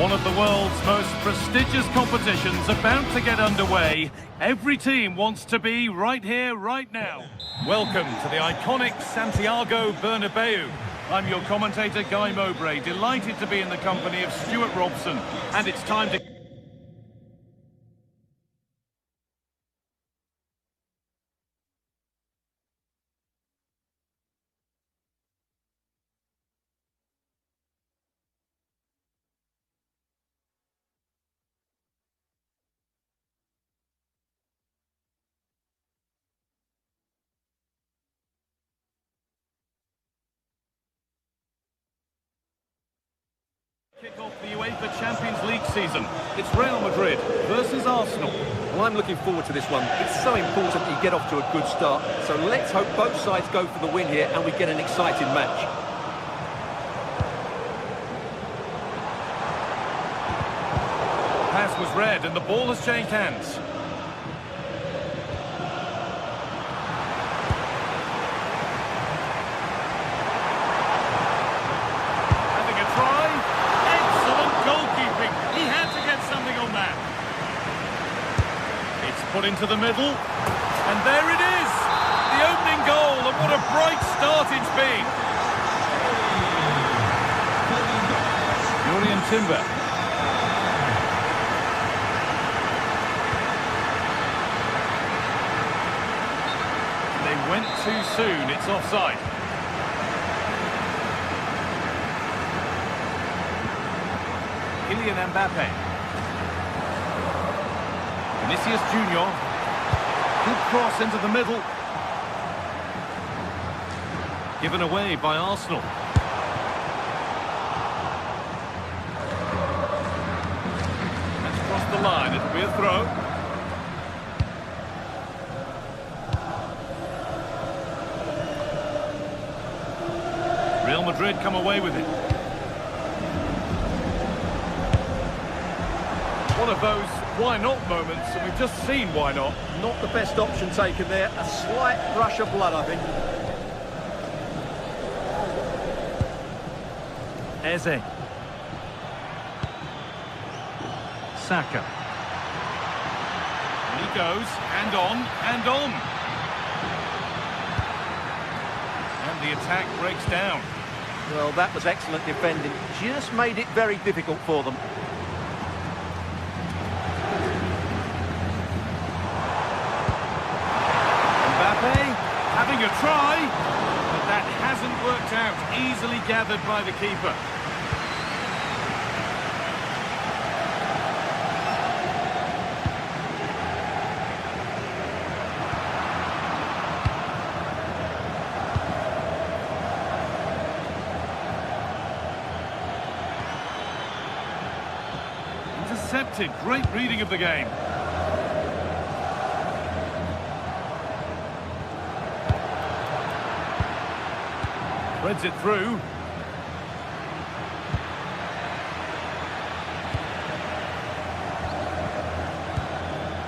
One of the world's most prestigious competitions about to get underway. Every team wants to be right here, right now. Welcome to the iconic Santiago Bernabeu. I'm your commentator, Guy Mowbray, delighted to be in the company of Stuart Robson. And it's time to... kick off the UEFA Champions League season. It's Real Madrid versus Arsenal. Well, I'm looking forward to this one. It's so important that you get off to a good start. So let's hope both sides go for the win here and we get an exciting match. Pass was read and the ball has changed hands. Put into the middle, and there it is! The opening goal, and what a bright start it's been! Julian Timber. They went too soon, it's offside. Kylian Mbappe. Vinicius Junior, good cross into the middle. Given away by Arsenal. That's crossed the line, it'll be a throw. Real Madrid come away with it. One of those why not moments, and we've just seen why not. Not the best option taken there. A slight rush of blood, I think. Eze. Saka. And he goes, and on, and on. And the attack breaks down. Well, that was excellent defending. Just made it very difficult for them. Having a try, but that hasn't worked out. Easily gathered by the keeper. Intercepted. Great reading of the game. Threads it through.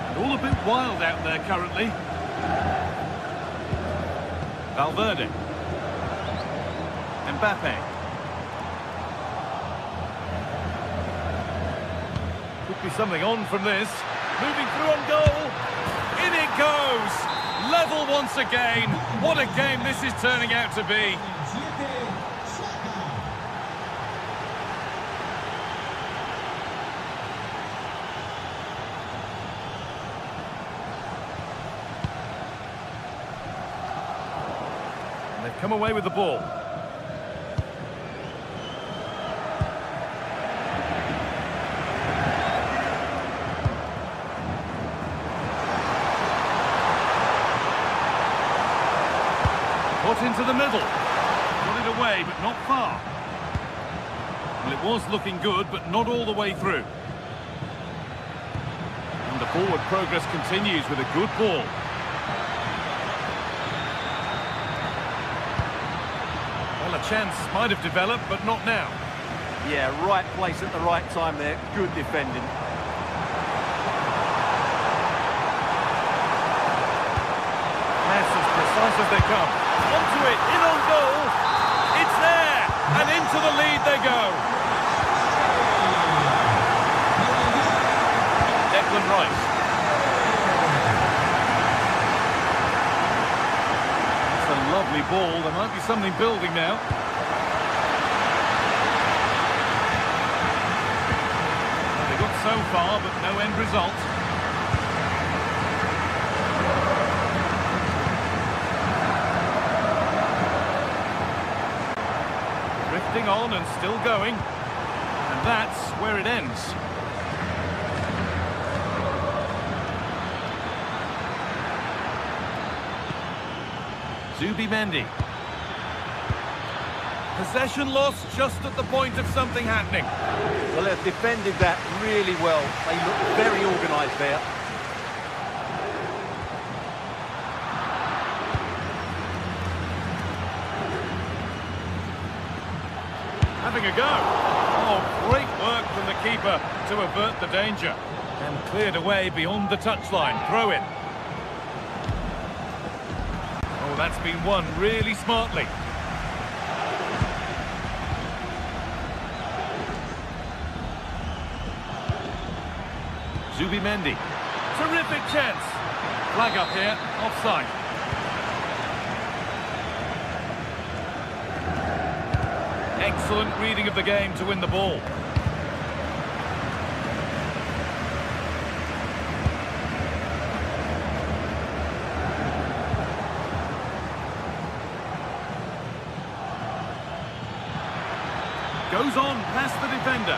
And all a bit wild out there currently. Valverde. Mbappe. Could be something on from this. Moving through on goal. In it goes. Level once again. What a game this is turning out to be. They've come away with the ball. Put into the middle. Got it away, but not far. Well, it was looking good, but not all the way through. And the forward progress continues with a good ball. Well, a chance might have developed, but not now. Yeah, right place at the right time there. Good defending. Pass as precise as they come. Onto it, in on goal. It's there, and into the lead they go. early ball. There might be something building now. Well, they got so far, but no end result. Drifting on and still going. And that's where it ends. Zubimendi. Possession lost just at the point of something happening. Well, they've defended that really well. They look very organised there. Having a go. Oh, great work from the keeper to avert the danger. And cleared away beyond the touchline. Throw in. Oh, that's been won really smartly. Zubimendi. Terrific chance. Flag up here. Offside. Excellent reading of the game to win the ball. Goes on past the defender.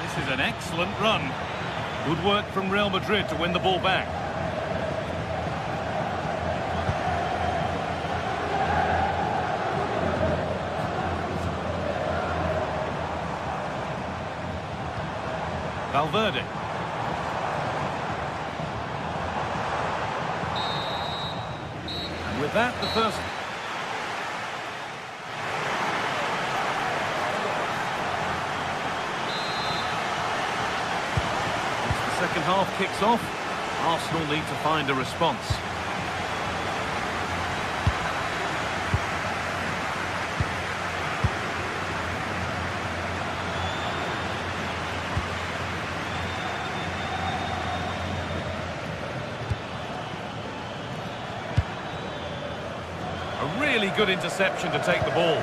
This is an excellent run. Good work from Real Madrid to win the ball back. Valverde. And with that, the first... As the second half kicks off, Arsenal need to find a response. A really good interception to take the ball.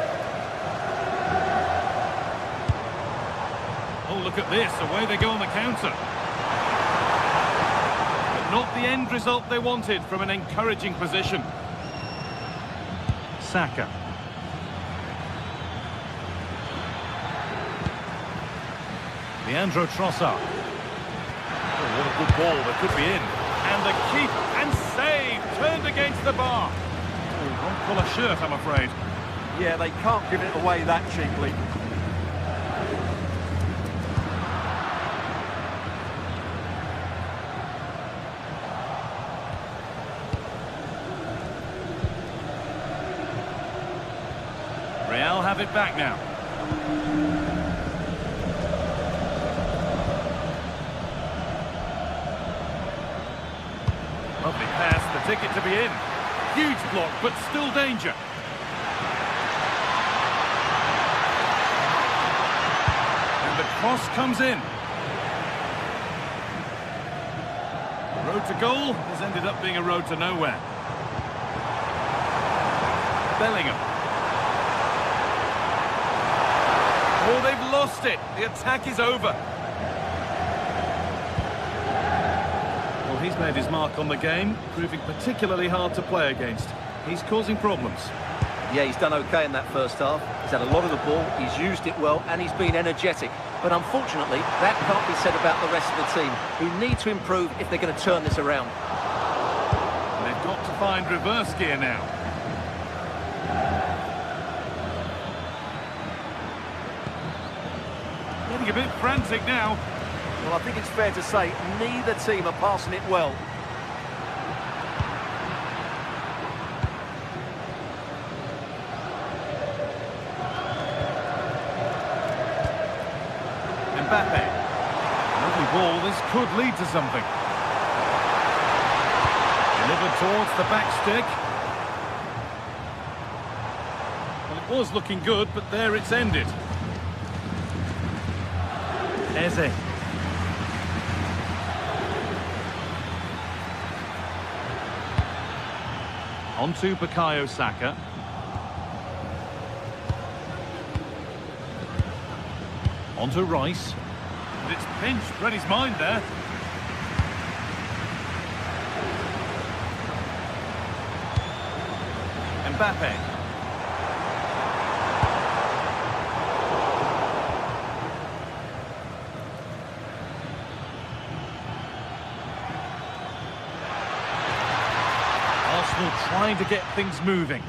Oh, look at this. Away they go on the counter. But not the end result they wanted from an encouraging position. Saka. Leandro Trossard. Oh, what a good ball. That could be in. And the keep and save. Turned against the bar. Wrong colour shirt, I'm afraid. Yeah, they can't give it away that cheaply. Real have it back now. Lovely pass, the ticket to be in. Huge block, but still danger. And the cross comes in. The road to goal has ended up being a road to nowhere. Bellingham. Oh, they've lost it. The attack is over. Well, he's made his mark on the game, proving particularly hard to play against. He's causing problems. Yeah, he's done okay in that first half. He's had a lot of the ball, he's used it well, and he's been energetic. But unfortunately, that can't be said about the rest of the team, who need to improve if they're going to turn this around. And they've got to find reverse gear now. Getting a bit frantic now. Well, I think it's fair to say neither team are passing it well. Mbappe. Lovely ball, this could lead to something. Delivered towards the back stick. Well, it was looking good, but there it's ended. Eze. On to Bukayo Saka. On to Rice. And it's pinched, read his mind there. Mbappe. Arsenal trying to get things moving.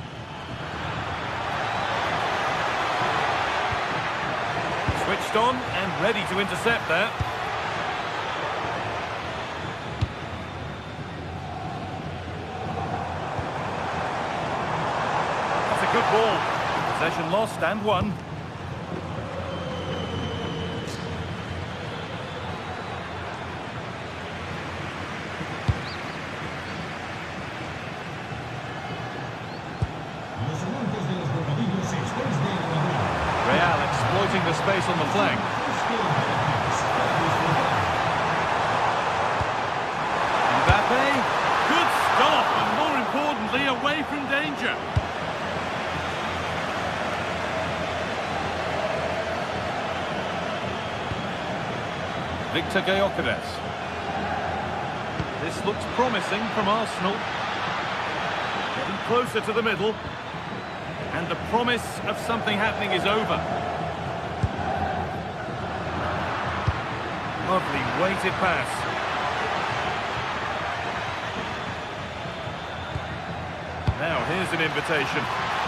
Switched on and ready to intercept there. That's a good ball. Possession lost and won. Exploiting the space on the flank. Mbappe, good stop, and more importantly, away from danger. Victor Gyökeres. This looks promising from Arsenal. Getting closer to the middle. And the promise of something happening is over. Lovely weighted pass. Now here's an invitation,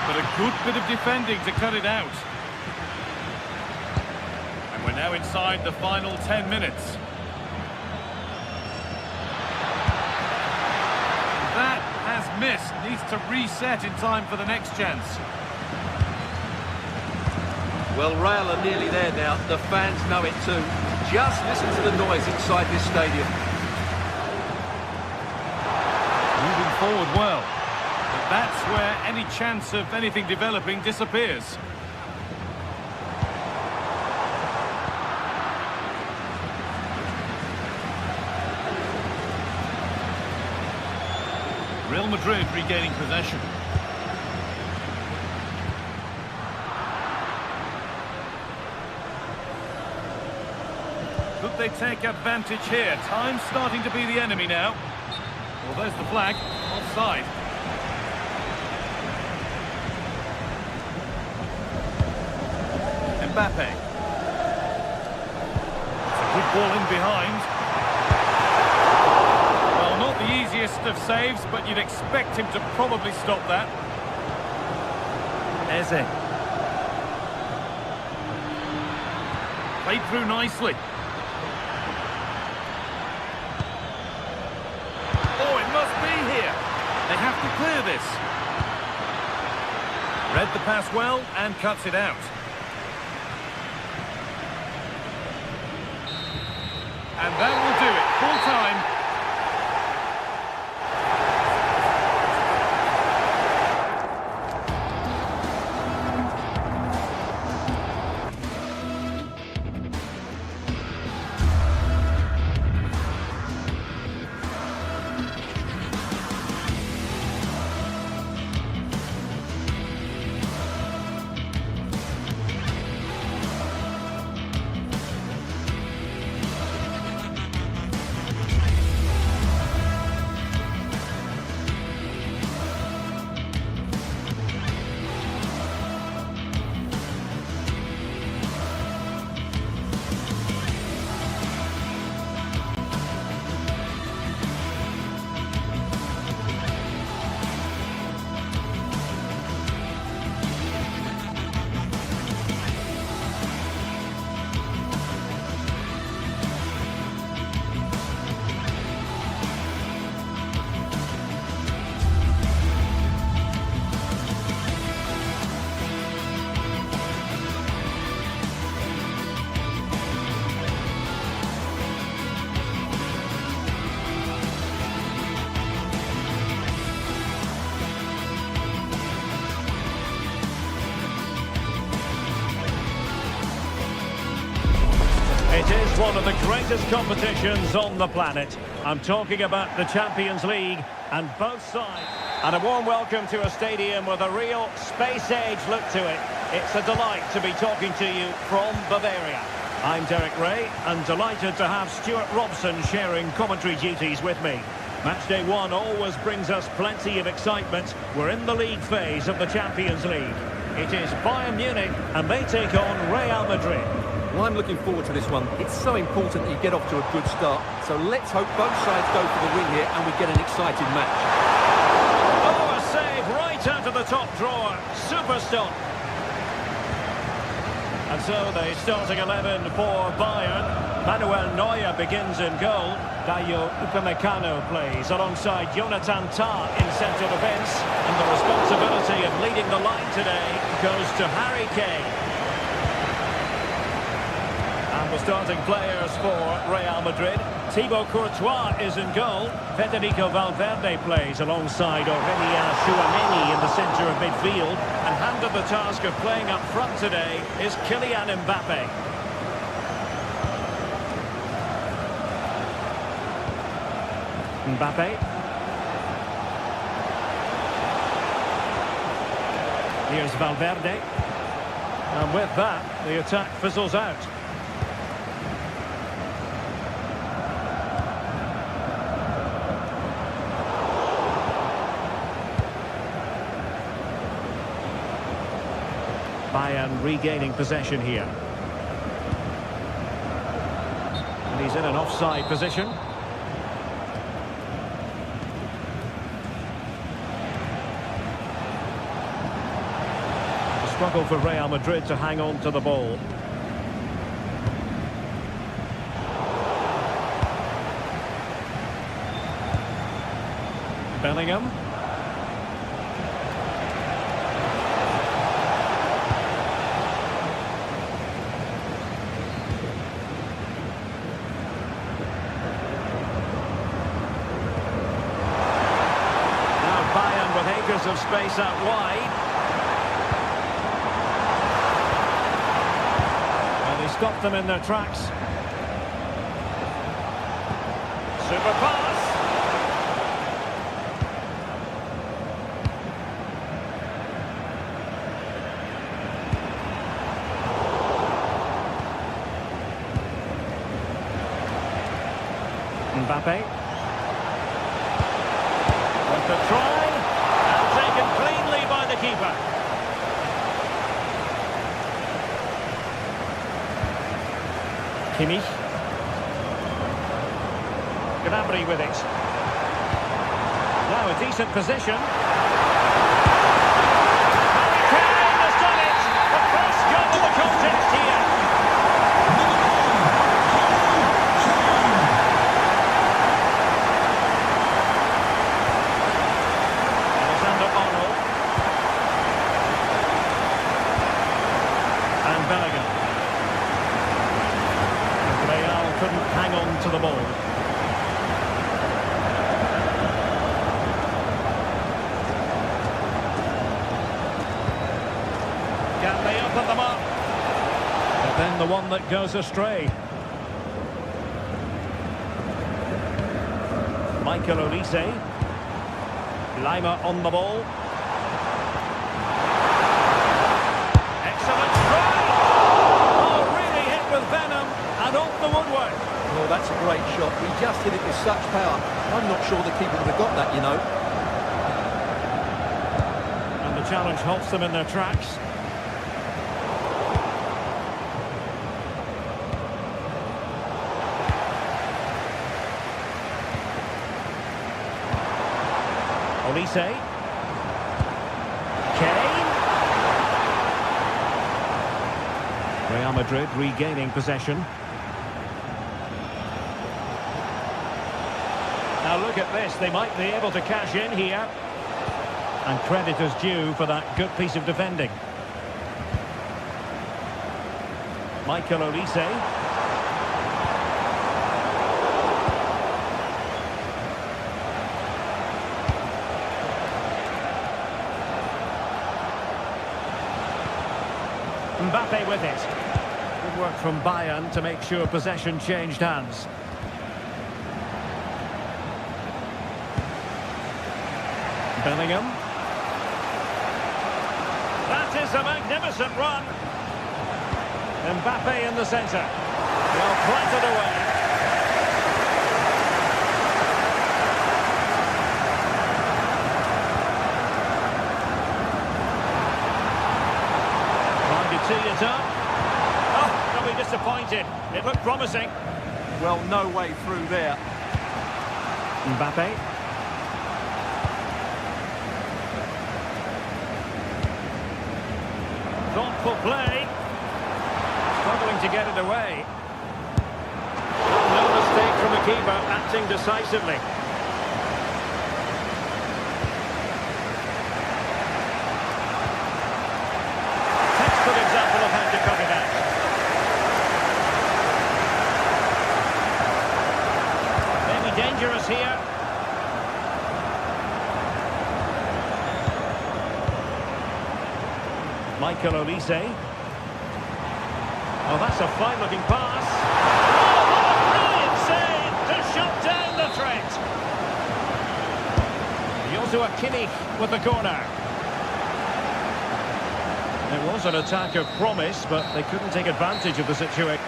but a good bit of defending to cut it out. And we're now inside the final 10 minutes. That has missed, needs to reset in time for the next chance. Well, Real are nearly there now. The fans know it too. Just listen to the noise inside this stadium. Moving forward well. But that's where any chance of anything developing disappears. Real Madrid regaining possession. Could they take advantage here? Time's starting to be the enemy now. Well, there's the flag. Offside. Mbappe. It's a good ball in behind. Well, not the easiest of saves, but you'd expect him to probably stop that. Eze. Played through nicely. They have to clear this. Read the pass well and cuts it out. And that will do it. Full time. It is one of the greatest competitions on the planet. I'm talking about the Champions League, and both sides... And a warm welcome to a stadium with a real space-age look to it. It's a delight to be talking to you from Bavaria. I'm Derek Ray, and delighted to have Stuart Robson sharing commentary duties with me. Matchday 1 always brings us plenty of excitement. We're in the league phase of the Champions League. It is Bayern Munich, and they take on Real Madrid. Well, I'm looking forward to this one. It's so important that you get off to a good start. So let's hope both sides go for the win here and we get an exciting match. Oh, a save right out of the top drawer. Super stop. And so the starting 11 for Bayern. Manuel Neuer begins in goal. Dayo Upamecano plays alongside Jonathan Tah in central defence. And the responsibility of leading the line today goes to Harry Kane. And the starting players for Real Madrid. Thibaut Courtois is in goal. Federico Valverde plays alongside Aurelien Tchouameni in the centre of midfield. And handed the task of playing up front today is Kylian Mbappe. Mbappe. Here's Valverde. And with that, the attack fizzles out. Bayern regaining possession here. And he's in an offside position. A struggle for Real Madrid to hang on to the ball. Bellingham. Of space out wide. Well, they stopped them in their tracks. Super pass. Mbappe. With the try. Taken cleanly by the keeper. Kimmich. Gnabry with it. Now a decent position. Harry Kane has done it. The first goal of the contest here. Bellingham. And Real couldn't hang on to the ball. Can they open them up? But then the one that goes astray. Michael Olise. Lima on the ball. Off the woodwork. Oh, that's a great shot. He just hit it with such power. I'm not sure the keeper would have got that, you know. And the challenge halts them in their tracks. Olise. Kane. Real Madrid regaining possession. Now look at this, they might be able to cash in here. And credit is due for that good piece of defending. Michael Olise. Mbappe with it. Good work from Bayern to make sure possession changed hands. Bellingham. That is a magnificent run. Mbappe in the centre. Well planted away. Trying to tee it up. Oh, they'll be disappointed. It looked promising. Well, no way through there. Mbappe. Thoughtful play. Struggling to get it away. No mistake from the keeper, acting decisively. Textbook example of how to cut it out. Maybe dangerous here. Michael Olise. Oh, that's a fine-looking pass. Oh, what a brilliant save to shut down the threat. Joshua Kimmich with the corner. It was an attack of promise, but they couldn't take advantage of the situation.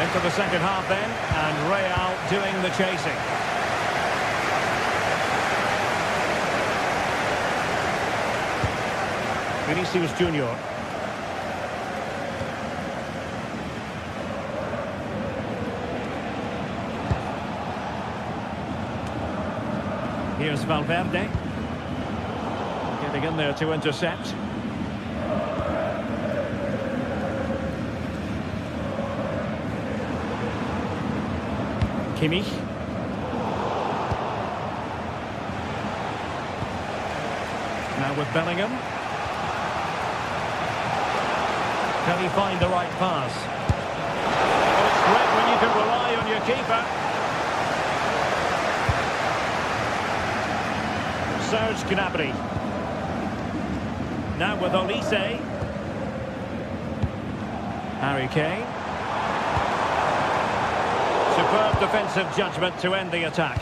Into the second half then, and Real doing the chasing. Vinicius Junior. Here's Valverde. Getting in there to intercept. Kimmich. Now with Bellingham. Can he find the right pass? Well, it's great when you can rely on your keeper. Serge Gnabry. Now with Olise. Harry Kane. Superb defensive judgment to end the attack.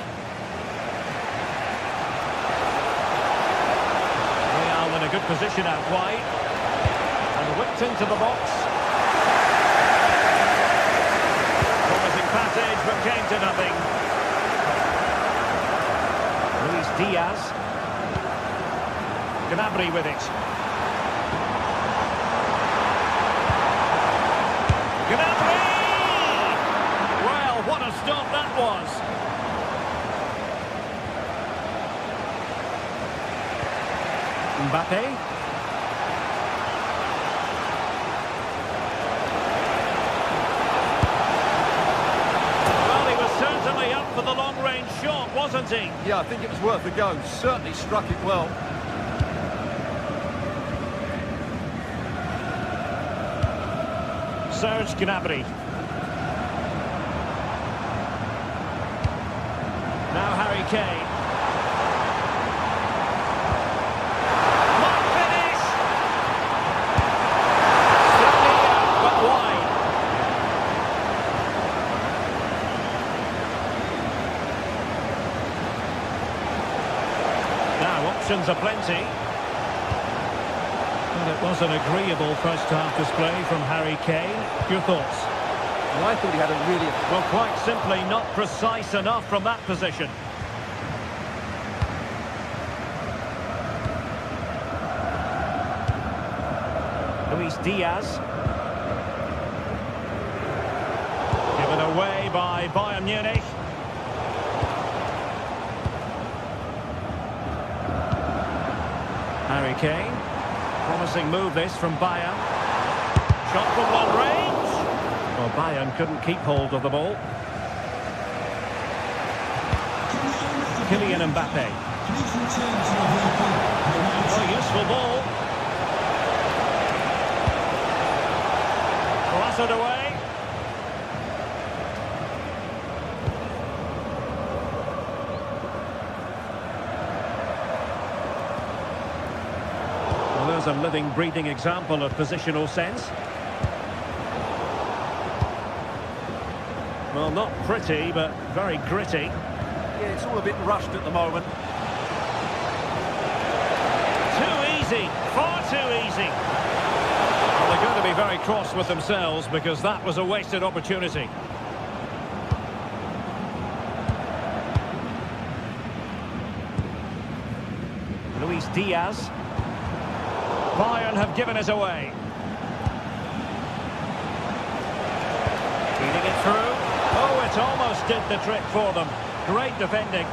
Real in a good position out wide. And whipped into the box. Promising passage, but came to nothing. Luis Diaz. Gnabry with it. Gnabry! Well, what a stop that was. Mbappe. Well, he was certainly up for the long-range shot, wasn't he? Yeah, I think it was worth a go. Certainly struck it well. Serge Gnabry. Now Harry Kane. What finish! Certainly out, but wide. Now options are plenty. It was an agreeable first half display from Harry Kane. Your thoughts? Well, I thought he had a really... Well, quite simply not precise enough from that position. Luis Diaz. Given away by Bayern Munich. Harry Kane. Promising move this from Bayern. Shot from long range. Well, Bayern couldn't keep hold of the ball. Kylian Mbappe. Oh, useful ball. Blasted away. A living, breathing example of positional sense. Well, not pretty, but very gritty. Yeah, it's all a bit rushed at the moment. Too easy, far too easy. Well, they're going to be very cross with themselves because that was a wasted opportunity. Luis Diaz. Bayern have given it away. Feeding it through. Oh, it almost did the trick for them. Great defending.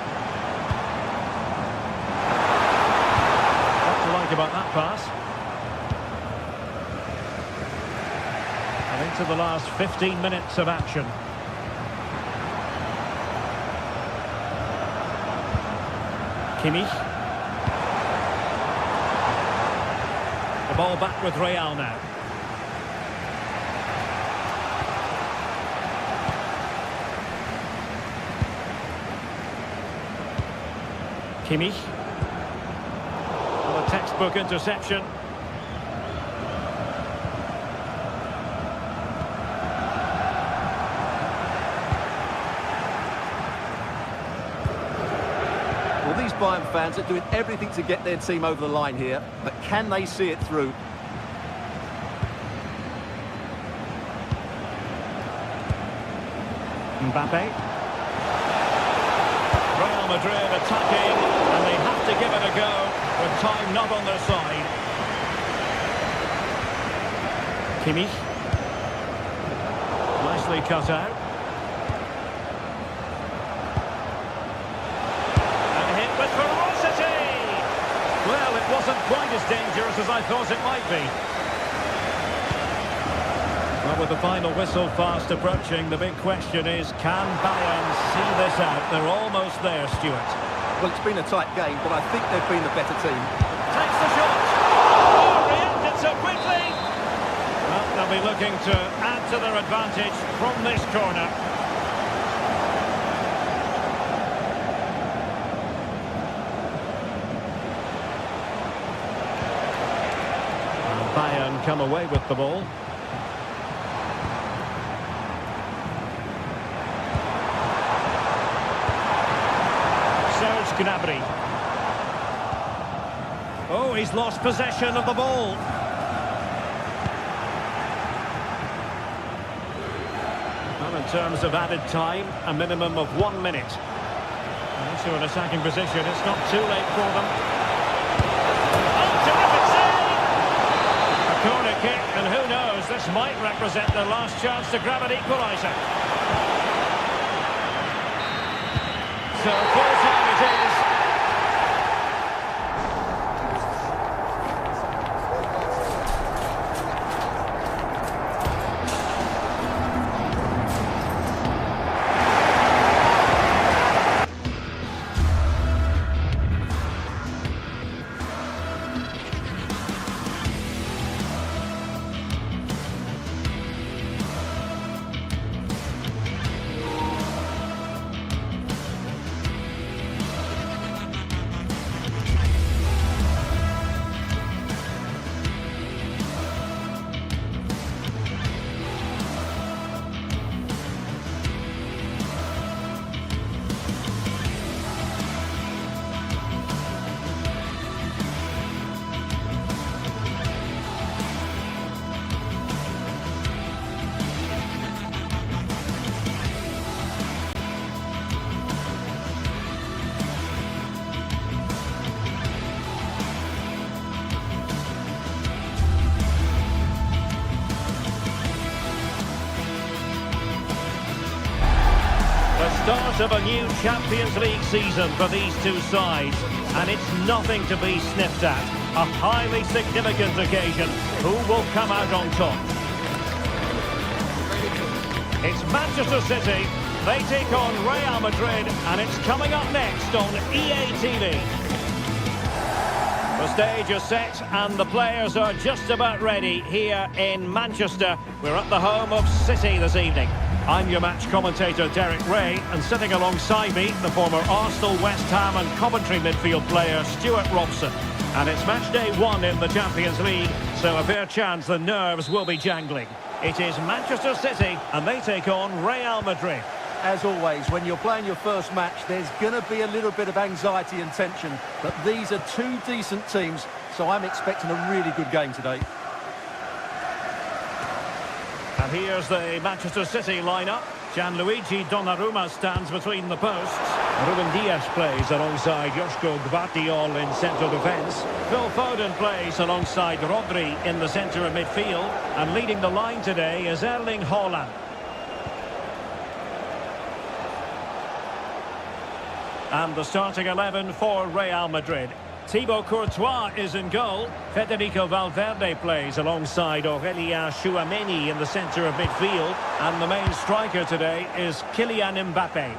What to like about that pass? And into the last 15 minutes of action. Kimmich. The ball back with Real now. Kimmich. Well, a textbook interception. Well, these Bayern fans are doing everything to get their team over the line here, but can they see it through? Mbappe. Real Madrid attacking, and they have to give it a go with time not on their side. Kimmich. Nicely cut out. And hit with ferocity! Well, it wasn't quite as dangerous as I thought it might be. Well, with the final whistle fast approaching, the big question is, can Bayern see this out? They're almost there, Stuart. Well, it's been a tight game, but I think they've been the better team. Takes the shot. Oh, reacted so quickly. Well, they'll be looking to add to their advantage from this corner. And Bayern come away with the ball. Gnabry. Oh, he's lost possession of the ball. Well, in terms of added time, a minimum of 1 minute. Into an attacking position, it's not too late for them. Oh, terrific save! A corner kick, and who knows, this might represent their last chance to grab an equaliser. So, full time it is. Start of a new Champions League season for these two sides, and it's nothing to be sniffed at. A highly significant occasion. Who will come out on top? It's Manchester City. They take on Real Madrid, and it's coming up next on EA TV. The stage is set, and the players are just about ready here in Manchester. We're at the home of City this evening. I'm your match commentator, Derek Ray, and sitting alongside me, the former Arsenal, West Ham and Coventry midfield player, Stuart Robson. And it's match day 1 in the Champions League, so a fair chance the nerves will be jangling. It is Manchester City, and they take on Real Madrid. As always, when you're playing your first match, there's going to be a little bit of anxiety and tension. But these are two decent teams, so I'm expecting a really good game today. And here's the Manchester City lineup. Gianluigi Donnarumma stands between the posts. Ruben Dias plays alongside Joško Gvardiol in central defence. Phil Foden plays alongside Rodri in the centre of midfield. And leading the line today is Erling Haaland. And the starting 11 for Real Madrid. Thibaut Courtois is in goal. Federico Valverde plays alongside Aurélien Tchouaméni in the centre of midfield. And the main striker today is Kylian Mbappé.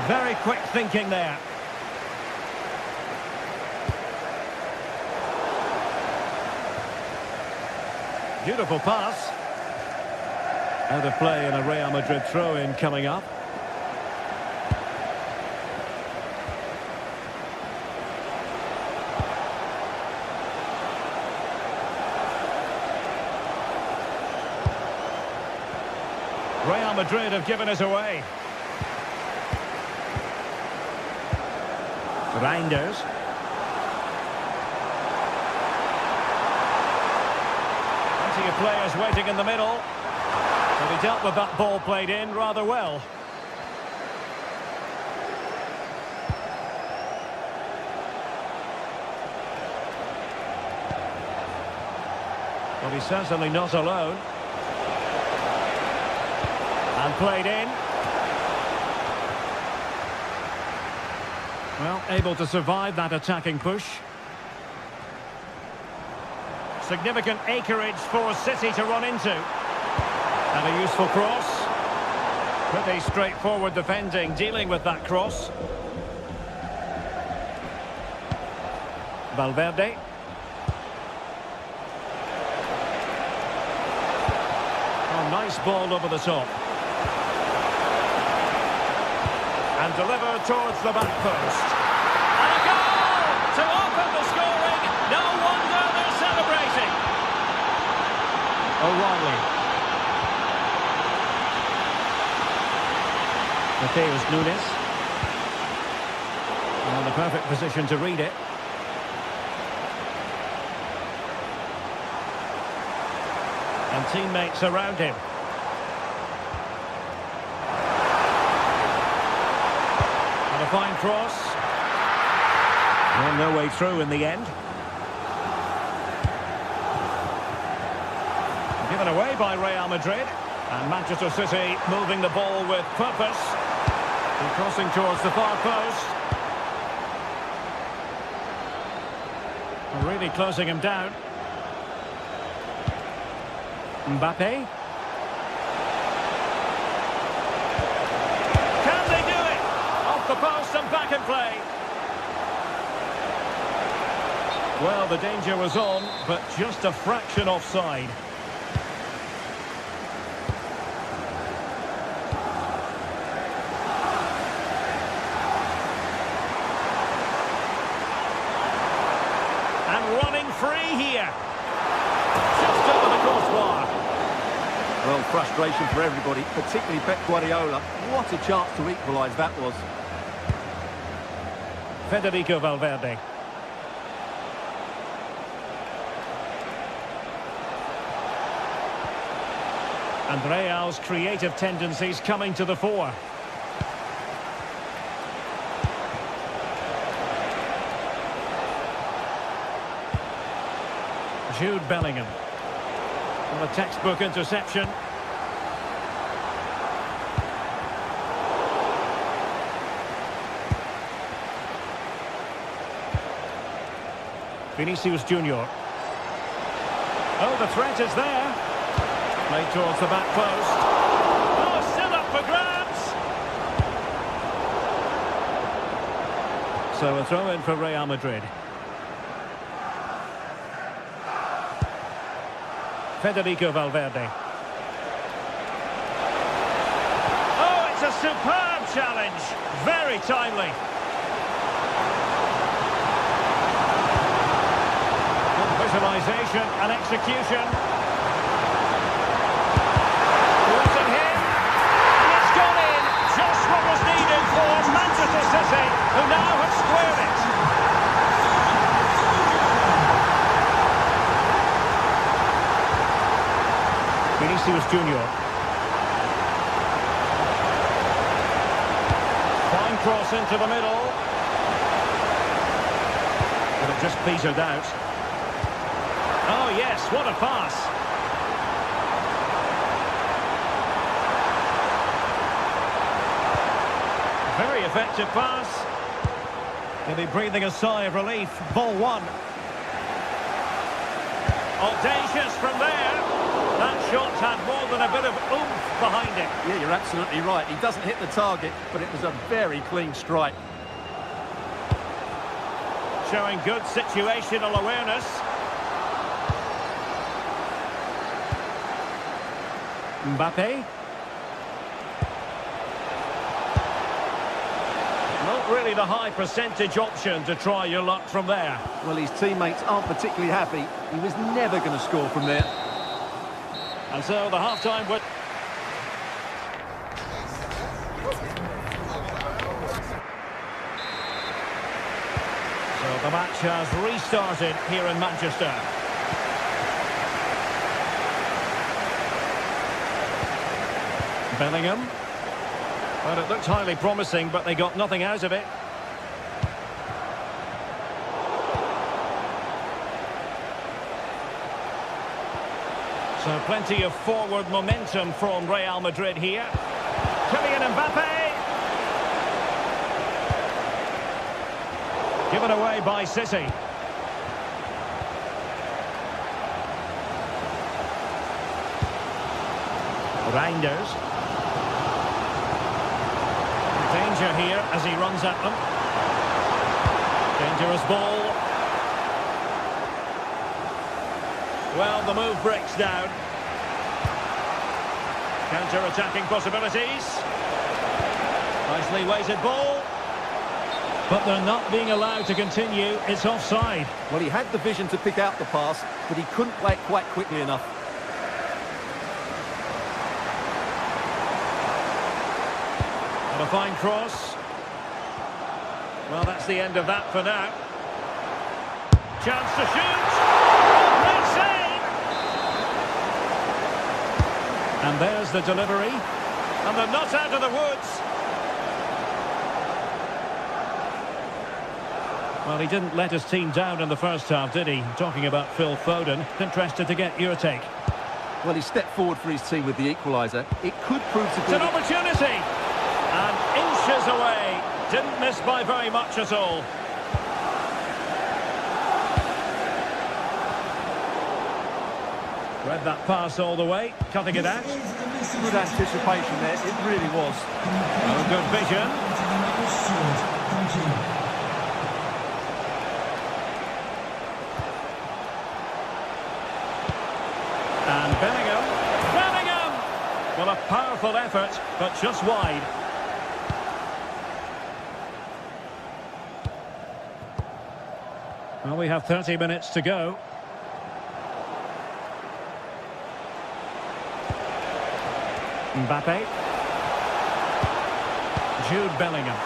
Very quick thinking there. Beautiful pass. Out of play and a Real Madrid throw-in coming up. Real Madrid have given us away. Reinders. Plenty of players waiting in the middle. But he dealt with that ball played in rather well. But he's certainly not alone. And played in. Well, able to survive that attacking push. Significant acreage for City to run into. And a useful cross. Pretty straightforward defending, dealing with that cross. Valverde. Oh, nice ball over the top. And delivered towards the back post. And a goal to open the scoring. No wonder they're celebrating. O'Reilly. Mateus Nunes. And the perfect position to read it. And teammates around him. A fine cross. Well, no way through in the end. Given away by Real Madrid. And Manchester City moving the ball with purpose. And crossing towards the far post. Really closing him down. Mbappé. The post and back in play. Well, the danger was on, but just a fraction offside. And running free here. Just over the crossbar. Well, frustration for everybody, particularly Pep Guardiola. What a chance to equalise that was. Federico Valverde. And Real's creative tendencies coming to the fore. Jude Bellingham. And a textbook interception. Vinicius Junior. Oh, the threat is there. Played towards the back post. Oh, still up for grabs. So a throw in for Real Madrid. Federico Valverde. superb challenge. Very timely. Good visualisation and execution. Wilson here. It's gone in. Just what was needed for Manchester City, who now have squared it. Vinicius Junior. Fine cross into the middle. But it just petered out. Oh yes, what a pass. Very effective pass. He'll be breathing a sigh of relief. Ball one. Audacious from there. That shot had more than a bit of oomph behind it. Yeah, you're absolutely right. He doesn't hit the target, but it was a very clean strike. Showing good situational awareness. Mbappe. Not really the high percentage option to try your luck from there. Well, his teammates aren't particularly happy. He was never going to score from there. And so the half-time would... So the match has restarted here in Manchester. Bellingham. Well, it looked highly promising, but they got nothing out of it. So plenty of forward momentum from Real Madrid here. Kylian Mbappe. Given away by City. Reinders. Danger here as he runs at them. Dangerous ball. Well, the move breaks down. Counter-attacking possibilities. Nicely weighted ball. But they're not being allowed to continue. It's offside. Well, he had the vision to pick out the pass, but he couldn't play it quite quickly enough. And a fine cross. Well, that's the end of that for now. Chance to shoot. Great save. And there's the delivery. And they're not out of the woods. Well, he didn't let his team down in the first half, did he? Talking about Phil Foden. Interested to get your take. Well, he stepped forward for his team with the equaliser. It could prove to be... It's an opportunity! And inches away. Didn't miss by very much at all. Read that pass all the way, cutting it out. Good anticipation there, it really was. Oh, good vision. And Bellingham. Bellingham! Well, a powerful effort, but just wide. Well, we have 30 minutes to go. Mbappe. Jude Bellingham.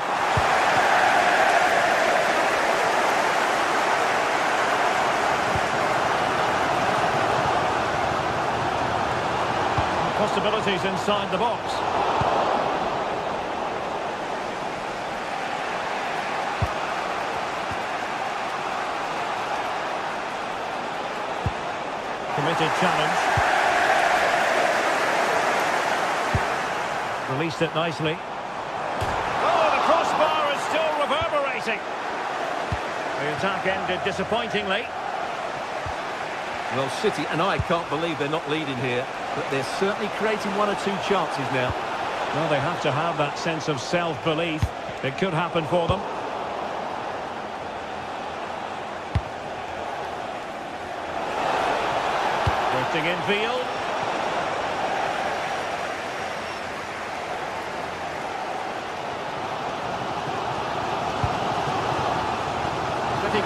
Possibilities inside the box. Committed challenge. Released it nicely. Oh, the crossbar is still reverberating. The attack ended disappointingly. Well, City and I can't believe they're not leading here, but they're certainly creating one or two chances now. Well, they have to have that sense of self-belief. It could happen for them. Drifting infield.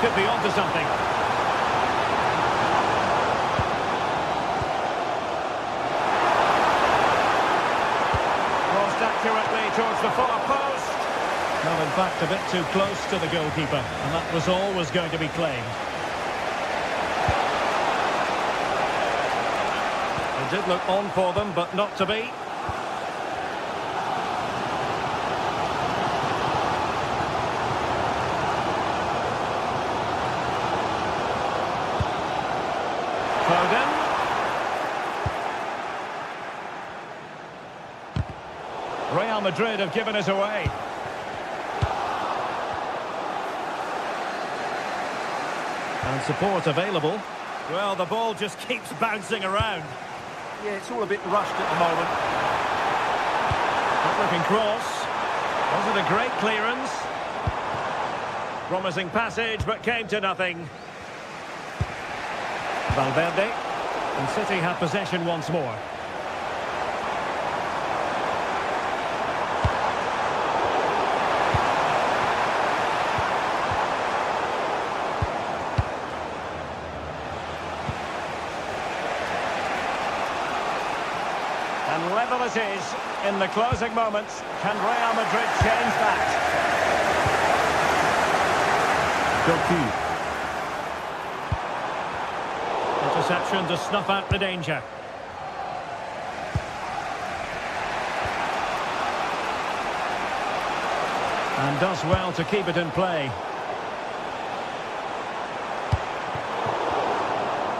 could be onto something. Crossed accurately towards the far post. Well, in fact, a bit too close to the goalkeeper, and that was always going to be claimed. It did look on for them, but not to be. Foden. Real Madrid have given us away. And support available. Well, the ball just keeps bouncing around. Yeah, it's all a bit rushed at the moment. Good-looking cross. Was it a great clearance? Promising passage, but came to nothing. Valverde. And City have possession once more. And level it is in the closing moments. Can Real Madrid change that? Doku. Interception to snuff out the danger. And does well to keep it in play.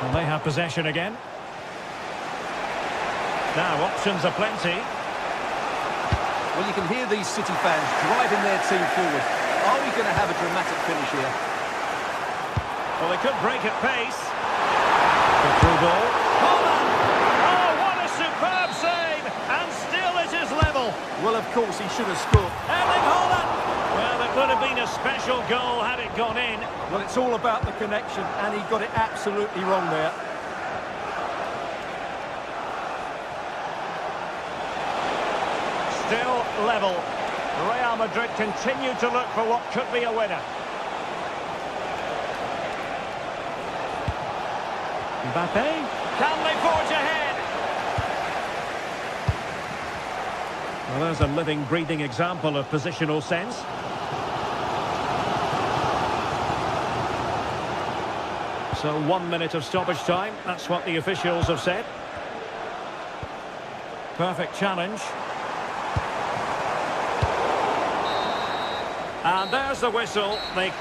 And they have possession again. Now, options are plenty. Well, you can hear these City fans driving their team forward. Are we going to have a dramatic finish here? Well, they could break at pace. The through ball. Holland! Oh, what a superb save! And still it is level. Well, of course, he should have scored. Erling Holland! Well, it would have been a special goal had it gone in. Well, it's all about the connection, and he got it absolutely wrong there. Still level. Real Madrid continue to look for what could be a winner. Mbappe. Can they forge ahead? Well, there's a living, breathing example of positional sense. So 1 minute of stoppage time. That's what the officials have said. Perfect challenge. And there's the whistle. They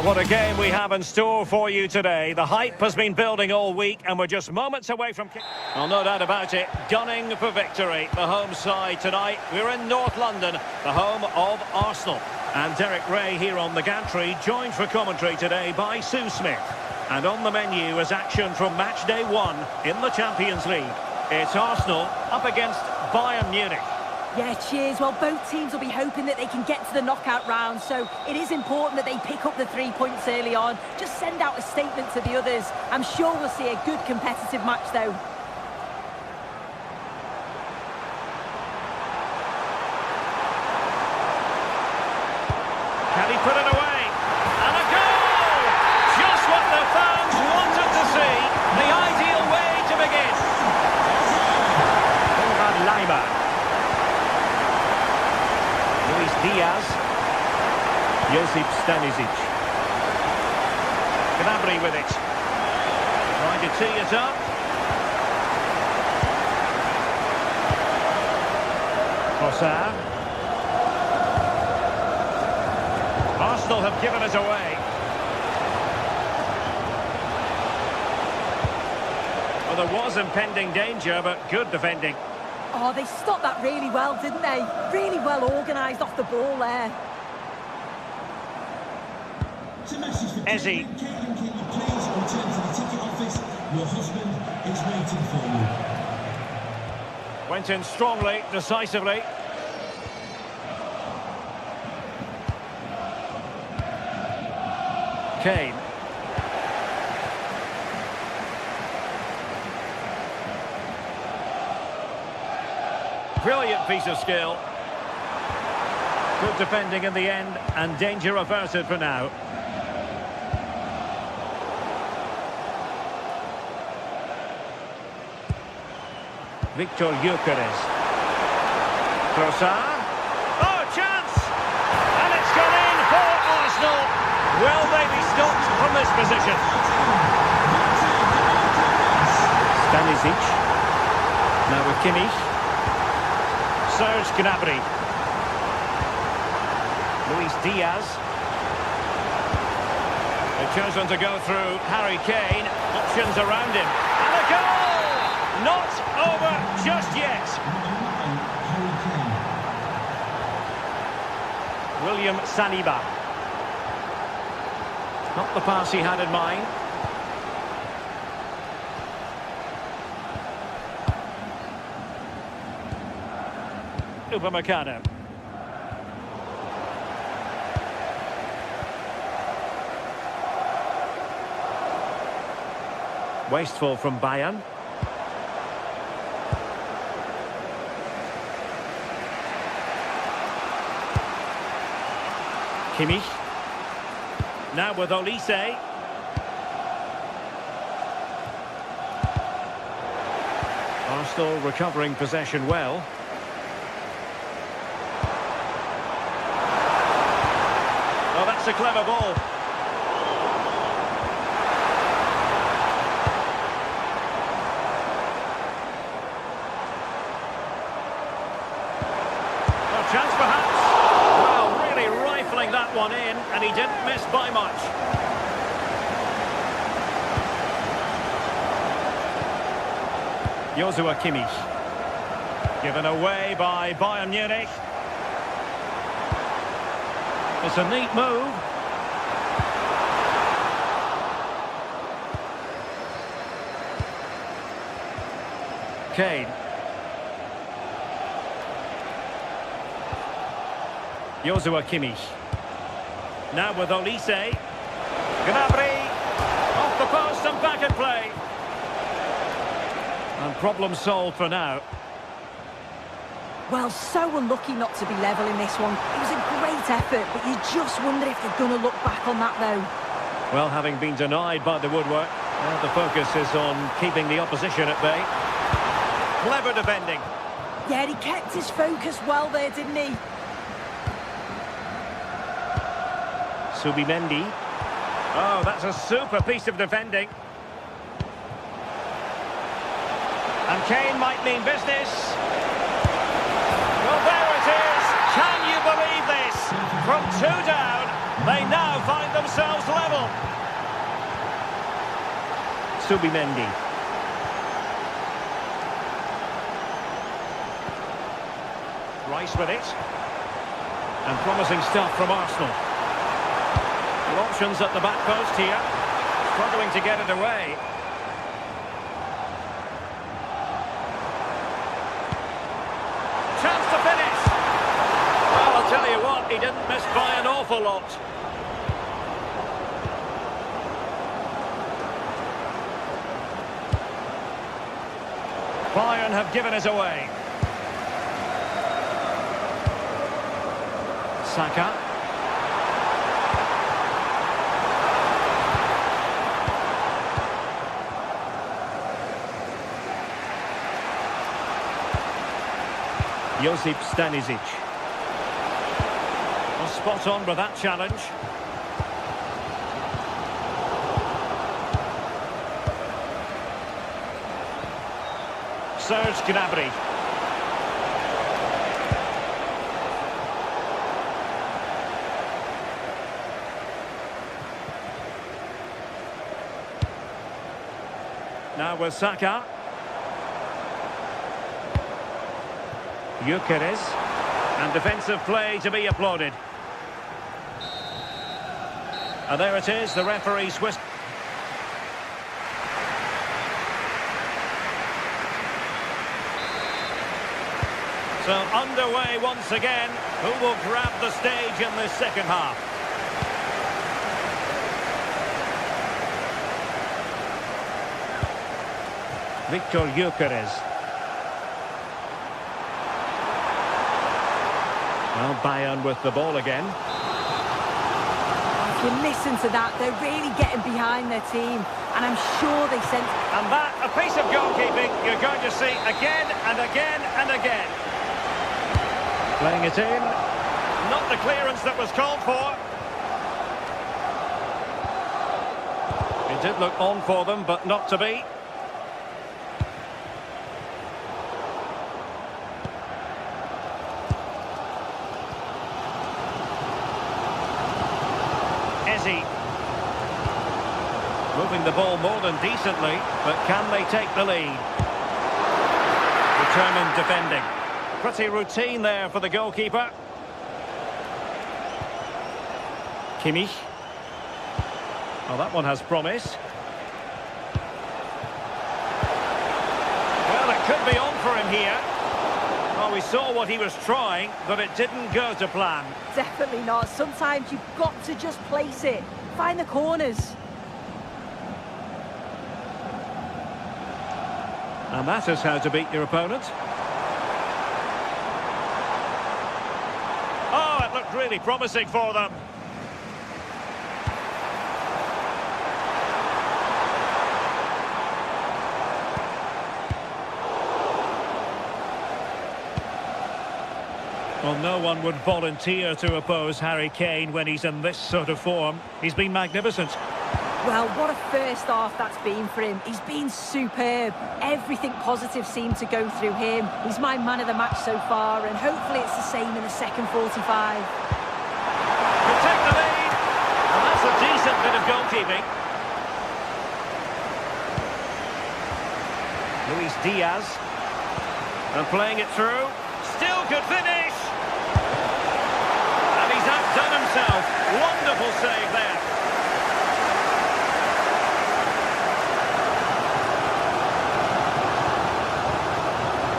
Well, what a game we have in store for you today. The hype has been building all week, and we're just moments away from... Well, no doubt about it, gunning for victory. The home side tonight. We're in North London, the home of Arsenal. And Derek Ray here on the gantry, joined for commentary today by Sue Smith. And on the menu is action from match day 1 in the Champions League. It's Arsenal up against Bayern Munich. Yeah, cheers. Well, both teams will be hoping that they can get to the knockout round, so it is important that they pick up the 3 points early on. Just send out a statement to the others. I'm sure we'll see a good competitive match, though. Can he put it away? And a goal! Just what the fans wanted to see. The ideal way to begin. Lima. Diaz. Josip Stanisic. Gnabry with it. Trying to tee it up. Trossard. Arsenal have given it away. Well, there was impending danger, but good defending. Oh, they stopped that really well, didn't they? Really well organised off the ball there. Ezzy. Please return to the ticket office. Your husband is waiting for you. Went in strongly, decisively. Kane. Brilliant piece of skill. Good defending in the end, and danger averted for now. Victor Gyökeres. Trossard. Oh, chance! And it's gone in for Arsenal. Will they be stopped from this position? Stanisic. Now with Kimmich. Serge Gnabry. Luis Diaz. They've chosen to go through Harry Kane. Options around him. And a goal! Not over just yet. William Saliba. Not the pass he had in mind. Upamecano. Wasteful from Bayern. Kimmich. Now with Olise. Arsenal recovering possession well. Oh, that's a clever ball. Oh, chance perhaps. Well, really rifling that one in, and he didn't miss by much. Joshua Kimmich. Given away by Bayern Munich. It's a neat move. Kane. Joshua Kimmich. Now with Olise. Gnabry. Off the post and back in play. And problem solved for now. Well, so unlucky not to be level in this one. It was a great effort, but you just wonder if they're going to look back on that, though. Well, having been denied by the woodwork, well, the focus is on keeping the opposition at bay. Clever defending. Yeah, he kept his focus well there, didn't he? Subimendi. Oh, that's a super piece of defending. And Kane might mean business. Well, there it is. Can you believe this? From 2 down, they now find themselves level. Subimendi. Rice with it. And promising stuff from Arsenal. Options at the back post here. Struggling to get it away. Chance to finish. Well, I'll tell you what, he didn't miss by an awful lot. Bayern have given it away. Saka. Josip Stanisic. Well, spot on with that challenge. Serge Gnabry. Now with Saka. Gyökeres. And defensive play to be applauded. And there it is, the referee's whistle. So underway once again. Who will grab the stage in this second half? Victor Gyökeres. Well, Bayern with the ball again. If you listen to that, they're really getting behind their team. And I'm sure they sense... And that, a piece of goalkeeping you're going to see again and again and again. Playing it in. Not the clearance that was called for. It did look on for them, but not to be. Moving the ball more than decently, but can they take the lead? Determined defending. Pretty routine there for the goalkeeper. Kimmich. Oh, that one has promise. Well, it could be on for him here. Oh, we saw what he was trying, but it didn't go to plan. Definitely not. Sometimes you've got to just place it. Find the corners. And that is how to beat your opponent. Oh, it looked really promising for them. Well, no one would volunteer to oppose Harry Kane when he's in this sort of form. He's been magnificent. Well, what a first half that's been for him. He's been superb. Everything positive seemed to go through him. He's my man of the match so far, and hopefully it's the same in the second 45. He'll take the lead, and that's a decent bit of goalkeeping. Luis Diaz. And playing it through. Still could finish. And he's outdone himself. Wonderful save there.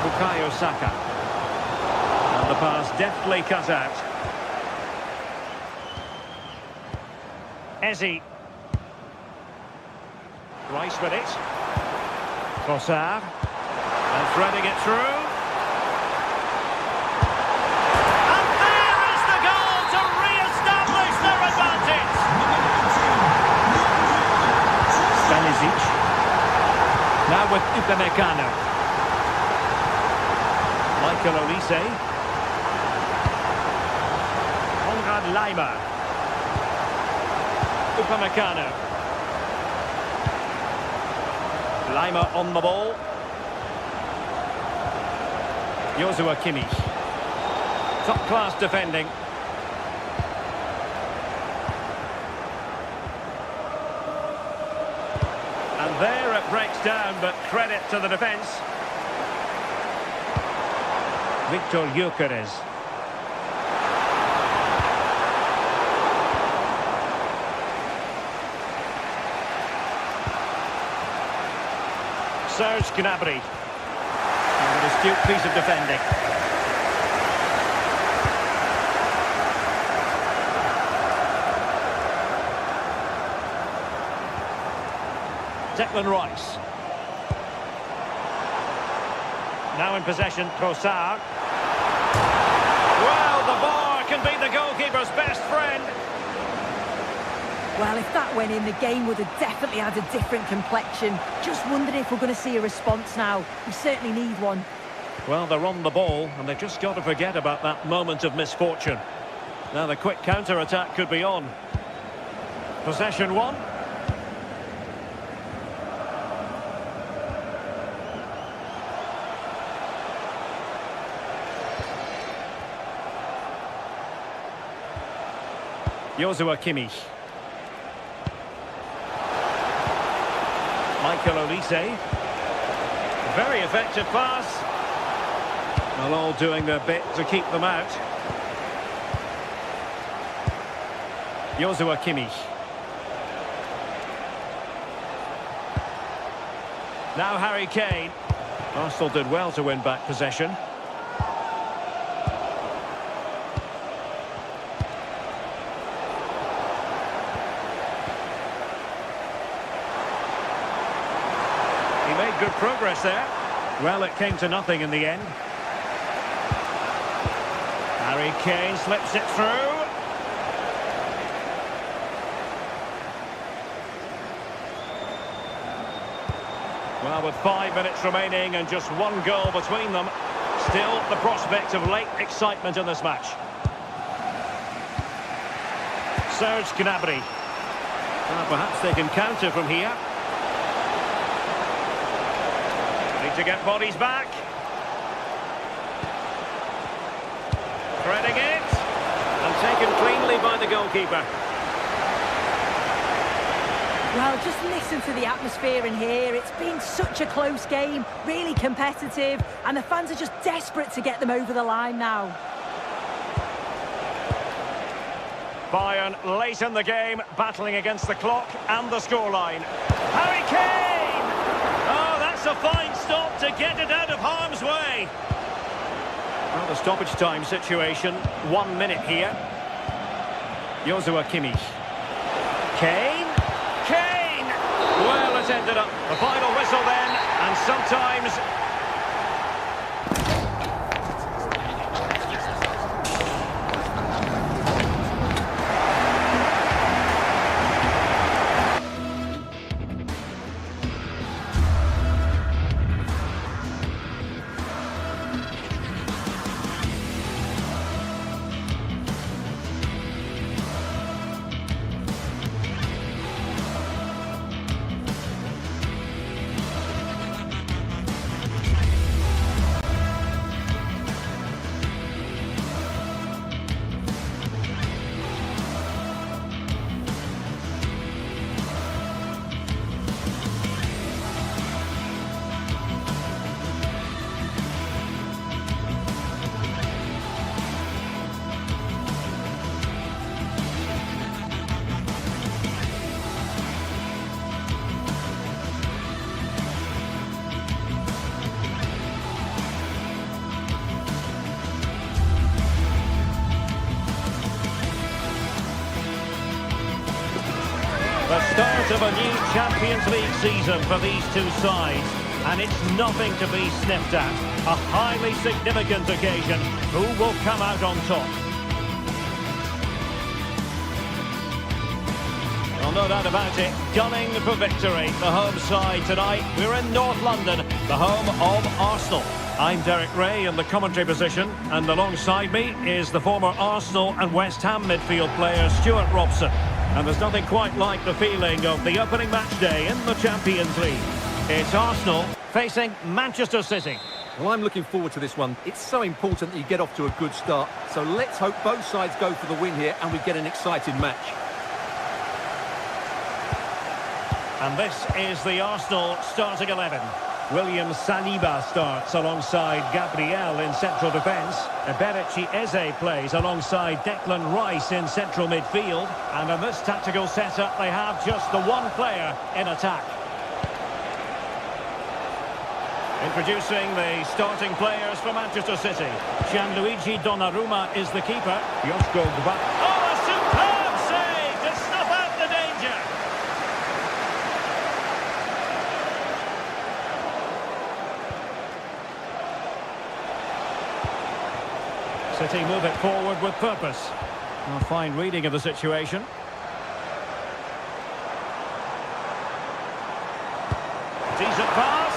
Bukayo Saka. And the pass deftly cut out. Eze. Rice with it. Trossard. And threading it through. And there is the goal to re-establish their advantage. Stanisic. Now with Upamecano. Michael Olise. Konrad Laimer. Upamecano. Laimer on the ball. Joshua Kimmich. Top-class defending. And there it breaks down, but credit to the defence. Victor Gyökeres. Serge Gnabry. And an astute piece of defending. Declan Rice. Now in possession, Trossard. Well, the bar can be the goalkeeper's best friend. Well, if that went in, the game would have definitely had a different complexion. Just wondering if we're going to see a response now. We certainly need one. Well, they're on the ball, and they've just got to forget about that moment of misfortune. Now the quick counter-attack could be on. Possession one. Joshua Kimmich. Michael Olise. Very effective pass. Well, all doing their bit to keep them out. Joshua Kimmich. Now Harry Kane. Arsenal did well to win back possession. He made good progress there. Well, it came to nothing in the end. Harry Kane slips it through. Well, with 5 minutes remaining and just one goal between them, still the prospect of late excitement in this match. Serge Gnabry. Well, perhaps they can counter from here. Need to get bodies back. Threading it. And taken cleanly by the goalkeeper. Well, just listen to the atmosphere in here. It's been such a close game, really competitive, and the fans are just desperate to get them over the line now. Bayern late in the game, battling against the clock and the scoreline. Harry Kane! Oh, that's a fine stop to get it out of harm's way. Well, the stoppage time situation, 1 minute here. Joshua Kimmich. Kane? Kane! Well, it ended up the final whistle then, and sometimes... The start of a new Champions League season for these two sides, and it's nothing to be sniffed at. A highly significant occasion. Who will come out on top? Well, no doubt about it, gunning for victory. The home side tonight. We're in North London, the home of Arsenal. I'm Derek Ray in the commentary position, and alongside me is the former Arsenal and West Ham midfield player Stuart Robson. And there's nothing quite like the feeling of the opening match day in the Champions League. It's Arsenal facing Manchester City. Well, I'm looking forward to this one. It's so important that you get off to a good start. So let's hope both sides go for the win here and we get an exciting match. And this is the Arsenal starting 11. William Saliba starts alongside Gabriel in central defence. Eberechi Eze plays alongside Declan Rice in central midfield. And in this tactical setup, they have just the one player in attack. Introducing the starting players for Manchester City. Gianluigi Donnarumma is the keeper. Josko Gvardiol. Oh, a superb save to snuff out the danger. City move it forward with purpose. A fine reading of the situation. Decent pass.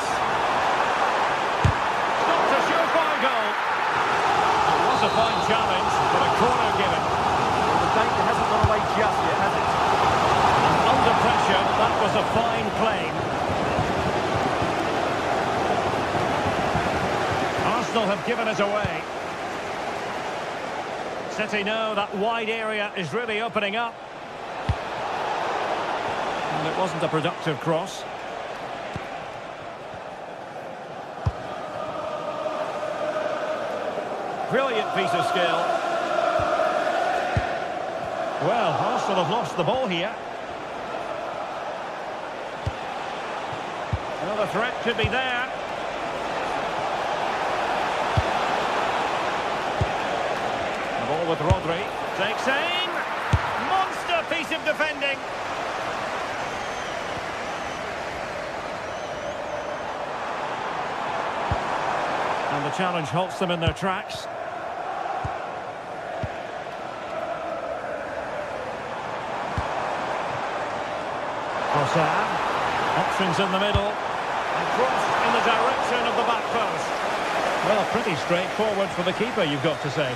Stopped a surefire goal. It was a fine challenge, but a corner given. Well, the danger hasn't gone away just yet, has it? And under pressure, that was a fine claim. Arsenal have given it away. City know that wide area is really opening up. And it wasn't a productive cross. Brilliant piece of skill. Well, Arsenal have lost the ball here. Another threat could be there. Ball with Rodri, takes aim, monster piece of defending. And the challenge halts them in their tracks. Trossard, options in the middle, and crossed in the direction of the back post. Well, pretty straightforward for the keeper, you've got to say.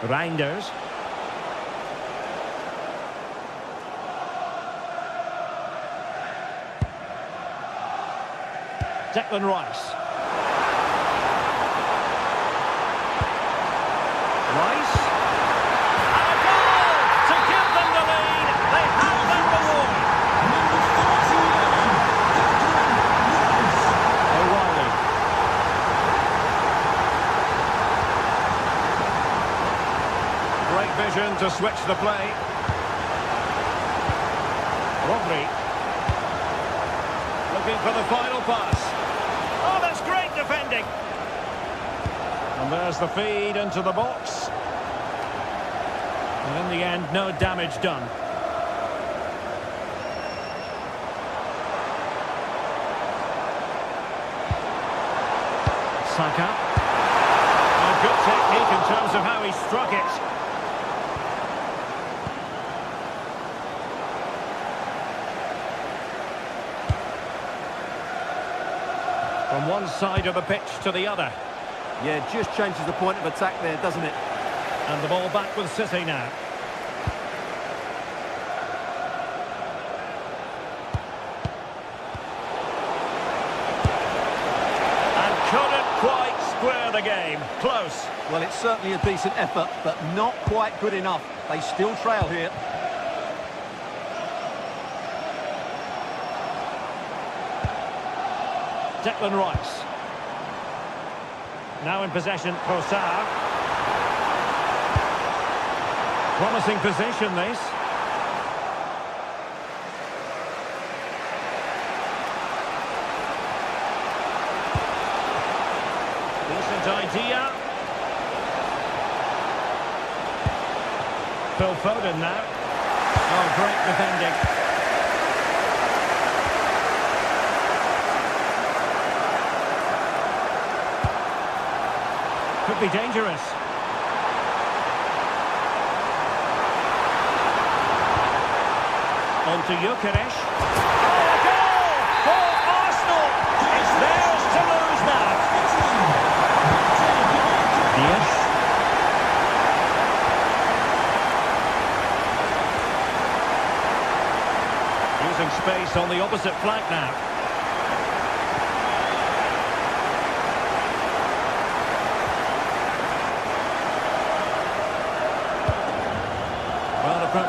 Reinders. Declan Rice. Rice. And a goal to give them the lead. They have that reward. O'Reilly. Great vision to switch the play. Rodri. Looking for the final pass. Oh, that's great defending. And there's the feed into the box. And in the end, no damage done. Saka. A good technique in terms of how he struck it. From one side of the pitch to the other. Yeah, just changes the point of attack there, doesn't it? And the ball back with City now. And couldn't quite square the game. Close. Well, it's certainly a decent effort, but not quite good enough. They still trail here. Declan Rice. Now in possession, Trossard. Promising position, this. Decent idea. Phil Foden now. Oh, great defending. Could be dangerous. On to Gyökeres. Oh, a goal for Arsenal! It's theirs to lose now. Yes. Using space on the opposite flank now.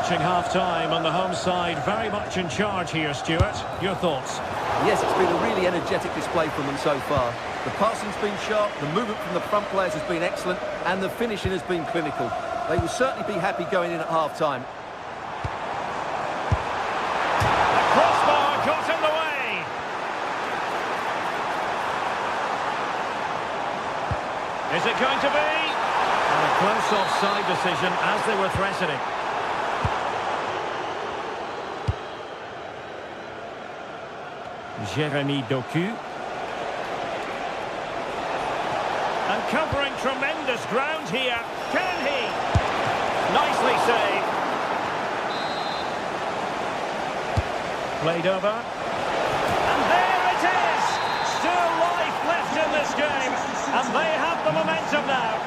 Approaching half-time and the home side very much in charge here, Stuart. Your thoughts? Yes, it's been a really energetic display from them so far. The passing's been sharp, the movement from the front players has been excellent, and the finishing has been clinical. They will certainly be happy going in at half-time. The crossbar got in the way. Is it going to be? And a close offside decision as they were threatening. Jérémy Doku. And covering tremendous ground here. Can he? Nicely saved. Played over. And there it is! Still life left in this game. And they have the momentum now.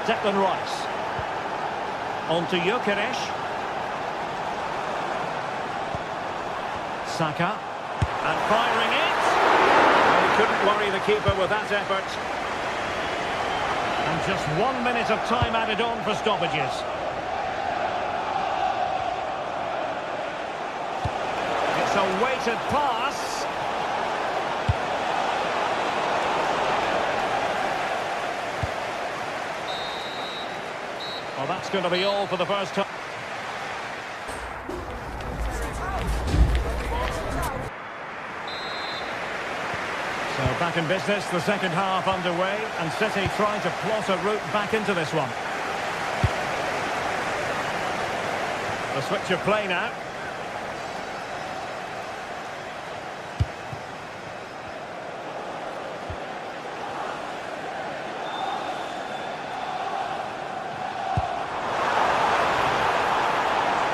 Declan Rice. On to Gyökeres. Saka. And firing it. Well, he couldn't worry the keeper with that effort. And just 1 minute of time added on for stoppages. It's a weighted pass. Well, that's going to be all for the first time. So back in business, the second half underway, and City trying to plot a route back into this one. The switch of play now.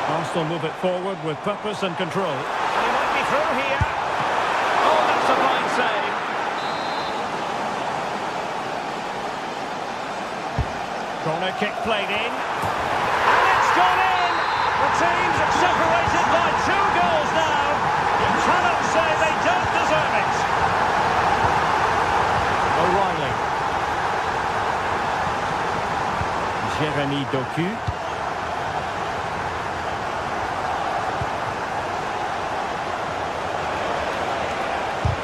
Arsenal move it forward with purpose and control. And he might be through here. Oh, that's a fine save. Corner kick played in. And it's gone in! The team's separated by 2 goals now. You cannot say they don't deserve it. O'Reilly. Jérémy Doku.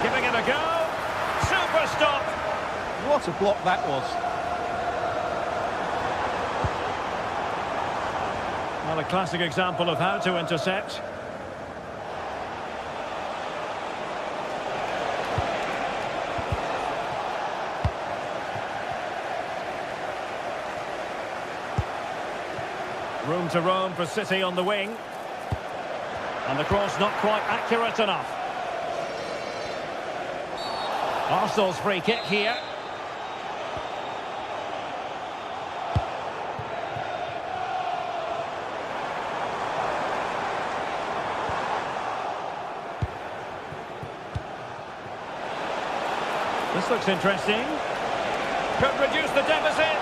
Giving it a go. Super stop. What a block that was. Well, a classic example of how to intercept. Room to roam for City on the wing. And the cross not quite accurate enough. Arsenal's free kick here. This looks interesting. Could reduce the deficit.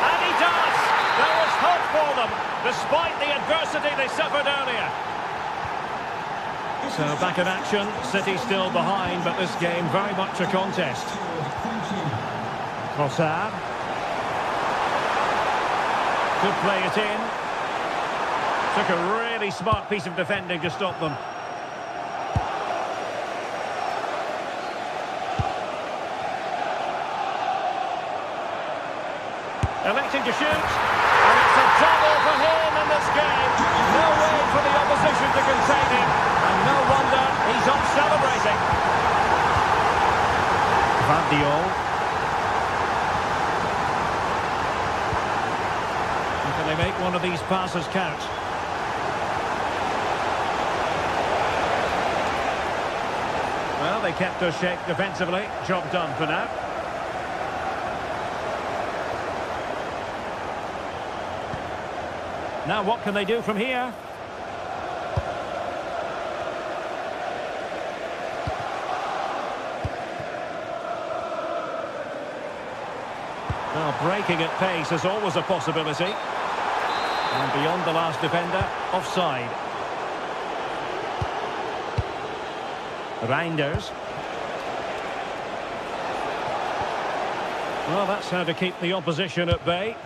And he does! There was hope for them, despite the adversity they suffered earlier. So back in action, City still behind, but this game very much a contest. Trossard. Could play it in. Took a really smart piece of defending to stop them. Electing to shoot, and it's a double for him in this game. No way for the opposition to contain him, and no wonder he's off celebrating. Vardiol. Can they make one of these passes count? Well, they kept their shape defensively. Job done for now. Now what can they do from here? Now breaking at pace is always a possibility. And beyond the last defender, offside. Reinders. Well, that's how to keep the opposition at bay.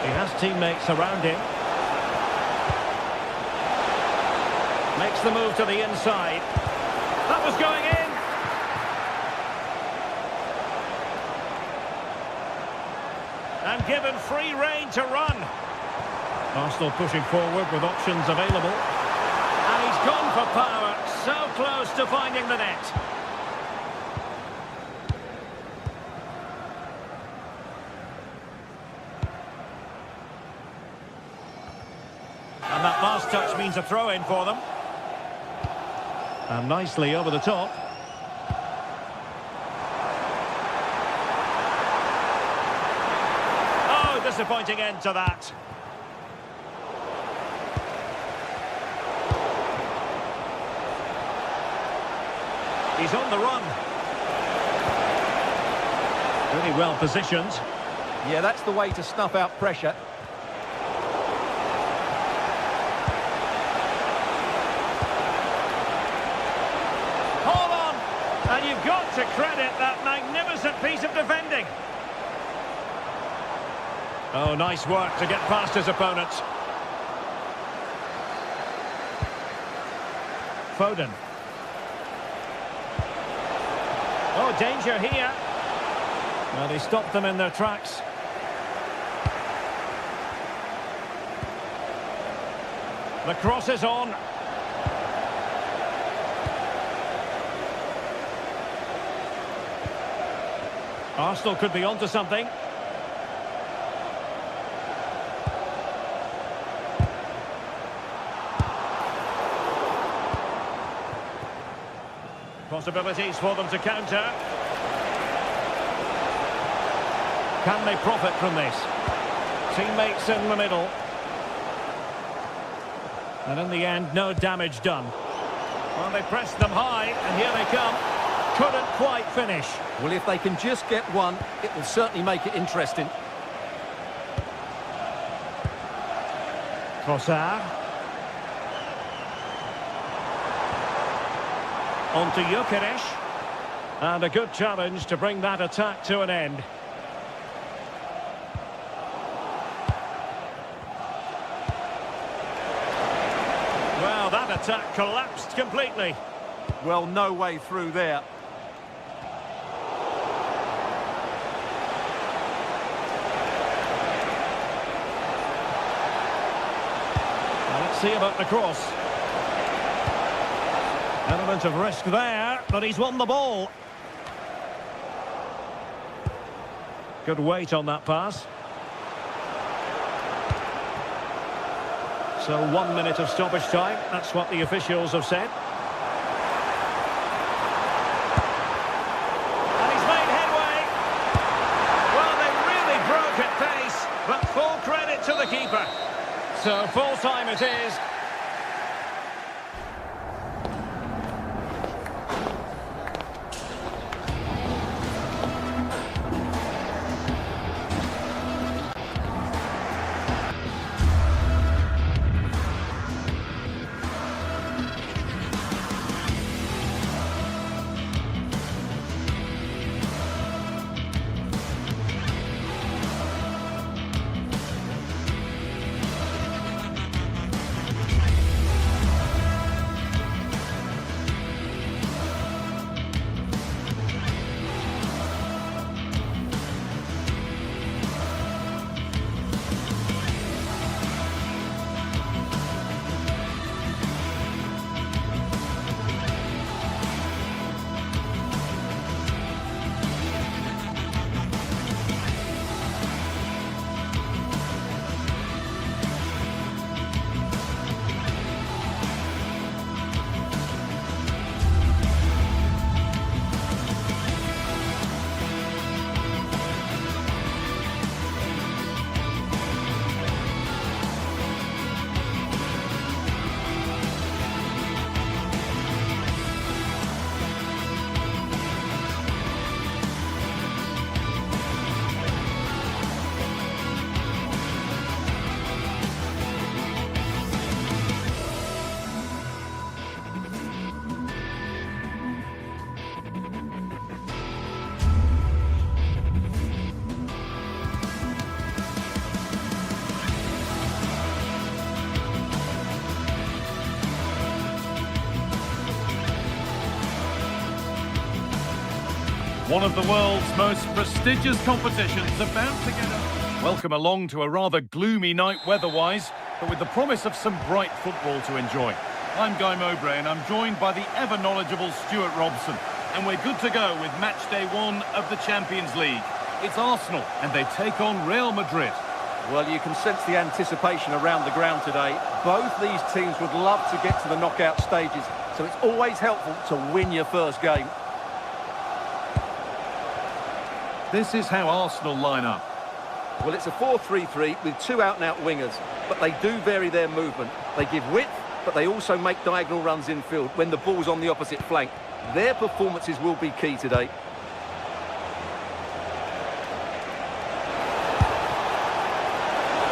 He has teammates around him. Makes the move to the inside. That was going in. And given free rein to run. Arsenal pushing forward with options available. And he's gone for power. So close to finding the net. And that last touch means a throw-in for them. And nicely over the top. Oh, disappointing end to that. He's on the run. Really well positioned. Yeah, that's the way to snuff out pressure. Hold on! And you've got to credit that magnificent piece of defending. Oh, nice work to get past his opponent. Foden. Oh, danger here. Well, they stopped them in their tracks. The cross is on. Arsenal could be onto something. Possibilities for them to counter. Can they profit from this? Teammates in the middle. And in the end, no damage done. Well, they pressed them high, and here they come. Couldn't quite finish. Well, if they can just get one, it will certainly make it interesting. Trossard. On to Gyökeres. And a good challenge to bring that attack to an end. Well, that attack collapsed completely. Well, no way through there. Well, let's see about the cross. Element of risk there, but he's won the ball. Good weight on that pass. So 1 minute of stoppage time, that's what the officials have said. And he's made headway. Well, they really broke at pace, but full credit to the keeper. So full time it is. One of the world's most prestigious competitions about to get up. Welcome along to a rather gloomy night weather-wise, but with the promise of some bright football to enjoy. I'm Guy Mowbray and I'm joined by the ever-knowledgeable Stuart Robson. And we're good to go with match day 1 of the Champions League. It's Arsenal and they take on Real Madrid. Well, you can sense the anticipation around the ground today. Both these teams would love to get to the knockout stages, so it's always helpful to win your first game. This is how Arsenal line up. Well, it's a 4-3-3 with 2 out-and-out wingers, but they do vary their movement. They give width, but they also make diagonal runs infield when the ball's on the opposite flank. Their performances will be key today.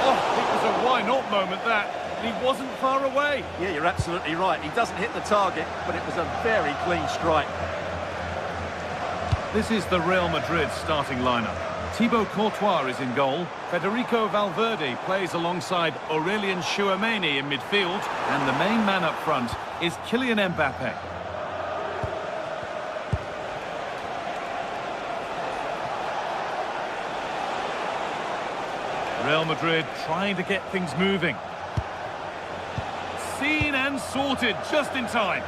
Oh, it was a why-not moment, that. He wasn't far away. Yeah, you're absolutely right. He doesn't hit the target, but it was a very clean strike. This is the Real Madrid starting lineup. Thibaut Courtois is in goal. Federico Valverde plays alongside Aurelien Tchouameni in midfield. And the main man up front is Kylian Mbappe. Real Madrid trying to get things moving. Seen and sorted just in time.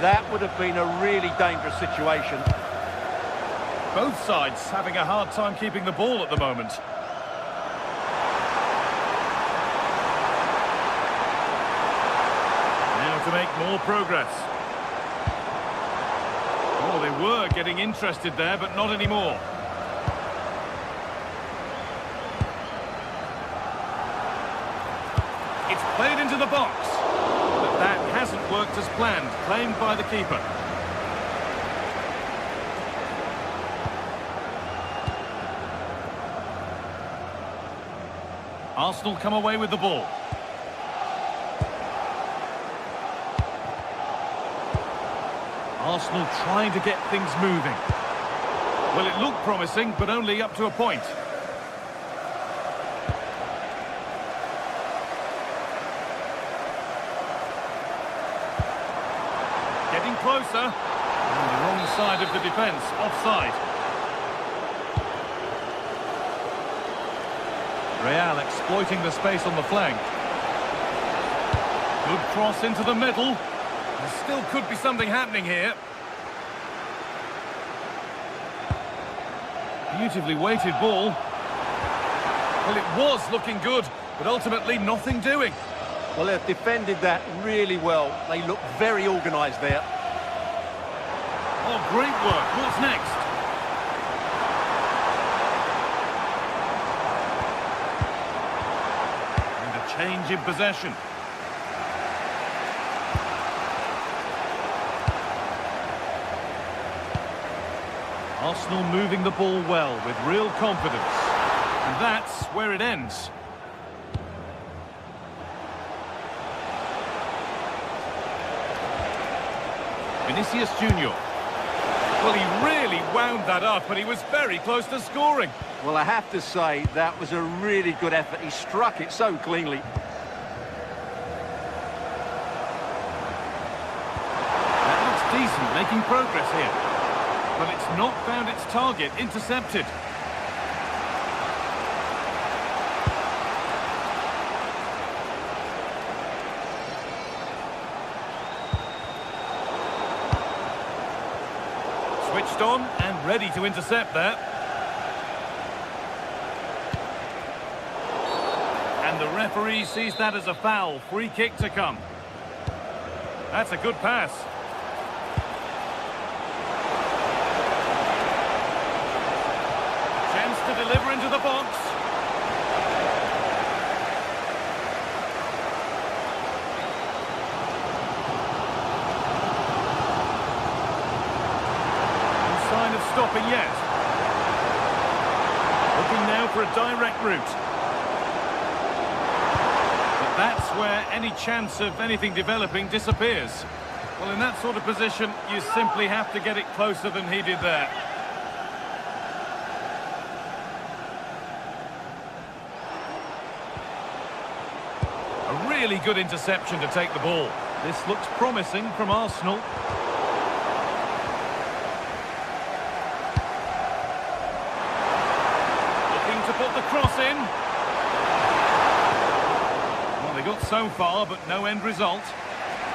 That would have been a really dangerous situation. Both sides having a hard time keeping the ball at the moment. Now to make more progress. Oh, they were getting interested there, but not anymore. It's played into the box. But that hasn't worked as planned, claimed by the keeper. Arsenal come away with the ball. Arsenal trying to get things moving. Well, it looked promising, but only up to a point. Getting closer. On the wrong side of the defence, offside. Real exploiting the space on the flank. Good cross into the middle. There still could be something happening here. Beautifully weighted ball. Well, it was looking good, but ultimately nothing doing. Well, they've defended that really well. They look very organised there. Oh, great work. What's next? Change in possession. Arsenal moving the ball well with real confidence. And that's where it ends. Vinicius Junior. Well, he really wound that up, but he was very close to scoring. Well, I have to say, that was a really good effort. He struck it so cleanly. That looks decent, making progress here. But it's not found its target, intercepted. Switched on and ready to intercept that. And the referee sees that as a foul. Free kick to come. That's a good pass. Chance to deliver into the box. No sign of stopping yet. Looking now for a direct route. That's where any chance of anything developing disappears. Well, in that sort of position, you simply have to get it closer than he did there. A really good interception to take the ball. This looks promising from Arsenal. so far, but no end result.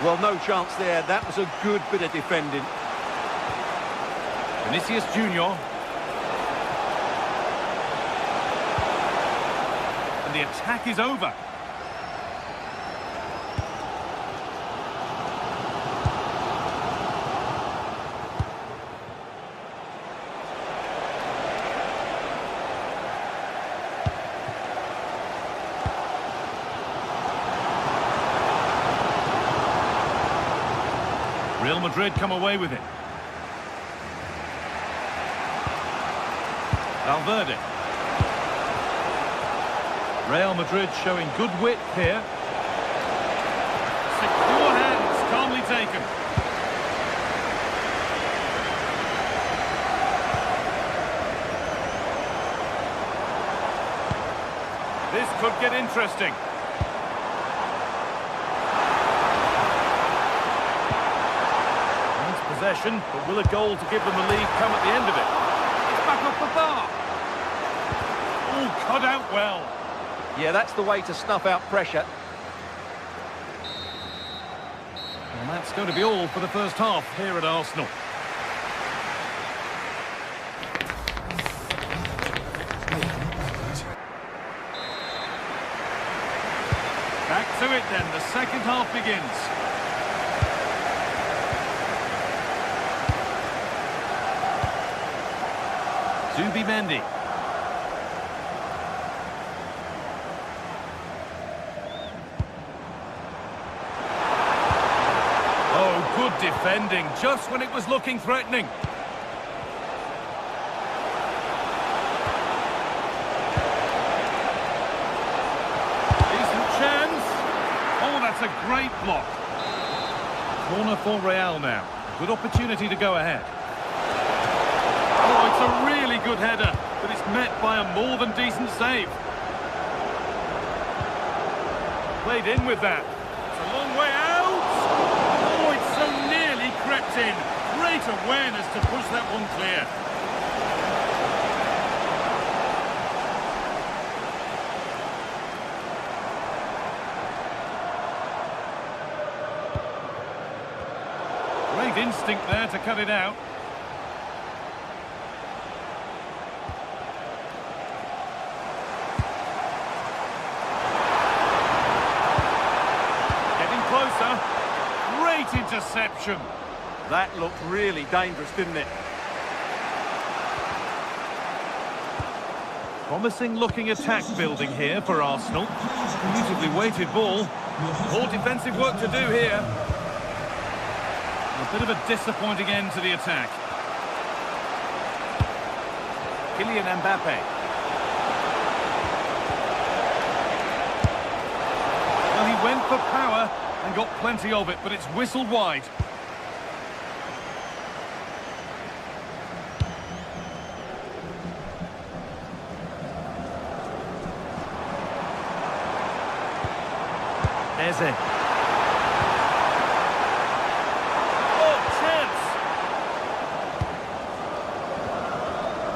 Well, no chance there. That was a good bit of defending. Vinicius Junior. And the attack is over. Real Madrid come away with it. Valverde. Real Madrid showing good width here. Secure hands, calmly taken. This could get interesting. Possession, but will a goal to give them the lead come at the end of it? It's back off the bar. Oh, cut out well. Yeah, that's the way to snuff out pressure. And that's going to be all for the first half here at Arsenal. Back to it then, the second half begins. Zubimendi. Oh, good defending, just when it was looking threatening. Decent chance. Oh, that's a great block. Corner for Real now. Good opportunity to go ahead. Oh, it's a really good header, but it's met by a more than decent save. Played in with that. It's a long way out. Oh, it's so nearly crept in. Great awareness to push that one clear. Great instinct there to cut it out. Great interception. That looked really dangerous, didn't it? Promising looking attack building here for Arsenal. Beautifully weighted ball. More defensive work to do here. A bit of a disappointing end to the attack. Kylian Mbappe. Well, he went for power and got plenty of it, but it's whistled wide. Eze. Oh, chance!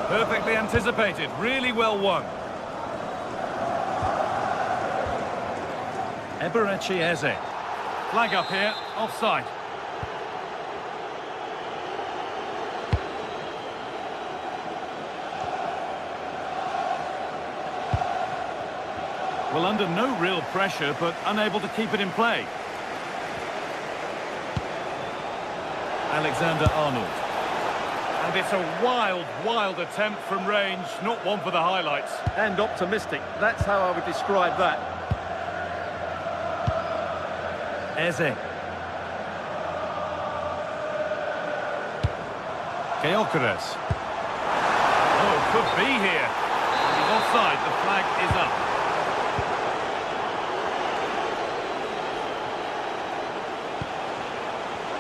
Perfectly anticipated, really well won. Eberechi Eze. Flag up here, offside. Well, under no real pressure, but unable to keep it in play. Alexander-Arnold. And it's a wild, wild attempt from range, not one for the highlights. And optimistic. That's how I would describe that. Eze. Gyökeres. Oh, could be here. He's offside, the flag is up.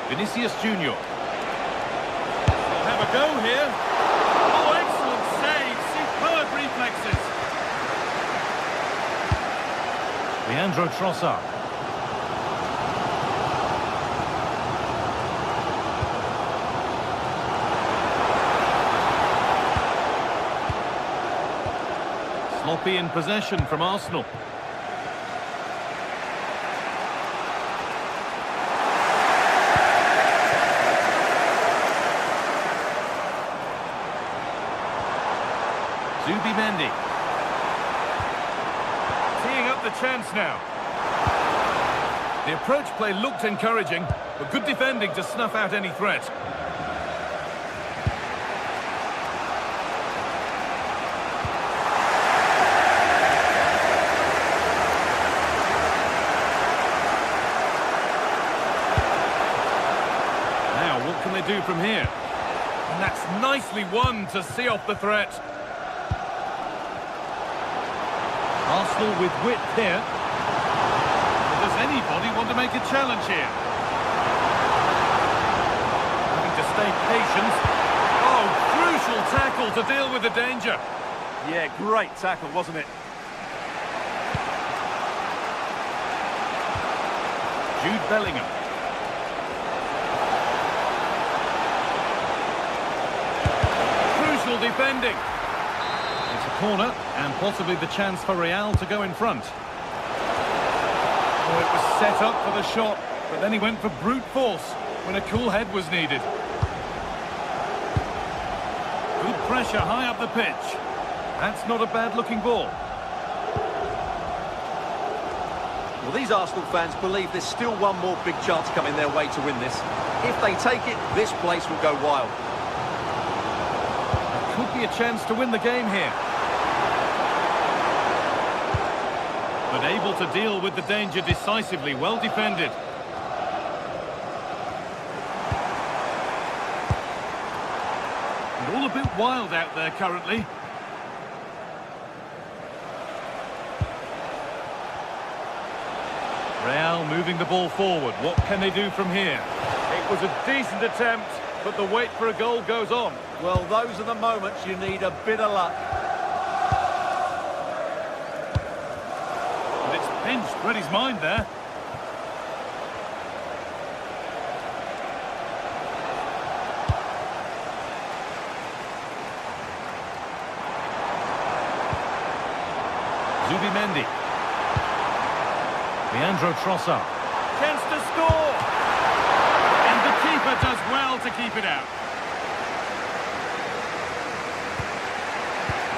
Vinicius Junior. They'll have a go here. Oh, excellent save. Superb reflexes. Leandro Trossard. Sloppy in possession from Arsenal. Zubimendi. Teeing up the chance now. The approach play looked encouraging, but good defending to snuff out any threat. Now, what can they do from here? And that's nicely won to see off the threat. Arsenal with width here. Does anybody want to make a challenge here? Having to stay patient. Oh, crucial tackle to deal with the danger. Yeah, great tackle, wasn't it? Jude Bellingham. Crucial defending. It's a corner and possibly the chance for Real to go in front. Oh, it was set up for the shot, but then he went for brute force when a cool head was needed. Good pressure high up the pitch. That's not a bad-looking ball. Well, these Arsenal fans believe there's still one more big chance coming their way to win this. If they take it, this place will go wild. Could be a chance to win the game here. But able to deal with the danger decisively, well defended. And all a bit wild out there currently. Real moving the ball forward. What can they do from here? It was a decent attempt, but the wait for a goal goes on. Well, those are the moments you need a bit of luck. And it's pinched, read his mind there. Zubimendi. Leandro Trossard. Chance to score! And the keeper does well to keep it out.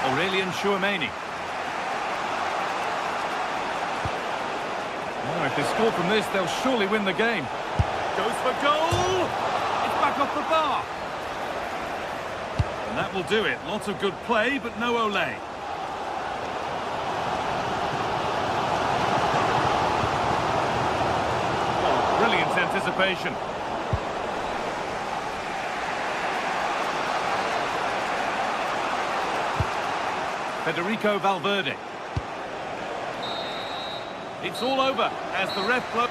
Aurelian Chouameni. Oh, if they score from this, they'll surely win the game. Goes for goal! It's back off the bar. And that will do it. Lots of good play, but no Olé. Oh, brilliant anticipation. Federico Valverde. It's all over as the ref blows.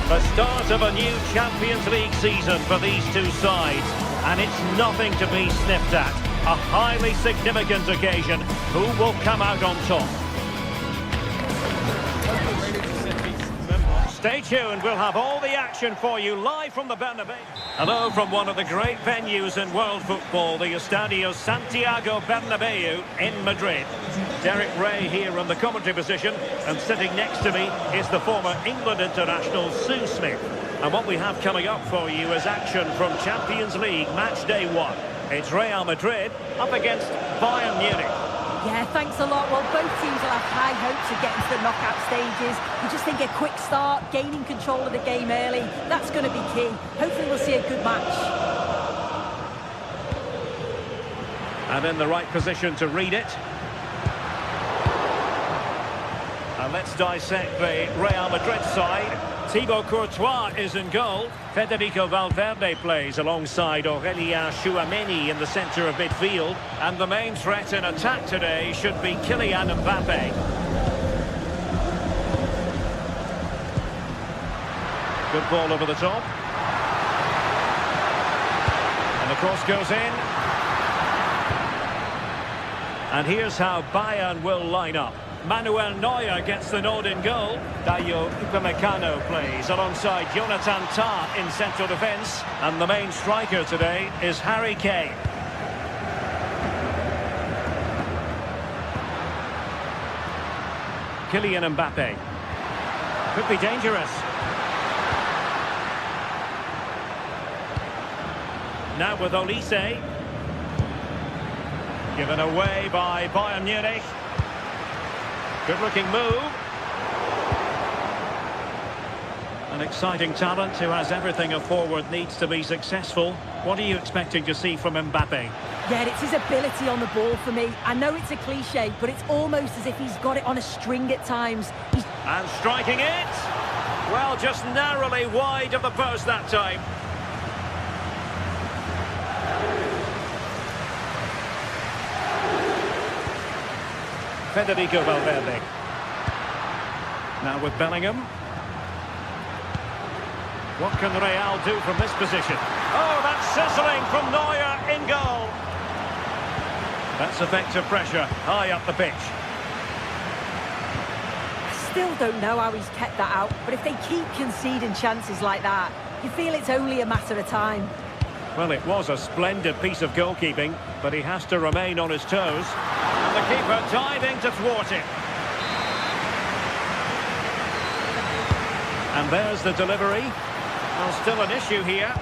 The start of a new Champions League season for these two sides, and it's nothing to be sniffed at. A highly significant occasion. Who will come out on top? Stay tuned, we'll have all the action for you live from the Bernabeu. Hello from one of the great venues in world football, the Estadio Santiago Bernabeu in Madrid. Derek Ray here in the commentary position, and sitting next to me is the former England international Sue Smith. And what we have coming up for you is action from Champions League match day 1. It's Real Madrid up against Bayern Munich. Yeah, thanks a lot. Well, both teams will have high hopes of getting to the knockout stages. We just think a quick start, gaining control of the game early, that's going to be key. Hopefully we'll see a good match. And in the right position to read it. And let's dissect the Real Madrid side. Thibaut Courtois is in goal. Federico Valverde plays alongside Aurélien Tchouaméni in the centre of midfield. And the main threat in attack today should be Kylian Mbappé. Good ball over the top. And the cross goes in. And here's how Bayern will line up. Manuel Neuer gets the nod in goal. Dayo Upamecano plays alongside Jonathan Tah in central defence. And the main striker today is Harry Kane. Kylian Mbappé. Could be dangerous. Now with Olise. Given away by Bayern Munich. Good-looking move. An exciting talent who has everything a forward needs to be successful. What are you expecting to see from Mbappé? Yeah, it's his ability on the ball for me. I know it's a cliche, but it's almost as if he's got it on a string at times. And striking it. Well, just narrowly wide of the post that time. Federico Valverde. Now with Bellingham. What can Real do from this position? Oh, that's sizzling from Neuer in goal. That's effective pressure high up the pitch. I still don't know how he's kept that out, but if they keep conceding chances like that, you feel it's only a matter of time. Well, it was a splendid piece of goalkeeping, but he has to remain on his toes. And the keeper diving to thwart it. And there's the delivery. Well, still an issue here.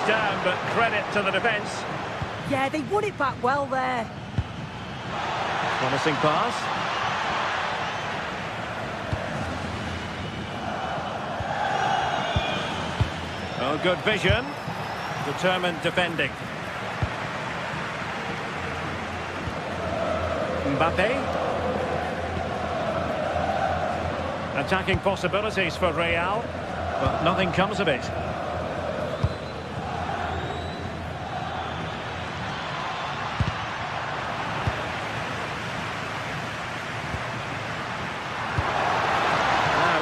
Down, but credit to the defence. Yeah, they won it back well there. Promising pass. Oh, good vision. Determined defending. Mbappé. Attacking possibilities for Real, but nothing comes of it.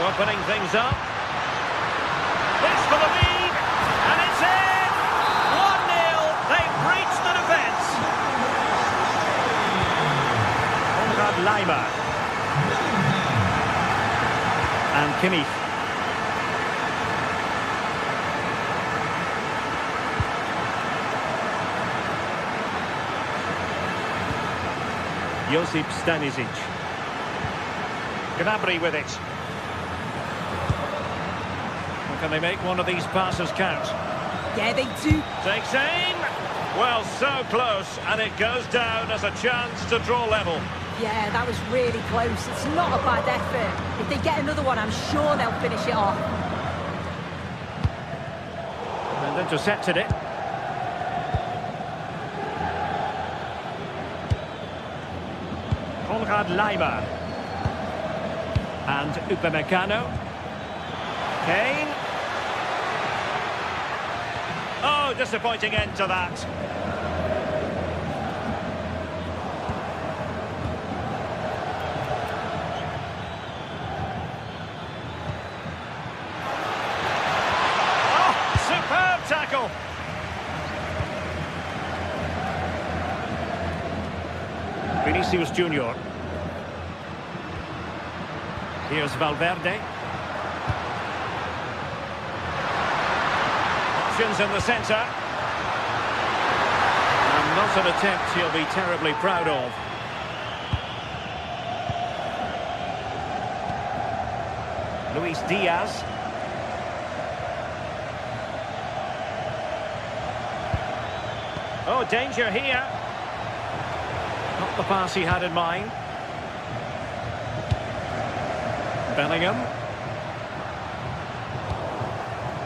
Opening things up. It's for the lead, and it's in! 1-0, they've breached the defence. Konrad Laimer. And Kimmich. Josip Stanisic. Gnabry with it. Can they make one of these passes count? Yeah, they do. Takes aim. Well, so close, and it goes down as a chance to draw level. Yeah, that was really close. It's not a bad effort. If they get another one, I'm sure they'll finish it off. And intercepted it. Konrad Laimer. And Upamecano. Kane. Oh, disappointing end to that. Oh, superb tackle. Vinicius Junior. Here's Valverde. options in the centre. And not an attempt he'll be terribly proud of. Luis Diaz. Oh, danger here. Not the pass he had in mind. Bellingham.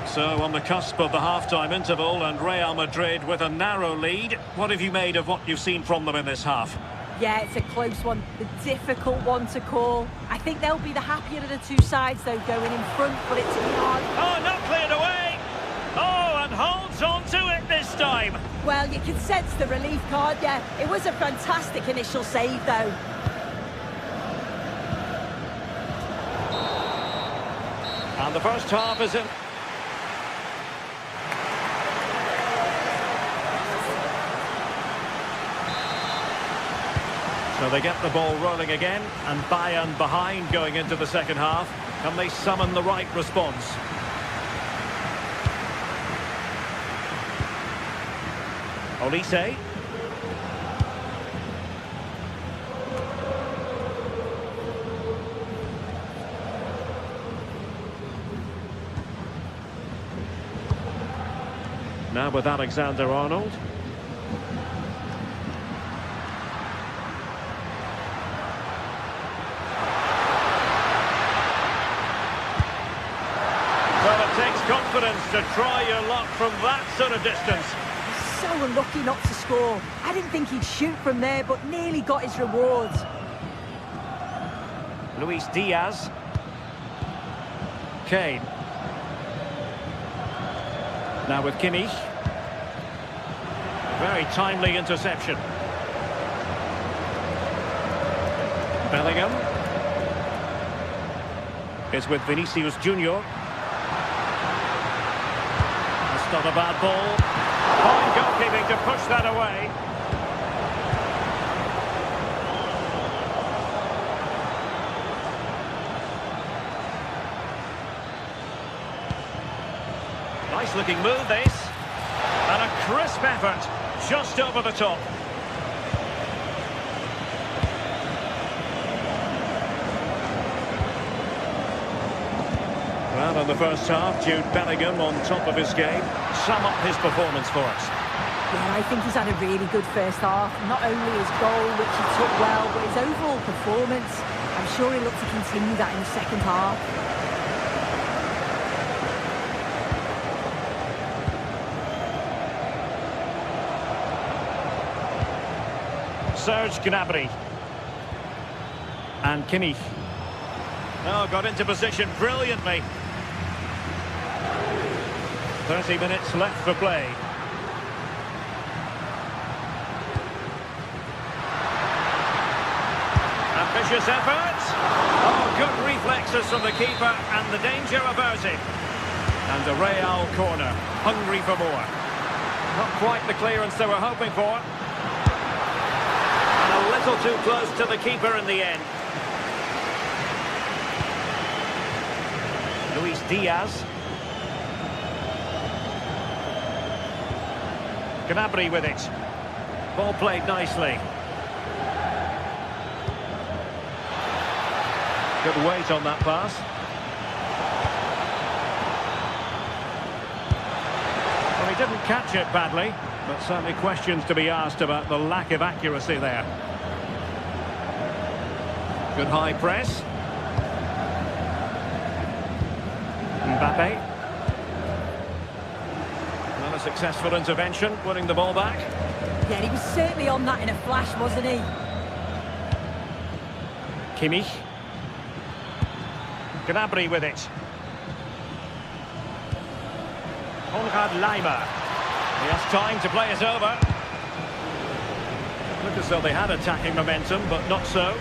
So on the cusp of the half-time interval, and Real Madrid with a narrow lead. What have you made of what you've seen from them in this half? Yeah, it's a close one, a difficult one to call. I think they'll be the happier of the two sides, though, going in front, but it's hard. Oh, not cleared away! Oh, and holds on to it this time. Well, you can sense the relief card, yeah. It was a fantastic initial save, though. And the first half is in. So they get the ball rolling again, and Bayern behind going into the second half. Can they summon the right response? Olise. Now with Alexander-Arnold. Well, it takes confidence to try your luck from that sort of distance. So unlucky not to score. I didn't think he'd shoot from there, but nearly got his rewards. Luis Diaz. Kane. Now with Kimmich. Very timely interception. Bellingham. It's with Vinicius Junior. That's not a bad ball. Fine goalkeeping to push that away. Nice looking move this. And a crisp effort just over the top. Well, in the first half, Jude Bellingham on top of his game. Sum up his performance for us. Yeah, I think he's had a really good first half. Not only his goal, which he took well, but his overall performance. I'm sure he'll look to continue that in the second half. Serge Gnabry. And Kimmich. Oh, got into position brilliantly. 30 minutes left for play. Ambitious effort. Oh, good reflexes from the keeper, and the danger averted. And a Real corner, hungry for more. Not quite the clearance they were hoping for. And a little too close to the keeper in the end. Luis Diaz. Gnabry with it. Ball played nicely. Good weight on that pass. Well, he didn't catch it badly, but certainly questions to be asked about the lack of accuracy there. Good high press. Mbappe. Not a successful intervention, winning the ball back. Yeah, he was certainly on that in a flash, wasn't he? Kimmich. Gnabry with it. Konrad Laimer. He has time to play it over. Looked as though they had attacking momentum, but not so.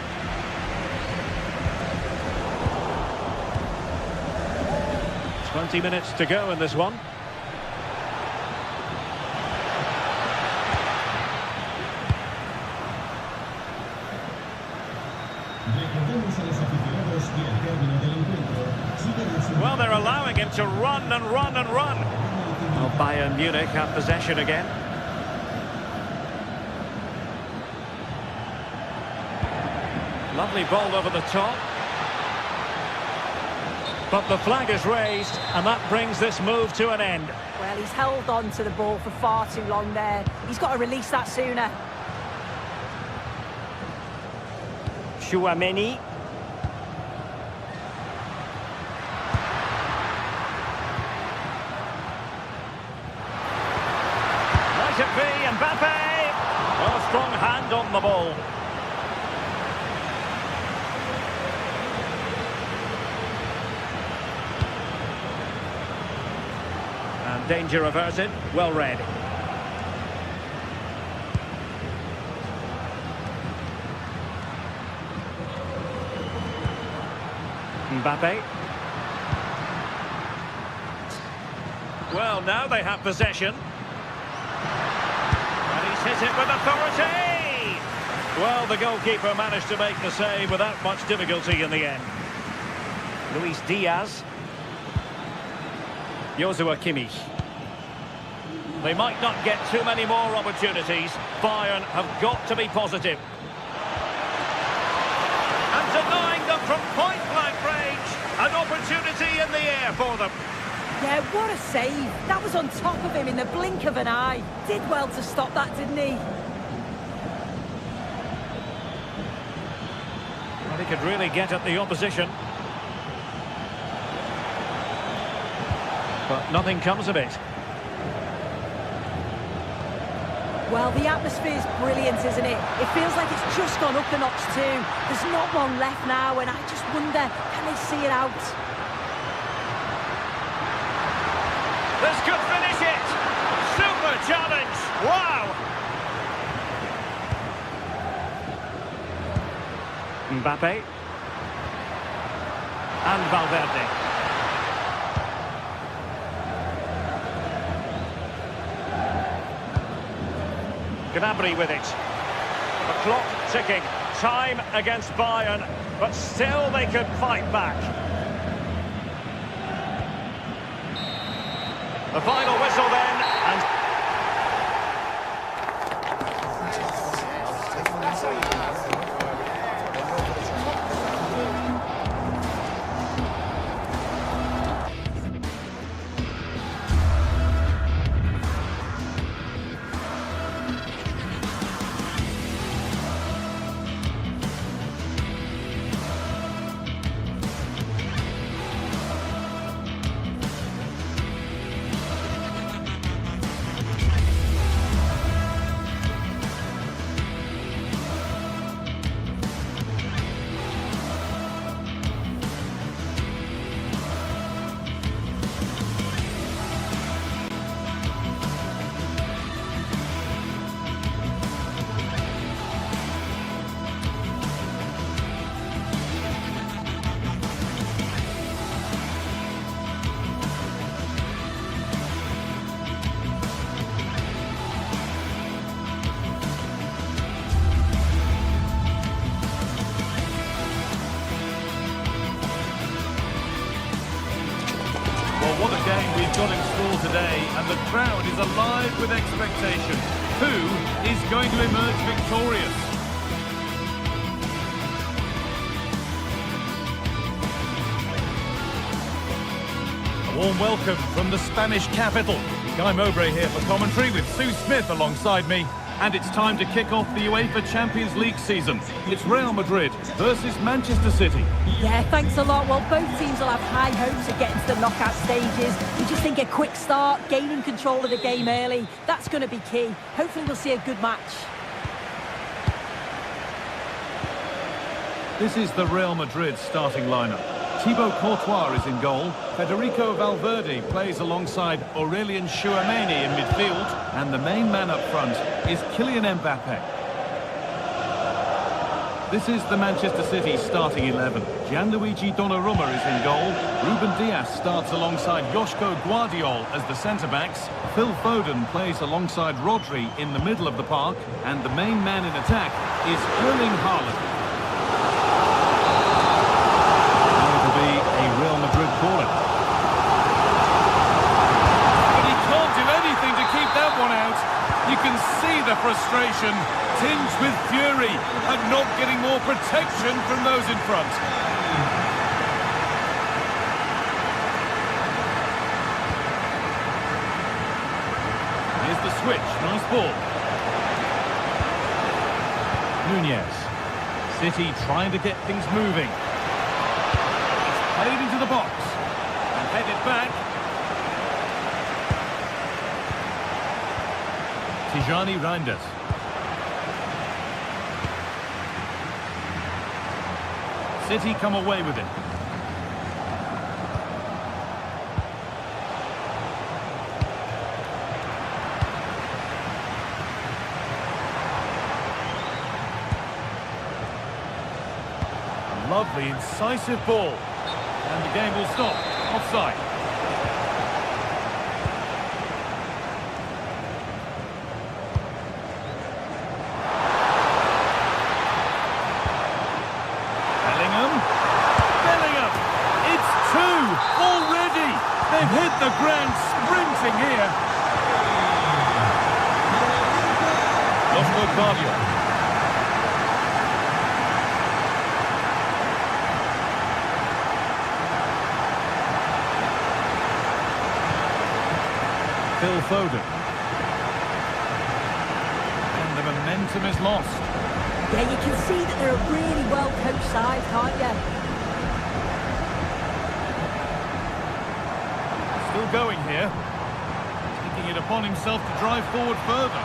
Twenty minutes to go in this one. Well, they're allowing him to run and run and run. Well, Bayern Munich have possession again. Lovely ball over the top. But the flag is raised, and that brings this move to an end. Well, he's held on to the ball for far too long there. He's got to release that sooner. Chouameni. Might it be Mbappe? Oh, strong hand on the ball. And danger averted. Well read. Mbappe. Well, now they have possession. And he's hit it with authority! Well, the goalkeeper managed to make the save without much difficulty in the end. Luis Diaz. Joshua Kimmich. They might not get too many more opportunities. Bayern have got to be positive. And denying them from point-blank range. An opportunity in the air for them. Yeah, what a save. That was on top of him in the blink of an eye. Did well to stop that, didn't he? Well, he could really get at the opposition. But nothing comes of it. Well, the atmosphere's brilliant, isn't it? It feels like it's just gone up a notch too. There's not long left now, and I just wonder, can they see it out? This could finish it! Super challenge! Wow! Mbappe. And Valverde. Gnabry with it. The clock ticking. Time against Bayern, but still they could fight back. The final whistle then, and... Well, what a game we've got in store today, and the crowd is alive with expectation. Who is going to emerge victorious? A warm welcome from the Spanish capital. Guy Mowbray here for commentary with Sue Smith alongside me. And it's time to kick off the UEFA Champions League season. It's Real Madrid versus Manchester City. Yeah, thanks a lot. Well, both teams will have high hopes of getting to the knockout stages. We just think a quick start, gaining control of the game early, that's going to be key. Hopefully we'll see a good match. This is the Real Madrid starting lineup. Thibaut Courtois is in goal. Federico Valverde plays alongside Aurelien Chouameni in midfield. And the main man up front is Kylian Mbappe. This is the Manchester City starting 11. Gianluigi Donnarumma is in goal. Ruben Dias starts alongside Joško Guardiol as the centre-backs. Phil Foden plays alongside Rodri in the middle of the park. And the main man in attack is Erling Haaland. Real Madrid corner. But he can't frustration, tinged with fury, at not getting more protection from those in front. Here's the switch, nice ball. Nunez. City trying to get things moving. It's played into the box. And headed back. Tijani Reinders. City come away with it. A lovely, incisive ball. And the game will stop. Offside. They've hit the ground sprinting here. Joshua Guardiola. Phil Foden. And the momentum is lost. Yeah, you can see that they're a really well-coached side, can't you? Still going here, taking it upon himself to drive forward further.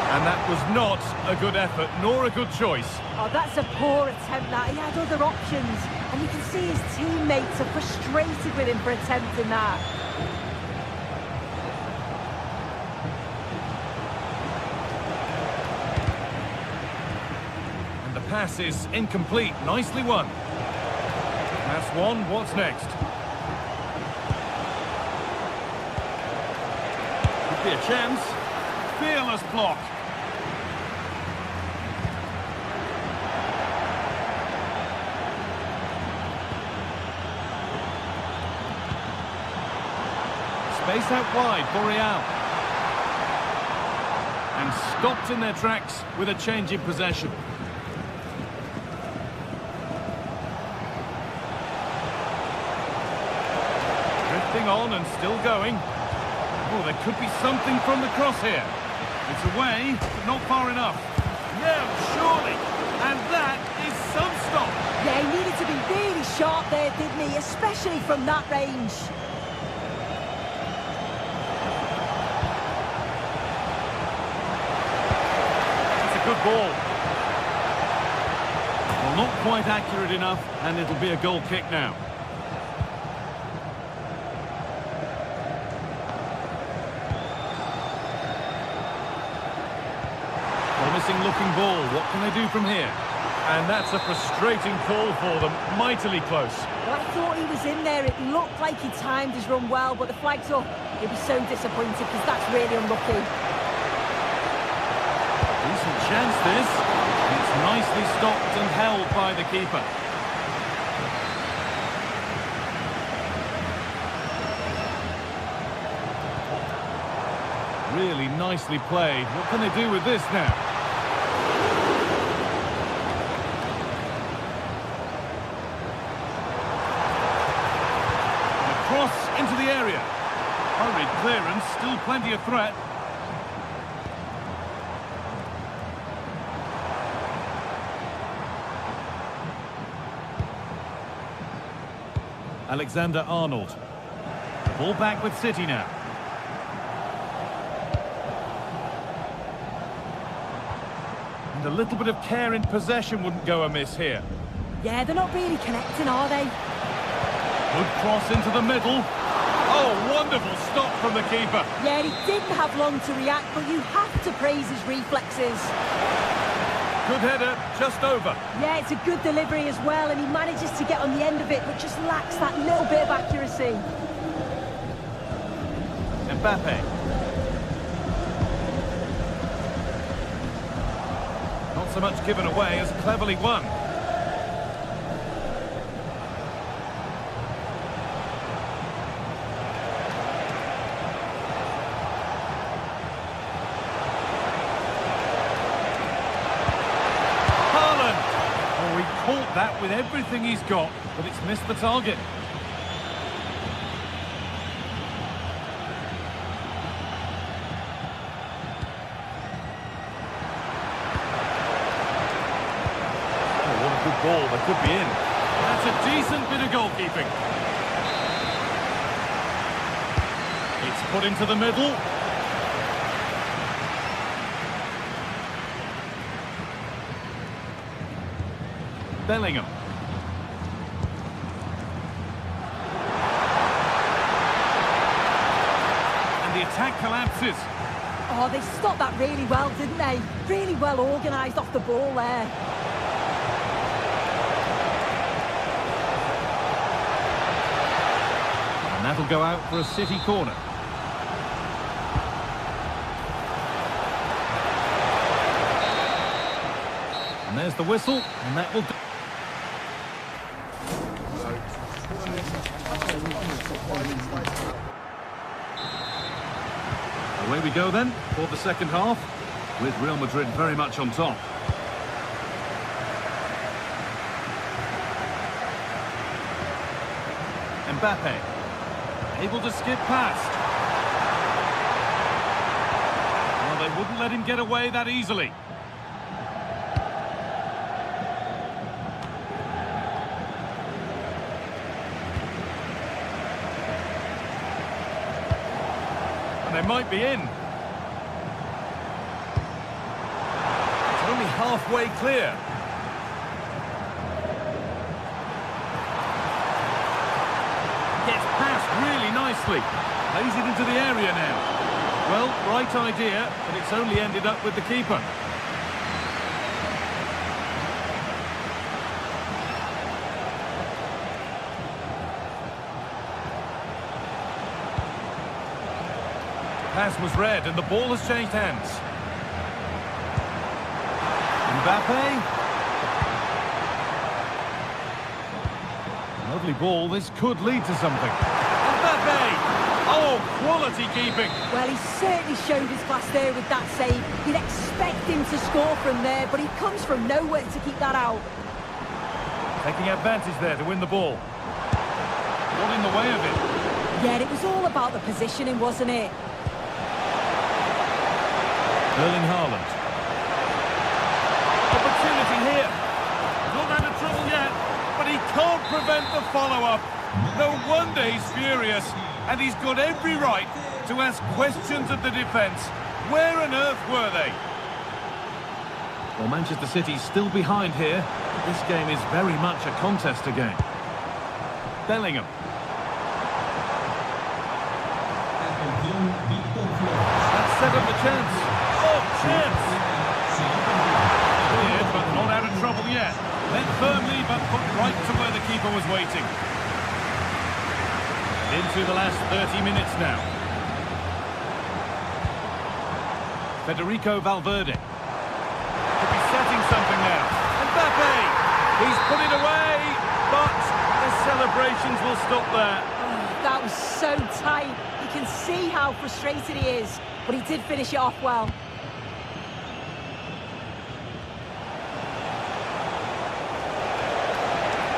And that was not a good effort, nor a good choice. Oh, that's a poor attempt, that. He had other options. And you can see his teammates are frustrated with him for attempting that. And the pass is incomplete, nicely won. That's one, what's next? Could be a chance. Fearless block. Space out wide for Real. And stopped in their tracks with a change in possession. On and still going. Oh, there could be something from the cross here. It's away, but not far enough. No, surely. And that is some stop. Yeah, he needed to be really sharp there, didn't he? Especially from that range. It's a good ball. Well, not quite accurate enough, and it'll be a goal kick now. Looking ball. What can they do from here? And that's a frustrating call for them. Mightily close. Well, I thought he was in there. It looked like he timed his run well, but the flag's up. He'll be so disappointed because that's really unlucky. Decent chance this. It's nicely stopped and held by the keeper. Really nicely played. What can they do with this now? Cross into the area. Hurried clearance, still plenty of threat. Alexander-Arnold. Ball back with City now. And a little bit of care in possession wouldn't go amiss here. Yeah, they're not really connecting, are they? Good cross into the middle. Oh, wonderful stop from the keeper. Yeah, he didn't have long to react, but you have to praise his reflexes. Good header, just over. Yeah, it's a good delivery as well, and he manages to get on the end of it, but just lacks that little bit of accuracy. Mbappe. Not so much given away as cleverly won. that with everything he's got, but it's missed the target. Oh, what a good ball. That could be in. That's a decent bit of goalkeeping. It's put into the middle. Bellingham. And the attack collapses. Oh, they stopped that really well, didn't they? Really well organised off the ball there. And that'll go out for a City corner. And there's the whistle, and that will... Away we go then, for the second half, with Real Madrid very much on top. Mbappe, able to skip past. Well, they wouldn't let him get away that easily. And they might be in. It's only halfway clear. Gets past really nicely. Plays it into the area now. Well, right idea, but it's only ended up with the keeper. Pass was read and the ball has changed hands. Mbappe. Lovely ball, this could lead to something. Mbappe! Oh, quality keeping. Well, he certainly showed his class there with that save. You'd expect him to score from there, but he comes from nowhere to keep that out. Taking advantage there to win the ball. Not in the way of it. Yeah, it was all about the positioning, wasn't it? Erling Haaland. Opportunity here. Not out of trouble yet, but he can't prevent the follow-up. No wonder he's furious, and he's got every right to ask questions of the defence. Where on earth were they? Well, Manchester City's still behind here. This game is very much a contest again. Bellingham. That set up the chance. Oh, chance! Cleared, but not out of trouble yet. Met firmly, but put right to where the keeper was waiting. Into the last 30 minutes now. Federico Valverde. Could be setting something now. Mbappe! He's put it away, but the celebrations will stop there. Oh, that was so tight. You can see how frustrated he is, but he did finish it off well.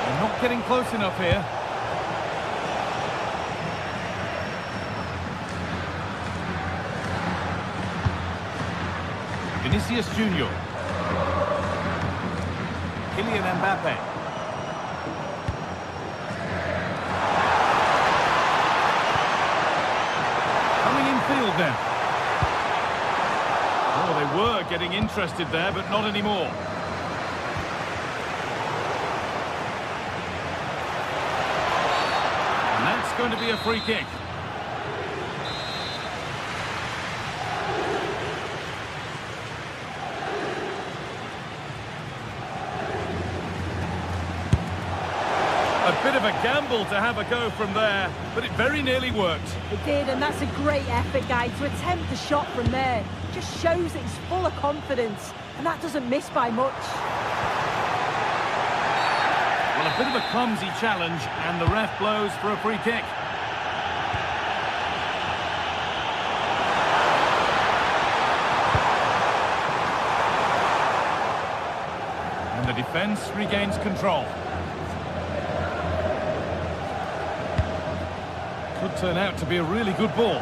They're not getting close enough here. Vinicius Junior. Kylian Mbappe. Coming in field then. Oh, they were getting interested there, but not anymore. And that's going to be a free kick. A bit of a gamble to have a go from there, but it very nearly worked. It did, and that's a great effort, guys. To attempt the shot from there just shows that he's full of confidence, and that doesn't miss by much. Well, a bit of a clumsy challenge, and the ref blows for a free kick. And the defence regains control. Could turn out to be a really good ball.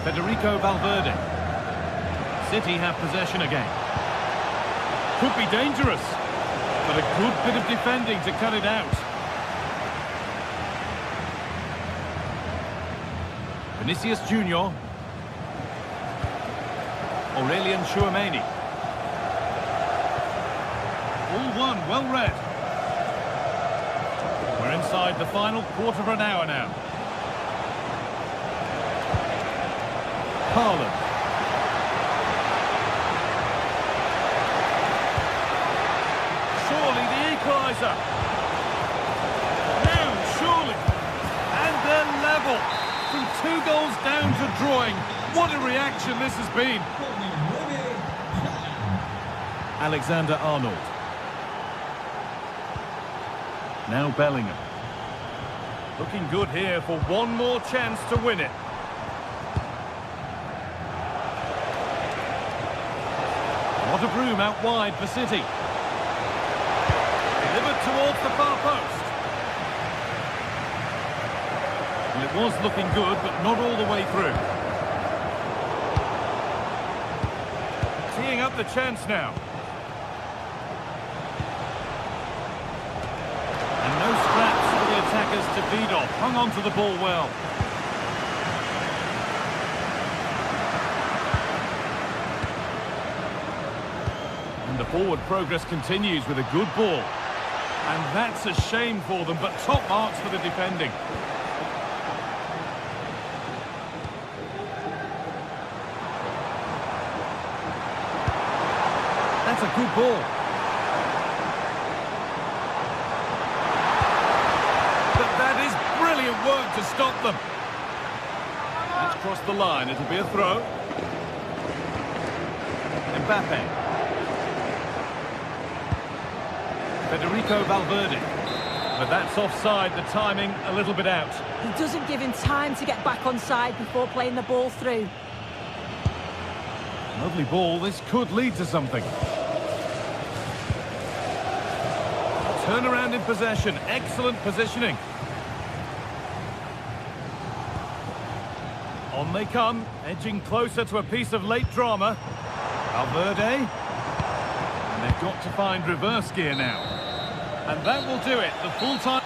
Federico Valverde. City have possession again. Could be dangerous, but a good bit of defending to cut it out. Vinicius Junior. Aurelian Chouameni. All one, well read. We're inside the final quarter of an hour now. Haaland. Surely the equaliser. Now, surely. And they're level. From 2 goals down to drawing. What a reaction this has been. Alexander-Arnold. Now Bellingham. Looking good here for one more chance to win it. A lot of room out wide for City. Delivered towards the far post. Well, it was looking good, but not all the way through. Teeing up the chance now. And no scraps for the attackers to feed off. Hung on to the ball well. And the forward progress continues with a good ball. And that's a shame for them, but top marks for the defending. That's a good ball. But that is brilliant work to stop them. Let's cross the line. It'll be a throw. Mbappe. Federico Valverde. But that's offside, the timing a little bit out. He doesn't give him time to get back on side before playing the ball through. Lovely ball, this could lead to something. Turnaround in possession, excellent positioning. On they come, edging closer to a piece of late drama. Valverde. And they've got to find reverse gear now. And that will do it, the full time.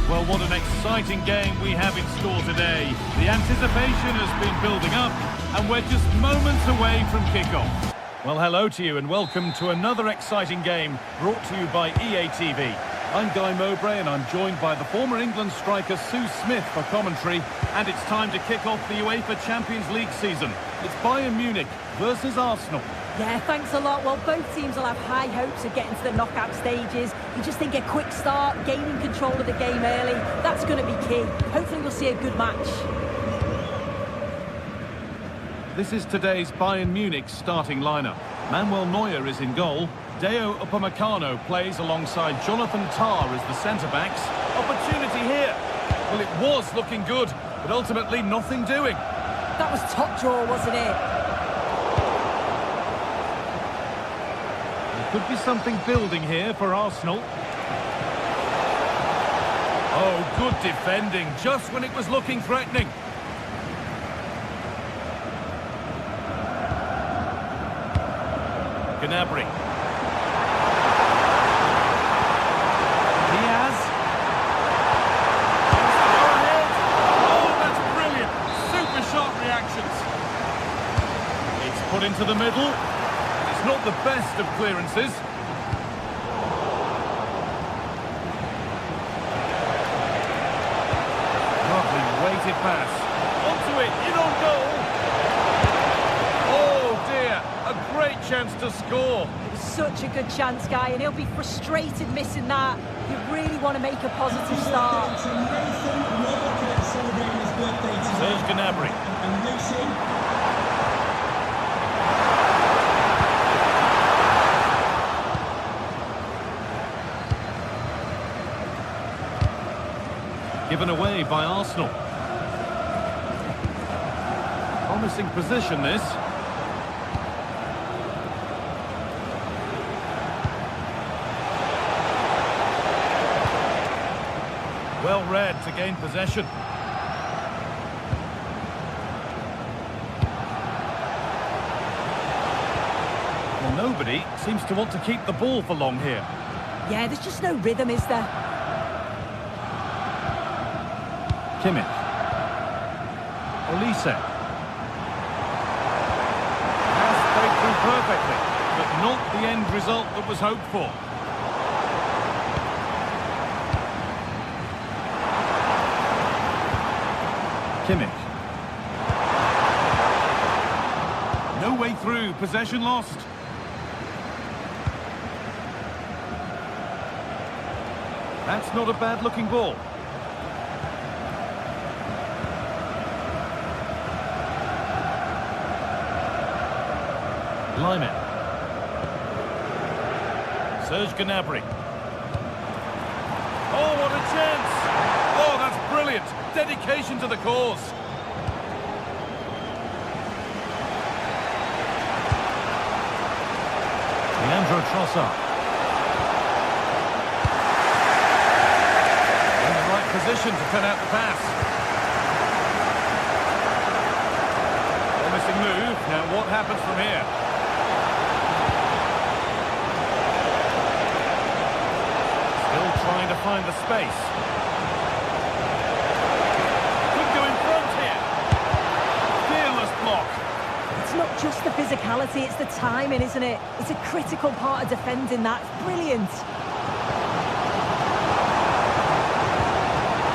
Well, what an exciting game we have in store today. The anticipation has been building up, and we're just moments away from kickoff. Well, hello to you, and welcome to another exciting game brought to you by EA TV. I'm Guy Mowbray, and I'm joined by the former England striker Sue Smith for commentary, and it's time to kick off the UEFA Champions League season. It's Bayern Munich versus Arsenal. Yeah, thanks a lot. Well, both teams will have high hopes of getting to the knockout stages. You just think a quick start, gaining control of the game early, that's going to be key. Hopefully we'll see a good match. This is today's Bayern Munich starting lineup. Manuel Neuer is in goal. Deo Upamecano plays alongside Jonathan Tah as the centre-backs. Opportunity here. Well, it was looking good, but ultimately nothing doing. That was top draw, wasn't it? Could be something building here for Arsenal. Oh, good defending, just when it was looking threatening. Gnabry. Diaz. Go ahead. Oh, that's brilliant. Super sharp reactions. It's put into the middle. It's not the best of clearances. Lovely weighted pass. Onto it, in on goal. Oh dear, a great chance to score. It was such a good chance, Guy, and he'll be frustrated missing that. You really want to make a positive start. Serge Gnabry. Given away by Arsenal. Promising position, this. Well read to gain possession. Well, nobody seems to want to keep the ball for long here. Yeah, there's just no rhythm, is there? Kimmich. Olise. Pass played through perfectly, but not the end result that was hoped for. Kimmich. No way through, possession lost. That's not a bad-looking ball. Lyman. Serge Gnabry. Oh, what a chance! Oh, that's brilliant! Dedication to the cause. Leandro Trossard. In the right position to turn out the pass. Promising move. Now what happens from here? Trying to find the space. Could go in front here. Fearless block. It's not just the physicality, it's the timing, isn't it? It's a critical part of defending that. It's brilliant.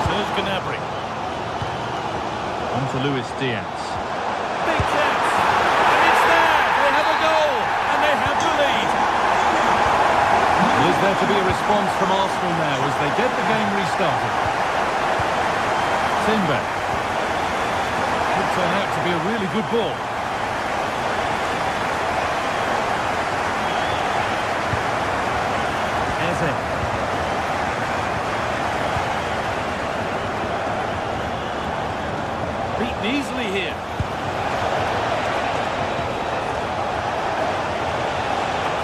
Serge Gnabry. On to Luis Diaz. Big chance. And it's there. They have a goal. And they have the lead. Is there to be a response from Arsenal now as they get the game restarted? Timber. Could turn out to be a really good ball. Eze. Beaten easily here.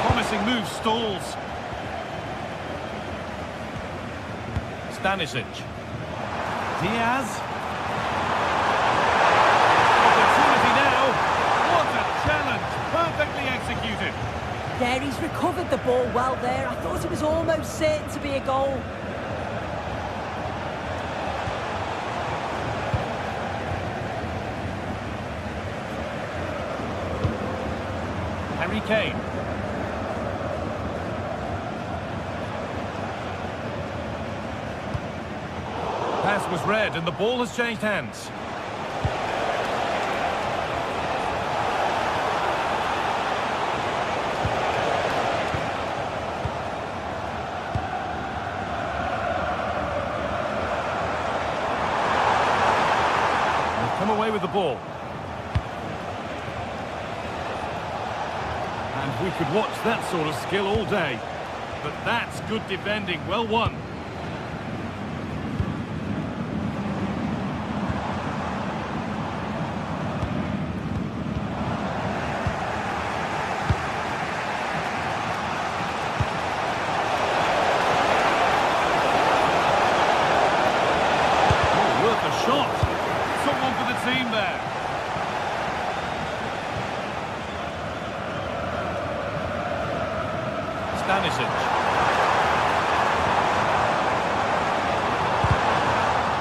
Promising move stalls. Stanisic. Diaz. Opportunity now. What a challenge. Perfectly executed. Yeah, he's recovered the ball well there. I thought it was almost certain to be a goal. Harry Kane. Pass was read and the ball has changed hands. They've come away with the ball. And we could watch that sort of skill all day. But that's good defending, well won. Shot. Someone for the team there. Stanisic.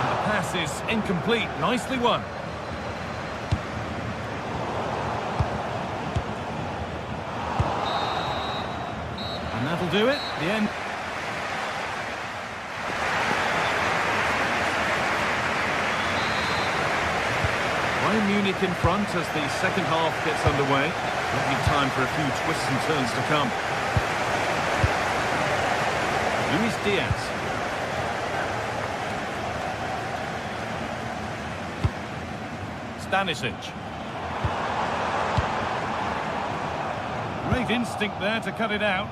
The pass is incomplete. Nicely won. And that'll do it. The end. Bayern Munich in front as the second half gets underway. Plenty of time for a few twists and turns to come. Luis Diaz. Stanisic. Great instinct there to cut it out.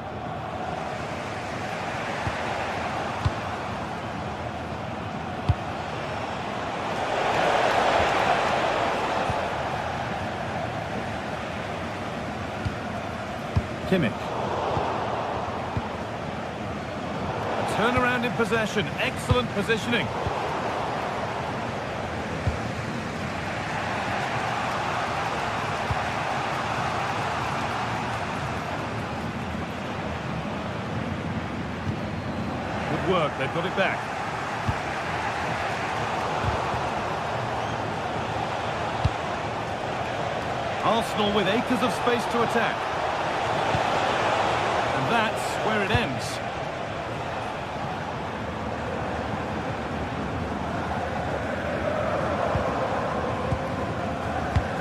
Kimmich. A turnaround in possession. Excellent positioning. Good work. They've got it back. Arsenal with acres of space to attack. That's where it ends.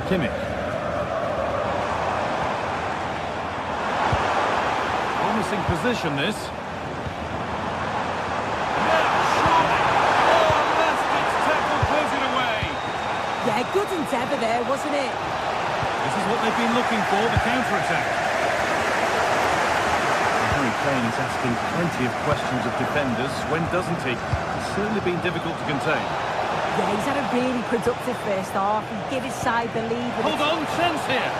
Kimmich. Promising position, this. Now, surely. Oh, Lastic tackle close it away. Yeah, good endeavour there, wasn't it? This is what they've been looking for, the counter-attack. Kane is asking plenty of questions of defenders. When doesn't he? It's certainly been difficult to contain. Yeah, he's had a really productive first half. He gave his side the lead. Hold on, chance here.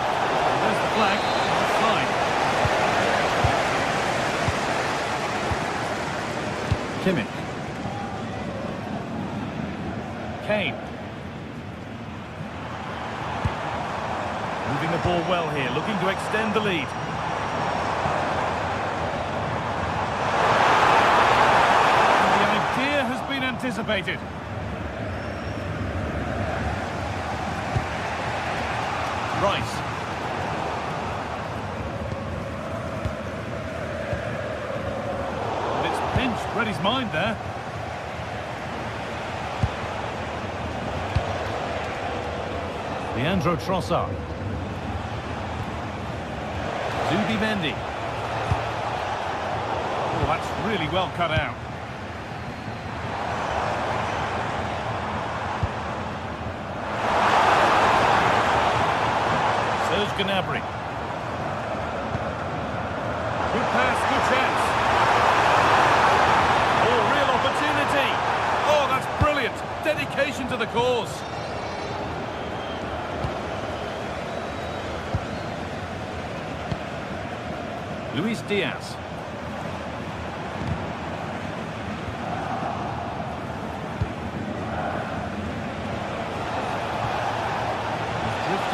There's the flag. Offside. Kimmich. Kane. Moving the ball well here, looking to extend the lead. Anticipated. Rice. But it's pinched. Read his mind there. Leandro Trossard. Zubimendi. Oh, that's really well cut out. Gnabry. Good pass, good chance. Oh, real opportunity. Oh, that's brilliant. Dedication to the cause. Luis Diaz.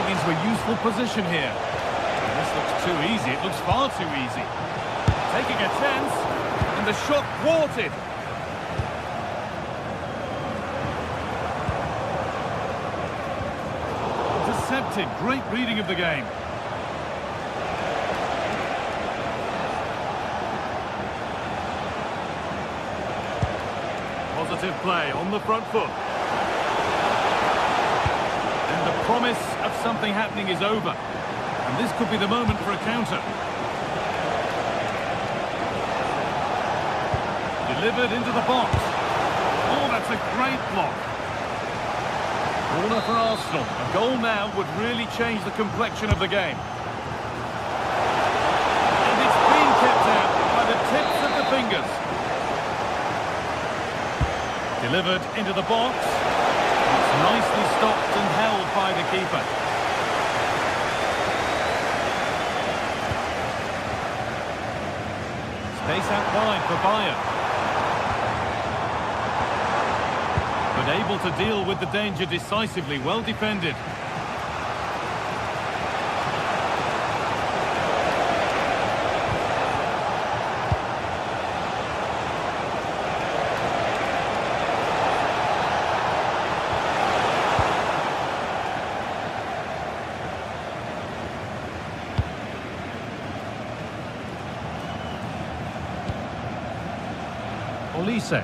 Into a useful position here. This looks too easy. It looks far too easy. Taking a chance, and the shot thwarted. Intercepted. Great reading of the game. Positive play on the front foot. The promise of something happening is over, and this could be the moment for a counter. Delivered into the box. Oh, that's a great block. Corner for Arsenal. A goal now would really change the complexion of the game. And it's been kept out by the tips of the fingers. Delivered into the box. Nicely stopped and held by the keeper. Space out wide for Bayern. But able to deal with the danger decisively, well defended. Olise.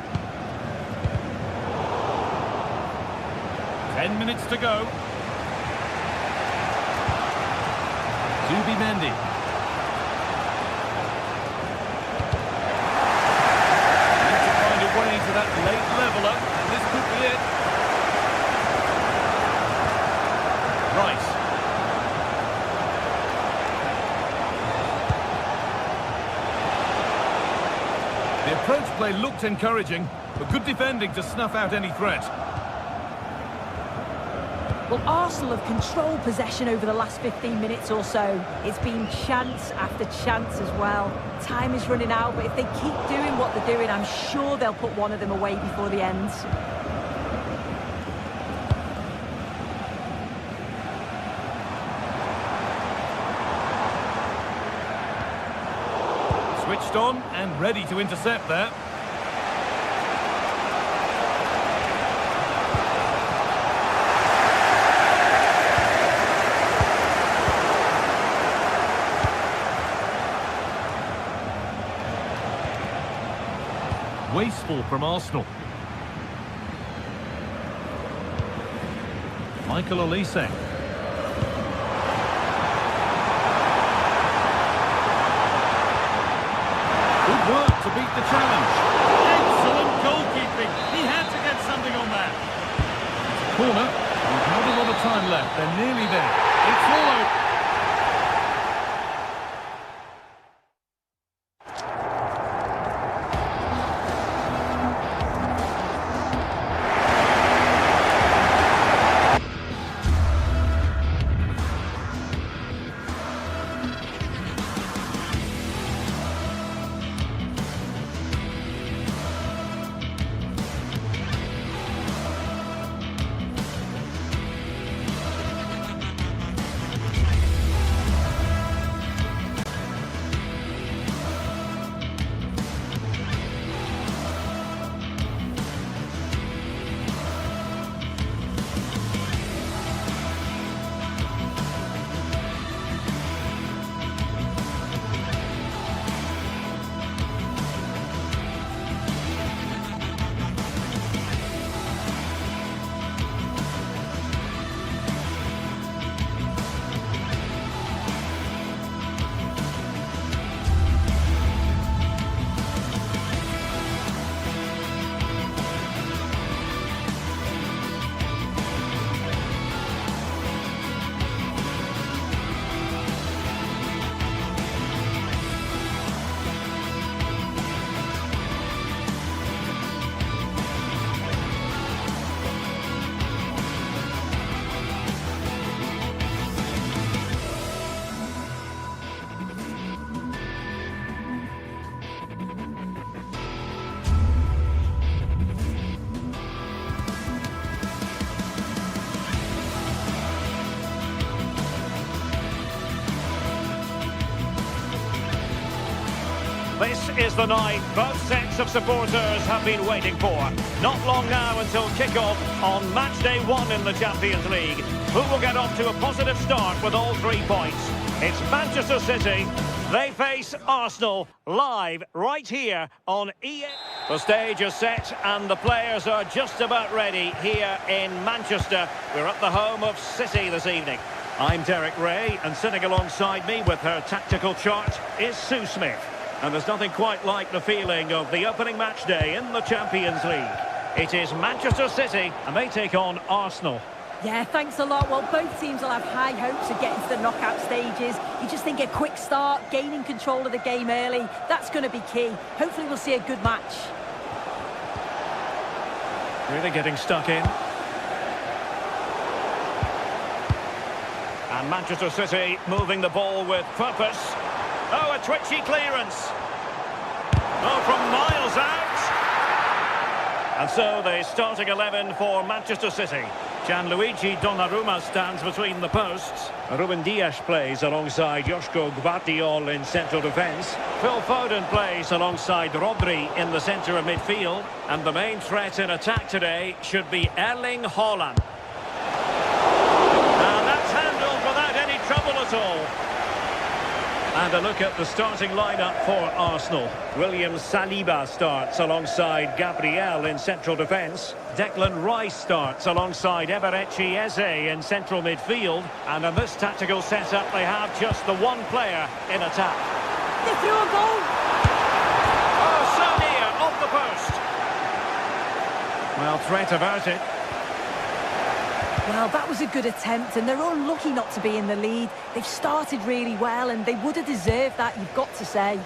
10 minutes to go. Zubimendi. Need to find a way to that late leveller, and this could be it. Rice. The approach play looked encouraging, but good defending to snuff out any threat. Well, Arsenal have controlled possession over the last 15 minutes or so. It's been chance after chance as well. Time is running out, but if they keep doing what they're doing, I'm sure they'll put one of them away before the end. Switched on and ready to intercept there. Wasteful from Arsenal. Michael Olise. Good work to beat the challenge. Excellent goalkeeping. He had to get something on that. Corner. With not a lot of time left. They're nearly there. It's all over. This is the night both sets of supporters have been waiting for. Not long now until kick-off on match day 1 in the Champions League. Who will get off to a positive start with all 3 points? It's Manchester City. They face Arsenal live right here on EA. The stage is set and the players are just about ready here in Manchester. We're at the home of City this evening. I'm Derek Ray, and sitting alongside me with her tactical chart is Sue Smith. And there's nothing quite like the feeling of the opening match day in the Champions League. It is Manchester City, and they take on Arsenal. Yeah, thanks a lot. Well, both teams will have high hopes of getting to the knockout stages. You just think a quick start, gaining control of the game early, that's going to be key. Hopefully we'll see a good match. Really getting stuck in. And Manchester City moving the ball with purpose. Oh, a twitchy clearance. Oh, from miles out. And so the starting 11 for Manchester City. Gianluigi Donnarumma stands between the posts. Ruben Dias plays alongside Joško Gvardiol in central defence. Phil Foden plays alongside Rodri in the centre of midfield. And the main threat in attack today should be Erling Haaland. And that's handled without any trouble at all. And a look at the starting lineup for Arsenal. William Saliba starts alongside Gabriel in central defence. Declan Rice starts alongside Eberechi Eze in central midfield. And in this tactical setup, they have just the one player in attack. They threw a goal. Oh, so near, off the post. Well, threat averted. Well, that was a good attempt, and they're unlucky not to be in the lead. They've started really well, and they would have deserved that, you've got to say.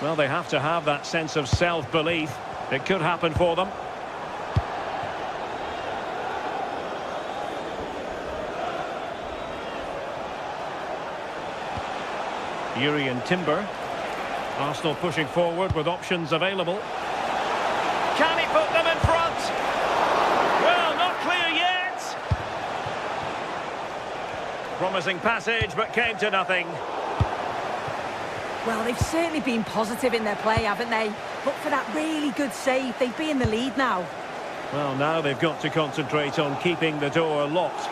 Well, they have to have that sense of self-belief. It could happen for them. Yuri Timber. Arsenal pushing forward with options available. Can he put them in front? Well, not clear yet. Promising passage, but came to nothing. Well, they've certainly been positive in their play, haven't they? But for that really good save, they'd be in the lead now. Well, now they've got to concentrate on keeping the door locked.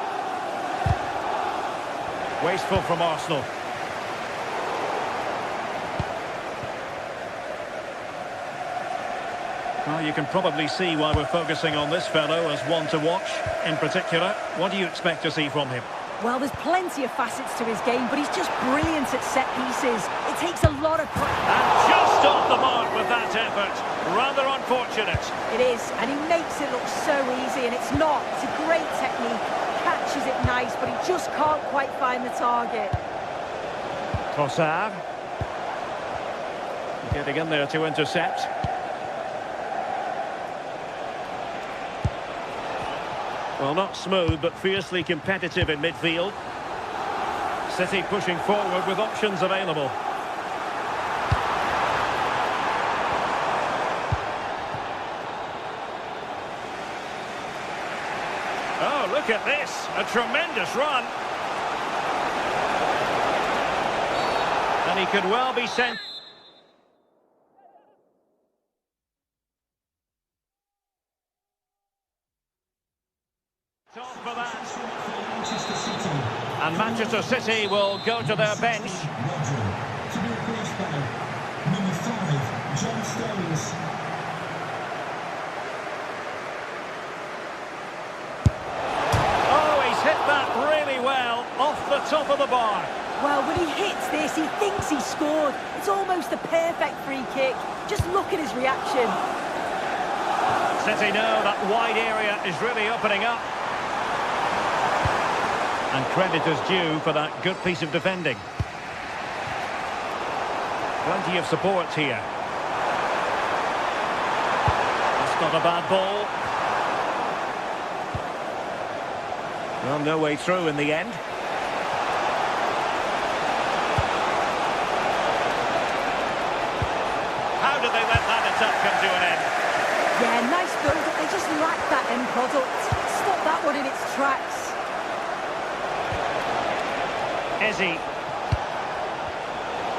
Wasteful from Arsenal. Well, you can probably see why we're focusing on this fellow as one to watch. In particular, what do you expect to see from him? Well, there's plenty of facets to his game, but he's just brilliant at set pieces. It takes a lot of... And just off the mark with that effort. Rather unfortunate. It is, and he makes it look so easy, and it's not. It's a great technique. Catches it nice, but he just can't quite find the target. Trossard. Getting in there to intercept. Well, not smooth, but fiercely competitive in midfield. City pushing forward with options available. Oh, look at this. A tremendous run. And he could well be sent... for that. And Manchester City will go to their bench. To be replaced by number 5, John Stones. Oh, he's hit that really well off the top of the bar. Well, when he hits this, he thinks he scored. It's almost a perfect free kick. Just look at his reaction. City know that wide area is really opening up. And credit is due for that good piece of defending. Plenty of support here. That's not a bad ball. Well, no way through in the end. How did they let that attack come to an end? Yeah, nice build, but they just lack that end product. Stop that one in its tracks. Eze.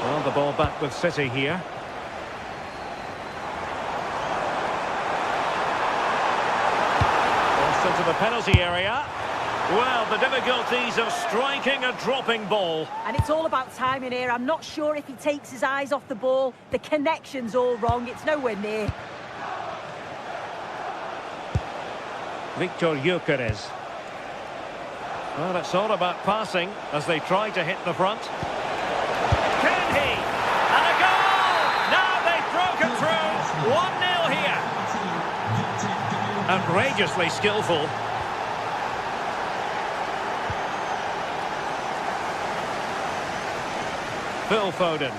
Well, the ball back with City here. Forced into the penalty area. Well, the difficulties of striking a dropping ball. And it's all about timing here. I'm not sure if he takes his eyes off the ball. The connection's all wrong. It's nowhere near. Victor Gyökeres. Well, it's all about passing as they try to hit the front. Can he? And a goal! Now they've broken through. 1-0 here. Outrageously skillful. Phil Foden.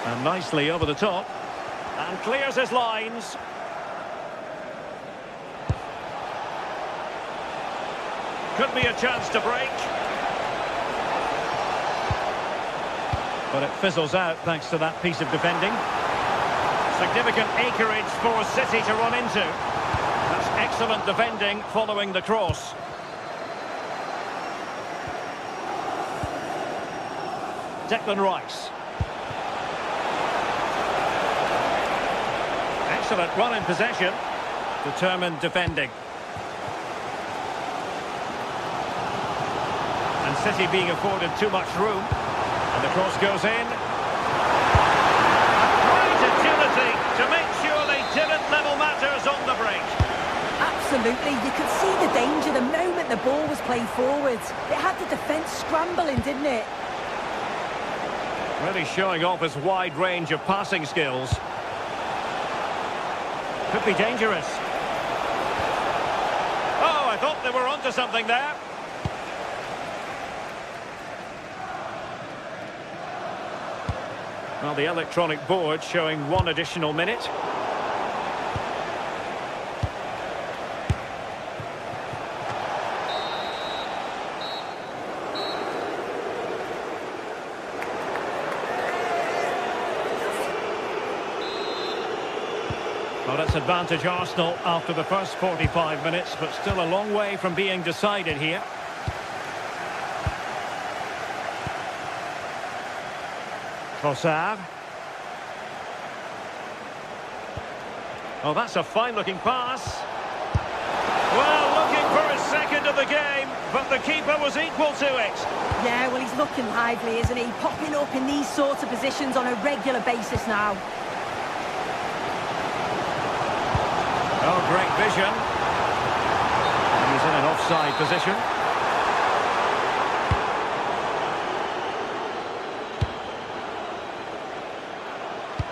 And nicely over the top. And clears his lines. Could be a chance to break. But it fizzles out thanks to that piece of defending. Significant acreage for City to run into. That's excellent defending following the cross. Declan Rice. Excellent run in possession. Determined defending. And City being afforded too much room. And And the cross goes in. Great agility to make sure they didn't level matters on the break. Absolutely, you could see the danger the moment the ball was played forward. It had the defence scrambling, didn't it? Really showing off his wide range of passing skills. Could be dangerous. Oh, I thought they were onto something there. Well, the electronic board showing 1 additional minute. Well, it's advantage Arsenal after the first 45 minutes, but still a long way from being decided here. Trossard. Oh, that's a fine-looking pass. Well, looking for his second of the game, but the keeper was equal to it. Yeah, well, he's looking lively, isn't he? Popping up in these sorts of positions on a regular basis now. Oh, great vision. He's in an offside position.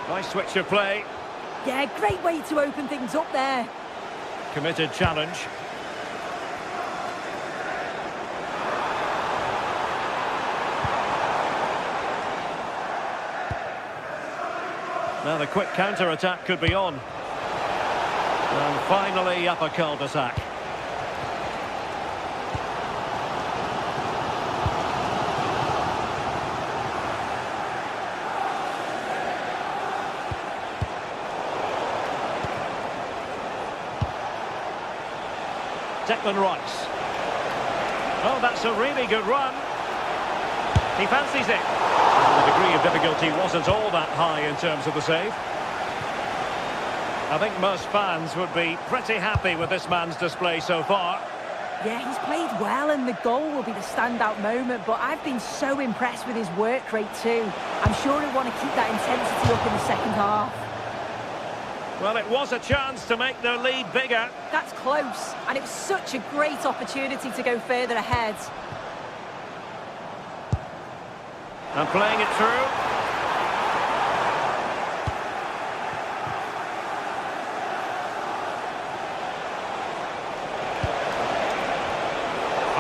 Nice switch of play. Yeah, great way to open things up there. Committed challenge. Now the quick counter-attack could be on. And finally up a cul-de-sac. Declan Rice. Oh, that's a really good run. He fancies it. The degree of difficulty wasn't all that high in terms of the save. I think most fans would be pretty happy with this man's display so far. Yeah, he's played well and the goal will be the standout moment, but I've been so impressed with his work rate too. I'm sure he'll want to keep that intensity up in the second half. Well, it was a chance to make their lead bigger. That's close, and it was such a great opportunity to go further ahead. And playing it through.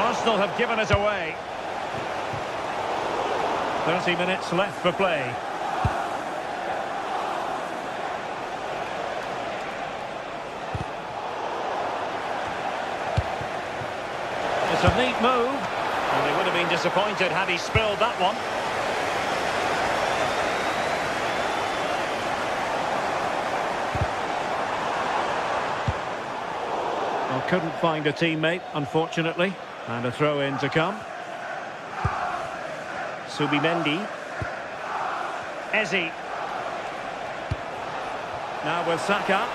Arsenal have given it away. 30 minutes left for play. It's a neat move, and they would have been disappointed had he spilled that one. Well, couldn't find a teammate, unfortunately, and a throw-in to come. Subimendi. Eze. Now with Saka.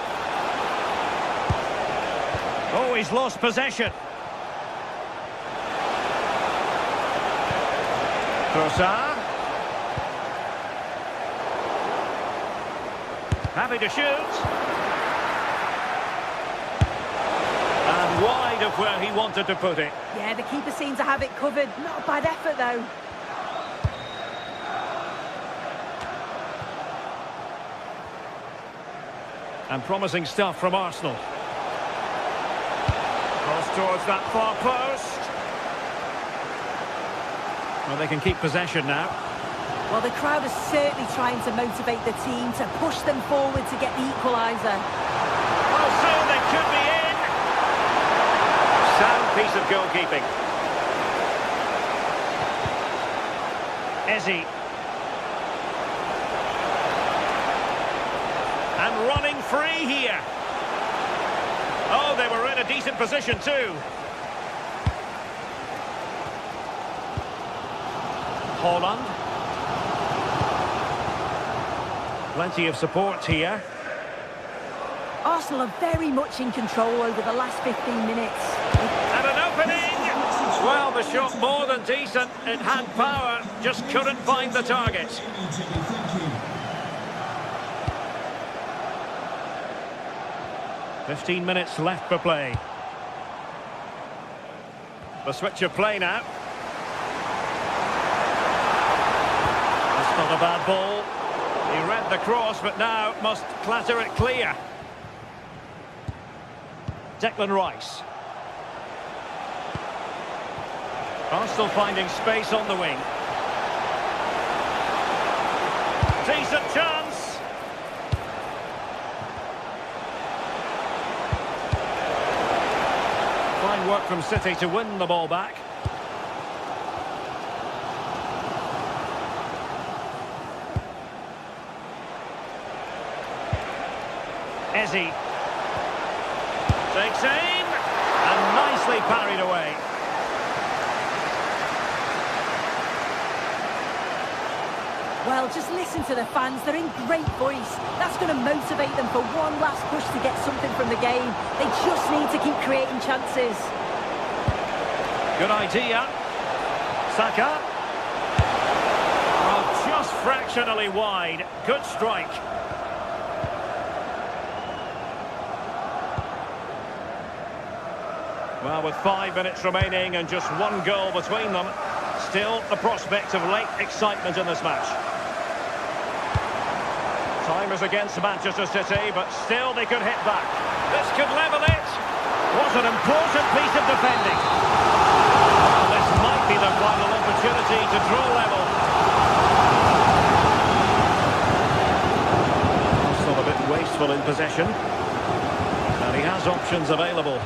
Oh, he's lost possession. Trossard. Happy to shoot. And wide of where he wanted to put it. Yeah, the keeper seemed to have it covered. Not a bad effort, though. And promising stuff from Arsenal. Cross towards that far post. Well, they can keep possession now. Well, the crowd is certainly trying to motivate the team to push them forward to get the equaliser. Oh, soon they could be in. Sound piece of goalkeeping. Eze. And running free here. Oh, they were in a decent position too. Holland. Plenty of support here. Arsenal are very much in control over the last 15 minutes. And an opening! Well, the shot more than decent. It had power, just couldn't find the target. Thank you. 15 minutes left for play. The switch of play now. That's not a bad ball. He read the cross, but now must clatter it clear. Declan Rice. Arsenal finding space on the wing. Decent chance. Fine work from City to win the ball back. Eze. Takes aim. And nicely parried away. Well, just listen to the fans. They're in great voice. That's going to motivate them for one last push to get something from the game. They just need to keep creating chances. Good idea. Saka. Oh, just fractionally wide. Good strike. Well, with 5 minutes remaining and just one goal between them, still the prospect of late excitement in this match. Time is against Manchester City, but still they could hit back. This could level it. What an important piece of defending. Well, this might be the final opportunity to draw level. Still a bit wasteful in possession. And he has options available.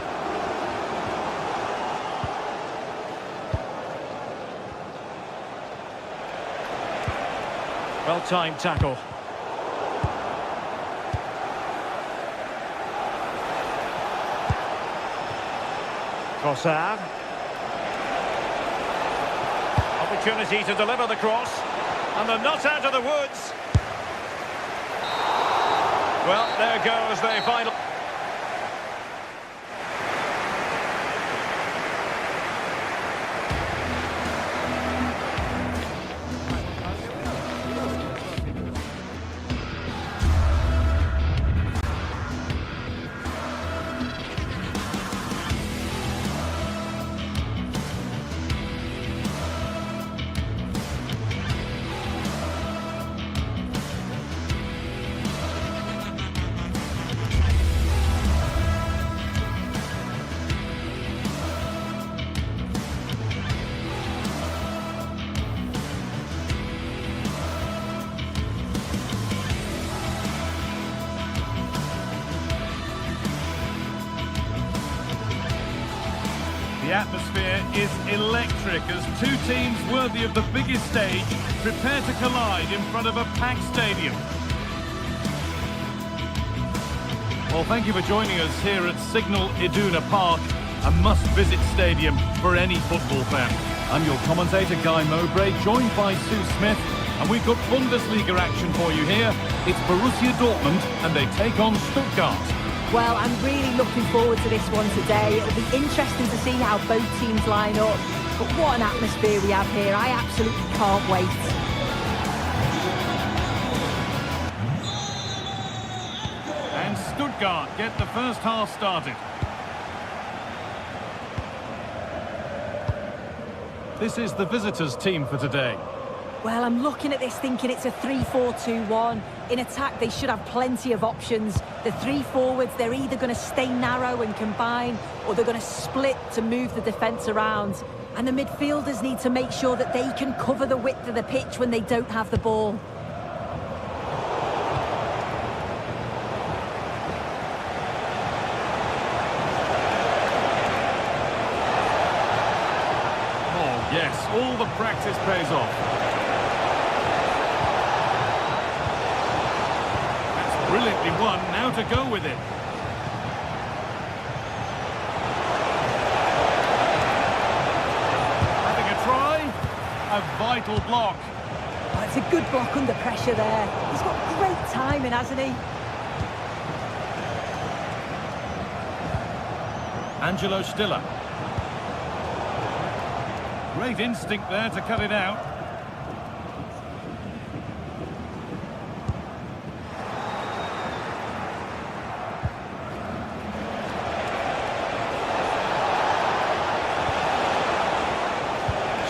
Well-timed tackle. Trossard. Opportunity to deliver the cross. And they're not out of the woods. Well, there goes the final. The atmosphere is electric as two teams worthy of the biggest stage prepare to collide in front of a packed stadium. Well, thank you for joining us here at Signal Iduna Park, a must-visit stadium for any football fan. I'm your commentator, Guy Mowbray, joined by Sue Smith, and we've got Bundesliga action for you here. It's Borussia Dortmund, and they take on Stuttgart. Well, I'm really looking forward to this one today. It'll be interesting to see how both teams line up. But what an atmosphere we have here. I absolutely can't wait. And Stuttgart get the first half started. This is the visitors' team for today. Well, I'm looking at this thinking it's a 3-4-2-1. In attack, they should have plenty of options. The three forwards, they're either going to stay narrow and combine, or they're going to split to move the defence around. And the midfielders need to make sure that they can cover the width of the pitch when they don't have the ball. Oh, yes, all the practice pays off. Brilliantly won, now to go with it. Having a try, a vital block. Oh, it's a good block under pressure there. He's got great timing, hasn't he? Angelo Stiller. Great instinct there to cut it out.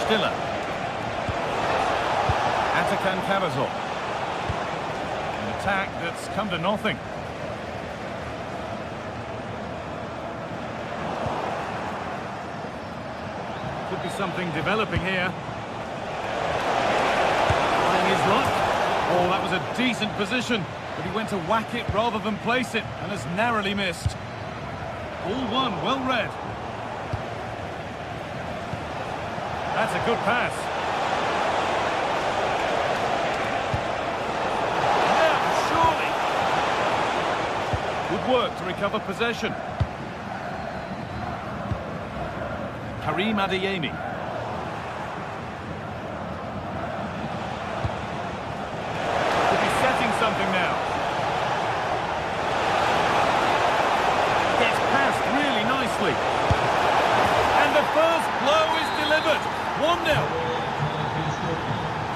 Stiller. Atakan Karazor. An attack that's come to nothing. Could be something developing here. Trying his luck. Oh, that was a decent position, but he went to whack it rather than place it, and has narrowly missed. All one, well read. That's a good pass. Yeah, surely. Good work to recover possession. Karim Adeyemi. Could be setting something now. Gets past really nicely. And the first blow is delivered. 1-0.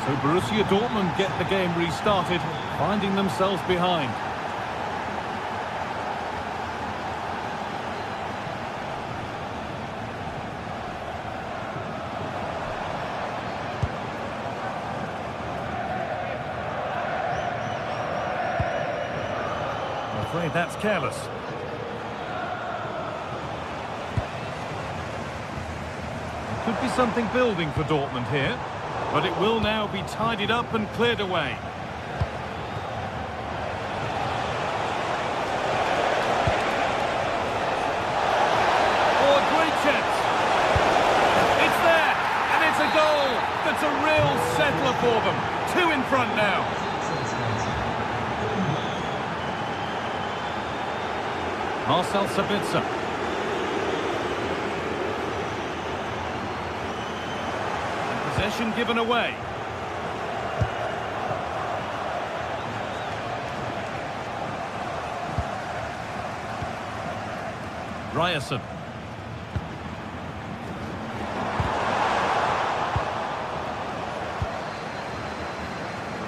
So Borussia Dortmund get the game restarted, finding themselves behind. I'm afraid that's careless. Could be something building for Dortmund here, but it will now be tidied up and cleared away. Oh, a great chance. It's there, and it's a goal. That's a real settler for them. 2 in front now. Marcel Sabitzer. Possession given away. Ryerson.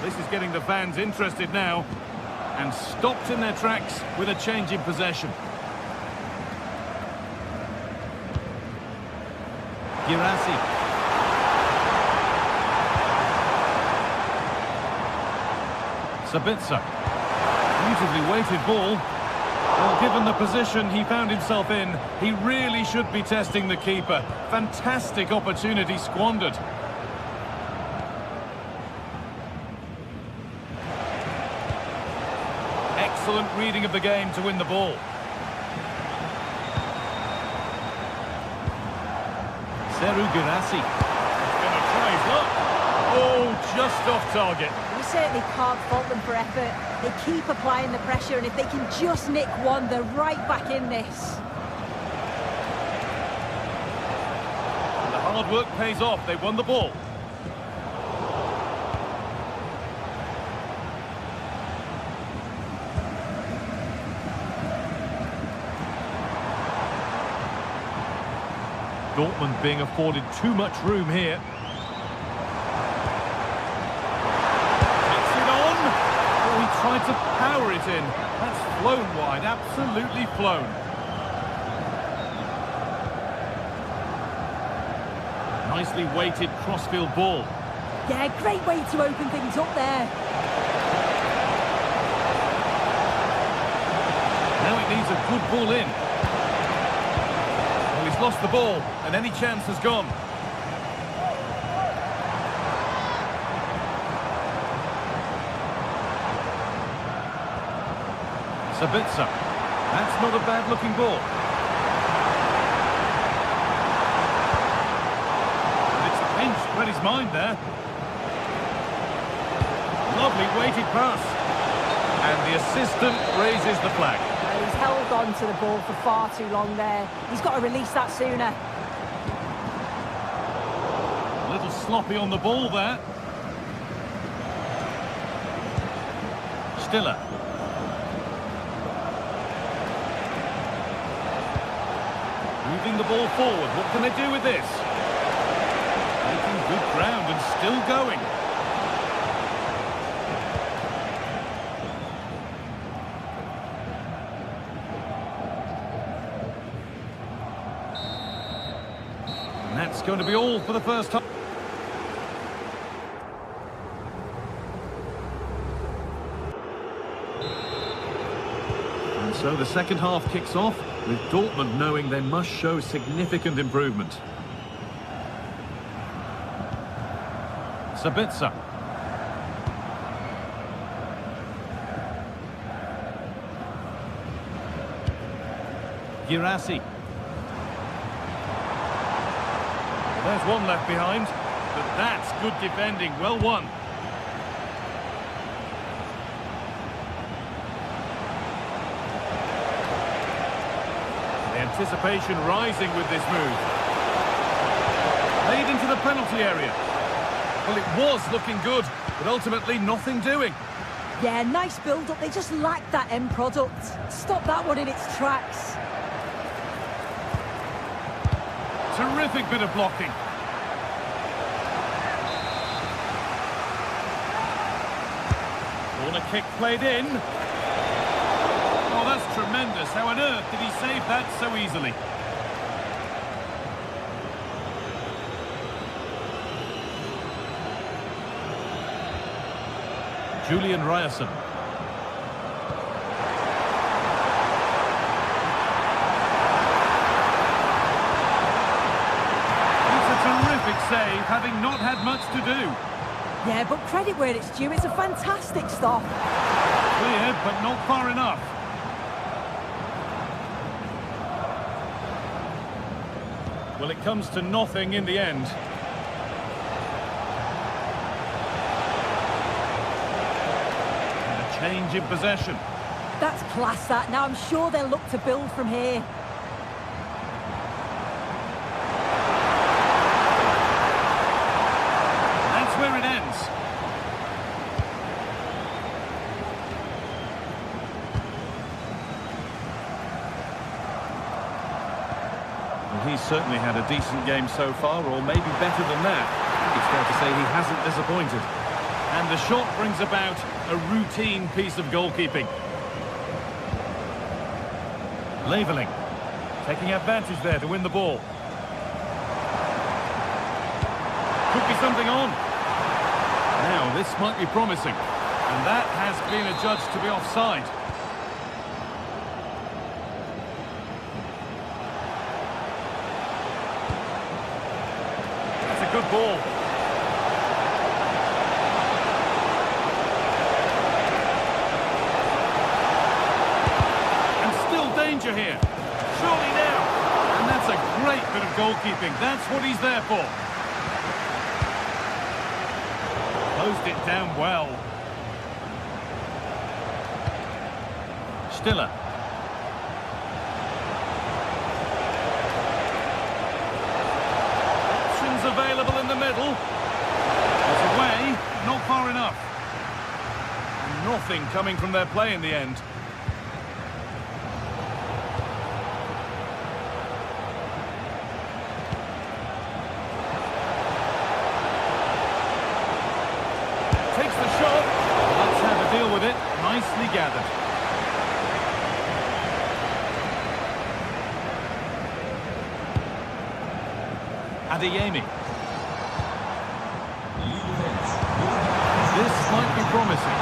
This is getting the fans interested now, and stopped in their tracks with a change in possession. Girassi. Sabitzer. Beautifully weighted ball. Well, given the position he found himself in, he really should be testing the keeper. Fantastic opportunity squandered. Excellent reading of the game to win the ball. Serhou Girassi. He's going to try his luck. Oh, just off target. We certainly can't fault them for effort. They keep applying the pressure, and if they can just nick one, they're right back in this. And the hard work pays off. They won the ball. Dortmund being afforded too much room here. Takes it on. Oh, he tried to power it in. That's flown wide, absolutely flown. Nicely weighted crossfield ball. Yeah, great way to open things up there. Now it needs a good ball in. He's lost the ball, and any chance has gone. Sabitzer. That's not a bad-looking ball. And it's pinched read his mind there. Lovely weighted pass. And the assistant raises the flag. He's held on to the ball for far too long there. He's got to release that sooner. A little sloppy on the ball there. Stiller. Moving the ball forward. What can they do with this? still going. And that's going to be all for the first half. And so the second half kicks off, with Dortmund knowing they must show significant improvement. Sabitzer. Girassi. There's one left behind, but that's good defending, well won. The anticipation rising with this move. Played into the penalty area. Well, it was looking good, but ultimately nothing doing. Yeah, nice build-up. They just lacked that end product. Stop that one in its tracks. Terrific bit of blocking. Corner kick played in. Oh, that's tremendous. How on earth did he save that so easily? Julian Ryerson. It's a terrific save, having not had much to do. Yeah, but credit where it's due. It's a fantastic stop. Cleared, but not far enough. Well, it comes to nothing in the end. Change in possession. That's class, that. Now I'm sure they'll look to build from here. That's where it ends. Well, he's certainly had a decent game so far, or maybe better than that. It's fair to say he hasn't disappointed. And the shot brings about a routine piece of goalkeeping. Leveling. Taking advantage there to win the ball. Could be something on. Now, this might be promising. And that has been adjudged to be offside. That's a good ball. Danger here. Surely now. And that's a great bit of goalkeeping. That's what he's there for. Closed it down well. Stiller. Options available in the middle. It's away, not far enough. Nothing coming from their play in the end. Takes the shot. Let's have a deal with it. Nicely gathered. Adeyemi. This might be promising.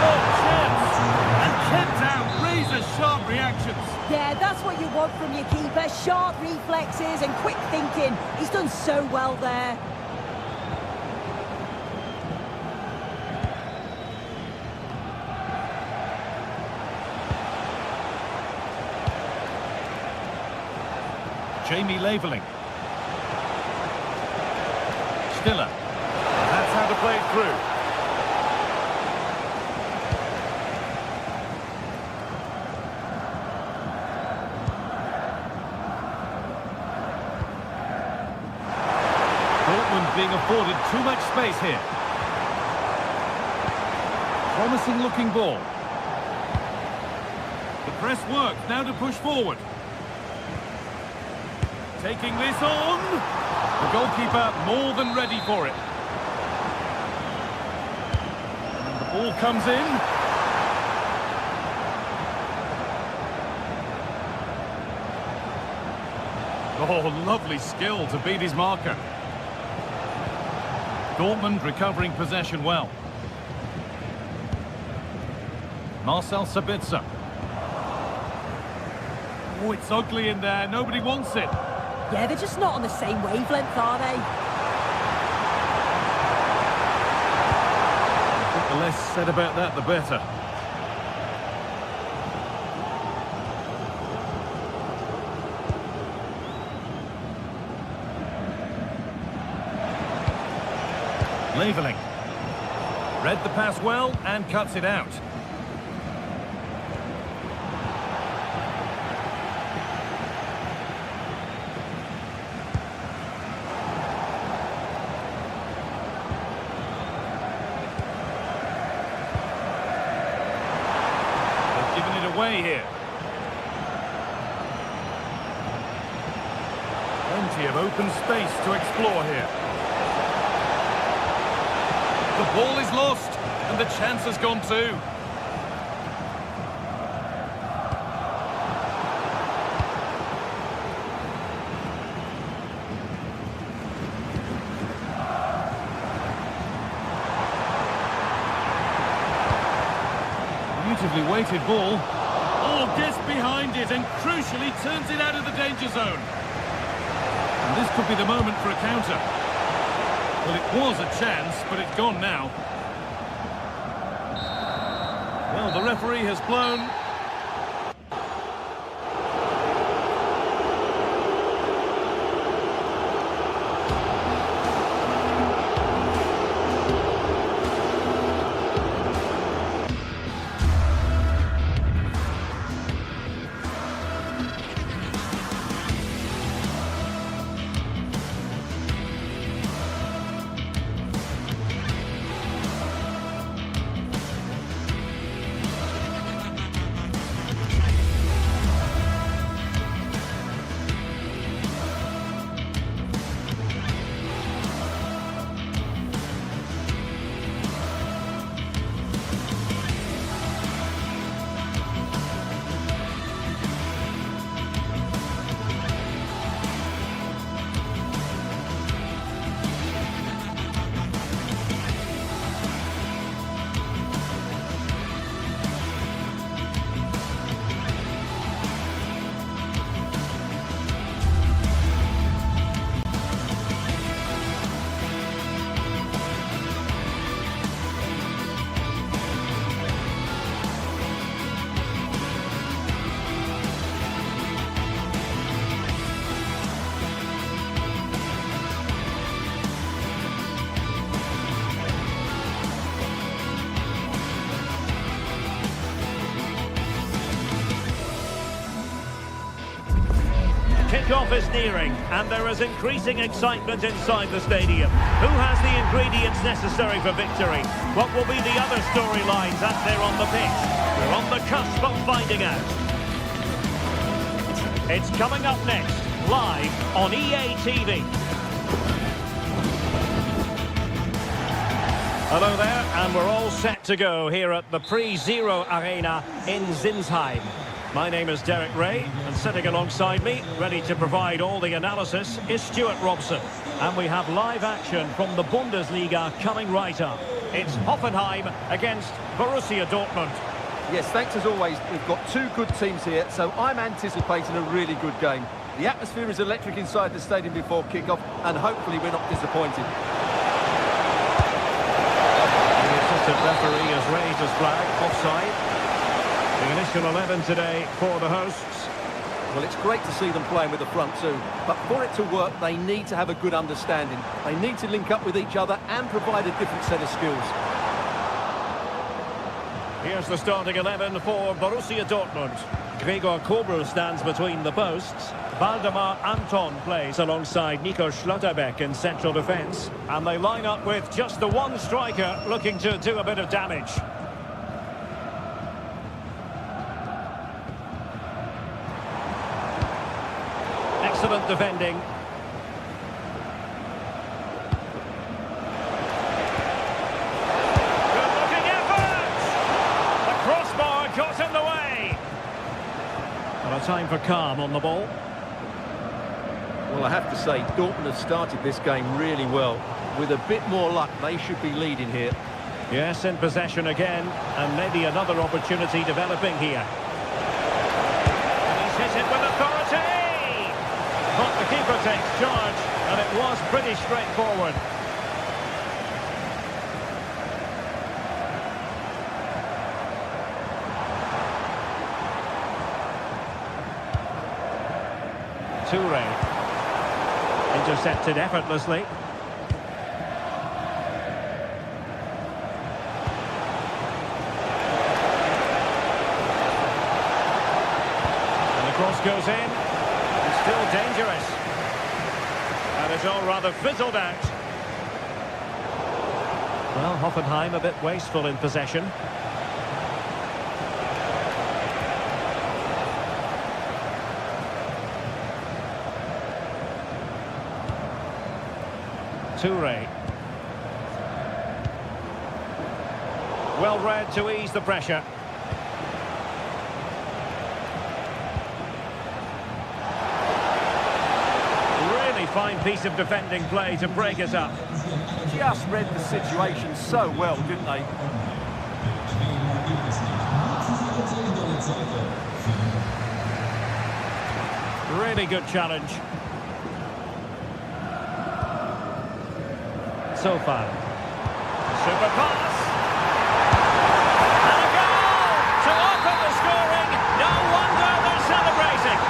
Oh, chance! And kept out. Razor-sharp reactions. Yeah, that's what you want from your keeper. Sharp reflexes and quick thinking. He's done so well there. Jamie Leveling. Stiller. That's how to play it through. Dortmund being afforded too much space here. Promising looking ball. The press works, now to push forward. Taking this on. The goalkeeper more than ready for it. And the ball comes in. Oh, lovely skill to beat his marker. Dortmund recovering possession well. Marcel Sabitzer. Oh, it's ugly in there. Nobody wants it. Yeah, they're just not on the same wavelength, are they? I think the less said about that, the better. Leveling. Read the pass well and cuts it out. They've given it away here. Plenty of open space to explore here. The ball is lost, and the chance has gone too. Beautifully weighted ball. Oh, gets behind it and crucially turns it out of the danger zone. And this could be the moment for a counter. Well, it was a chance, but it's gone now. Well, the referee has blown. Kick-off is nearing, and there is increasing excitement inside the stadium. Who has the ingredients necessary for victory? What will be the other storylines as they're on the pitch? We're on the cusp of finding out. It's coming up next, live on EA TV. Hello there, and we're all set to go here at the Pre-Zero Arena in Zinsheim. My name is Derek Ray, and sitting alongside me, ready to provide all the analysis, is Stuart Robson. And we have live action from the Bundesliga coming right up. It's Hoffenheim against Borussia Dortmund. Yes, thanks as always. We've got two good teams here, so I'm anticipating a really good game. The atmosphere is electric inside the stadium before kick-off, and hopefully we're not disappointed. The assistant referee has raised his flag, offside. The initial 11 today for the hosts. Well, it's great to see them playing with the front two, but for it to work, they need to have a good understanding. They need to link up with each other and provide a different set of skills. Here's the starting 11 for Borussia Dortmund. Gregor Kobel stands between the posts. Waldemar Anton plays alongside Nico Schlotterbeck in central defence. And they line up with just the one striker looking to do a bit of damage. Excellent defending. time for calm on the ball. Well, I have to say, Dortmund have started this game really well. With a bit more luck, they should be leading here. Yes, in possession again, and maybe another opportunity developing here. And he's hit it with authority! But the keeper takes charge, and it was pretty straightforward. Toure. Intercepted effortlessly. Cross goes in, and still dangerous. And it's all rather fizzled out. Well, Hoffenheim a bit wasteful in possession. Toure. Well read to ease the pressure. Fine piece of defending play to break us up. Just read the situation so well, didn't they? Really good challenge. So far. Super pass. And a goal to open the scoring. No wonder they're celebrating.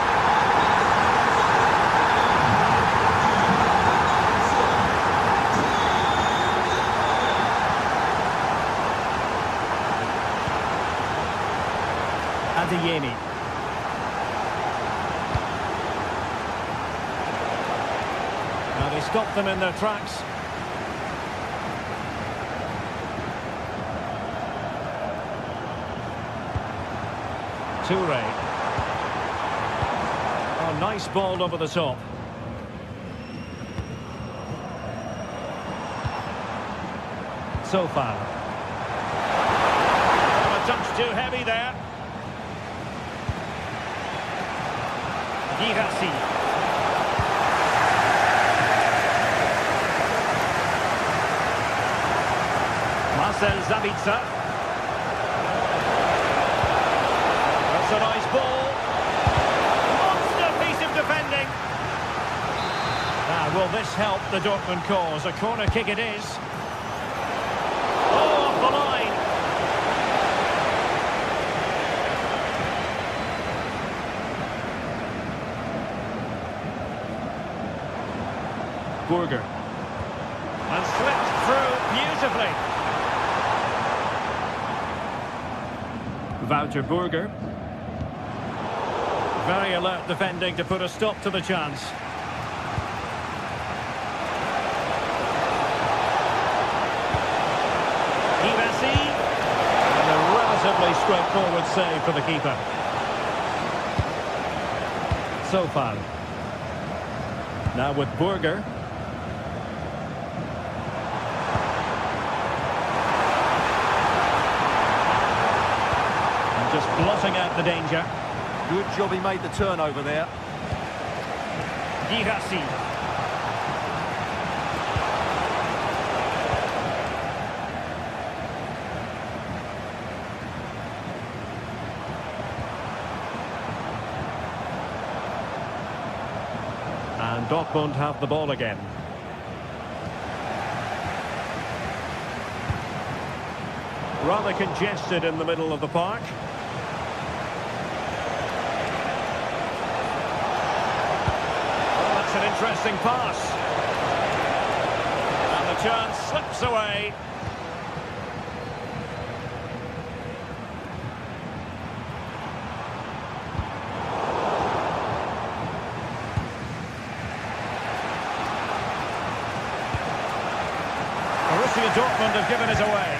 Adeyemi. Now they stopped them in their tracks. Toure. Oh, nice ball over the top. So far. Oh, a touch too heavy there. Girassi. Marcel Sabitzer. That's a nice ball. Monster piece of defending. Now, will this help the Dortmund cause? A corner kick it is. Oh, off the line. Burger. And slipped through beautifully. Wouter Burger. Very alert defending to put a stop to the chance. Girassi. And a relatively straightforward save for the keeper. So far. Now with Burger. Just blotting out the danger. Good job he made the turnover there. Girassi. And Dortmund have the ball again. Rather congested in the middle of the park. An interesting pass. And the chance slips away. Borussia Dortmund have given it away.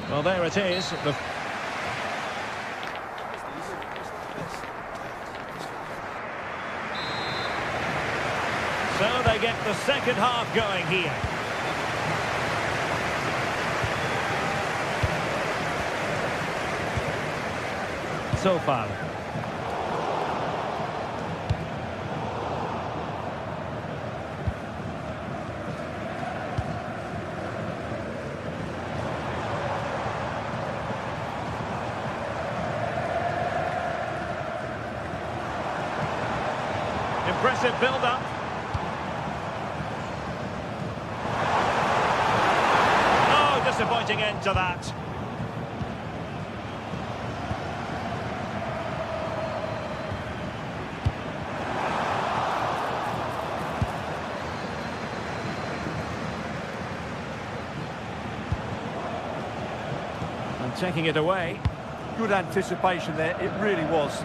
Well, there it is. So they get the second half going here. So far. Impressive build-up. Oh, disappointing end to that. And taking it away. Good anticipation there, it really was.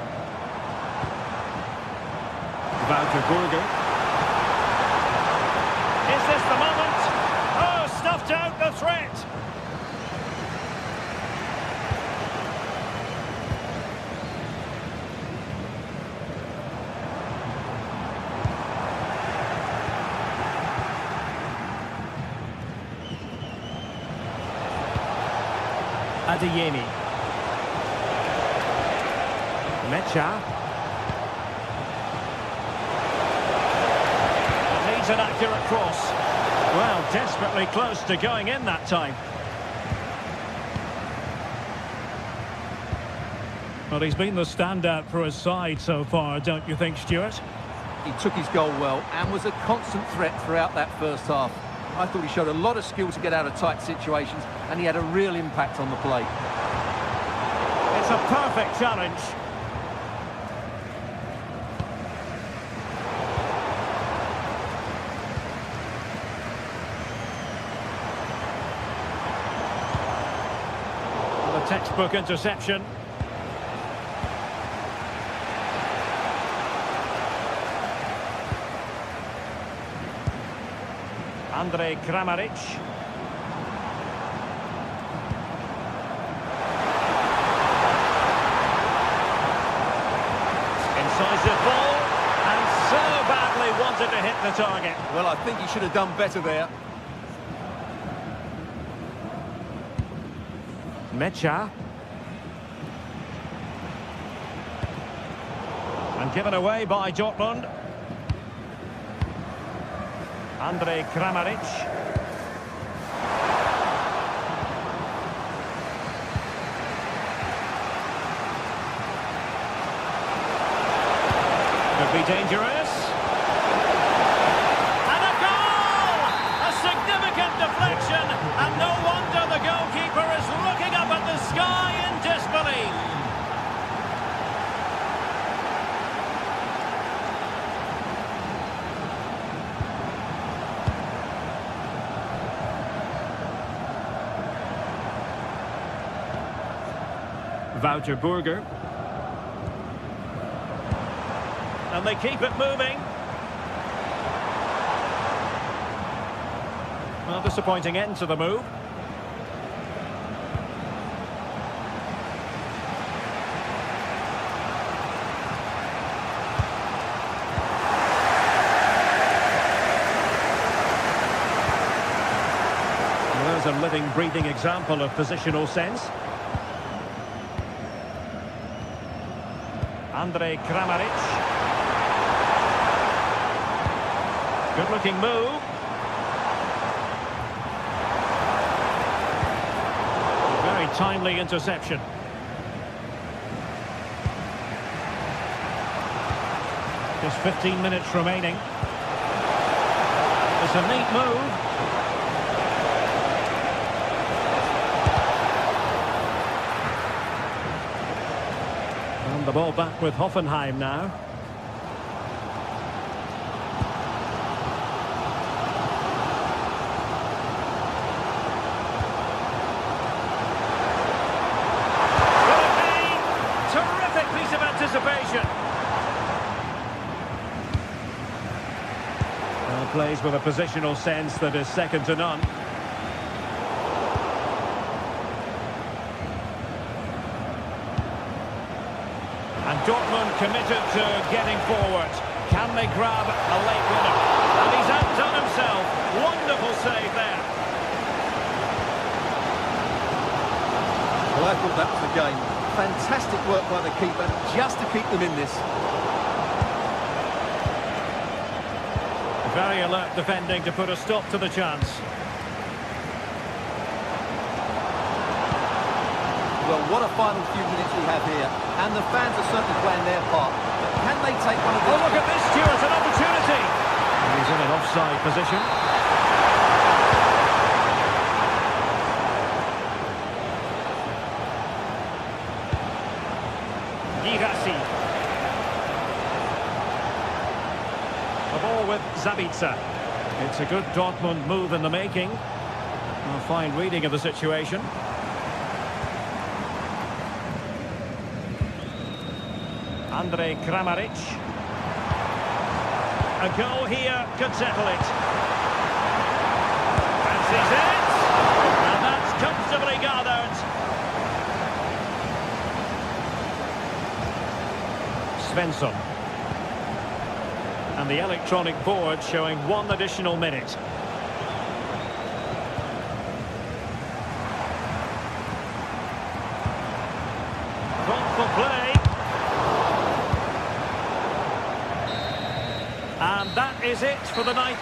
Wouter Burger. Is this the moment? Oh, snuffed out the threat. Adeyemi. Mecha. An accurate cross. Well, desperately close to going in that time. Well, he's been the standout for his side so far, don't you think, Stuart? He took his goal well and was a constant threat throughout that first half. I thought he showed a lot of skill to get out of tight situations, and he had a real impact on the play. It's a perfect challenge. Textbook interception. Andrej Kramaric. Incisive ball, and so badly wanted to hit the target. Well, I think he should have done better there. Mecha. And given away by Dortmund. Andrej Kramaric. Could be dangerous. And a goal! A significant deflection, and no wonder the goalkeeper is looking up at the sky in disbelief. Wouter Burger. And they keep it moving. Well, disappointing end to the move. Well, there's a living, breathing example of positional sense. Andrej Kramaric. Good-looking move. Very timely interception. Just 15 minutes remaining. It's a neat move. And the ball back with Hoffenheim now. Plays with a positional sense that is second to none. And Dortmund committed to getting forward. Can they grab a late winner? Fantastic work by the keeper just to keep them in this. Very alert defending to put a stop to the chance. Well, what a final few minutes we have here. And the fans are certainly playing their part. But can they take one of these? Oh, look at this, Stuart, an opportunity. And he's in an offside position. Girassi. The ball with Zabitzer. It's a good Dortmund move in the making. A fine reading of the situation. Andre Kramaric. A goal here could settle it. Fancies it. And that's comfortably gathered. Svensson. And the electronic board showing 1 additional minute. Thoughtful play. And that is it for the night.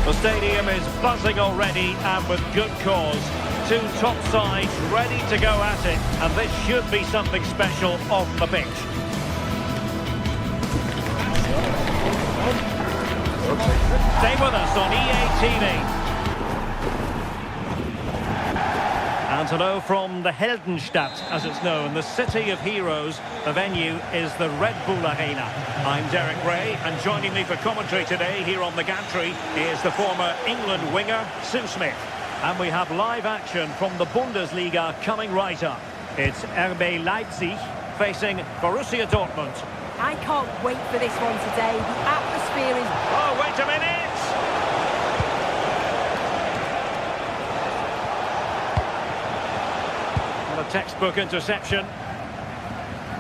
The stadium is buzzing already, and with good cause. 2 top sides ready to go at it, and this should be something special on the pitch. Stay with us on EA TV. And hello from the Heldenstadt, as it's known, the city of heroes. The venue is the Red Bull Arena. I'm Derek Ray, and joining me for commentary today here on the gantry is the former England winger, Sue Smith. And we have live action from the Bundesliga coming right up. It's RB Leipzig facing Borussia Dortmund. I can't wait for this one today. The atmosphere is... Oh, wait a minute! A textbook interception.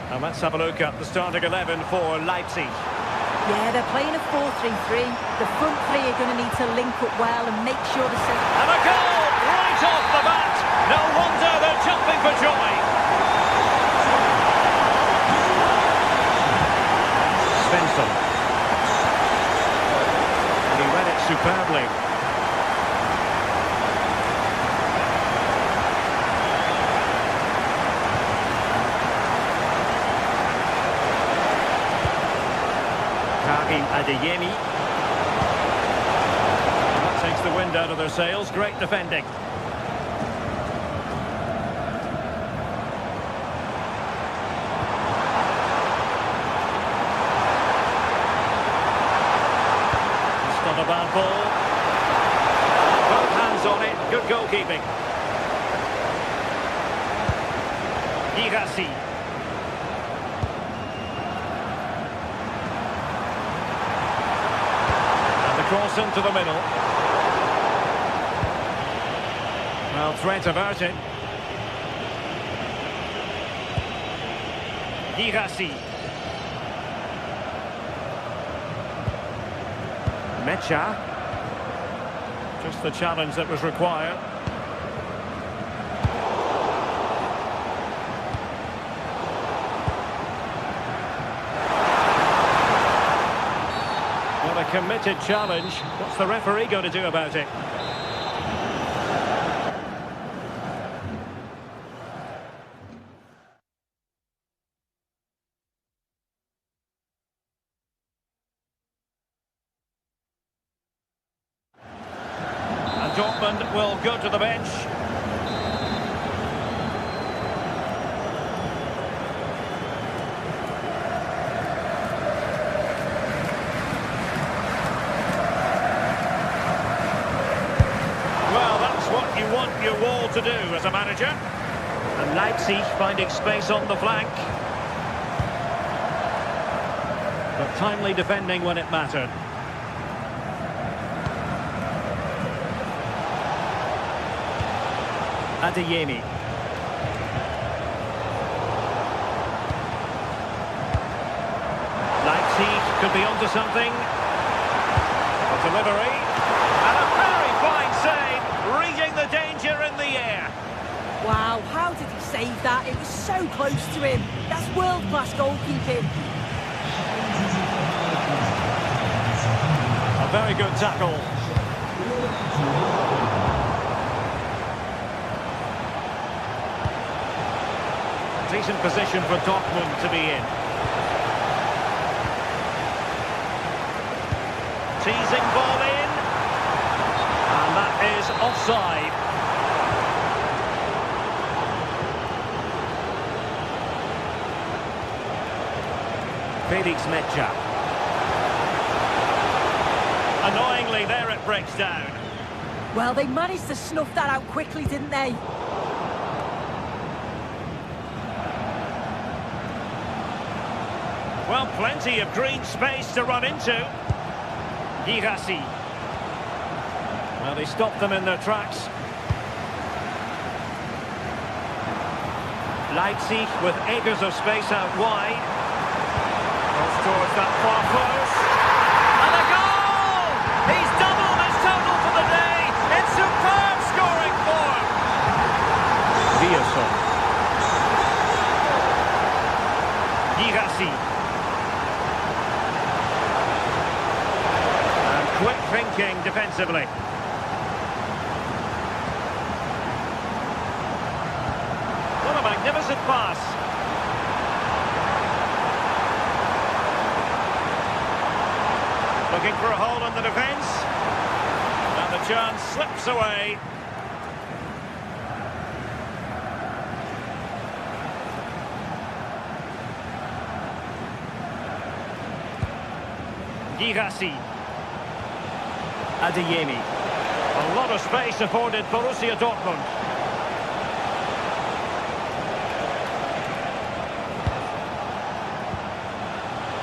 And let's have a look at the starting 11 for Leipzig. Yeah, they're playing a 4-3-3. The front three are going to need to link up well and make sure to... And a goal right off the bat. No wonder they're jumping for joy. Svensson. And he read it superbly. Adeyemi. That takes the wind out of their sails. Great defending. It's not a bad ball. Both hands on it. Good goalkeeping. Hirasi. And the cross into the middle. Well, threat averted. Hirasi. Mecha. Just the challenge that was required. What a committed challenge. What's the referee going to do about it? Dortmund will go to the bench. Well, that's what you want your wall to do as a manager. And Leipzig finding space on the flank. But timely defending when it mattered. Adeyemi. Leipzig could be onto something. A delivery. And a very fine save, reading the danger in the air. Wow, how did he save that? It was so close to him. That's world-class goalkeeping. A very good tackle. Decent position for Dortmund to be in. Teasing ball in. And that is offside. Felix Mecha. Annoyingly, there it breaks down. Well, they managed to snuff that out quickly, didn't they? Well, plenty of green space to run into. Hirasi. Well, they stopped them in their tracks. Leipzig with acres of space out wide. Goes towards that far post. And a goal! He's doubled his total for the day. It's superb scoring form. Viason. Hirasi. Quick thinking defensively. What a magnificent pass. Looking for a hole in the defence. And the chance slips away. Hirasi. Adeyemi. A lot of space afforded Borussia Dortmund.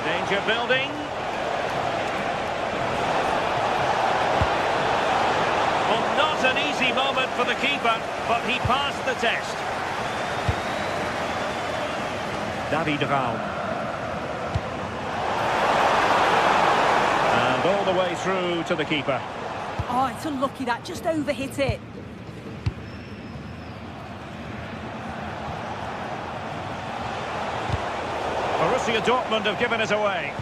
Danger building. Well, not an easy moment for the keeper, but he passed the test. David Raum. And all the way through to the keeper. Oh, it's unlucky that just overhit it. Borussia Dortmund have given us away.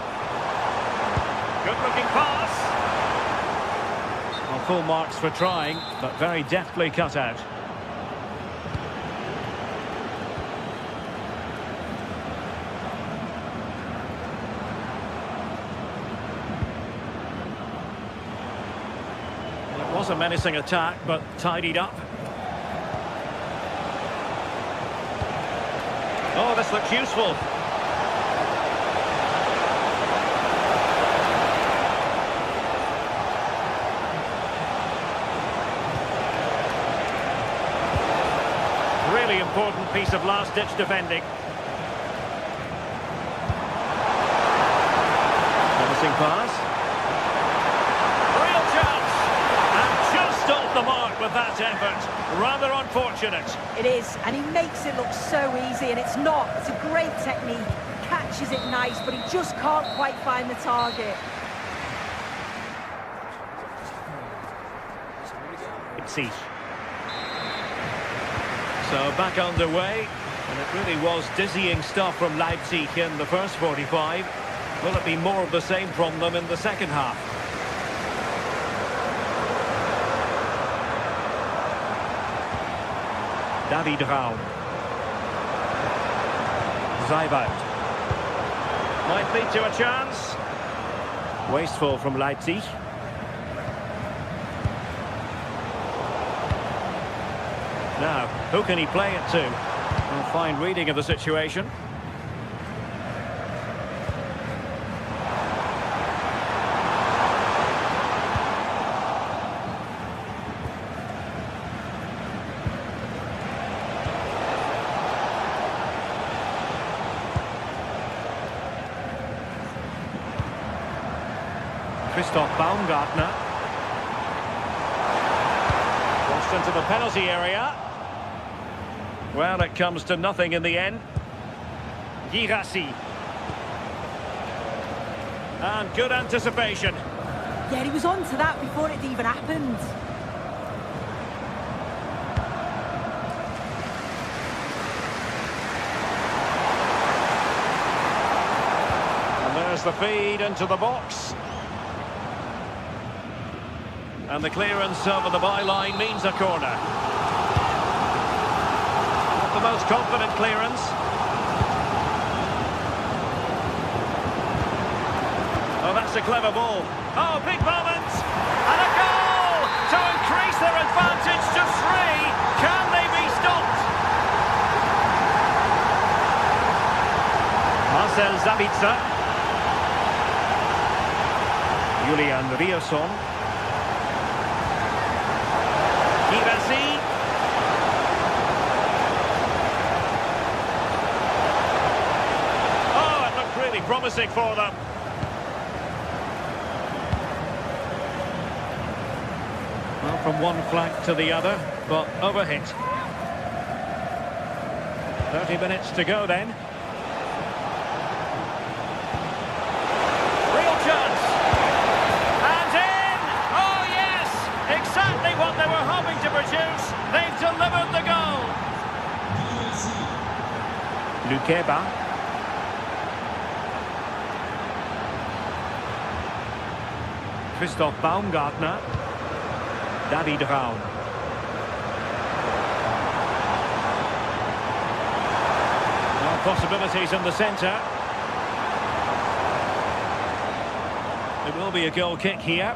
Good-looking pass. Well, full marks for trying, but very deftly cut out. It was a menacing attack, but tidied up. Oh, this looks useful. Really important piece of last-ditch defending. Promising pass. Real chance! And just off the mark with that effort. Rather unfortunate. It is, and he makes it look so easy, and it's not. It's a great technique. Catches it nice, but he just can't quite find the target. So back underway, and it really was dizzying stuff from Leipzig in the first 45. Will it be more of the same from them in the second half? David Raum. Zeibout. Might lead to a chance. Wasteful from Leipzig. Now, who can he play it to? A fine reading of the situation. Baumgartner. Crossed into the penalty area. Well, it comes to nothing in the end. Girassi. And good anticipation. Yeah, he was on to that before it even happened. And there's the feed into the box. And the clearance over the byline means a corner. Not the most confident clearance. Oh, that's a clever ball. Oh, big moment! And a goal to increase their advantage to 3. Can they be stopped? Marcel Sabitzer. Julian Rierson. Girassi. Oh, it looked really promising for them. Well, from one flank to the other, but overhit. 30 minutes to go then. Real chance. And in! Oh, yes! Exactly what they were hoping to produce. They've delivered the goal. Lukeba. Christoph Baumgartner. David Raum. Well, possibilities in the centre. It will be a goal kick here.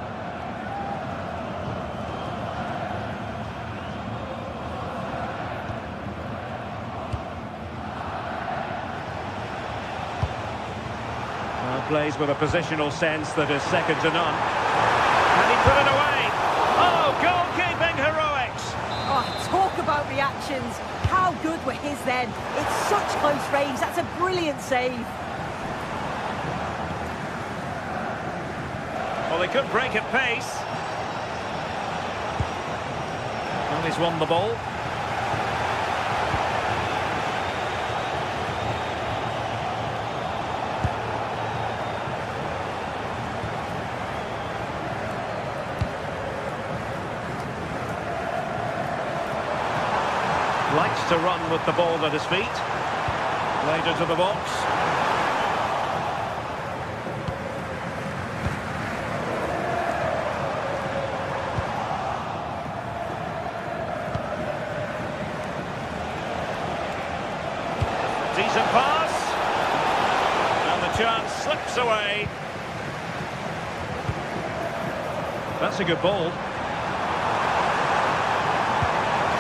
Well, plays with a positional sense that is second to none. And he put it away. Oh, goalkeeping heroics. Oh, talk about reactions. How good were his then? It's such close range. That's a brilliant save. Well, they could break at pace. And he's won the ball. Likes to run with the ball at his feet. Played into the box. Decent pass. And the chance slips away. That's a good ball.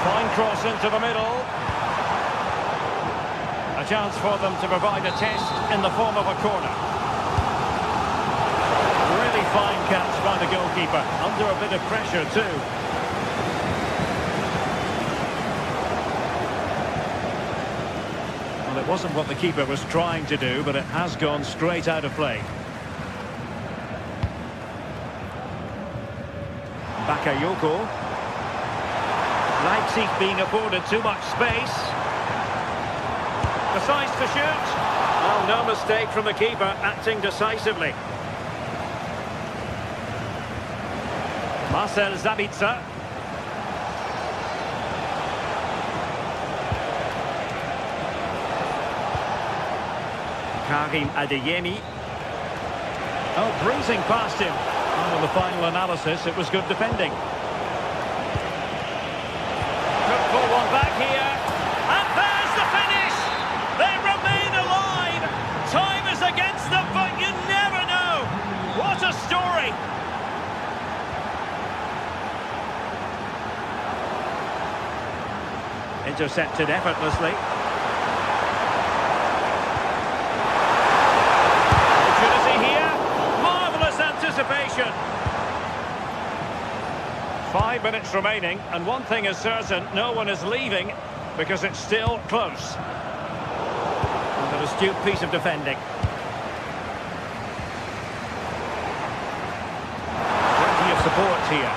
Fine cross into the middle. A chance for them to provide a test in the form of a corner. Really fine catch by the goalkeeper. Under a bit of pressure too. Wasn't what the keeper was trying to do, but it has gone straight out of play. Bakayoko. Leipzig being afforded too much space. Decides to shoot. Well, no mistake from the keeper, acting decisively. Marcel Sabitzer. Karim Adeyemi. Oh, breezing past him. And on the final analysis, it was good defending. Could pull one back here. And there's the finish! They remain alive! Time is against them, but you never know! What a story! Intercepted effortlessly. Here, marvellous anticipation. 5 minutes remaining, and one thing is certain, no one is leaving because it's still close. And an astute piece of defending. Plenty of support here.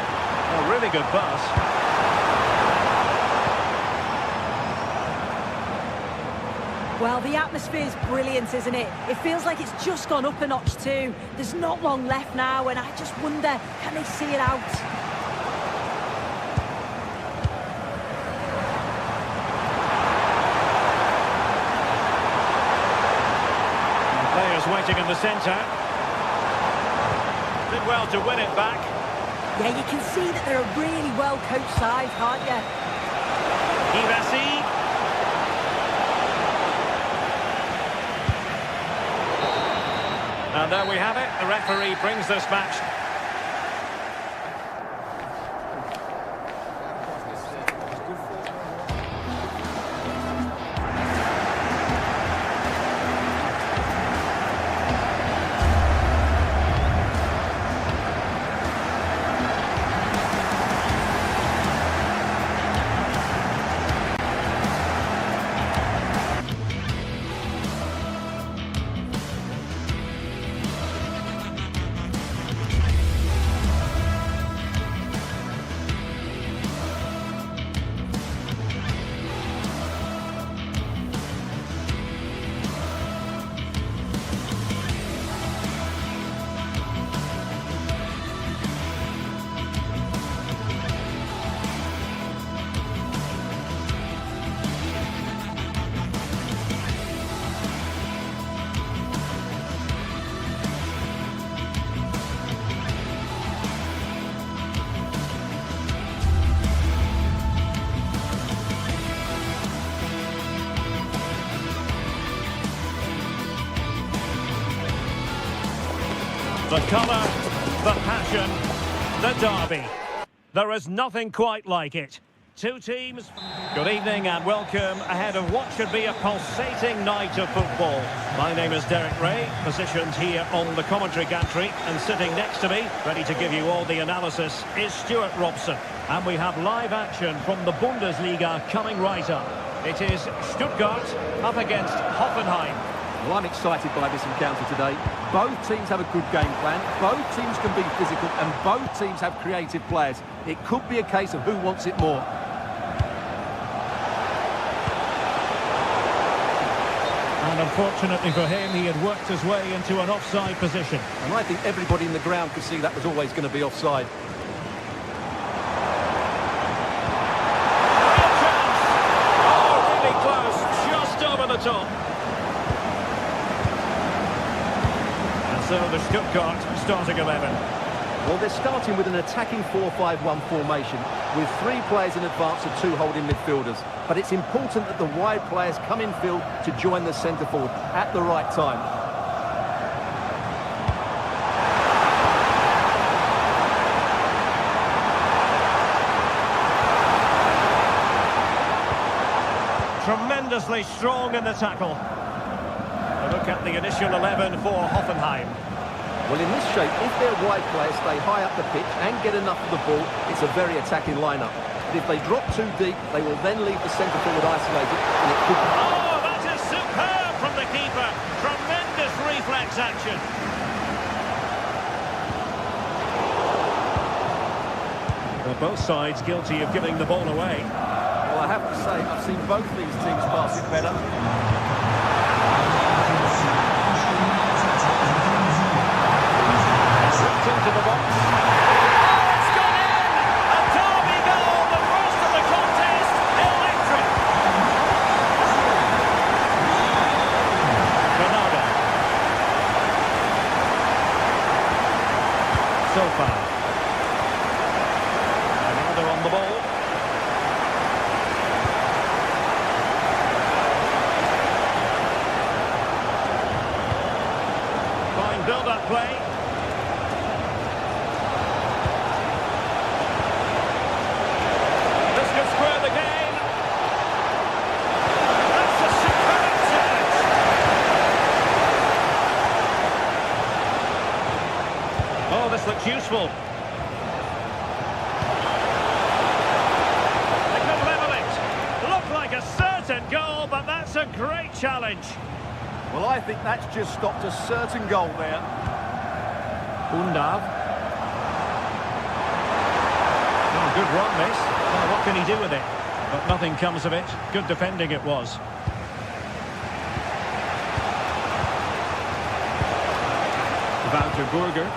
A really good pass. Well, the atmosphere's brilliant, isn't it? It feels like it's just gone up a notch too. There's not long left now, and I just wonder, can they see it out? And players waiting in the centre. Did well to win it back. Yeah, you can see that they're a really well-coached side, can't you? Ibasi. And there we have it. The referee brings this match. The colour, the passion, the derby. There is nothing quite like it. Two teams. Good evening and welcome ahead of what should be a pulsating night of football. My name is Derek Ray, positioned here on the commentary gantry, and sitting next to me, ready to give you all the analysis, is Stuart Robson. And we have live action from the Bundesliga coming right up. It is Stuttgart up against Hoffenheim. Well, I'm excited by this encounter today. Both teams have a good game plan, both teams can be physical, and both teams have creative players. It could be a case of who wants it more. And unfortunately for him, he had worked his way into an offside position. And I think everybody in the ground could see that was always going to be offside. Real chance! Oh, really close, just over the top. So the Stuttgart starting 11. Well, they're starting with an attacking 4-5-1 formation with 3 players in advance of 2 holding midfielders. But it's important that the wide players come in field to join the centre forward at the right time. Tremendously strong in the tackle. Look at the initial 11 for Hoffenheim. Well, in this shape, if their wide players stay high up the pitch and get enough of the ball, it's a very attacking lineup. But if they drop too deep, they will then leave the centre forward isolated, and it could... Oh, that is superb! keeper. Tremendous reflex action. Well, both sides guilty of giving the ball away. Well, I have to say, I've seen both these teams pass it better. Slipped into the box. Oh, it's gone in! A derby goal, the first of the contest. Electric. Bernardo. So far. Another on the ball. Fine build-up play. This could square the game. That's a superb challenge. Oh, this looks useful. They could level it. Looked like a certain goal, but that's a great challenge. Well, I think that's just stopped a certain goal there. Undav. Oh, good run, this. Well, what can he do with it? But nothing comes of it. Good defending it was. Wouter Burger.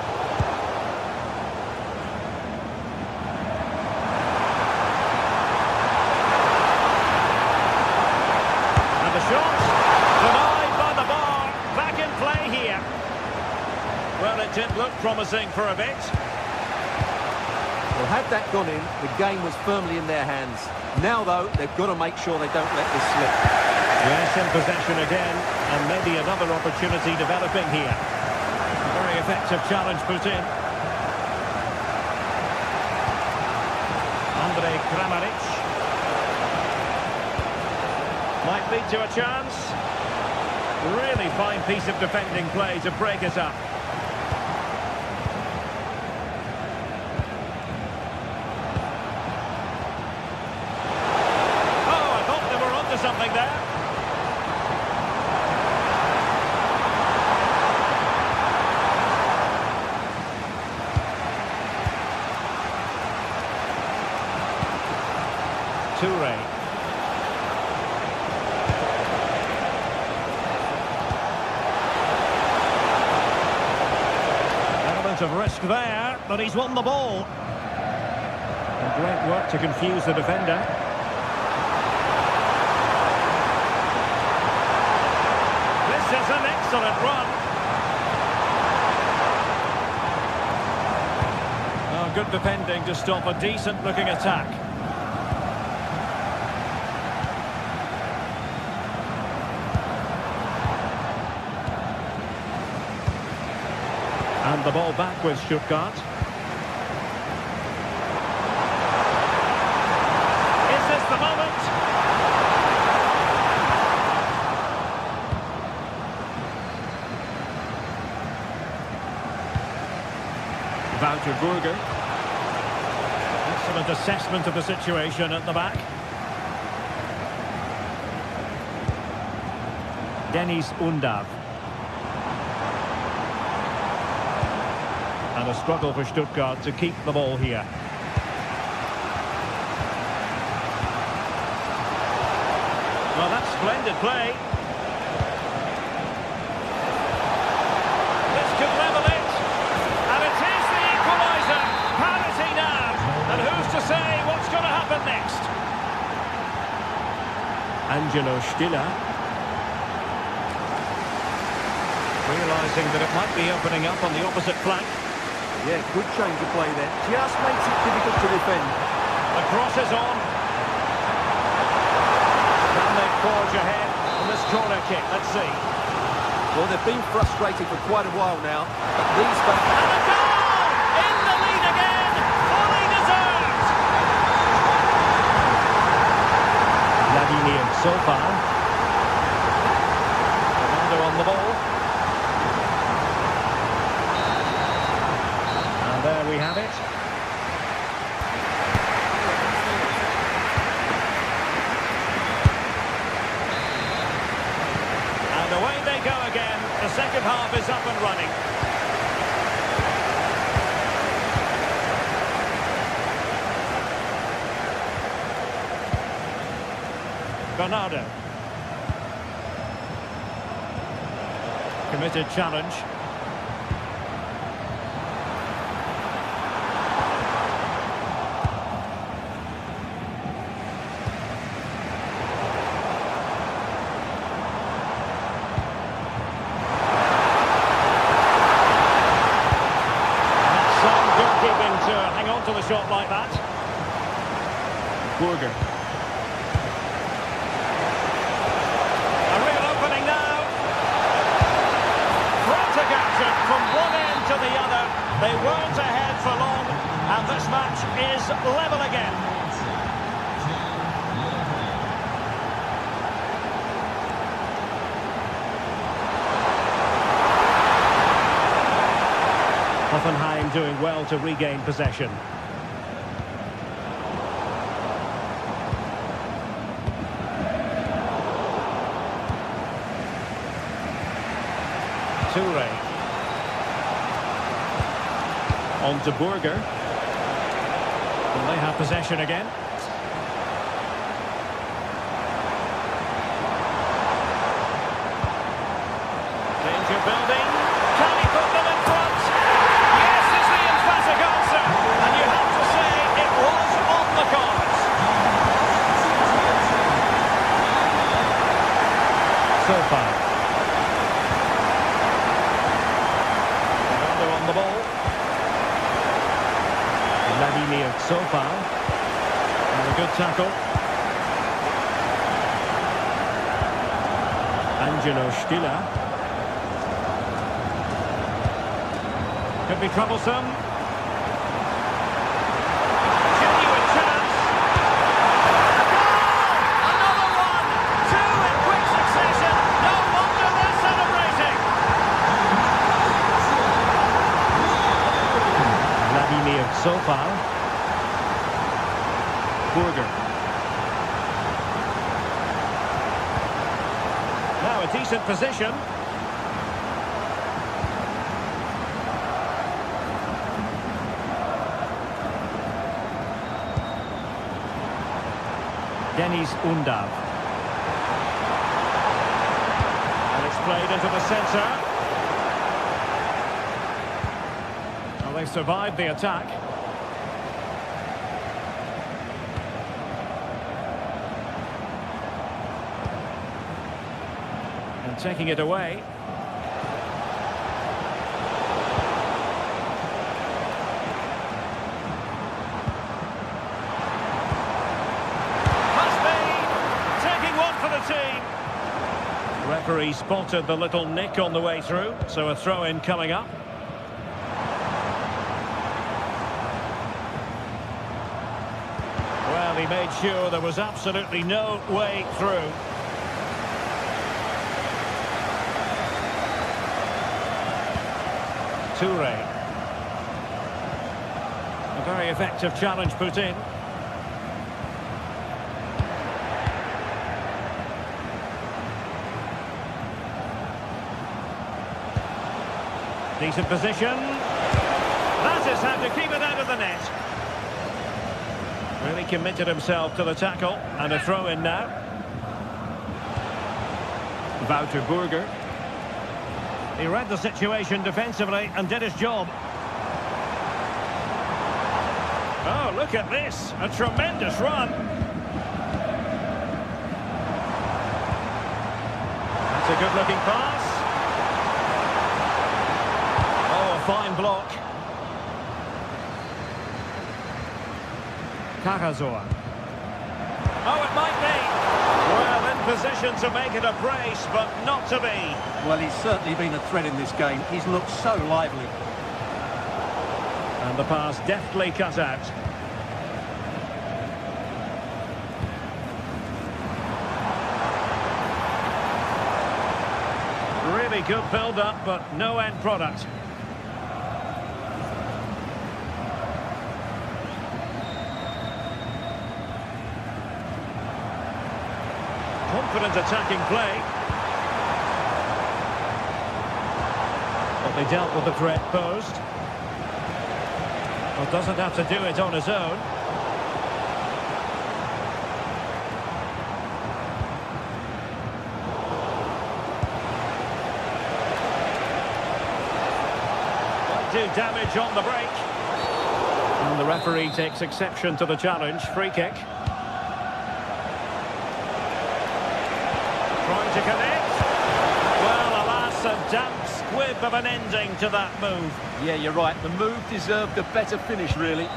And the shot. Denied by the bar. Back in play here. Well, it did look promising for a bit. Well, had that gone in, the game was firmly in their hands. Now, though, they've got to make sure they don't let this slip. Yes, in possession again, and maybe another opportunity developing here. A very effective challenge put in. Andrej Kramaric. Might lead to a chance. Really fine piece of defending play to break it up. Something there. Toure. Element of risk there, but he's won the ball. And great work to confuse the defender. It's an excellent run. Oh, good defending to stop a decent-looking attack. And the ball back with Stuttgart. Is this the moment? Wouter Burger. Excellent assessment of the situation at the back. Dennis Undav. And a struggle for Stuttgart to keep the ball here. Well, that's splendid play. This could level it. And it is the equaliser. Parity now. And who's to say what's going to happen next? Angelo Stiller. Realising that it might be opening up on the opposite flank. Yeah, good change of play there. Just makes it difficult to defend. The cross is on. Can they forge ahead on this corner kick? Let's see. Well, they've been frustrated for quite a while now, but these fans... And a goal! In the lead again! Fully deserved! Vladimir so far. Fernando on the ball. And there we have it. And away they Bernardo. Committed challenge. Some good keeping to hang on to the shot like that. Burger. A real opening now. Frantagated from one end to the other. They weren't ahead for long, and this match is level again. Hoffenheim doing well to regain possession. Toure. On to Burger. And they have possession again. Danger building. Can he put them in front? Yes, is the emphatic answer. And you have to say it was on the cards. So far. On the ball. Vladimir Sofal. And a good tackle. Angelo Stiller. Could be troublesome. Genuine chance. Another one! Two in quick succession. No wonder they're celebrating. Vladimir Sofal. Burger. Now a decent position. Denis Undav. And it's played into the centre. Well, they survived the attack. And taking it away. Referee spotted the little nick on the way through, so a throw-in coming up. Well, he made sure there was absolutely no way through. Toure. A very effective challenge put in. Decent position. That is how to keep it out of the net. Really committed himself to the tackle. And a throw-in now. Wouter Burger. He read the situation defensively and did his job. Oh, look at this. A tremendous run. That's a good-looking pass. Fine block. Karazor. Oh, it might be. Well, in position to make it a brace, but not to be. Well, he's certainly been a threat in this game. He's looked so lively. And the pass deftly cut out. Really good build-up, but no end product. Confident attacking play. But they dealt with the threat posed. Well, doesn't have to do it on his own. do damage on the break. And the referee takes exception to the challenge. Free kick. Trying to connect. Well, alas, a damp squib of an ending to that move. Yeah, you're right. The move deserved a better finish, really.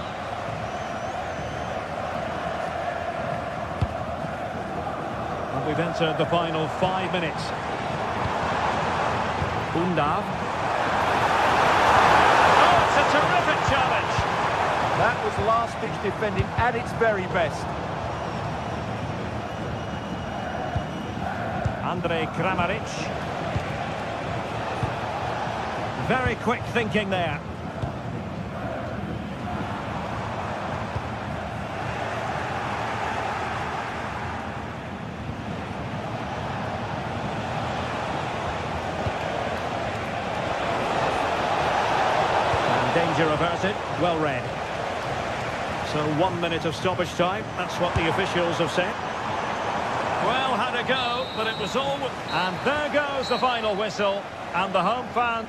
And we've entered the final 5 minutes. Undav. Oh, it's a terrific challenge. That was last-ditch defending at its very best. Andrej Kramaric. Very quick thinking there. And danger averted. Well read. So 1 minute of stoppage time. That's what the officials have said. Well, had a go, but it was all... And there goes the final whistle. And the home fan...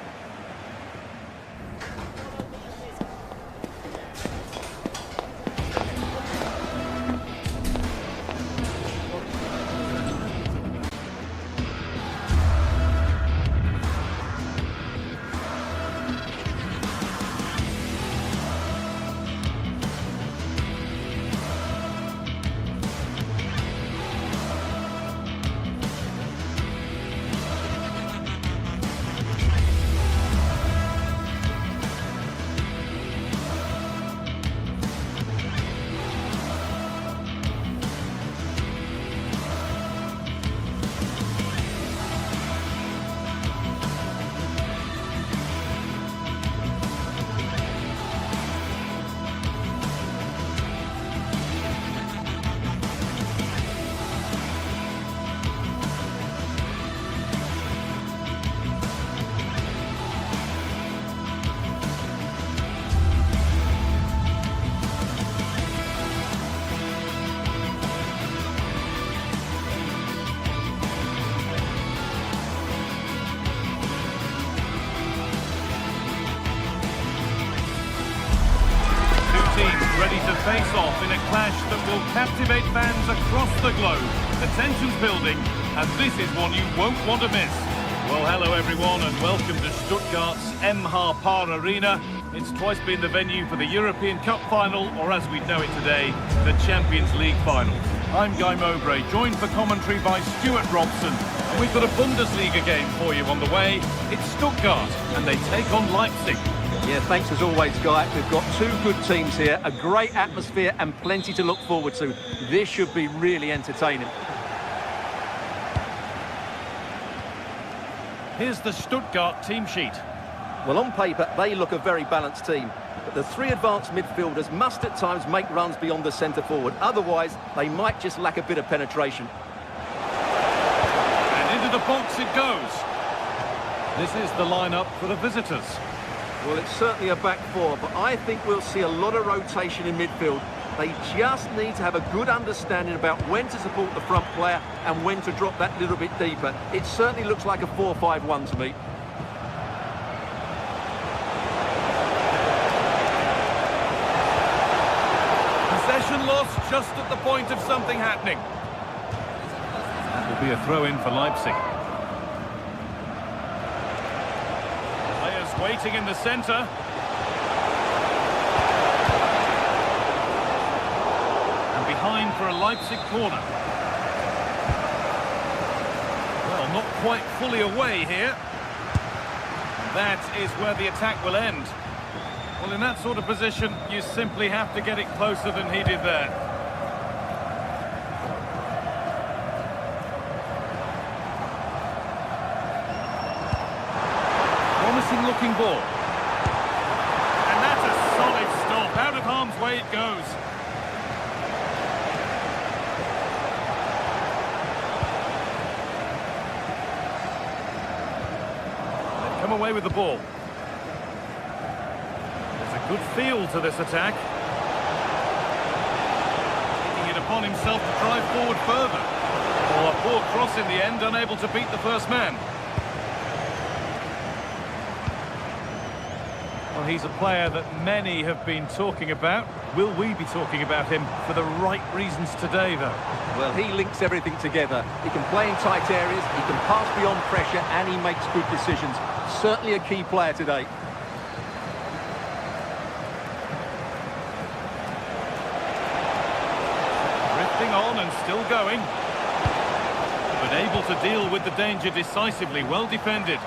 Ready to face off in a clash that will captivate fans across the globe. The tension's building, and this is one you won't want to miss. Well, hello everyone, and welcome to Stuttgart's MH Arena. It's twice been the venue for the European Cup final, or as we know it today, the Champions League final. I'm Guy Mowbray, joined for commentary by Stuart Robson. And we've got a Bundesliga game for you on the way. It's Stuttgart, and they take on Leipzig. Yeah, thanks as always, Guy. We've got two good teams here, a great atmosphere and plenty to look forward to. This should be really entertaining. Here's the Stuttgart team sheet. Well, on paper, they look a very balanced team. But the three advanced midfielders must at times make runs beyond the centre forward. Otherwise, they might just lack a bit of penetration. And into the box it goes. This is the lineup for the visitors. Well, it's certainly a back four, but I think we'll see a lot of rotation in midfield. They just need to have a good understanding about when to support the front player and when to drop that little bit deeper. It certainly looks like a 4-5-1 to me. Possession lost just at the point of something happening. That will be a throw-in for Leipzig. Waiting in the centre. And behind for a Leipzig corner. Well, not quite fully away here. That is where the attack will end. Well, in that sort of position, you simply have to get it closer than he did there. Looking ball. And that's a solid stop. Out of harm's way it goes. They've come away with the ball. There's a good feel to this attack. Taking it upon himself to drive forward further. Oh, a poor cross in the end, unable to beat the first man. he's a player that many have been talking about. Will we be talking about him for the right reasons today, though? Well, he links everything together. He can play in tight areas, he can pass beyond pressure, and he makes good decisions. Certainly a key player today. Drifting on and still going. But able to deal with the danger decisively. Well defended.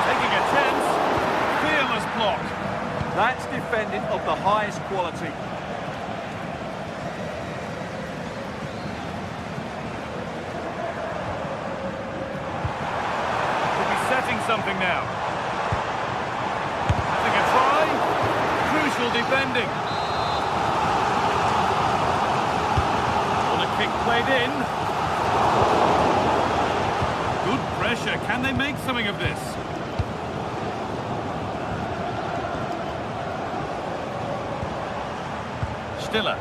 Taking a chance. Fearless block. That's defending of the highest quality. Could be setting something now. Having a try. Crucial defending. On a kick played in. Good pressure. Can they make something of this? Stiller.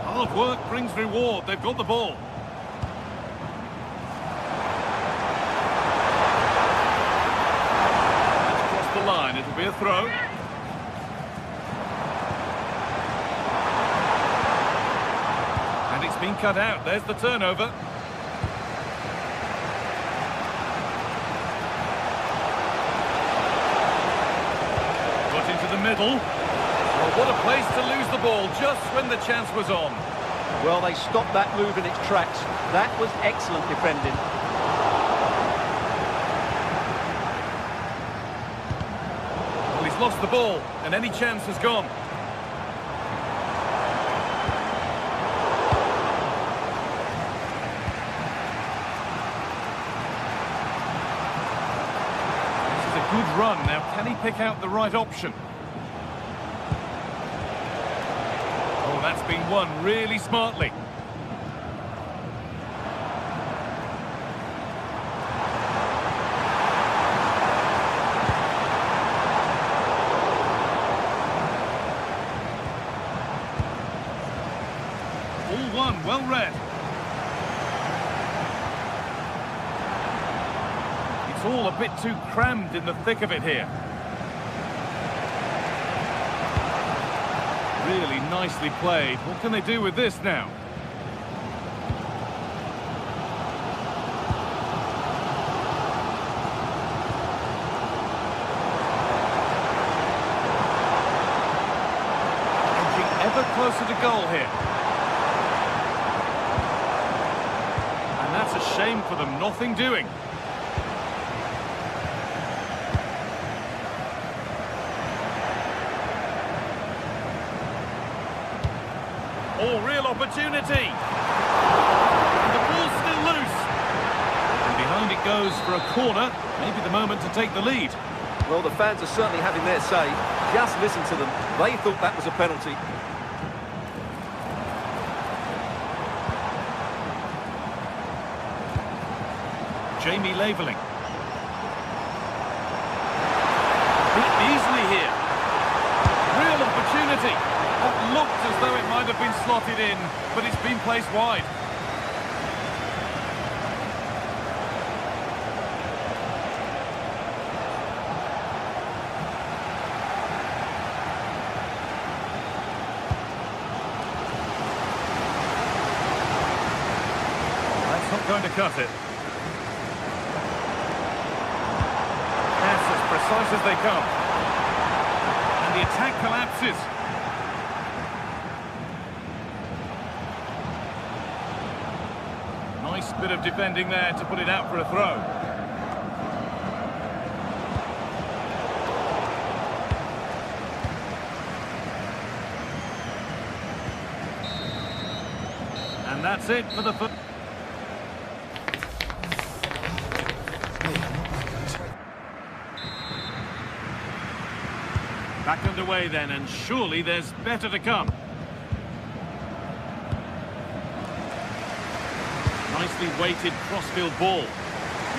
Hard work brings reward. They've got the ball. That's crossed the line. It'll be a throw. And it's been cut out. There's the turnover. Into the middle. Well, what a place to lose the ball just when the chance was on. Well, they stopped that move in its tracks. That was excellent defending. Well, he's lost the ball, and any chance has gone. Good run. Now, can he pick out the right option? Oh, that's been won really smartly. All one, well read. It's all a bit too crammed in the thick of it here. Really nicely played. What can they do with this now? Edging ever closer to goal here. And that's a shame for them. Nothing doing. Oh, real opportunity. And the ball's still loose. And behind it goes for a corner. Maybe the moment to take the lead. Well, the fans are certainly having their say. Just listen to them. They thought that was a penalty. Jamie Laveling. Beat easily here. Real opportunity. That looked as though it might have been slotted in, but it's been placed wide. That's not going to cut it. That's as precise as they come. And the attack collapses. Nice bit of defending there to put it out for a throw. And that's it for the first. Back underway then, and surely there's better to come. Nicely weighted crossfield ball.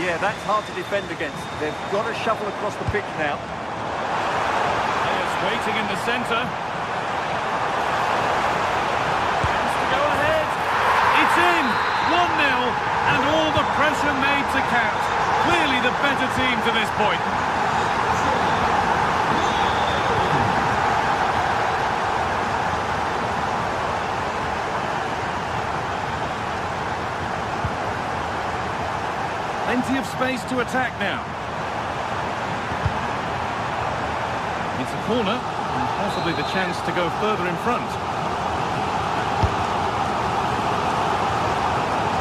Yeah, that's hard to defend against. They've got to shuffle across the pitch now. Players waiting in the centre. And all the pressure made to count. Clearly the better team to this point. Plenty of space to attack now. It's a corner, and possibly the chance to go further in front.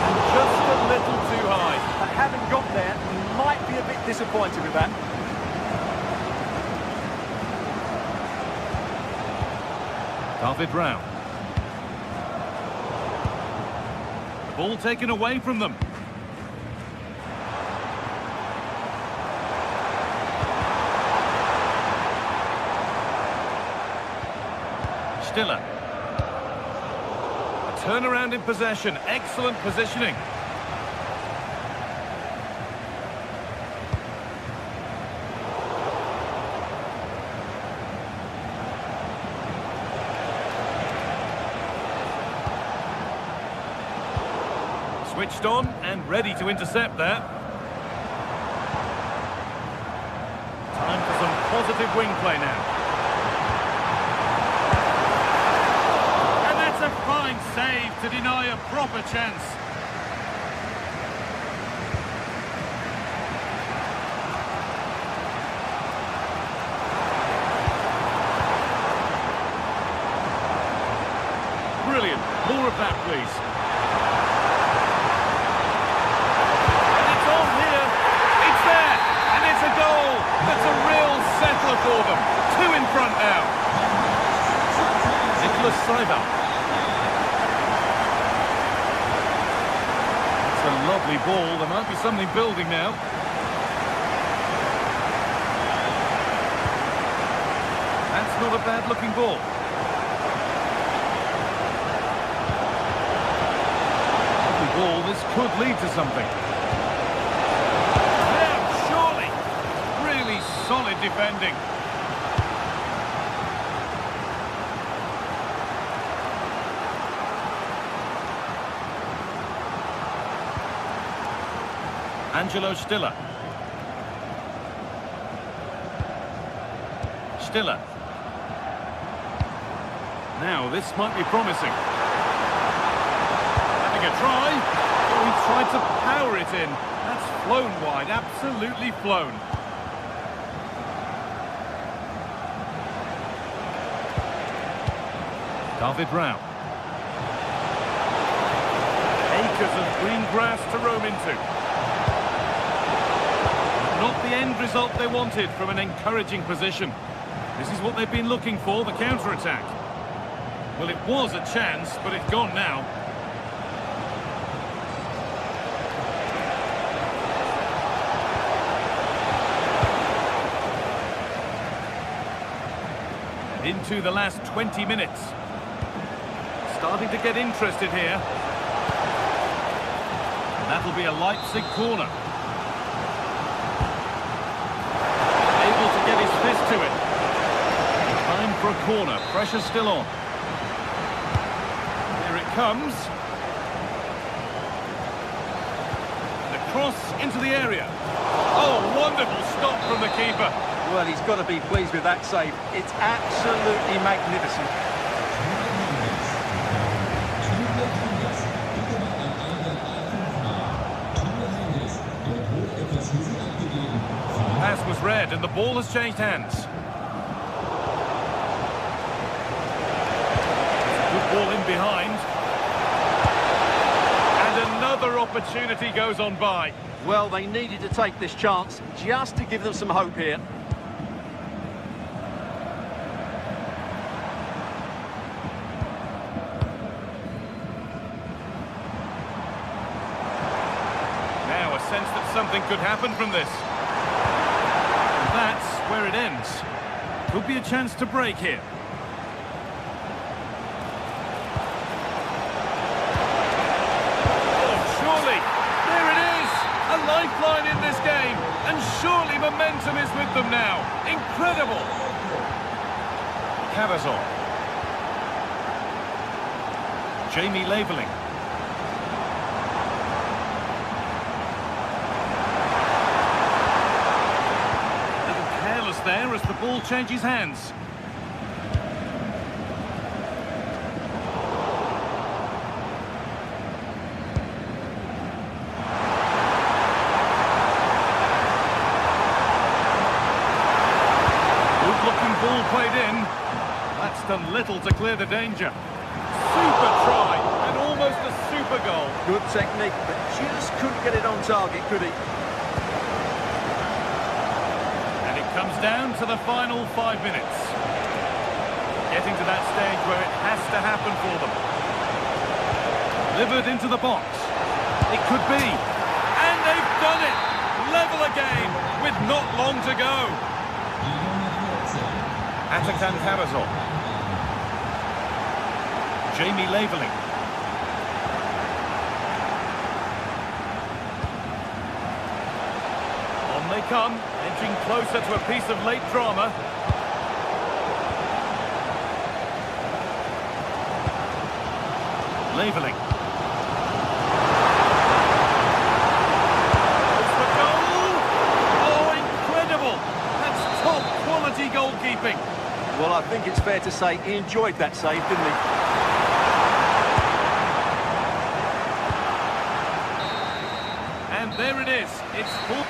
And just a little too high. But having got there, he might be a bit disappointed with that. David Rao. The ball taken away from them. Stiller. A turnaround in possession. Excellent positioning. Switched on and ready to intercept that. Time for some positive wing play now. A fine save to deny a proper chance. Brilliant. More of that, please. And it's on here. It's there. And it's a goal. That's a real settler for them. 2 in front now. Nicholas Saiba. A lovely ball. There might be something building now. That's not a bad looking ball. Lovely ball. This could lead to something. Yeah, surely. Really solid defending. Angelo Stiller. Stiller. Now, this might be promising. Having a try. Oh, he tried to power it in. That's flown wide, absolutely flown. David Rao. Acres of green grass to roam into. Not the end result they wanted from an encouraging position. This is what they've been looking for, the counter-attack. Well, it was a chance, but it's gone now. And into the last 20 minutes. Starting to get interested here. And that'll be a Leipzig corner. Get his fist to it. Time for a corner. Pressure still on. Here it comes. The cross into the area. Oh, wonderful stop from the keeper. Well, he's got to be pleased with that save. It's absolutely magnificent. Pass was read and the ball has changed hands. Good ball in behind. And another opportunity goes on by. Well, they needed to take this chance just to give them some hope here. Now a sense that something could happen from this. That's where it ends. Could be a chance to break here. Oh, surely. There it is. A lifeline in this game. And surely momentum is with them now. Incredible. Cavazon. Jamie Labeling. there as the ball changes hands. Good-looking ball played in. That's done little to clear the danger. Super try, and almost a super goal. Good technique, but just couldn't get it on target, could he? And it comes down to the final 5 minutes. Getting to that stage where it has to happen for them. Delivered into the box. It could be. And they've done it! Level again with not long to go. Atakan Tarazol. Jamie Laveling. On they come, edging closer to a piece of late drama. Laveling. Goes for goal! Oh, incredible! That's top quality goalkeeping. Well, I think it's fair to say he enjoyed that save, didn't he? And there it is. It's full.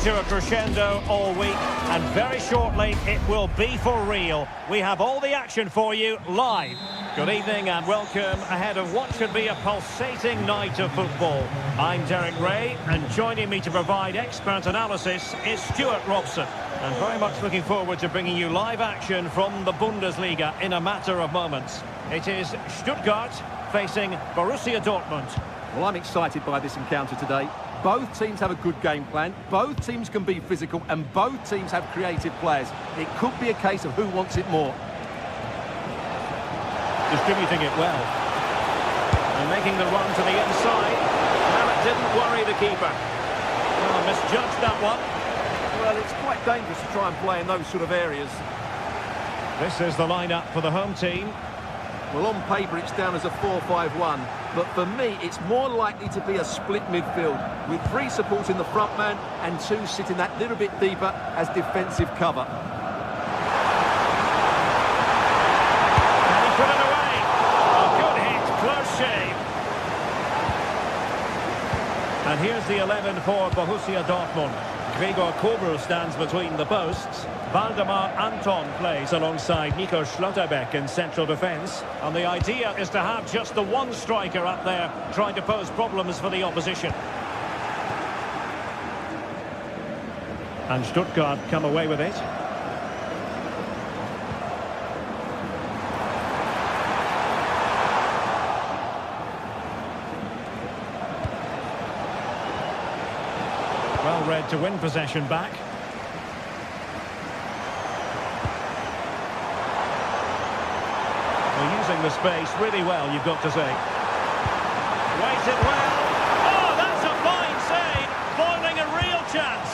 to a crescendo all week, and very shortly it will be for real. We have all the action for you live. Good evening and welcome ahead of what should be a pulsating night of football. I'm Derek Ray, and joining me to provide expert analysis is Stuart Robson. And very much looking forward to bringing you live action from the Bundesliga in a matter of moments. It is Stuttgart facing Borussia Dortmund. Well, I'm excited by this encounter today. Both teams have a good game plan, both teams can be physical, and both teams have creative players. It could be a case of who wants it more. Distributing it well. And making the run to the inside. Well, it didn't worry the keeper. Well, misjudged that one. Well, it's quite dangerous to try and play in those sort of areas. This is the lineup for the home team. Well, on paper, it's down as a 4-5-1. But for me, it's more likely to be a split midfield, with 3 supporting the front man and 2 sitting that little bit deeper as defensive cover. Put it away. A good hit, close shave. And here's the 11 for Borussia Dortmund. Gregor Kobel stands between the posts. Waldemar Anton plays alongside Nico Schlotterbeck in central defence. And the idea is to have just the one striker up there trying to pose problems for the opposition. And Stuttgart come away with it. Well read to win possession back. Well, using the space really well, you've got to say. Waited well. Oh, that's a fine save. Foiling a real chance.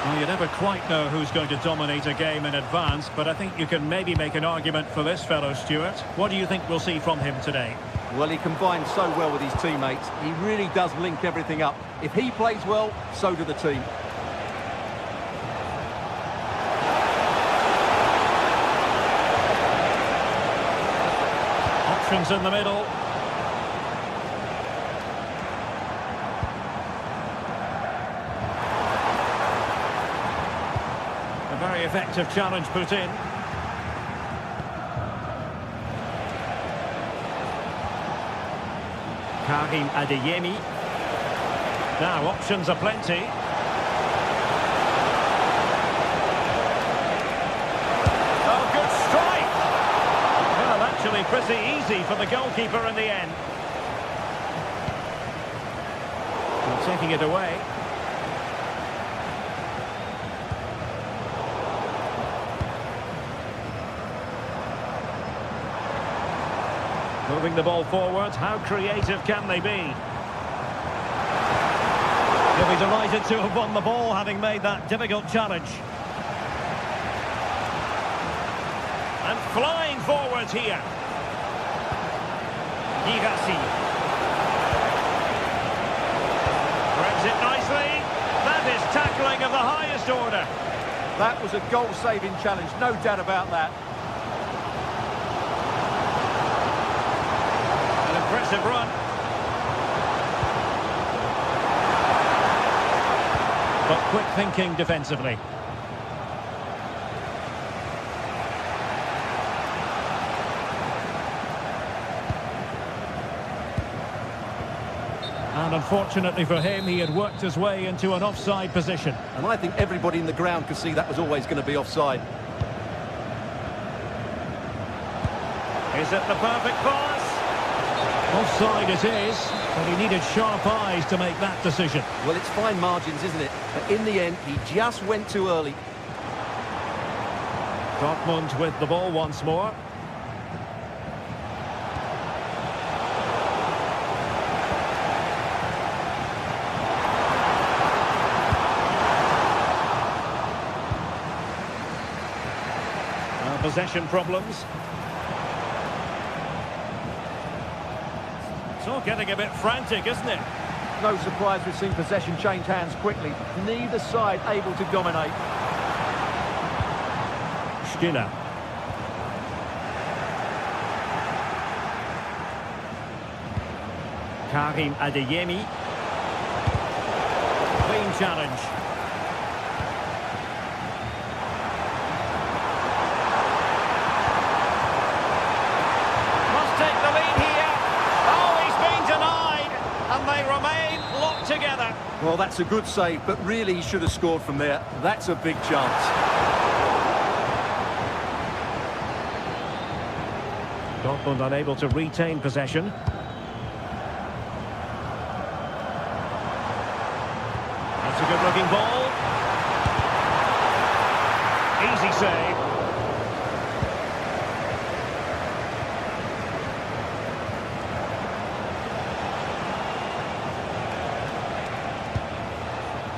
Well, you never quite know who's going to dominate a game in advance, but I think you can maybe make an argument for this fellow, Stuart. What do you think we'll see from him today? Well, he combines so well with his teammates. He really does link everything up. If he plays well, so do the team. Options in the middle. A very effective challenge put in. Karim Adeyemi. Now options are plenty. Oh, good strike! Well, actually pretty easy for the goalkeeper in the end. And taking it away. Moving the ball forward, how creative can they be? He'll be delighted to have won the ball, having made that difficult challenge. And flying forwards here. Girassi. Threads it nicely. That is tackling of the highest order. That was a goal-saving challenge, no doubt about that. Impressive run. But quick thinking defensively. And unfortunately for him, he had worked his way into an offside position. And I think everybody in the ground could see that was always going to be offside. Is it the perfect pass? Offside it is, but he needed sharp eyes to make that decision. Well, it's fine margins, isn't it? But in the end, he just went too early. Dortmund with the ball once more. Possession problems. It's all getting a bit frantic, isn't it? No surprise we've seen possession change hands quickly. Neither side able to dominate. Stiller. Karim Adeyemi. clean challenge. Must take the lead here. Oh, he's been denied. And they remain locked together. Well, that's a good save, but really he should have scored from there. That's a big chance. Dortmund unable to retain possession. That's a good-looking ball. Easy save.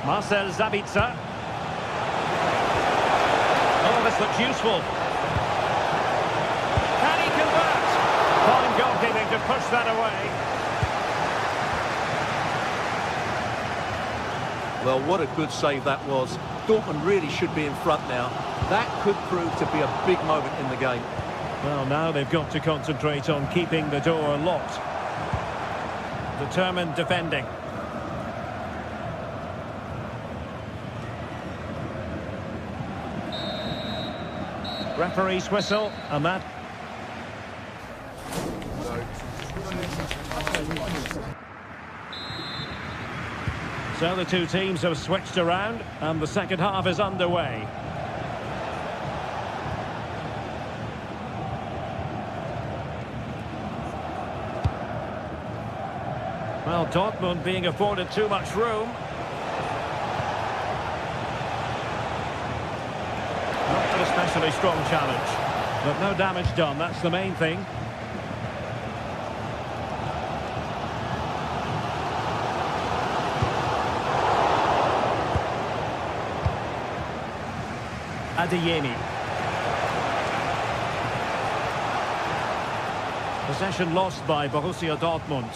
Marcel Sabitzer. Oh, this looks useful. Can he convert? Fine goalkeeping to push that away. Well, what a good save that was. Dortmund really should be in front now. That could prove to be a big moment in the game. Well, now they've got to concentrate on keeping the door locked. Determined defending. Referee's whistle, and that... So the two teams have switched around, and the second half is underway. Well, Dortmund being afforded too much room. Not an especially strong challenge, but no damage done, that's the main thing. Adeyemi. Possession lost by Borussia Dortmund.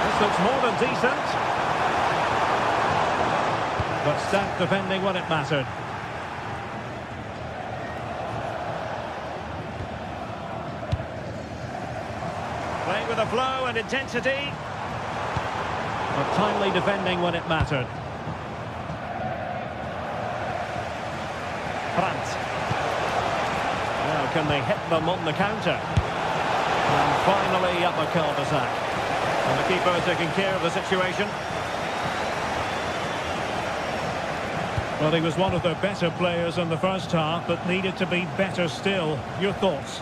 This looks more than decent. But stout defending when it mattered. Playing with a flow and intensity. But timely defending when it mattered. Brandt. Now can they hit them on the counter? And finally up a cul-de-sac. And the keeper taking care of the situation. Well, he was one of the better players in the first half, but needed to be better still. Your thoughts?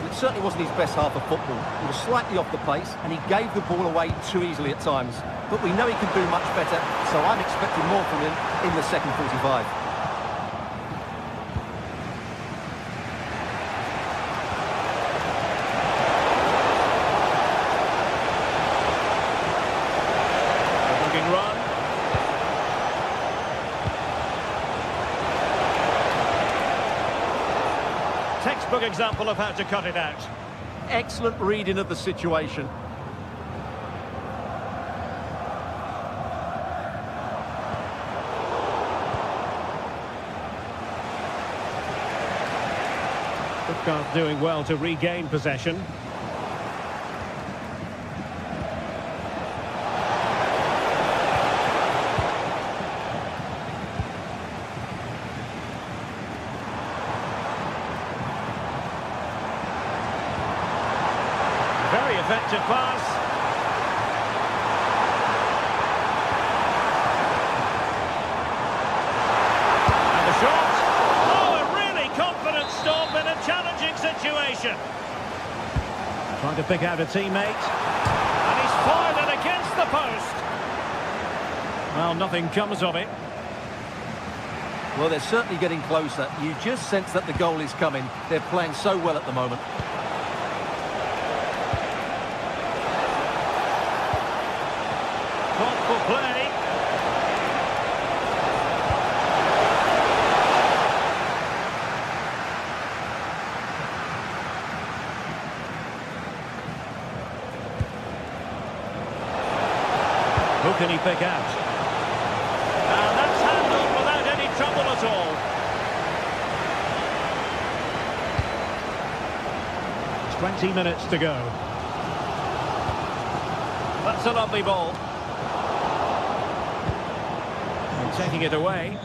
It certainly wasn't his best half of football. He was slightly off the pace, and he gave the ball away too easily at times. But we know he can do much better, so I'm expecting more from him in the second 45. Looking run. Textbook example of how to cut it out. Excellent reading of the situation. Stuttgart doing well to regain possession. Very effective pass. And the shot. Oh, a really confident stop in a challenging situation. Trying to pick out a teammate. And he's fired it against the post. Well, nothing comes of it. Well, they're certainly getting closer. You just sense that the goal is coming. They're playing so well at the moment. Thoughtful play. Who can he pick out? And that's handled without any trouble at all. 20 minutes to go. That's a lovely ball. And taking it away.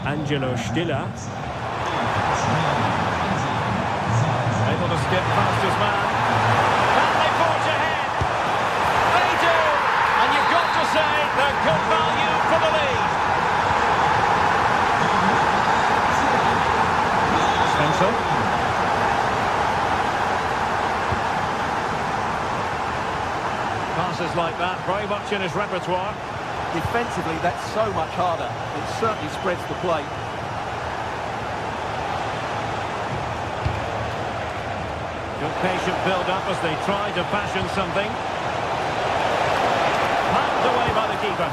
Angelo Stiller. Able to skip past his man. And they forge ahead. They do. And you've got to say they're good value for the lead. Spencer. Passes like that, very much in his repertoire. Defensively, that's so much harder. It certainly spreads the play. Good patient build-up as they try to fashion something. Pounded away by the keeper.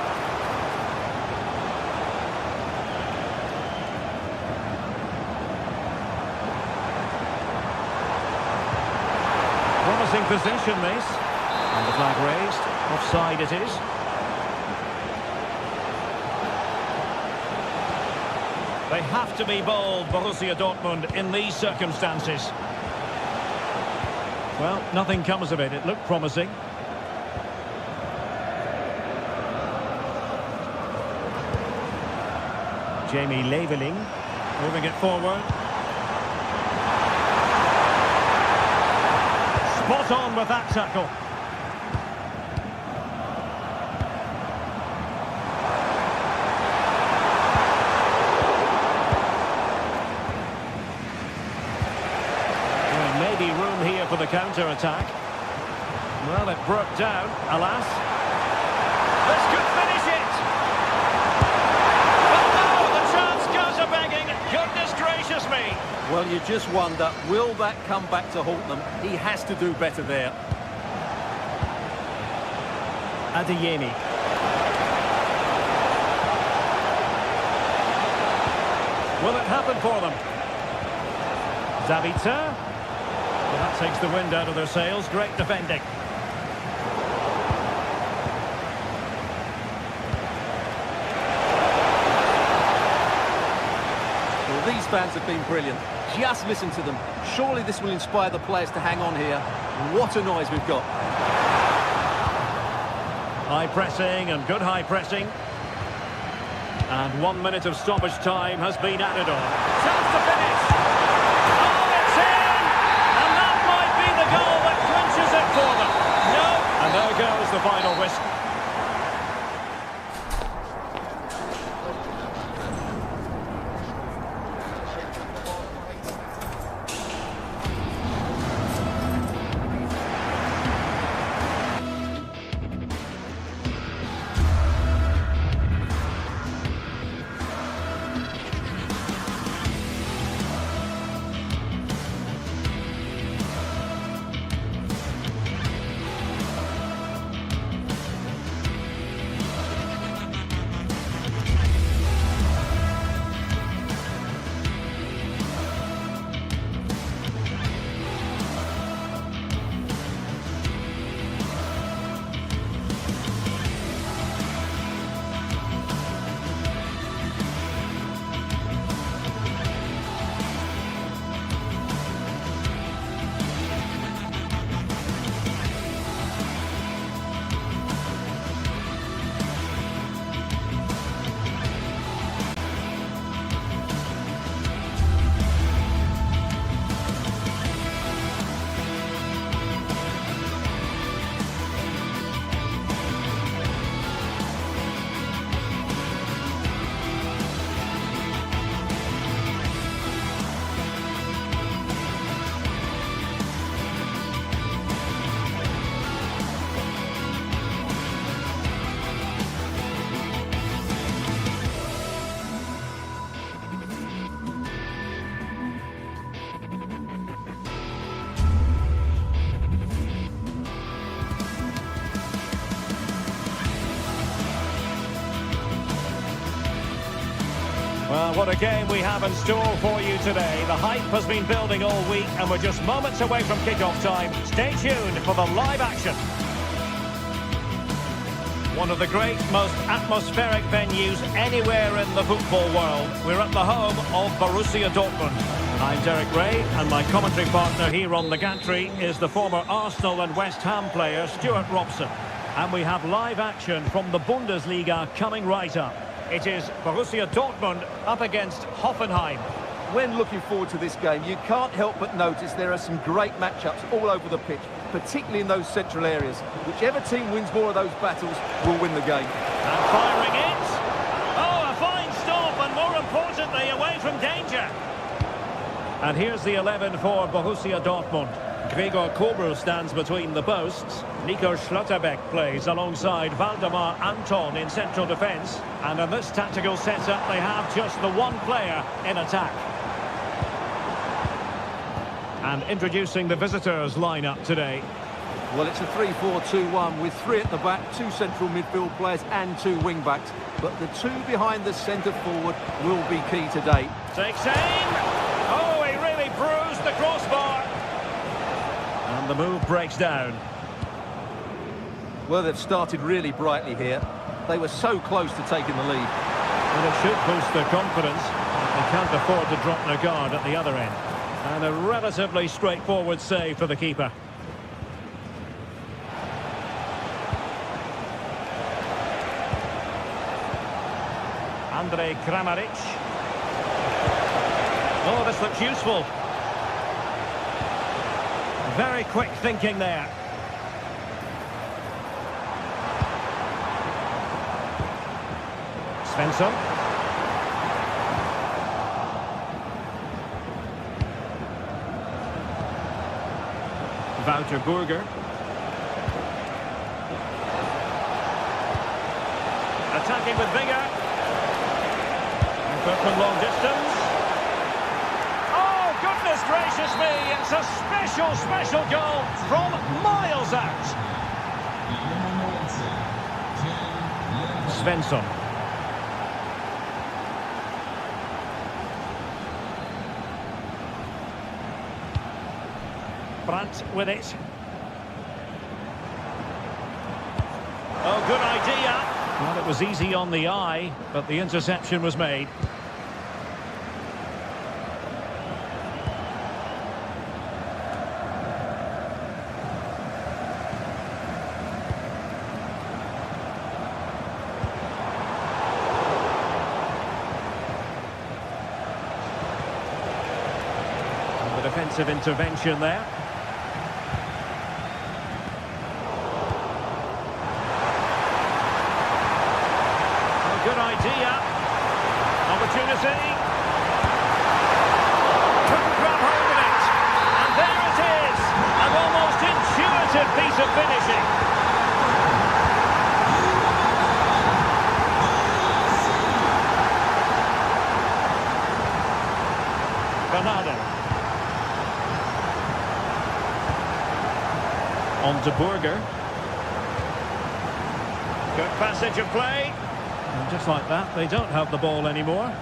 Promising possession, this. And the flag raised. Offside it is. They have to be bold, Borussia Dortmund, in these circumstances. Well, nothing comes of it. It looked promising. Jamie Leveling moving it forward. Spot on with that tackle. Maybe room here for the counter-attack. Well, it broke down, alas. This could finish it! But no, the chance goes a-begging. Goodness gracious me! Well, you just wonder, will that come back to haunt them? He has to do better there. Adeyemi. Will it happen for them? Zavita. Well, that takes the wind out of their sails. Great defending. Well, these fans have been brilliant. Just listen to them. Surely this will inspire the players to hang on here. What a noise we've got. High pressing and good high pressing. And 1 minute of stoppage time has been added on. Chance to finish. Oh, it's in! And that might be the goal that clinches it for them. No. And there goes the final whistle. Well, what a game we have in store for you today. The hype has been building all week and we're just moments away from kick-off time. Stay tuned for the live action. One of the great, most atmospheric venues anywhere in the football world. We're at the home of Borussia Dortmund. I'm Derek Ray, and my commentary partner here on the gantry is the former Arsenal and West Ham player Stuart Robson. And we have live action from the Bundesliga coming right up. It is Borussia Dortmund up against Hoffenheim. When looking forward to this game, you can't help but notice there are some great matchups all over the pitch, particularly in those central areas. Whichever team wins more of those battles will win the game. And firing it. Oh, a fine stop, and more importantly, away from danger. And here's the 11 for Borussia Dortmund. Gregor Kobel stands between the posts. Nico Schlotterbeck plays alongside Waldemar Anton in central defence. And in this tactical setup, they have just the one player in attack. And introducing the visitors' lineup today. Well, it's a 3-4-2-1 with 3 at the back, 2 central midfield players and 2 wing-backs. But the 2 behind the centre forward will be key today. Takes aim! Oh, he really bruised the crossbar! And the move breaks down. Well, they've started really brightly here. They were so close to taking the lead. And it should boost their confidence. They can't afford to drop their guard at the other end. And a relatively straightforward save for the keeper. Andrej Kramaric. Oh, this looks useful. Very quick thinking there. Svensson. Wouter Burger. Attacking with vigour. And from long distance. Oh, goodness gracious me! It's a special goal from miles out. Svensson. Brandt with it. Oh, good idea. Well, it was easy on the eye, but the interception was made. And the defensive intervention there. Good idea. Opportunity. Couldn't grab hold of it. And there it is. An almost intuitive piece of finishing. Bernardo. On to Burger. Good passage of play. And just like that, they don't have the ball anymore.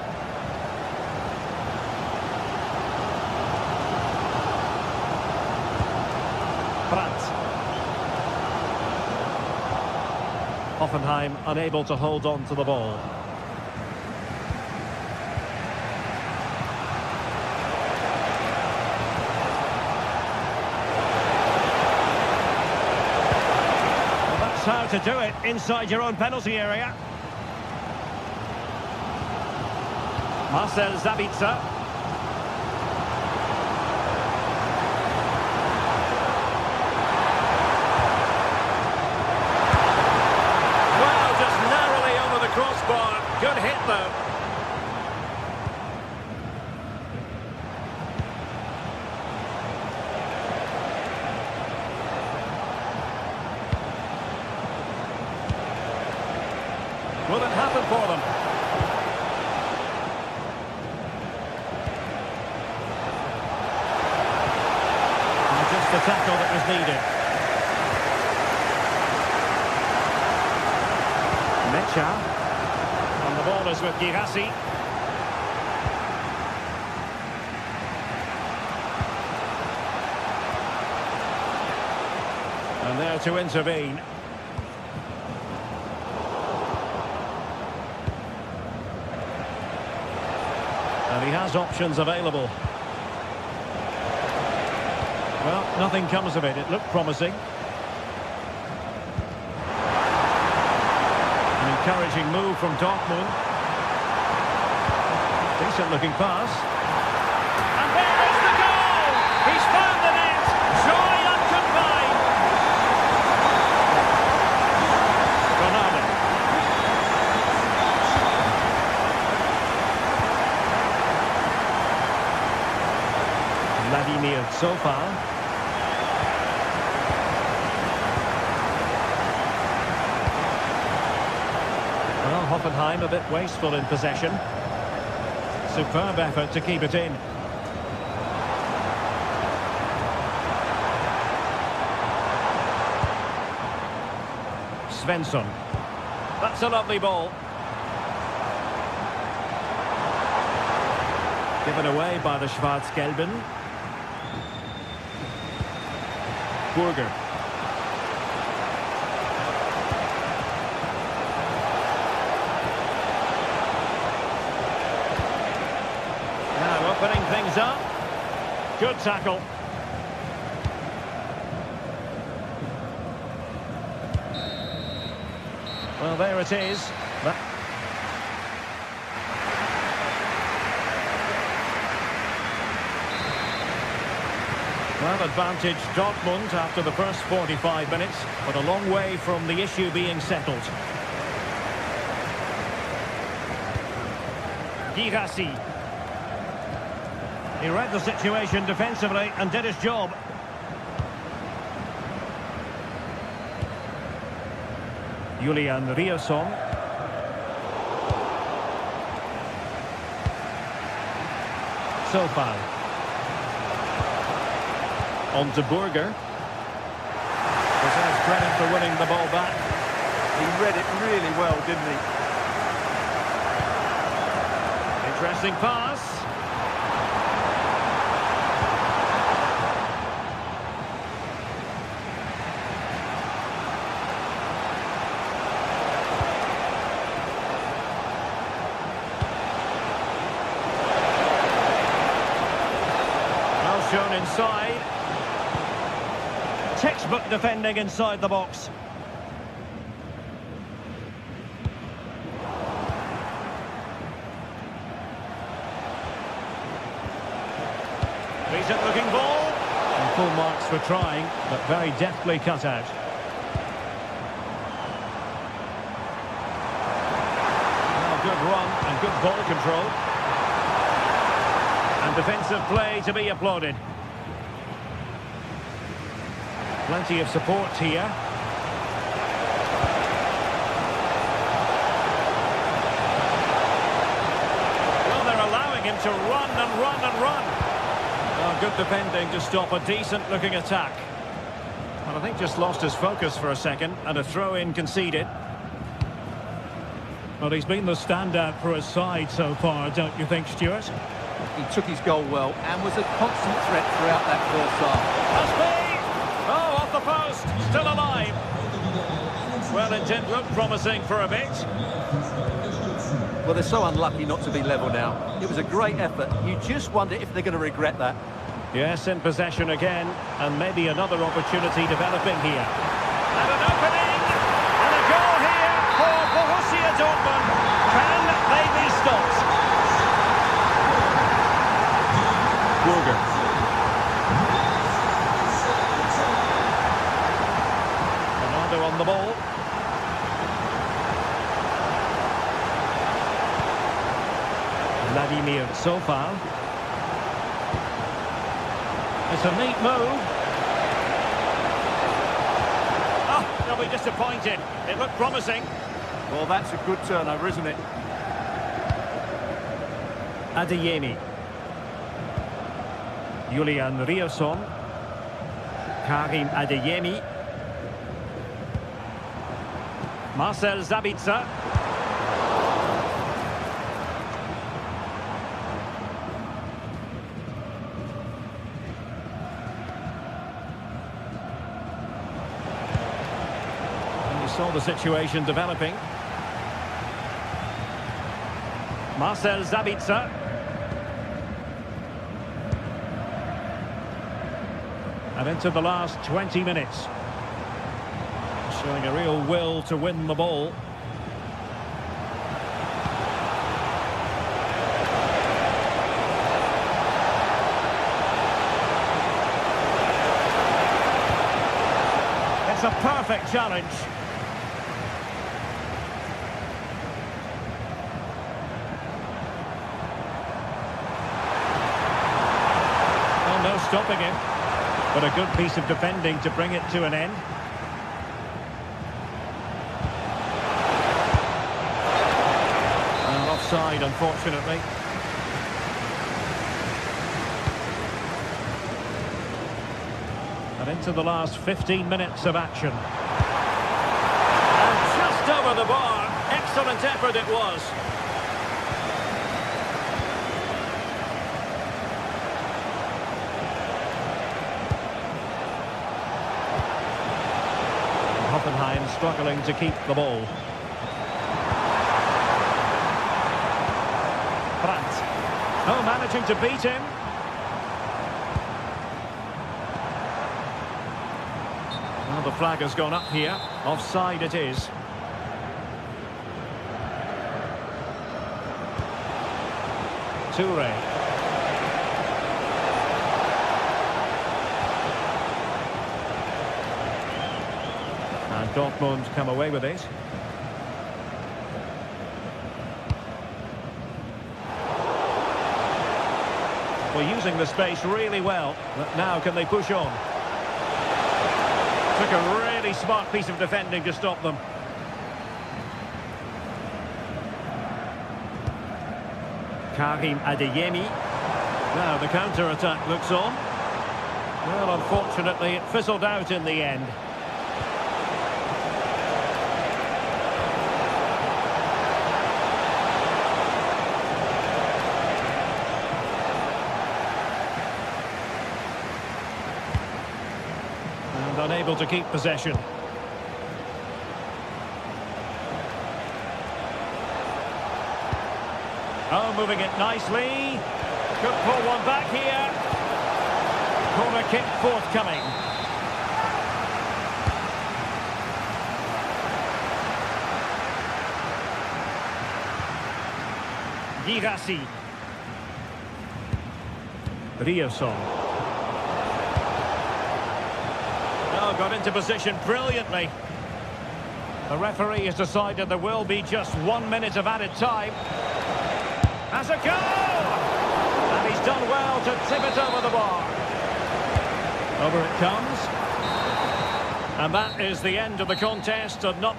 Brandt. Hoffenheim unable to hold on to the ball. Well, that's how to do it inside your own penalty area. Marcel Sabitzer. Well, just narrowly over the crossbar. Good hit, though. Will it happen for them? The tackle that was needed. Mecha. And the ball is with Girassi. And there to intervene. And he has options available. Well, nothing comes of it. It looked promising. An encouraging move from Dortmund. Decent looking pass. And there is the goal! He's found the net! Joy unconfined! Ronaldo. Vladimir Sofal. Well, Hoffenheim a bit wasteful in possession. Superb effort to keep it in. Svensson. That's a lovely ball. Given away by the Schwarz-Gelben. Burger. Now opening things up. Good tackle. Well, there it is. Well, advantage Dortmund after the first 45 minutes, but a long way from the issue being settled. Girassi. He read the situation defensively and did his job. Julian Riasson. Sofal. On to Burger. Deserves credit for winning the ball back. He read it really well, didn't he? Interesting pass. Well shown inside. Textbook defending inside the box. Decent looking ball. And full marks for trying, but very deftly cut out. Well, good run and good ball control. And defensive play to be applauded. Plenty of support here. Well, they're allowing him to run and run and run. Oh, good defending to stop a decent-looking attack. Well, I think just lost his focus for a second, and a throw-in conceded. Well, he's been the standout for his side so far, don't you think, Stuart? He took his goal well and was a constant threat throughout that first half. Must be! Oh, off the post, still alive. Well, it did look promising for a bit. Well, they're so unlucky not to be level now. It was a great effort. You just wonder if they're going to regret that. Yes, in possession again, and maybe another opportunity developing here. And an opening, and a goal here for Borussia Dortmund. Can they be stopped? Burger. Ronaldo on the ball. Vladimir Sofal. It's a neat move. Oh, they'll be disappointed. It looked promising. Well, that's a good turnover, isn't it? Adeyemi. Julian Riasson. Karim Adeyemi. Marcel Sabitzer. Saw the situation developing. Marcel Sabitzer. And into the last 20 minutes. Showing a real will to win the ball. It's a perfect challenge. Well, no stopping him. But a good piece of defending to bring it to an end. And offside, unfortunately. And into the last 15 minutes of action. And just over the bar. Excellent effort it was. Hoffenheim struggling to keep the ball. Brandt. Oh, managing to beat him. Well, the flag has gone up here. Offside it is. Toure. And Dortmund come away with it. Well, using the space really well. But now can they push on? Took a really smart piece of defending to stop them. Karim Adeyemi. Now the counter-attack looks on. Well, unfortunately, it fizzled out in the end. And unable to keep possession. Oh, moving it nicely. Could pull one back here. Corner kick forthcoming. Girassi. Rioson. Oh, got into position brilliantly. The referee has decided there will be just 1 minute of added time. Has a goal! And he's done well to tip it over the bar. Over it comes. And that is the end of the contest. And not...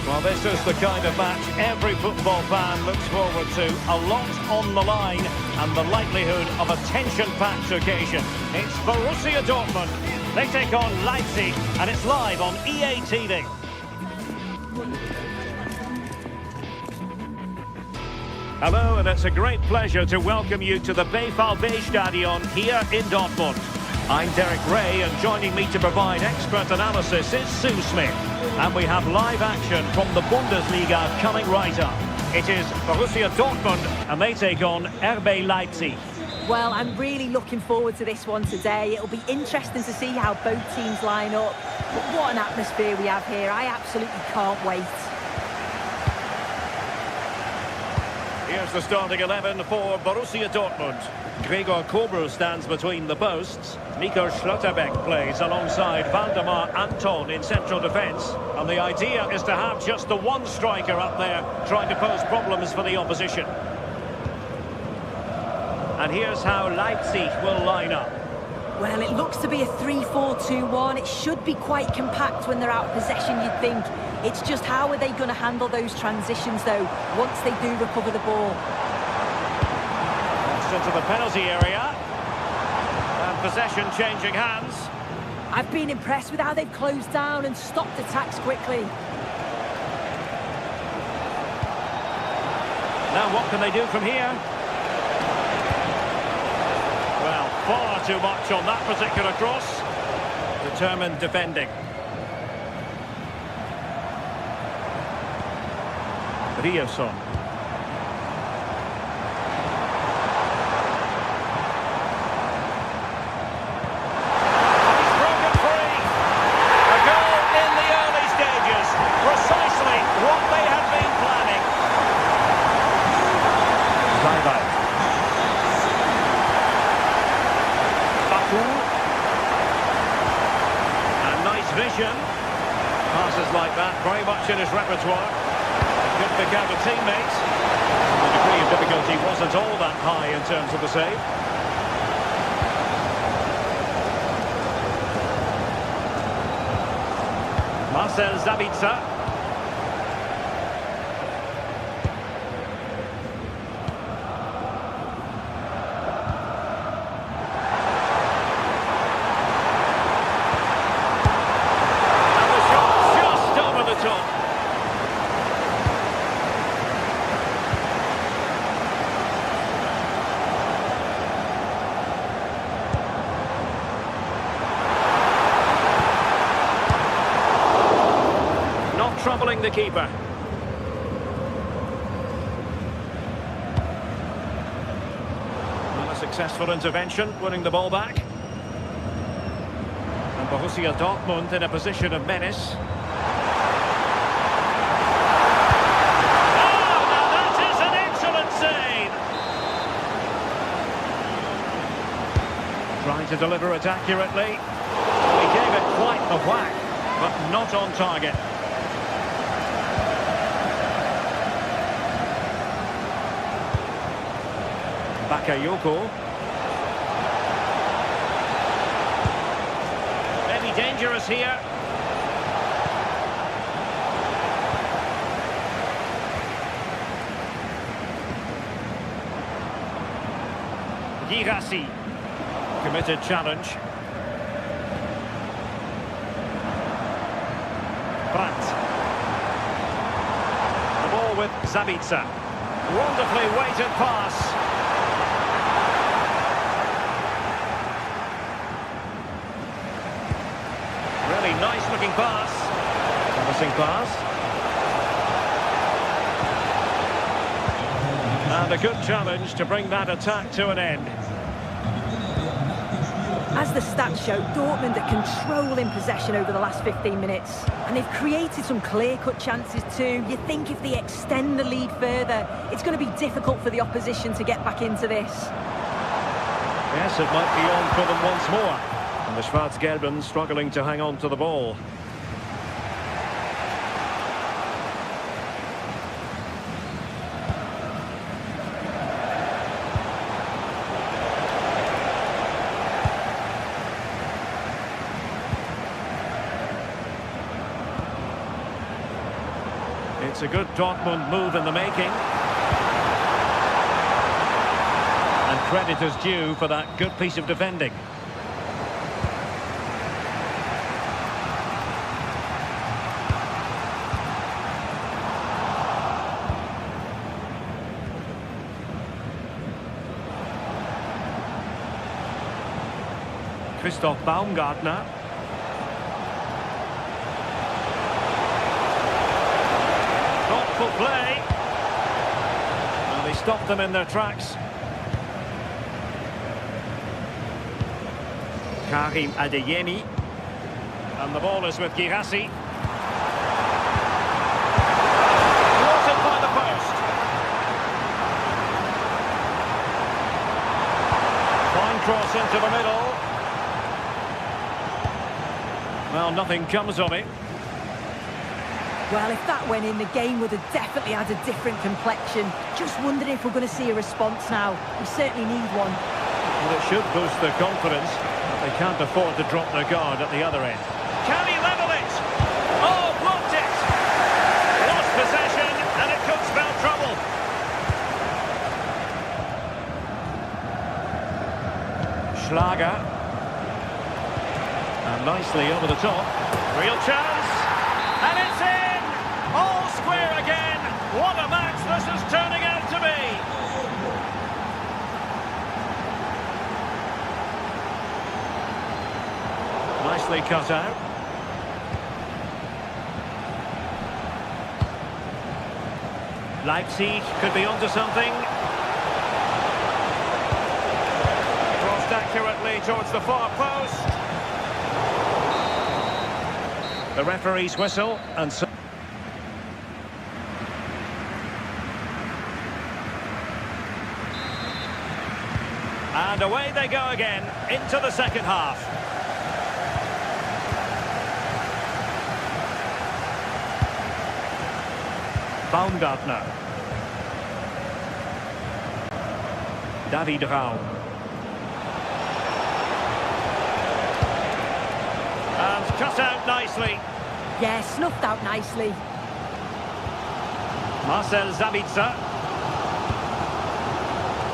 Well, this is the kind of match every football fan looks forward to. A lot on the line and the likelihood of a tension-packed occasion. It's Borussia Dortmund. They take on Leipzig, and it's live on EA TV. Hello, and it's a great pleasure to welcome you to the BVB-Stadion here in Dortmund. I'm Derek Ray, and joining me to provide expert analysis is Sue Smith. And we have live action from the Bundesliga coming right up. It is Borussia Dortmund, and they take on RB Leipzig. Well, I'm really looking forward to this one today. It'll be interesting to see how both teams line up. But what an atmosphere we have here. I absolutely can't wait. Here's the starting 11 for Borussia Dortmund. Gregor Kobel stands between the posts. Nico Schlotterbeck plays alongside Valdemar Anton in central defence. And the idea is to have just the one striker up there trying to pose problems for the opposition. And here's how Leipzig will line up. Well, it looks to be a 3-4-2-1. It should be quite compact when they're out of possession, you'd think. It's just how are they going to handle those transitions, though, once they do recover the ball. Into the penalty area. And possession changing hands. I've been impressed with how they've closed down and stopped attacks quickly. Now what can they do from here? Well, far too much on that particular cross. Determined defending. Riosson. He's broken free. A goal in the early stages. Precisely what they had been planning. Bye-bye. Baku. And nice vision. Passes like that, very much in his repertoire. Could pick out a teammate. The degree of difficulty wasn't all that high in terms of the save. Marcel Sabitzer. And the shot just over the top. Troubling the keeper. Well, a successful intervention, winning the ball back. And Borussia Dortmund in a position of menace. Oh, now that is an excellent save! Trying to deliver it accurately. He gave it quite the whack, but not on target. Bakayoko. Maybe dangerous here. Girassi. Committed challenge. Brandt. The ball with Sabitzer. Wonderfully weighted pass. Really nice looking pass. Promising pass. And a good challenge to bring that attack to an end. As the stats show, Dortmund are controlling possession over the last 15 minutes. And they've created some clear-cut chances too. You think if they extend the lead further, it's going to be difficult for the opposition to get back into this. Yes, it might be on for them once more. And the Schwarz-Gelben struggling to hang on to the ball. It's a good Dortmund move in the making. And credit is due for that good piece of defending. Christoph Baumgartner. Thoughtful play. And they stopped them in their tracks. Karim Adeyemi. And the ball is with Girassi. Thwarted by the post. Fine cross into the middle. Well, nothing comes of it. Well, if that went in, the game would have definitely had a different complexion. Just wondering if we're going to see a response now. We certainly need one. Well, it should boost their confidence, but they can't afford to drop their guard at the other end. Can he level it? Oh, blocked it! Lost possession, and it could spell trouble. Schlager. And nicely over the top. Real chance. And it's in! All square again! What a match this is turning out to be! Nicely cut out. Leipzig could be onto something. Crossed accurately towards the far post. The referee's whistle, and so... And away they go again, into the second half. Baumgartner. David Raum. And cut out nicely. Yeah, snuffed out nicely. Marcel Sabitzer.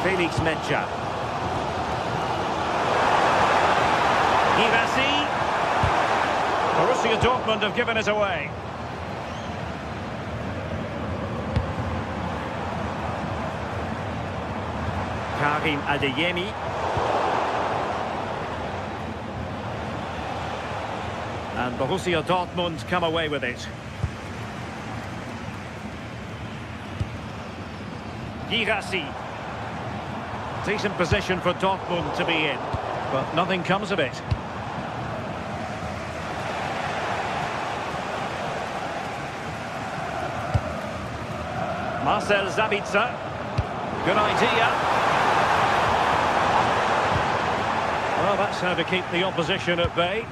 Felix Metscher. Girassi. Borussia Dortmund have given it away. Karim Adeyemi. And Borussia Dortmund come away with it. Girassi. Decent position for Dortmund to be in, but nothing comes of it. Marcel Sabitzer. Good idea. Well, that's how to keep the opposition at bay.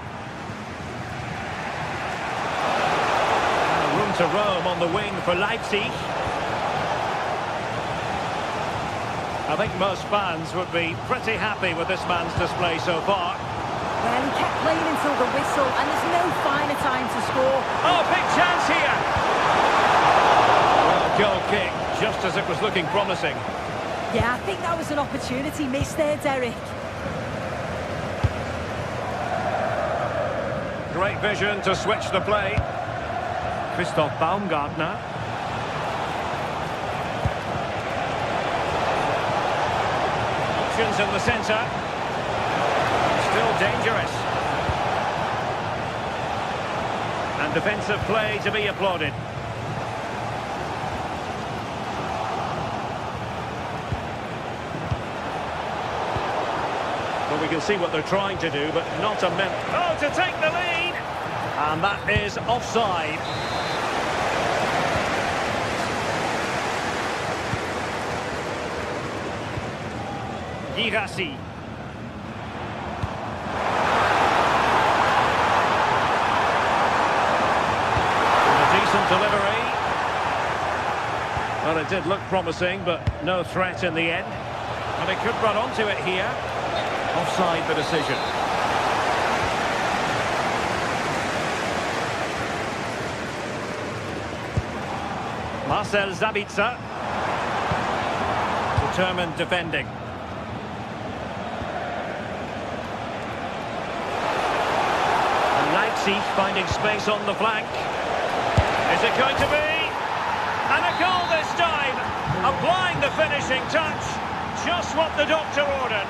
Room to roam on the wing for Leipzig. I think most fans would be pretty happy with this man's display so far. Well, he kept playing until the whistle, and there's no finer time to score. Oh, big chance here! Well, goal kick, just as it was looking promising. Yeah, I think that was an opportunity missed there, Derek. Great vision to switch the play. Christoph Baumgartner. Options in the centre. Still dangerous. And defensive play to be applauded. Well, we can see what they're trying to do, but not a minute. Oh, to take the lead! And that is offside. Girassi. A decent delivery. Well, it did look promising, but no threat in the end. And it could run onto it here. Offside the decision. Marcel Sabitzer. Determined defending. And Leipzig finding space on the flank. Is it going to be? And a goal this time. Applying the finishing touch. Just what the doctor ordered.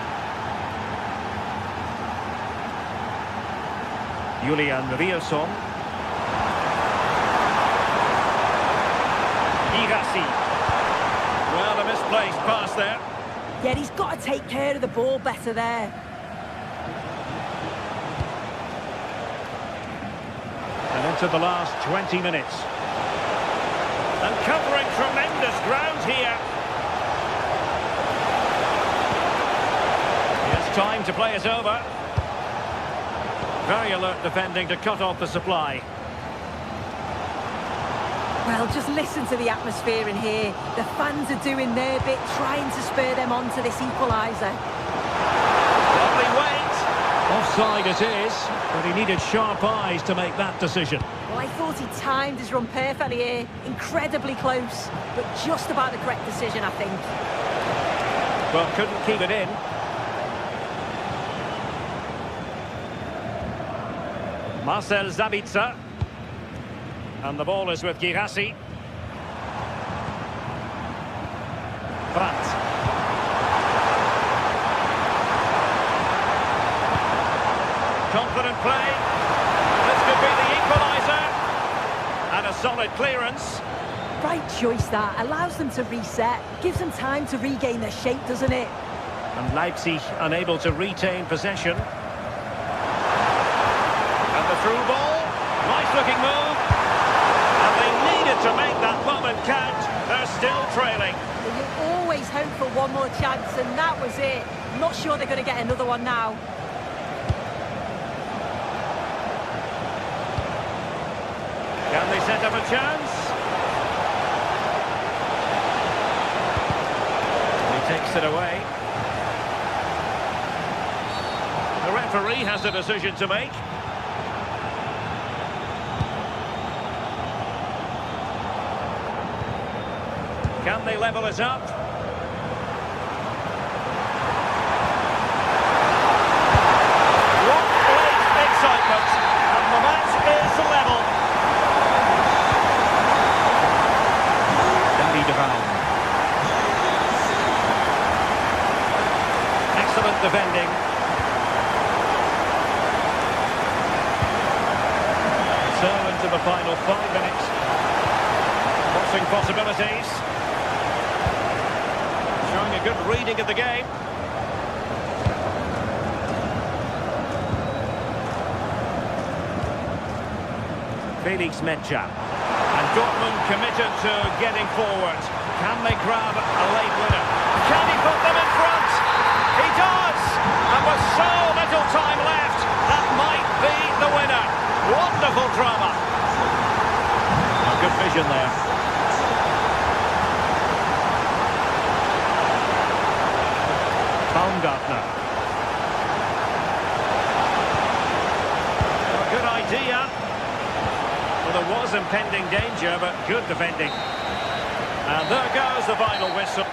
Julian Rierson. Girassi. Well, a misplaced pass there. Yeah, he's got to take care of the ball better there. into the last 20 minutes. And covering tremendous ground here. It's time to play it over. Very alert defending to cut off the supply. Well, just listen to the atmosphere in here. The fans are doing their bit, trying to spur them on to this equaliser. Lovely weight. Offside it is, but he needed sharp eyes to make that decision. Well, I thought he timed his run perfectly here. Incredibly close, but just about the correct decision, I think. Well, couldn't keep it in. Marcel Sabitzer. And the ball is with Girassi. Brandt. Confident play. This could be the equaliser. And a solid clearance. Right choice that. Allows them to reset. Gives them time to regain their shape, doesn't it? And Leipzig unable to retain possession. And the through ball. Nice looking move. To make that moment count, they're still trailing. Well, you always hope for one more chance, and that was it. I'm not sure they're going to get another one now. Can they set up a chance? He takes it away. The referee has a decision to make. Can they level it up? What great excitement! And the match is level. Excellent defending. So into the final 5 minutes. Crossing possibilities. Showing a good reading of the game. Felix Mecha. And Dortmund committed to getting forward. Can they grab a late winner? Can he put them in front? He does! And with so little time left, that might be the winner. Wonderful drama. Good vision there. Baumgartner. A good idea. Well, there was impending danger, but good defending. And there goes the final whistle.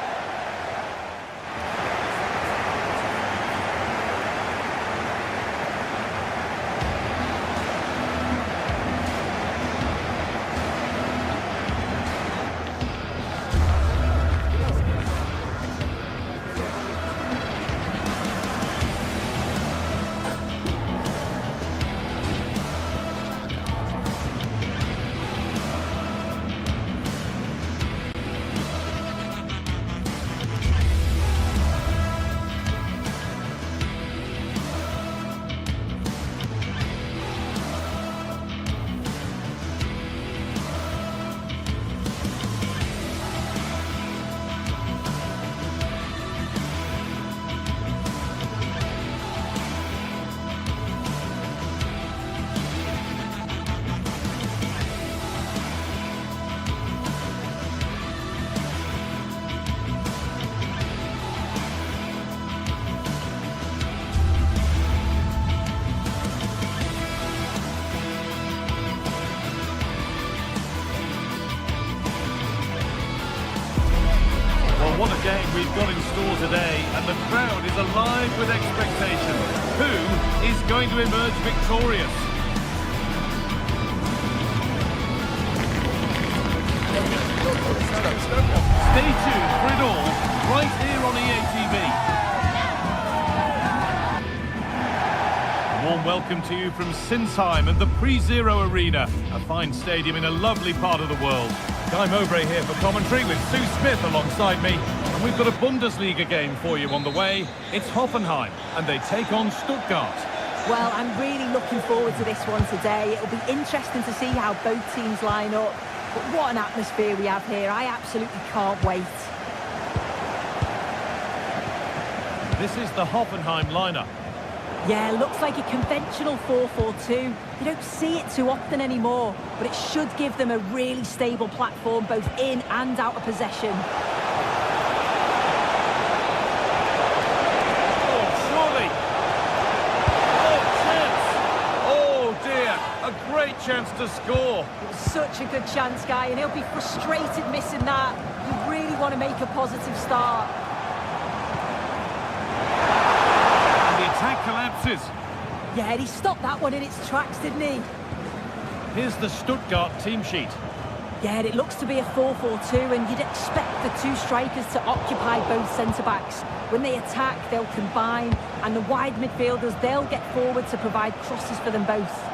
What a game we've got in store today, and the crowd is alive with expectation. Who is going to emerge victorious? Stay tuned for it all, right here on EA TV. A warm welcome to you from Sinsheim and the Pre-Zero Arena, a fine stadium in a lovely part of the world. Guy Mowbray here for commentary with Sue Smith alongside me. And we've got a Bundesliga game for you on the way. It's Hoffenheim, and they take on Stuttgart. Well, I'm really looking forward to this one today. It'll be interesting to see how both teams line up. But what an atmosphere we have here. I absolutely can't wait. This is the Hoffenheim lineup. Yeah, looks like a conventional 4-4-2. You don't see it too often anymore, but it should give them a really stable platform both in and out of possession. Oh, surely! Oh, chance! Oh, dear! A great chance to score. It was such a good chance, Guy, and he'll be frustrated missing that. You really want to make a positive start. Attack collapses. Yeah, he stopped that one in its tracks, didn't he? Here's the Stuttgart team sheet. Yeah, it looks to be a 4-4-2, and you'd expect the two strikers to occupy both centre-backs. When they attack, they'll combine, and the wide midfielders, they'll get forward to provide crosses for them both.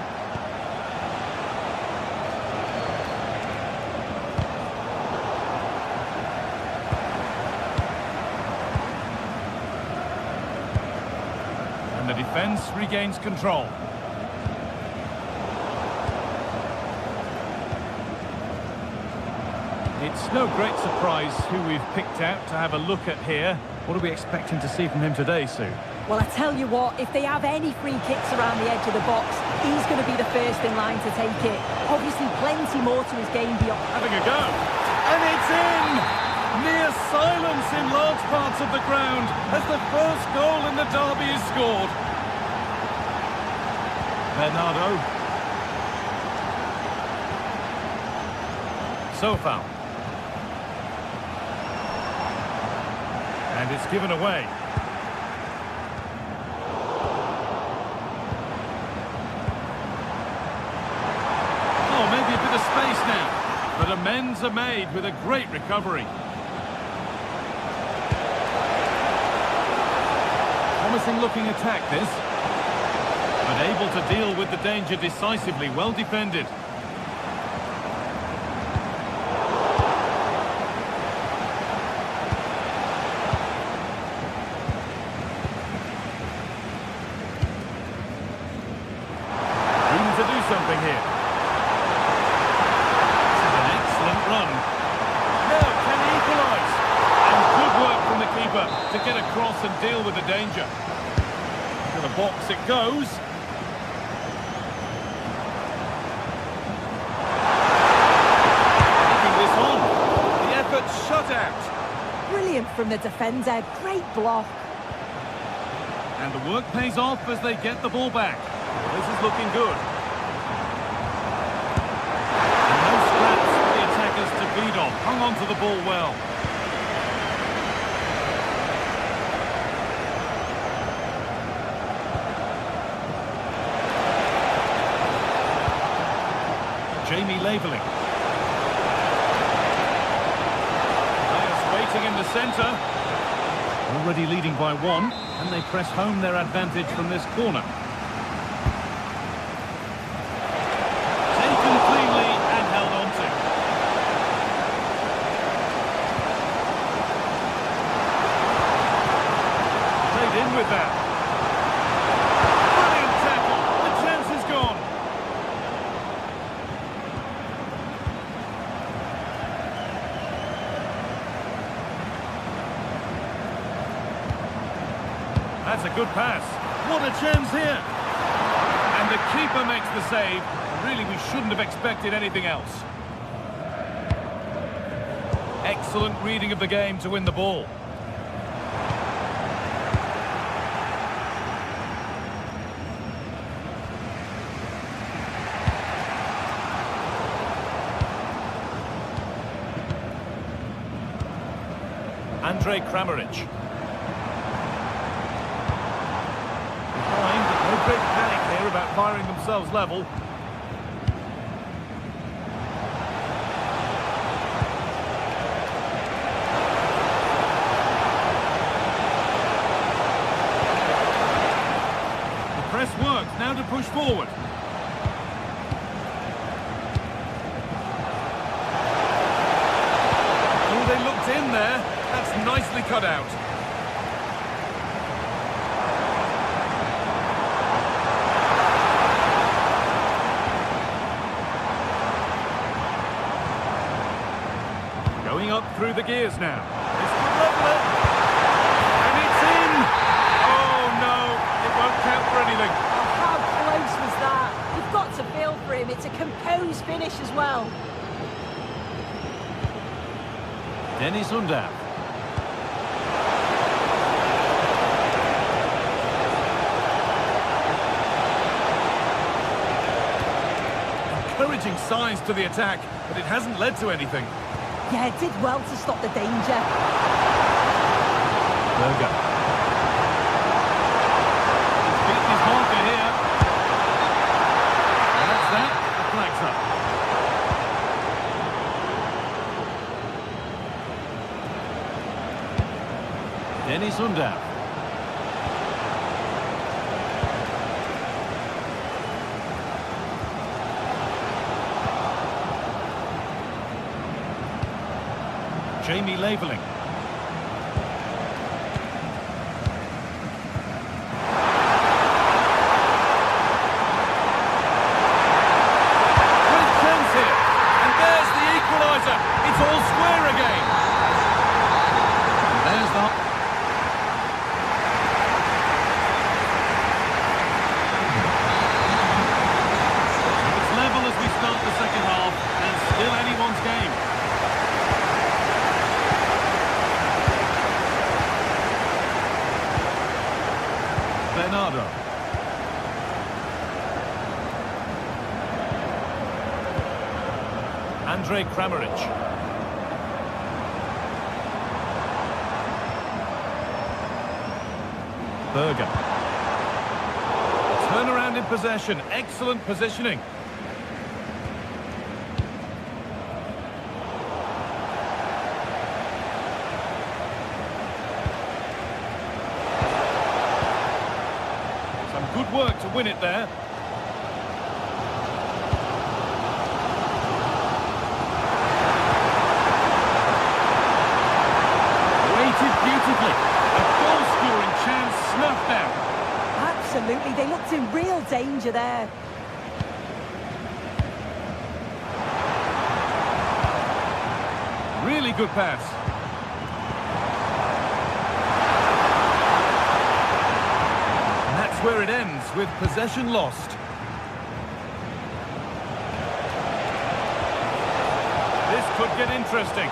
The defence regains control. It's no great surprise who we've picked out to have a look at here. What are we expecting to see from him today, Sue? Well, I tell you what, if they have any free kicks around the edge of the box, he's going to be the first in line to take it. Obviously, plenty more to his game beyond. Having a go. And it's in! Near silence in large parts of the ground as the first goal in the derby is scored. Bernardo. So foul. And it's given away. Oh, maybe a bit of space now. But amends are made with a great recovery. Promising looking attack this. But able to deal with the danger decisively, well defended. Room to do something here. This is an excellent run. Now, can he equalise? And good work from the keeper to get across and deal with the danger. To the box it goes. Shut out. Brilliant from the defender. Great block. And the work pays off as they get the ball back. This is looking good. And no scraps for the attackers to feed off. Hung on to the ball well. Jamie labelling. In the centre, already leading by one, and they press home their advantage from this corner. Taken cleanly and held on to. Played in with that. Brilliant tackle. The chance is gone. That's a good pass. What a chance here. And the keeper makes the save. Really, we shouldn't have expected anything else. Excellent reading of the game to win the ball. Andrej Kramaric. No great panic here about firing themselves level. The press works, now to push forward. Oh, they looked in there. That's nicely cut out. Going up through the gears now. This could level it. And it's in! Oh no, it won't count for anything. Oh, how close was that? You've got to feel for him. It's a composed finish as well. Dennis Undav. Encouraging signs to the attack, but it hasn't led to anything. Yeah, it did well to stop the danger. Berger. He's beaten his marker here. And that's that. The flag's up. Dennis Undav. Jamie Labeling. Great chance here. And there's the equaliser. It's all square again. And there's the... It's level as we start the second half, and still anyone's game. Bernardo. Andrej Kramaric. Berger. Turnaround in possession. Excellent positioning. Good work to win it there. Waited beautifully. A goal-scoring chance snuffed out. Absolutely, they looked in real danger there. Really good pass. Where it ends with possession lost. This could get interesting.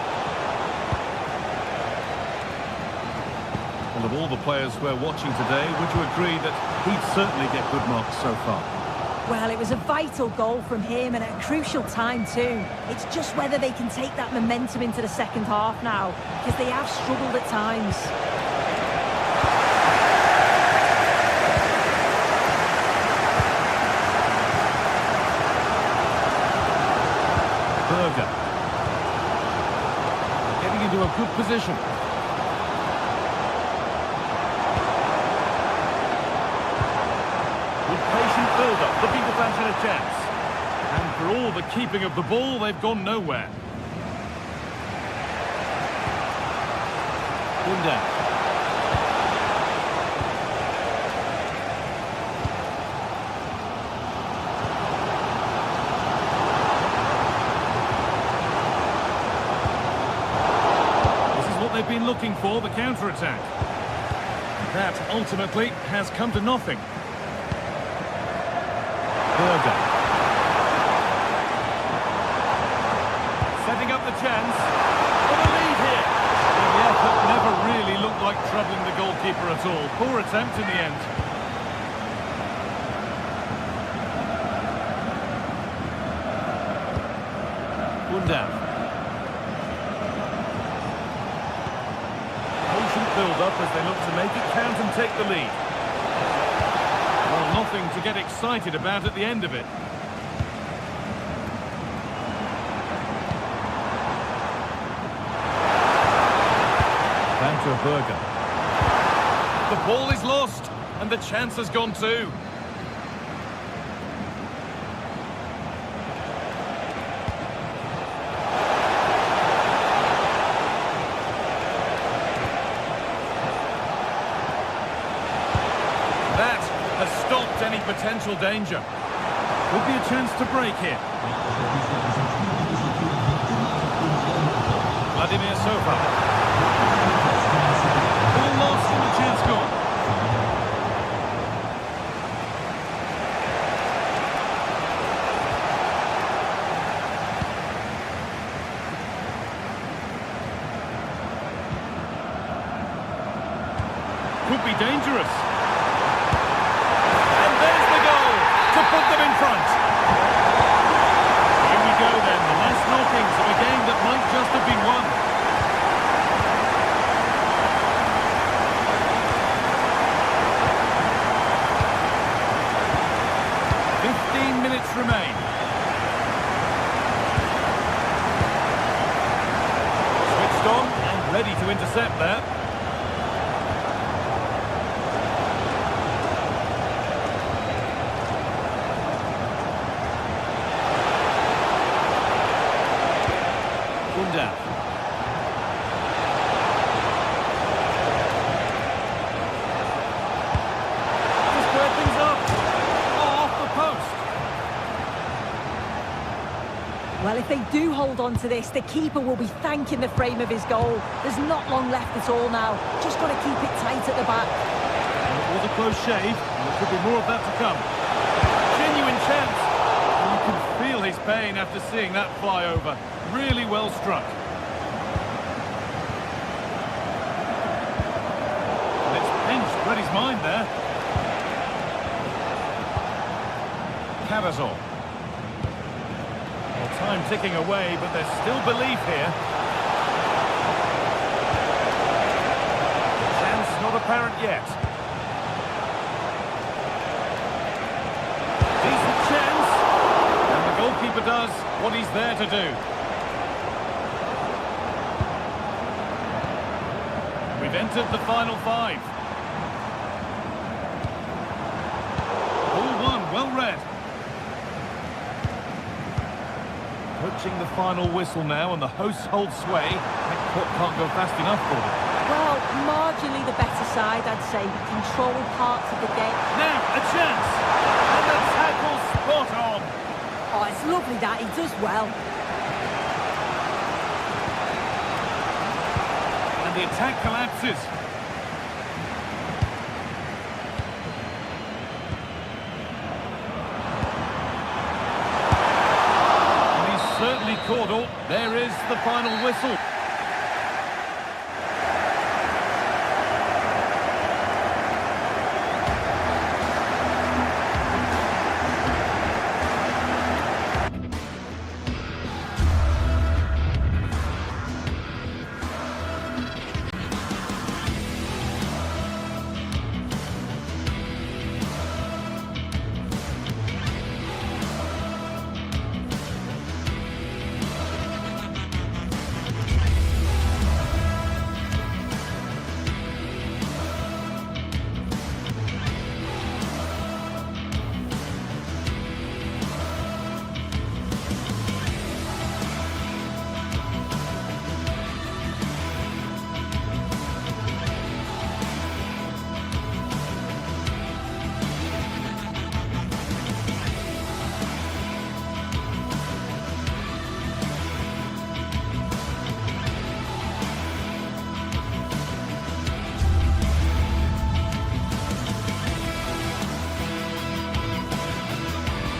Well, of all the players we're watching today, would you agree that he'd certainly get good marks so far? Well, it was a vital goal from him and at a crucial time too. It's just whether they can take that momentum into the second half now, because they have struggled at times. Berger. Getting into a good position. Good patient build-up, looking to fancy a chance. And for all the keeping of the ball, they've gone nowhere. Undav. They've been looking for the counter-attack. That ultimately has come to nothing. Berger. Setting up the chance. For the lead here. And the effort never really looked like troubling the goalkeeper at all. Poor attempt in the end. Undav. Build up as they look to make it count and take the lead. Well, nothing to get excited about at the end of it. Back to Berger. The ball is lost and the chance has gone too. Has stopped any potential danger. Could be a chance to break here. Vladimir Sofa. Ball lost and the chance gone. Could be dangerous. And there's the goal to put them in front. Here we go then, the last knockings of a game that might just have been won. Minutes remain. Switched on and ready to intercept there. Down. To square things up. Oh, off the post. Well, if they do hold on to this, the keeper will be thanking the frame of his goal. There's not long left at all now. Just got to keep it tight at the back. Well, it was a close shave, and there could be more of that to come. Genuine chance. And you can feel his pain after seeing that fly over. Really well struck. And it's pinched Reddy's mind there. Cavazol. Well, time ticking away, but there's still belief here. Chance not apparent yet. Decent chance. And the goalkeeper does what he's there to do. We've entered the final five. All one, well read. Approaching the final whistle now, and the hosts hold sway. That clock can't go fast enough for them. Well, marginally the better side, I'd say. Control parts of the game. Now, a chance! And the tackle spot on! Oh, it's lovely that. He does well. And the attack collapses. Certainly caught all. There is the final whistle.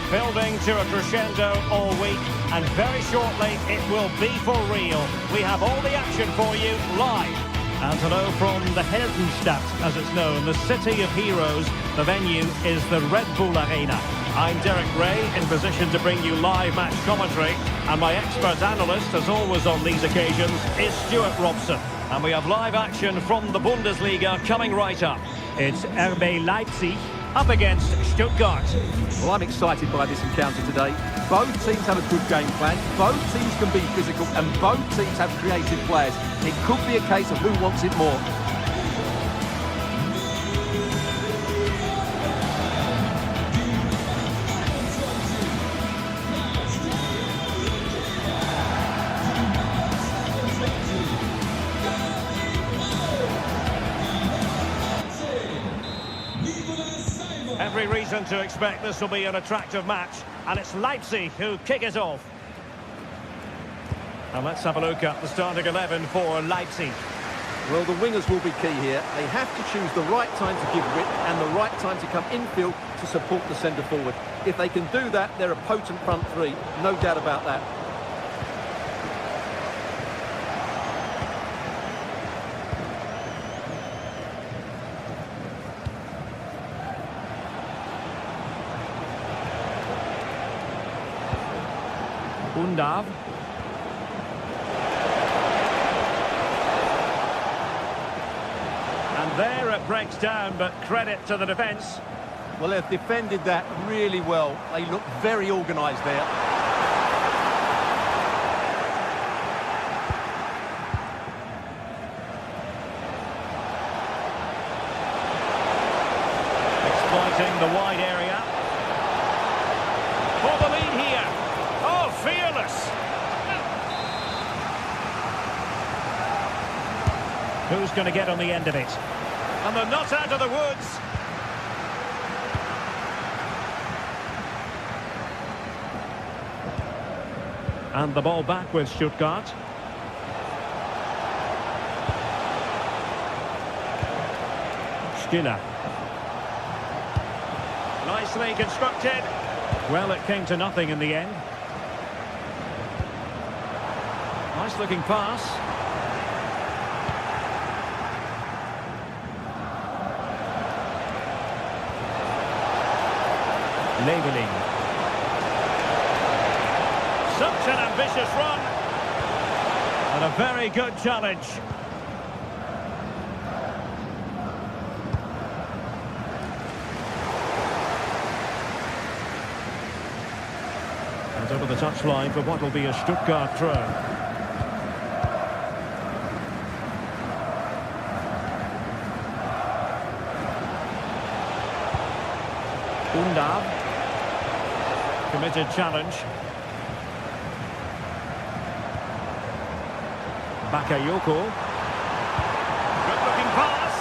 Building to a crescendo all week, and very shortly it will be for real. We have all the action for you live. And hello from the Heldenstadt, as it's known, the city of heroes. The venue is the Red Bull Arena. I'm Derek Ray, in position to bring you live match commentary, and my expert analyst, as always on these occasions, is Stuart Robson. And we have live action from the Bundesliga coming right up. It's RB Leipzig up against Stuttgart. Well, I'm excited by this encounter today. Both teams have a good game plan, both teams can be physical, and both teams have creative players. It could be a case of who wants it more. Every reason to expect this will be an attractive match, and it's Leipzig who kick it off. And let's have a look at the starting 11 for Leipzig. Well, the wingers will be key here. They have to choose the right time to give width and the right time to come infield to support the centre forward. If they can do that, they're a potent front three. No doubt about that. Undav. And there it breaks down, but credit to the defence. Well, they've defended that really well. They look very organised there. Exploiting the wide area. For the lead here. Oh, fearless. Who's going to get on the end of it? And they're not out of the woods. And the ball back with Stuttgart. Stiller. Nicely constructed. Well, it came to nothing in the end. Nice looking pass. Leveling. Such an ambitious run. And a very good challenge. And over the touchline for what will be a Stuttgart throw. Undav. Committed challenge. Bakayoko. Good looking pass.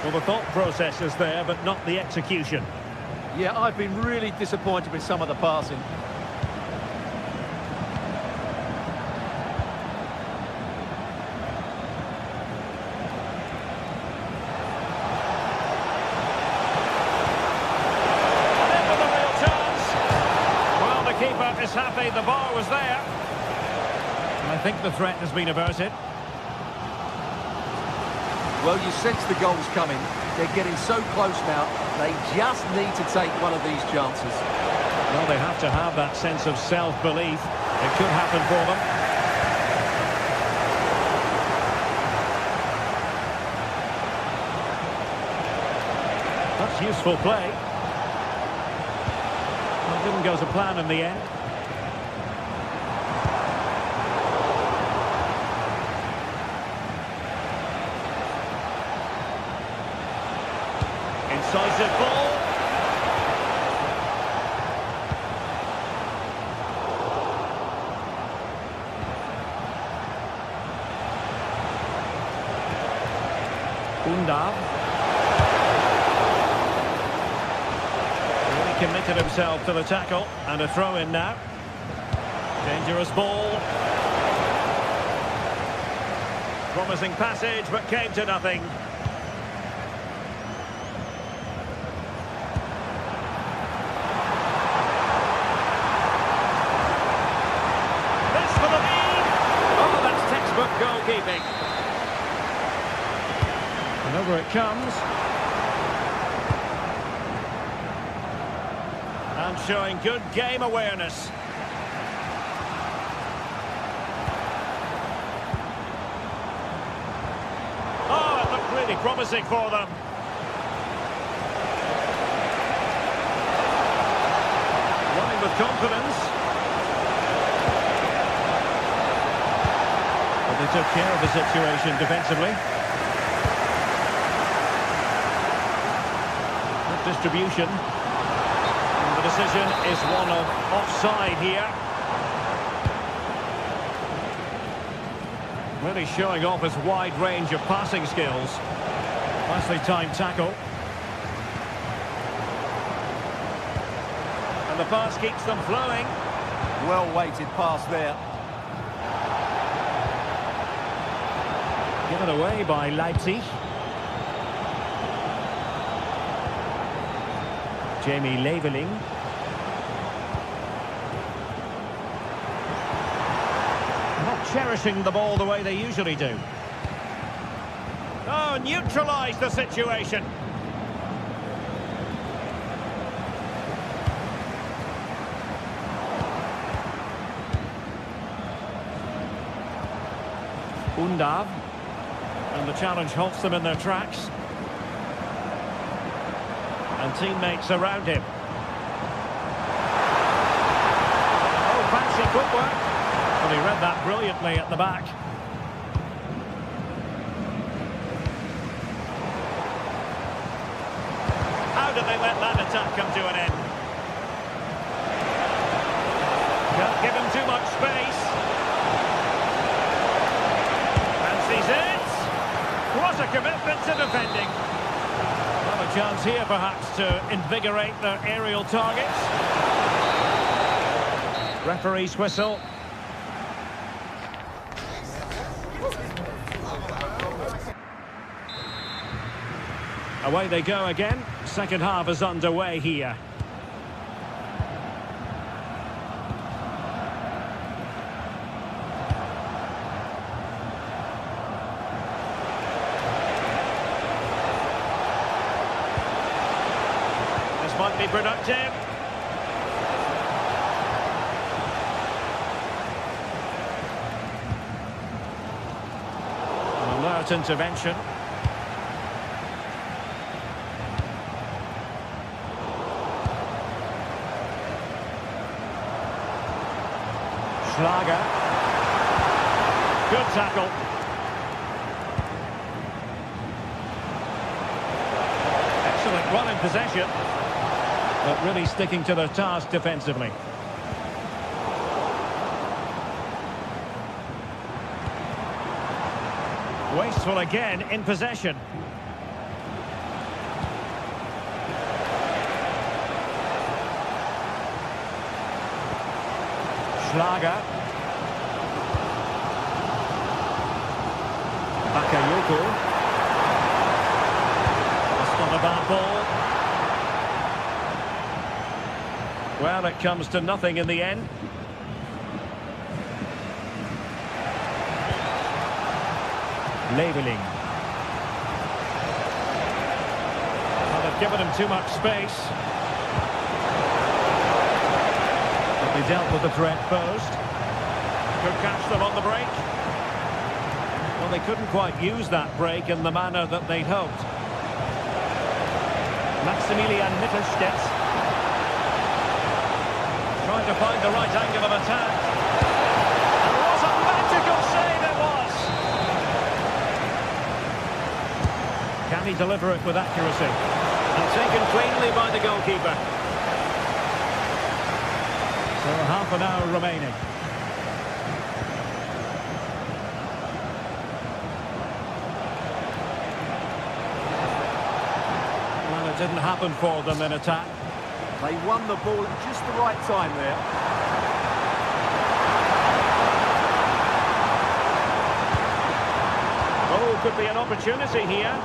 Well, the thought process is there, but not the execution. Yeah, I've been really disappointed with some of the passing. Is happy the bar was there. I think the threat has been averted. Well, you sense the goals coming. They're getting so close now. They just need to take one of these chances. Well, they have to have that sense of self-belief. It could happen for them. That's useful play. Well, it didn't go to plan in the end. Incisive ball. Undav. Really committed himself to the tackle, and a throw in now. Dangerous ball. Promising passage, but came to nothing. Goalkeeping. And over it comes. And showing good game awareness. Oh, it looked really promising for them. Running with confidence. They took care of the situation defensively. Good distribution. And the decision is one of offside here. Really showing off his wide range of passing skills. Nicely timed tackle. And the pass keeps them flowing. Well-weighted pass there. Given away by Leipzig. Jamie Leveling. Not cherishing the ball the way they usually do. Oh, neutralise the situation. Undav. And the challenge halts them in their tracks. And teammates around him. Oh, fancy footwork. Well, he read that brilliantly at the back. How did they let that attack come to an end? Can't give him too much space. Fancies it. What a commitment to defending. Well, a chance here perhaps to invigorate their aerial targets. Referee's whistle. Away they go again. Second half is underway here. This might be productive. An alert intervention. Schlager. Good tackle. Excellent run in possession. But really sticking to their task defensively. Wasteful again in possession. Schlager. Bakayoko. That's not a bad ball. Well, it comes to nothing in the end. Leveling. Well, they've given him too much space. They dealt with the threat first. Could catch them on the break. Well, they couldn't quite use that break in the manner that they'd hoped. Maximilian Mittelstädt. Trying to find the right angle of attack. And what a magical save it was! Can he deliver it with accuracy? And taken cleanly by the goalkeeper. So half an hour remaining. Well, it didn't happen for them in attack. They won the ball at just the right time there. Oh, could be an opportunity here.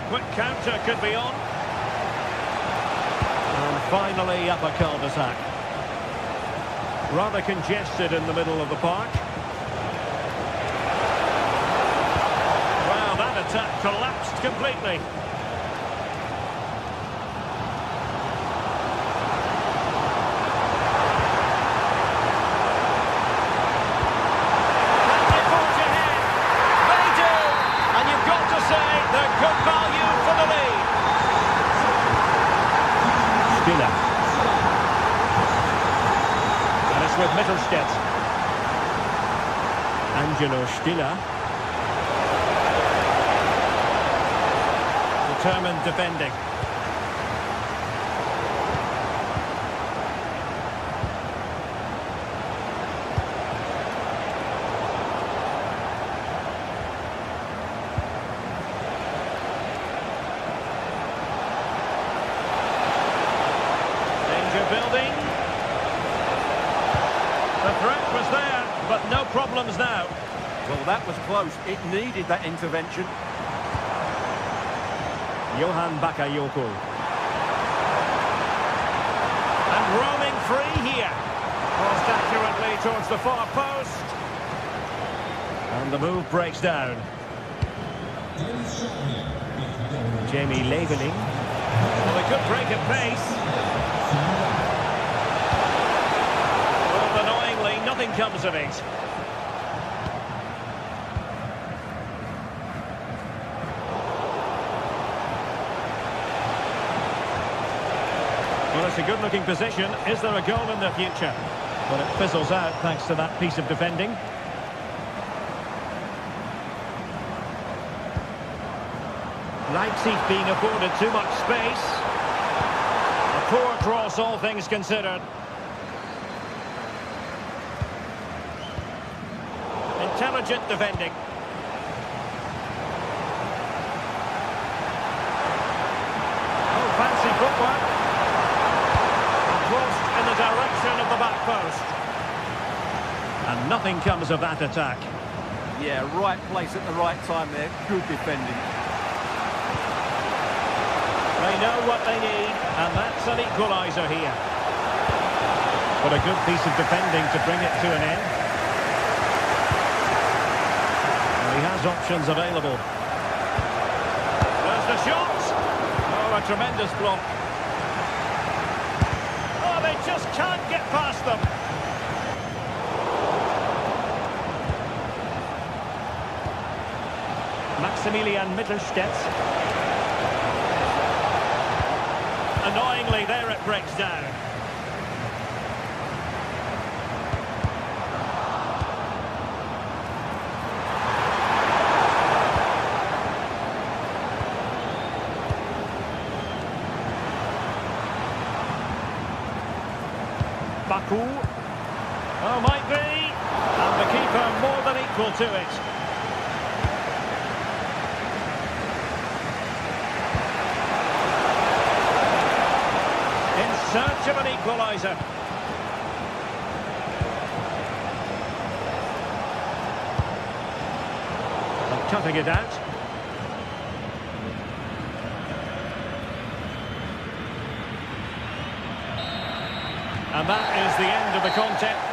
Quick counter could be on. And finally up a cul-de-sac. Rather congested in the middle of the park. Wow, that attack collapsed completely. Can they forge ahead? They do! And you've got to say they're good value for the lead. Stiller. With Mittelstädt. Angelo Stiller. Determined defending. Danger built. problems now. Well, that was close. It needed that intervention. Johan Bakayoko. And roaming free here. Crossed accurately towards the far post. And the move breaks down. Jamie Leveling. Well, they could break at pace. Well, annoyingly, nothing comes of it. Well, it's a good-looking position. Is there a goal in the future? Well, it fizzles out thanks to that piece of defending. Leipzig being afforded too much space. A poor cross, all things considered. Intelligent defending. Oh, fancy footwork. Crossed in the direction of the back post. And nothing comes of that attack. Yeah, right place at the right time there. Good defending. They know what they need, and that's an equaliser here. But a good piece of defending to bring it to an end. And he has options available. There's the shot. Oh, a tremendous block. Oh, they just can't get past them. Maximilian Mittelstädt. Annoyingly, there it breaks down. Baku. Oh, might be. And the keeper more than equal to it. Search of an equaliser. And cutting it out. And that is the end of the contest.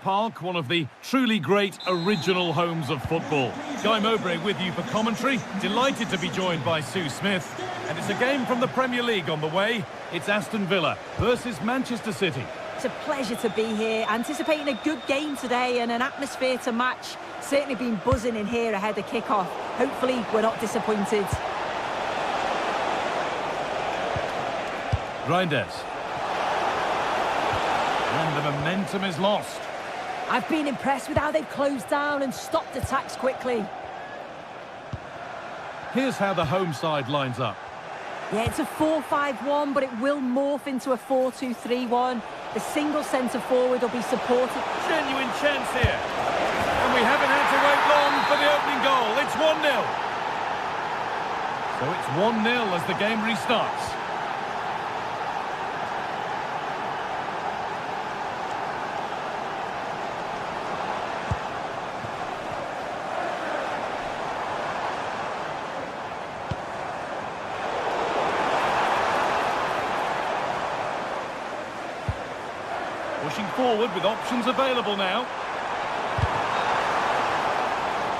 Park, one of the truly great original homes of football. Guy Mowbray with you for commentary. Delighted to be joined by Sue Smith. And it's a game from the Premier League on the way. It's Aston Villa versus Manchester City. It's a pleasure to be here, anticipating a good game today and an atmosphere to match. Certainly been buzzing in here ahead of kick-off. Hopefully we're not disappointed. Reinders. And the momentum is lost. I've been impressed with how they've closed down and stopped attacks quickly. Here's how the home side lines up. Yeah, it's a 4-5-1, but it will morph into a 4-2-3-1. The single centre-forward will be supported. Genuine chance here. And we haven't had to wait long for the opening goal. It's 1-0. So it's 1-0 as the game restarts. Pushing forward with options available now.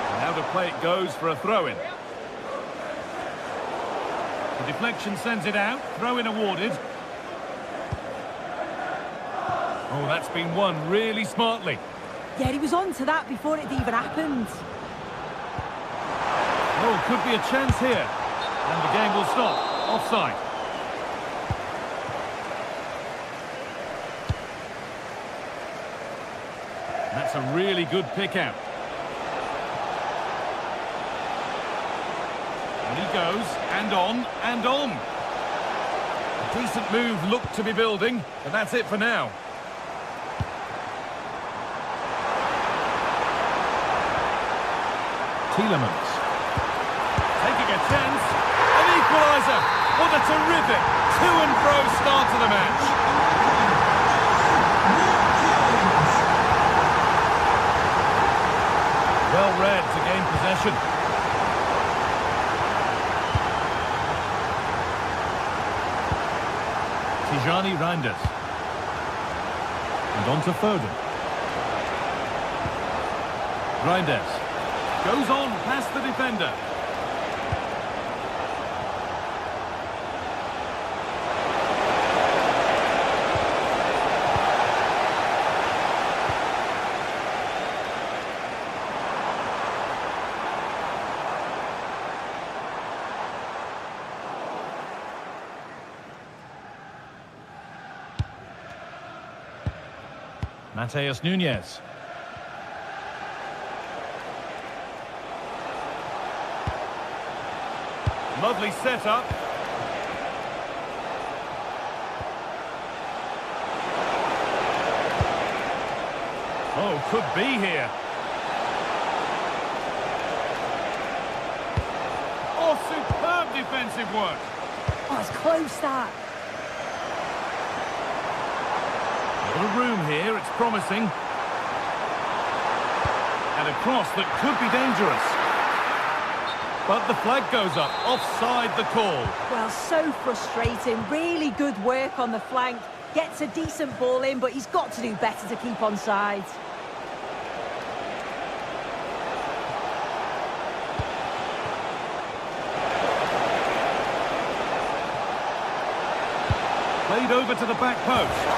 And how to play it goes for a throw-in. The deflection sends it out. Throw-in awarded. Oh, that's been won really smartly. Yeah, he was on to that before it even happened. Oh, could be a chance here. And the game will stop. Offside. That's a really good pick out. And he goes, and on, and on. A decent move looked to be building, but that's it for now. Tielemans. Taking a chance. An equaliser. What a terrific to-and-fro start to the match. Well read to gain possession. Tijani Reinders. And on to Foden. Reinders. Goes on past the defender. Mateus Nunes. Lovely setup. Oh, could be here. Oh, superb defensive work. Oh, it's close, that. A little room here, it's promising. And a cross that could be dangerous. But the flag goes up, offside the call. Well, so frustrating. Really good work on the flank. Gets a decent ball in, but he's got to do better to keep onside. Played over to the back post.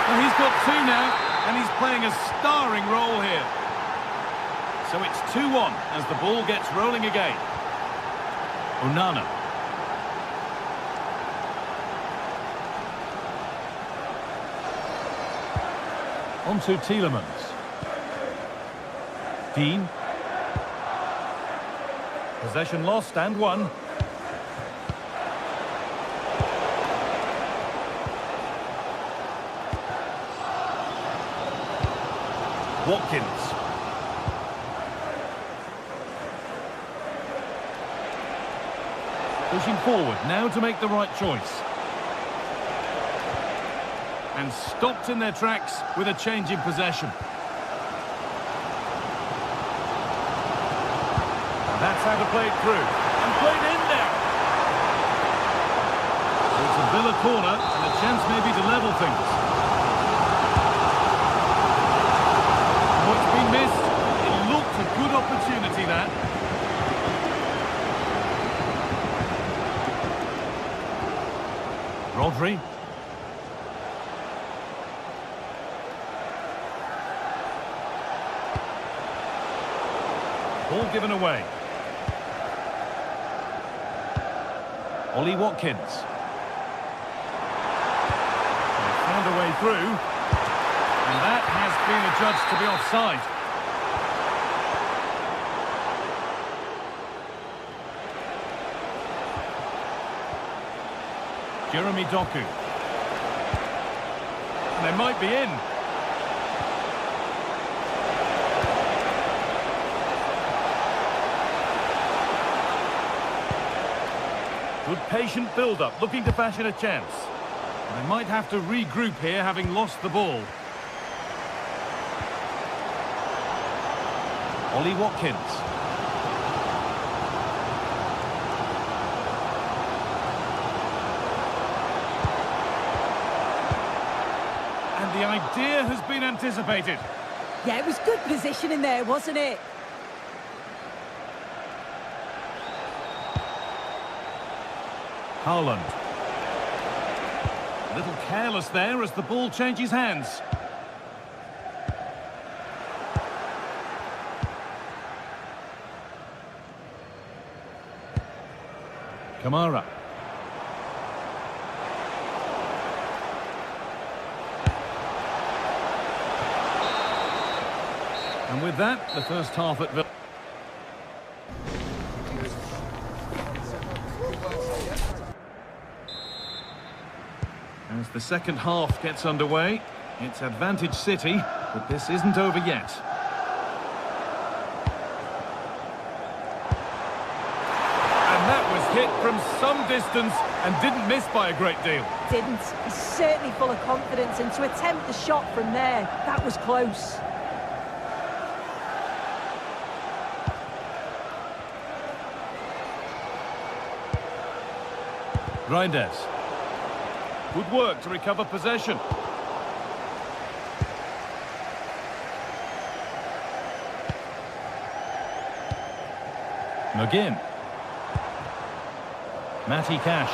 Well, he's got two now, and he's playing a starring role here. So it's 2-1 as the ball gets rolling again. Onana. On to Tielemans. Dean. Possession lost and won. Watkins. Pushing forward now to make the right choice. And stopped in their tracks with a change in possession. That's how to play it through. And played in there. It's a Villa corner and a chance maybe to level things. Oh, it's been missed. It looked a good opportunity, that. Rodri. Ball given away. Ollie Watkins. They found a way through. And that has been adjudged to be offside. Jeremy Doku. And they might be in. Good patient build-up, looking to fashion a chance. They might have to regroup here, having lost the ball. Ollie Watkins. And the idea has been anticipated. Yeah, it was good positioning there, wasn't it? Haaland. A little careless there as the ball changes hands. Kamara. And with that, the first half at Villa. As the second half gets underway, it's advantage City, but this isn't over yet. And that was hit from some distance and didn't miss by a great deal. Didn't. He's certainly full of confidence, and to attempt the shot from there, that was close. Reinders. Good work to recover possession. McGinn. Matty Cash.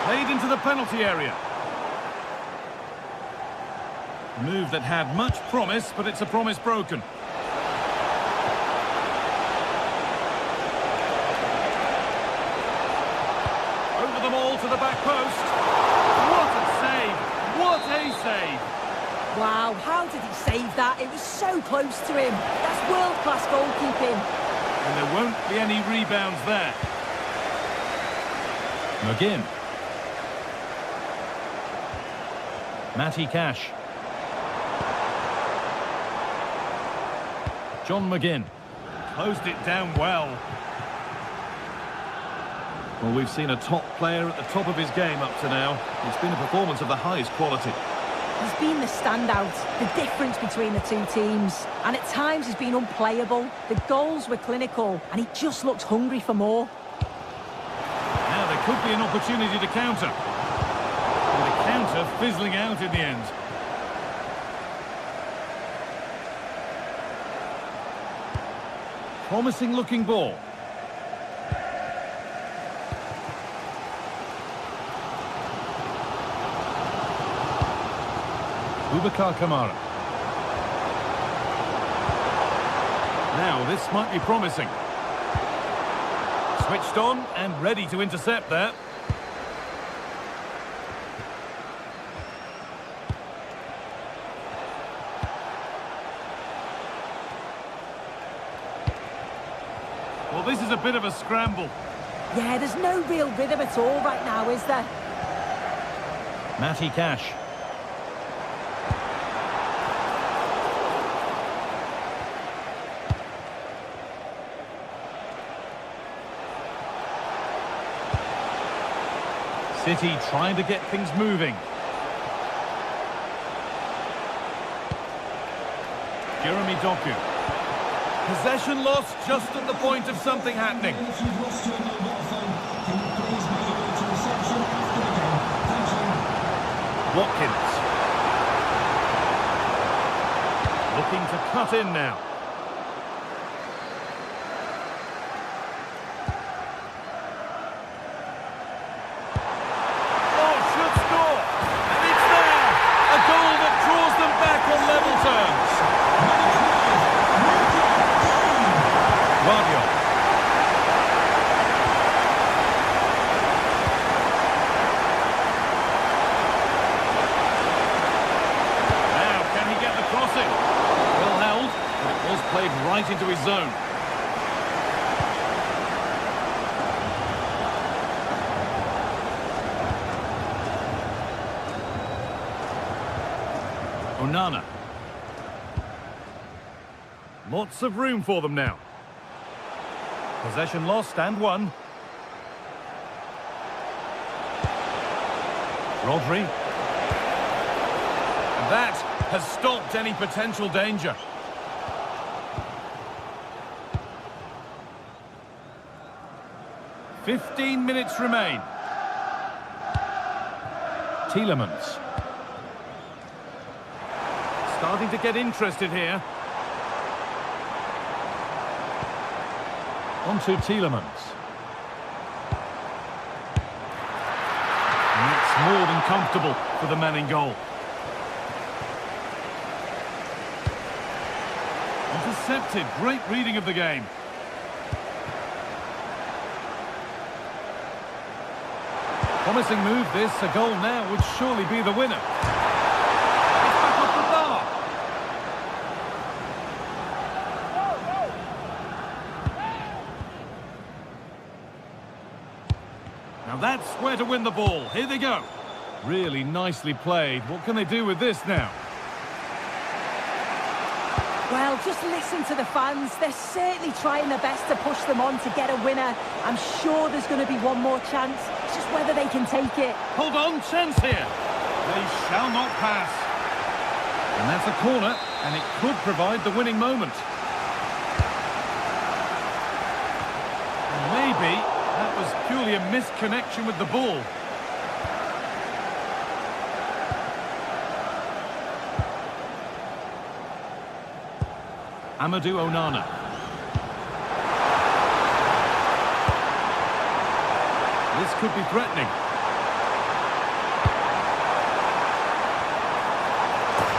Played into the penalty area. A move that had much promise, but it's a promise broken. Over the ball to the back post. What a save! What a save! Wow, how did he save that? It was so close to him. That's world-class goalkeeping. And there won't be any rebounds there. McGinn. Matty Cash. John McGinn. Closed it down well. Well, we've seen a top player at the top of his game up to now. It's been a performance of the highest quality. He's been the standout, the difference between the two teams. And at times he's been unplayable. The goals were clinical, and he just looks hungry for more. Now there could be an opportunity to counter. And the counter fizzling out in the end. Promising looking ball. Boubacar Kamara. Now this might be promising. Switched on and ready to intercept there. Well, this is a bit of a scramble. Yeah, there's no real rhythm at all right now, is there? Matty Cash. City trying to get things moving. Jeremy Doku. Possession lost just at the point of something happening. Watkins. Looking to cut in now. right into his zone. Onana. Lots of room for them now. Possession lost and won. Rodri. And that has stopped any potential danger. "15 minutes remain. Tielemans. Starting to get interested here. On to Tielemans. And that's more than comfortable for the man in goal. Intercepted. Great reading of the game. Promising move this. A goal now would surely be the winner. It's back off the bar. Now that's where to win the ball. Here they go. Really nicely played. What can they do with this now? Well, just listen to the fans. They're certainly trying their best to push them on to get a winner. I'm sure there's going to be one more chance. It's just whether they can take it. Hold on, chance here. They shall not pass. And that's a corner, and it could provide the winning moment. Maybe that was purely a misconnection with the ball. Amadou Onana. This could be threatening.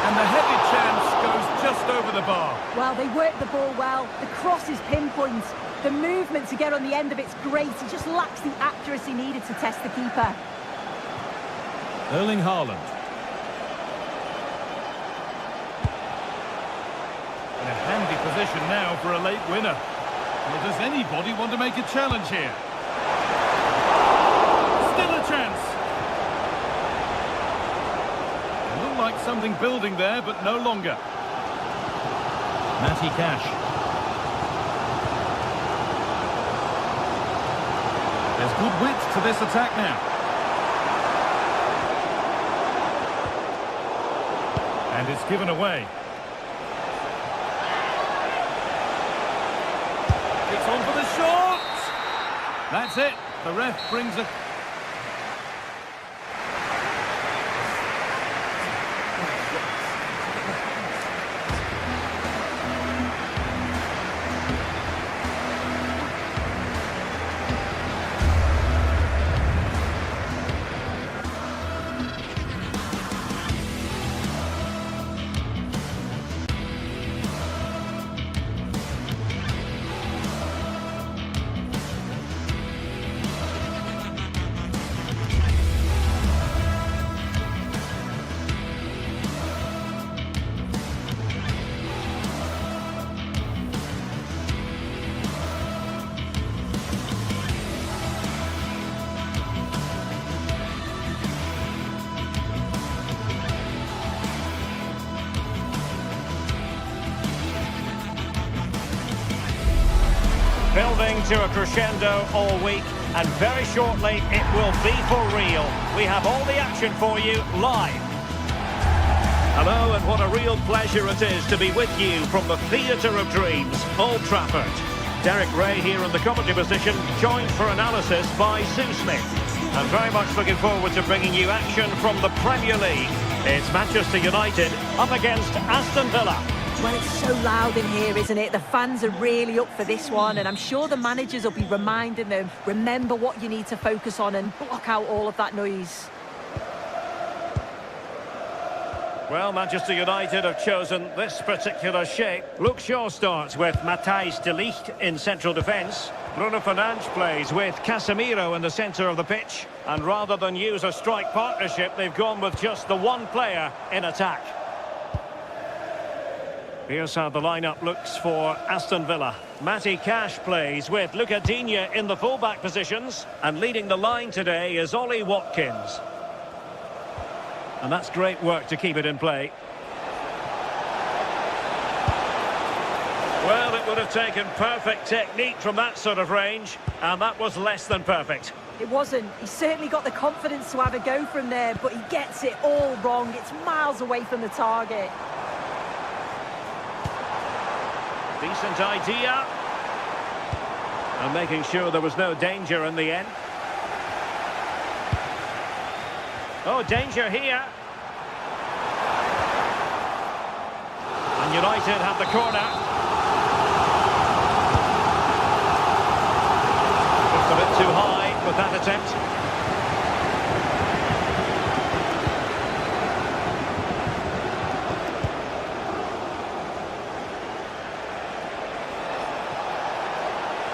And the headed chance goes just over the bar. Well, they work the ball well. The cross is pinpoint. The movement to get on the end of it's great. He just lacks the accuracy needed to test the keeper. Erling Haaland. In a handy position now for a late winner. Well, does anybody want to make a challenge here? Still a chance. It looked like something building there, but no longer. Matty Cash. There's good width to this attack now. And it's given away. It's on for the shot! That's it. The ref brings it. Building to a crescendo all week, and very shortly it will be for real. We have all the action for you live. Hello, and what a real pleasure it is to be with you from the Theatre of Dreams, Old Trafford. Derek Ray here in the commentary position, joined for analysis by Sue Smith. And very much looking forward to bringing you action from the Premier League. It's Manchester United up against Aston Villa. Well, it's so loud in here, isn't it? The fans are really up for this one, and I'm sure the managers will be reminding them, remember what you need to focus on and block out all of that noise. Well, Manchester United have chosen this particular shape. Luke Shaw starts with Matthijs de Ligt in central defence. Bruno Fernandes plays with Casemiro in the centre of the pitch. And rather than use a strike partnership, they've gone with just the one player in attack. Here's how the lineup looks for Aston Villa. Matty Cash plays with Luca Digne in the fullback positions. And leading the line today is Ollie Watkins. And that's great work to keep it in play. Well, it would have taken perfect technique from that sort of range. And that was less than perfect. It wasn't. He's certainly got the confidence to have a go from there, but he gets it all wrong. It's miles away from the target. Decent idea. And making sure there was no danger in the end. Oh, danger here. And United have the corner. Just a bit too high with that attempt.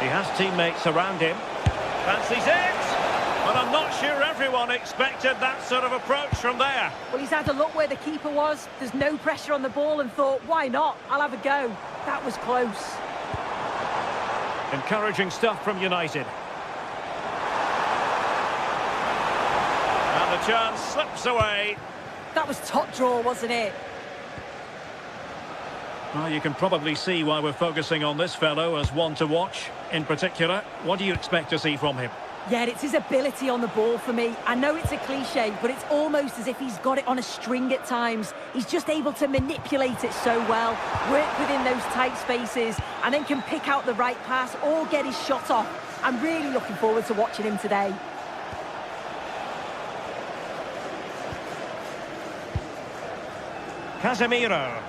He has teammates around him. Fancies it! But I'm not sure everyone expected that sort of approach from there. Well, he's had a look where the keeper was. There's no pressure on the ball and thought, why not? I'll have a go. That was close. Encouraging stuff from United. And the chance slips away. That was top draw, wasn't it? Well, you can probably see why we're focusing on this fellow as one to watch. In particular, what do you expect to see from him? Yeah, it's his ability on the ball for me. I know it's a cliche, but it's almost as if he's got it on a string at times. He's just able to manipulate it so well, work within those tight spaces, and then can pick out the right pass or get his shot off. I'm really looking forward to watching him today. Casemiro.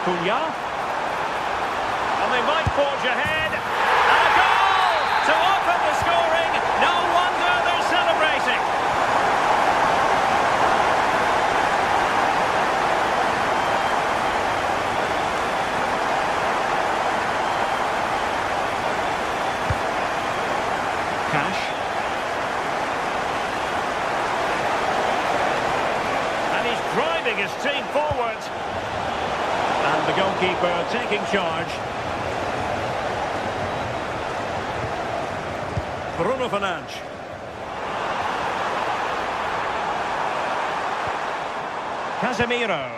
Cunha. And they might forge ahead. And a goal to open the scoring. No wonder they're celebrating. Cash. And he's driving his team forward. And the goalkeeper taking charge. Bruno Fernandes. Casemiro.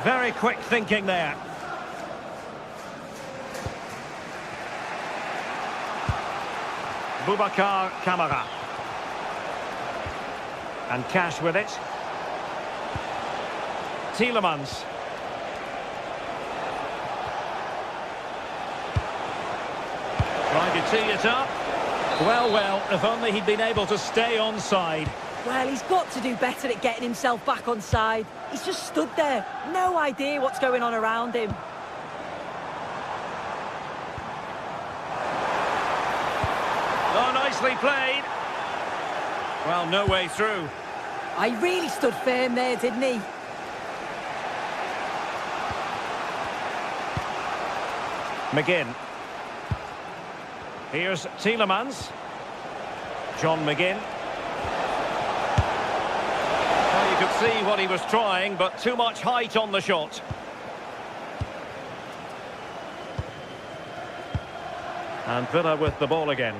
Very quick thinking there. Boubacar Kamara. And Cash with it. Tielemans. Trying to tee it up. Well, if only he'd been able to stay onside. Well, he's got to do better at getting himself back on side. He's just stood there. No idea what's going on around him. Oh, nicely played. Well, no way through. I really stood firm there, didn't he? McGinn. Here's Tielemans. John McGinn. Well, you could see what he was trying, but too much height on the shot. And Villa with the ball again.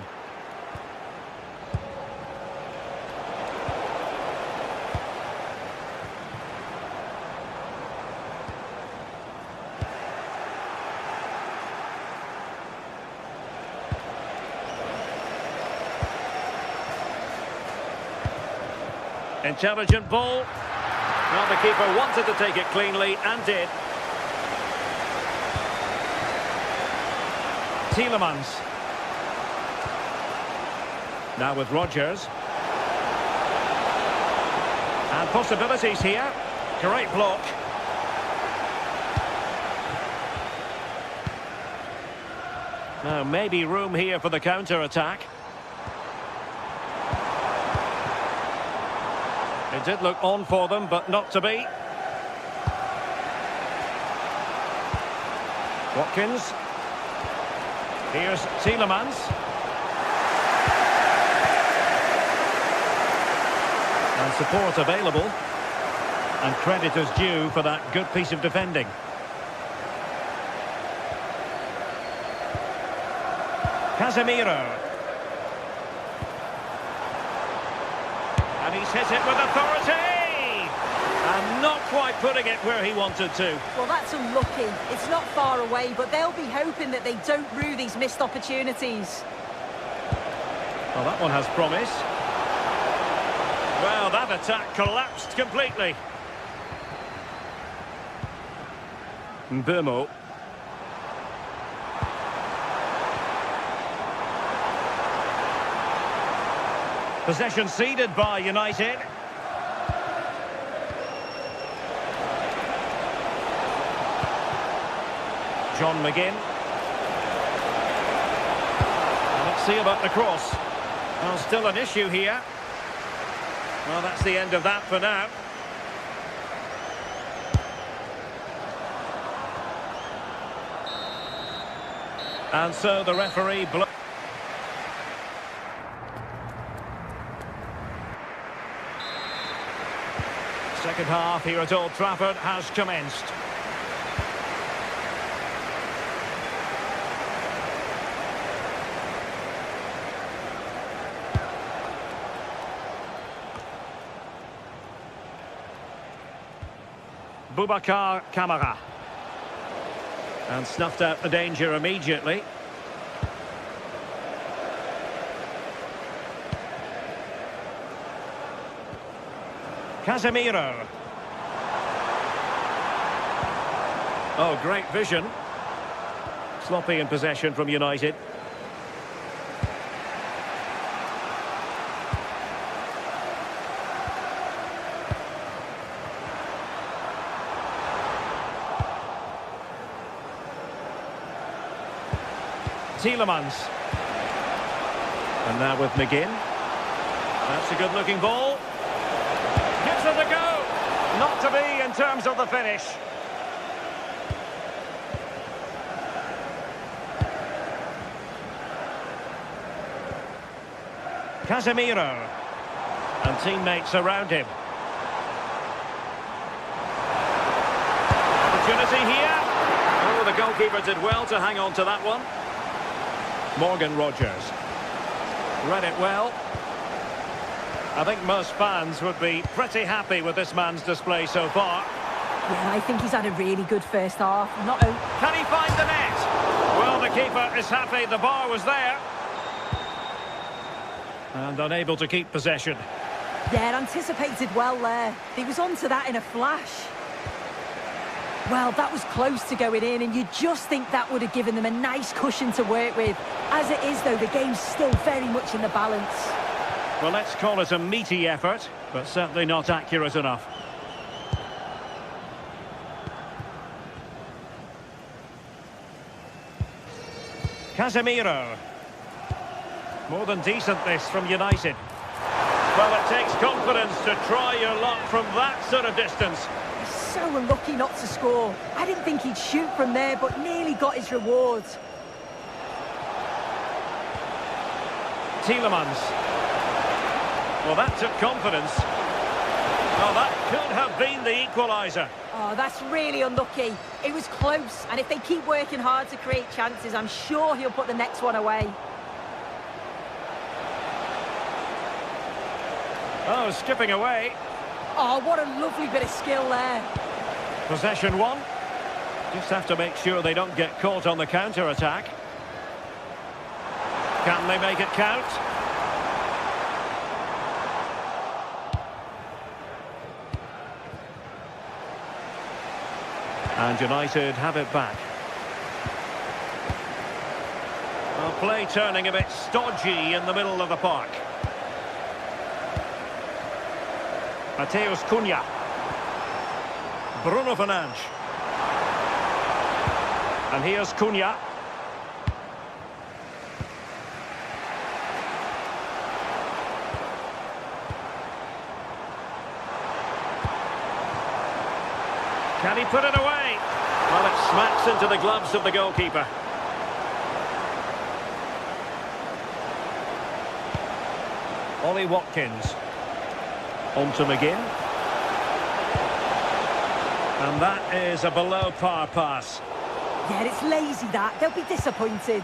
Intelligent ball. Well, the keeper wanted to take it cleanly and did. Tielemans. Now with Rodgers. And possibilities here. Great block. Now maybe room here for the counter-attack. It did look on for them, but not to be. Watkins. Here's Tielemans. support available. And credit is due for that good piece of defending. Casemiro. And he's hit it with authority! And not quite putting it where he wanted to. Well, that's unlucky. It's not far away, but they'll be hoping that they don't rue these missed opportunities. Well, that one has promise. Well, that attack collapsed completely. Mbeumo. Possession ceded by United. John McGinn. Let's see about the cross. Well, still an issue here. Well, that's the end of that for now. And so the referee blows. Second half here at Old Trafford has commenced. Boubacar Kamara. And snuffed out the danger immediately. Casemiro. Oh, great vision. Sloppy in possession from United. Tielemans. And now with McGinn. That's a good-looking ball. Gives it a go. Not to be in terms of the finish. Casemiro. And teammates around him. Opportunity here. Oh, the goalkeeper did well to hang on to that one. Morgan Rogers. Read it well. I think most fans would be pretty happy with this man's display so far. Yeah, I think he's had a really good first half. Can he find the net? Well, the keeper is happy the bar was there. And unable to keep possession. Yeah, anticipated well there. He was onto that in a flash. Well, that was close to going in, and you just think that would have given them a nice cushion to work with. As it is, though, the game's still very much in the balance. Well, let's call it a meaty effort, but certainly not accurate enough. Casemiro. More than decent this from United. Well, it takes confidence to try your luck from that sort of distance. He's so unlucky not to score. I didn't think he'd shoot from there, but nearly got his reward. Tielemans. Well, that took confidence. Oh, that could have been the equaliser. Oh, that's really unlucky. It was close, and if they keep working hard to create chances, I'm sure he'll put the next one away. Oh, skipping away. Oh, what a lovely bit of skill there. Possession one. Just have to make sure they don't get caught on the counter-attack. Can they make it count? And United have it back. Well, play turning a bit stodgy in the middle of the park. Mateus Cunha. Bruno Fernandes. And here's Cunha. Can he put it away? Well, it smacks into the gloves of the goalkeeper. Ollie Watkins. On to McGinn. And that is a below-par pass. Yeah, it's lazy that. They'll be disappointed.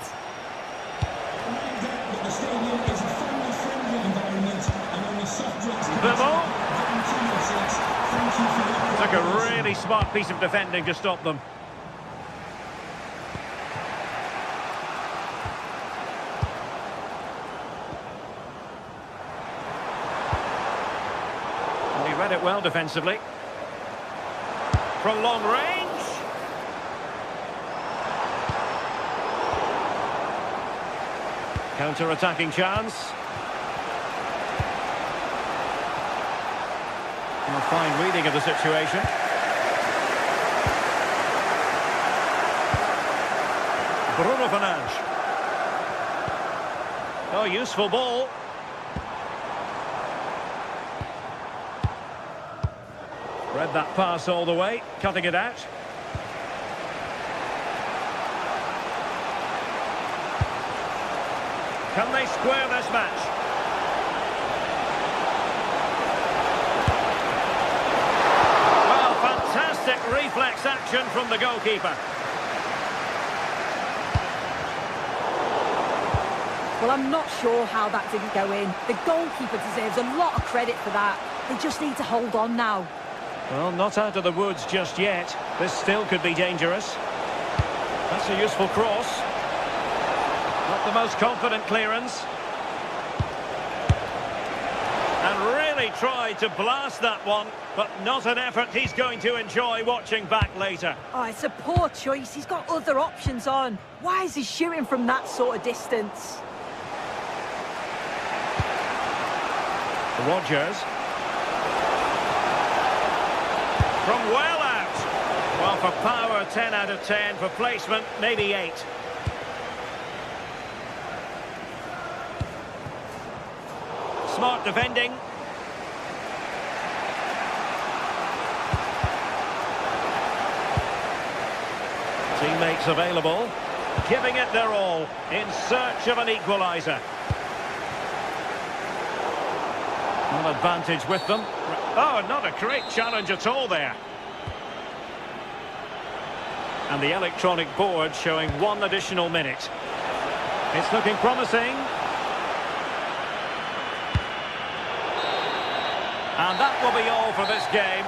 Reminder that the stadium is a family-friendly environment and only soft drinks are Bivol. guaranteed your seats. Thank you for your Took a cooperation. really smart piece of defending to stop them. And he read it well defensively. From long range. Counter-attacking chance. And a fine reading of the situation. Bruno Fernandes. Oh, useful ball. Read that pass all the way, cutting it out. Can they square this match? Well, fantastic reflex action from the goalkeeper. Well, I'm not sure how that didn't go in. The goalkeeper deserves a lot of credit for that. They just need to hold on now. Well, not out of the woods just yet. This still could be dangerous. That's a useful cross. Not the most confident clearance. And really tried to blast that one, but not an effort he's going to enjoy watching back later. Oh, it's a poor choice. He's got other options on. Why is he shooting from that sort of distance? Rodgers. From well out. Well, for power, 10 out of 10. For placement, maybe 8. Smart defending. Teammates available. Giving it their all in search of an equaliser. An advantage with them. Oh, not a great challenge at all there. And the electronic board showing 1 additional minute. It's looking promising. And that will be all for this game.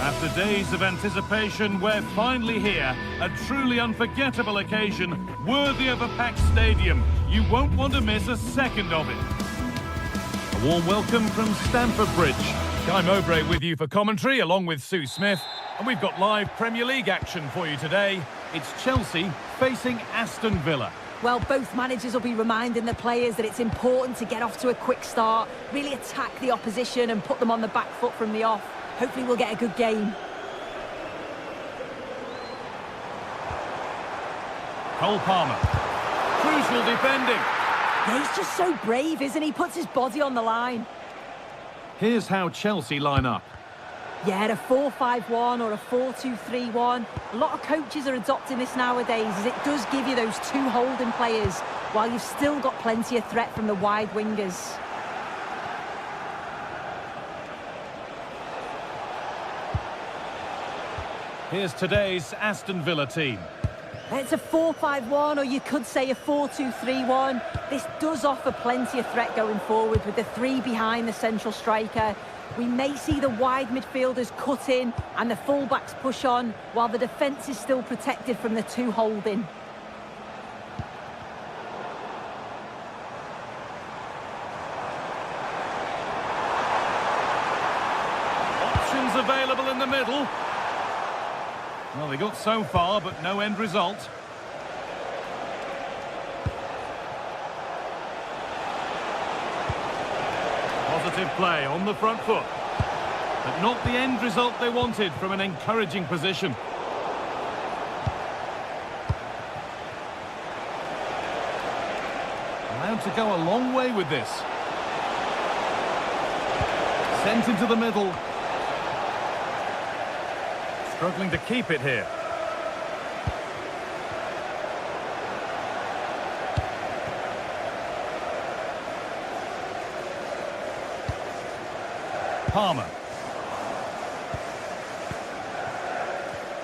After days of anticipation, we're finally here. A truly unforgettable occasion, worthy of a packed stadium. You won't want to miss a second of it. A warm welcome from Stamford Bridge. Guy Mowbray with you for commentary, along with Sue Smith. And we've got live Premier League action for you today. It's Chelsea facing Aston Villa. Well, both managers will be reminding the players that it's important to get off to a quick start, really attack the opposition and put them on the back foot from the off. Hopefully we'll get a good game. Cole Palmer. Crucial defending. Yeah, he's just so brave, isn't he? Puts his body on the line. Here's how Chelsea line up. Yeah, a 4-5-1 or a 4-2-3-1. A lot of coaches are adopting this nowadays, as it does give you those two holding players, while you've still got plenty of threat from the wide wingers. Here's today's Aston Villa team. It's a 4-5-1, or you could say a 4-2-3-1. This does offer plenty of threat going forward with the three behind the central striker. We may see the wide midfielders cut in and the fullbacks push on, while the defence is still protected from the two holding. Options available in the middle. Well, they got so far, but no end result. Positive play on the front foot. But not the end result they wanted from an encouraging position. Allowed to go a long way with this. Sent into the middle. Struggling to keep it here. Palmer.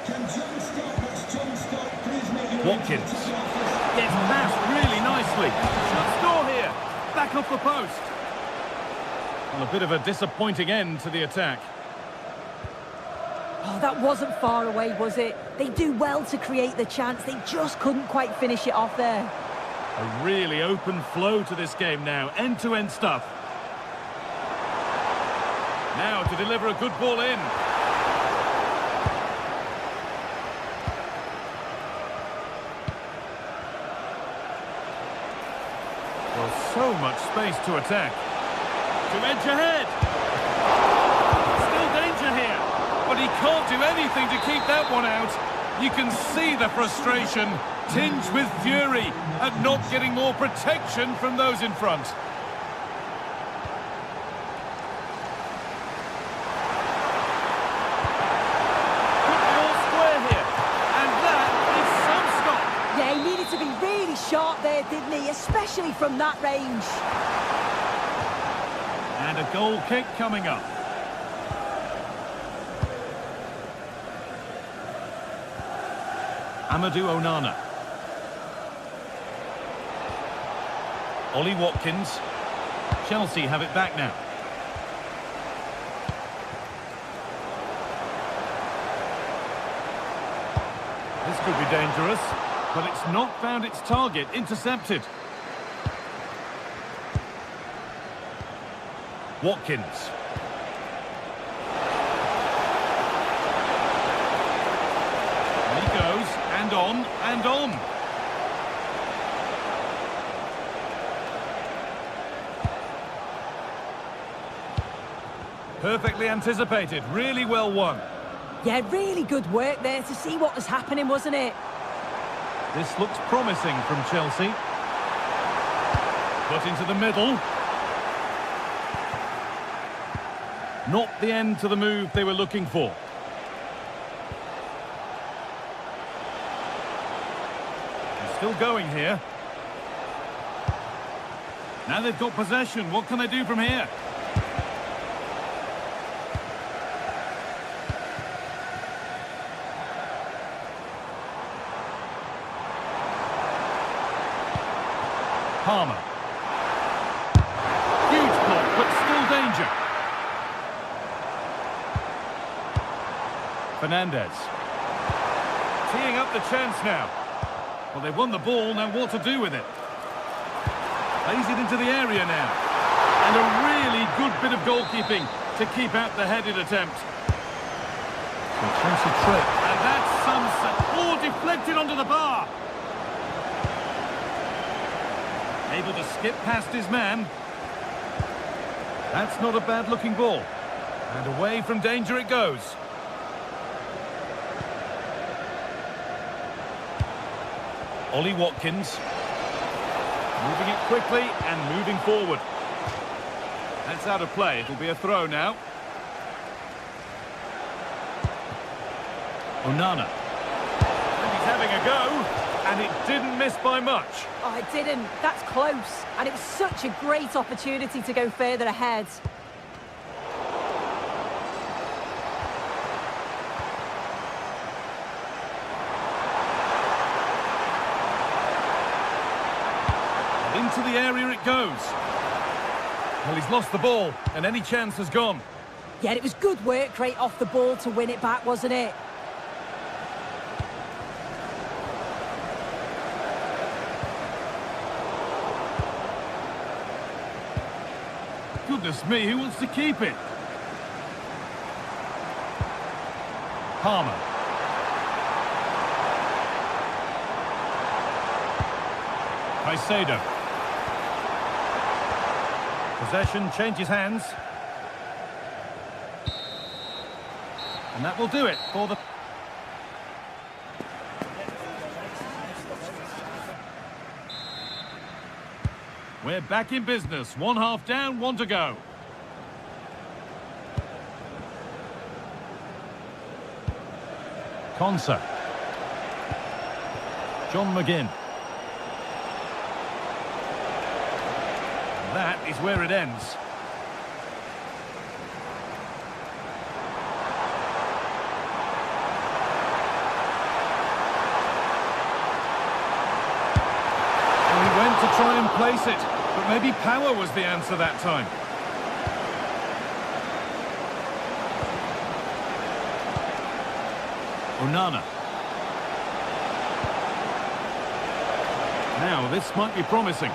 Can John stop? That's John stop. Please make your Watkins. Gets past really nicely. Shot score here. Back off the post. Well, a bit of a disappointing end to the attack. Oh, that wasn't far away, was it? They do well to create the chance. They just couldn't quite finish it off there. A really open flow to this game now. End-to-end stuff. Now to deliver a good ball in. Well, so much space to attack. To edge ahead. Still danger here. But he can't do anything to keep that one out. You can see the frustration, tinged with fury, at not getting more protection from those in front. Put it all square here, and that is some stop. Yeah, he needed to be really sharp there, didn't he? Especially from that range. And a goal kick coming up. Amadou Onana. Ollie Watkins. Chelsea have it back now. This could be dangerous, but it's not found its target. Intercepted. Watkins. And he goes, and on, and on. Perfectly anticipated, really well won. Yeah, really good work there to see what was happening, wasn't it? This looks promising from Chelsea. Put into the middle. Not the end to the move they were looking for. They're still going here. Now they've got possession. What can they do from here? Palmer. Huge block, but still danger. Fernandez. Teeing up the chance now. Well, they've won the ball, now what to do with it? Plays it into the area now. And a really good bit of goalkeeping to keep out the headed attempt. So Chelsea trick. And that's some... Oh, deflected onto the bar. Able to skip past his man. That's not a bad-looking ball. And away from danger it goes. Ollie Watkins. Moving it quickly and moving forward. That's out of play. It'll be a throw now. Onana. And he's having a go, and it didn't miss by much. Oh, it didn't. That's close. And it was such a great opportunity to go further ahead. Into the area it goes. Well, he's lost the ball, and any chance has gone. Yeah, it was good work rate off the ball to win it back, wasn't it? Goodness me, who wants to keep it? Palmer. Caicedo. Possession changes hands. And that will do it for the... We're back in business. 1 half down, 1 to go. Konsa. John McGinn. That is where it ends. Well, he went to try and place it, but maybe power was the answer that time. Onana. Now, this might be promising.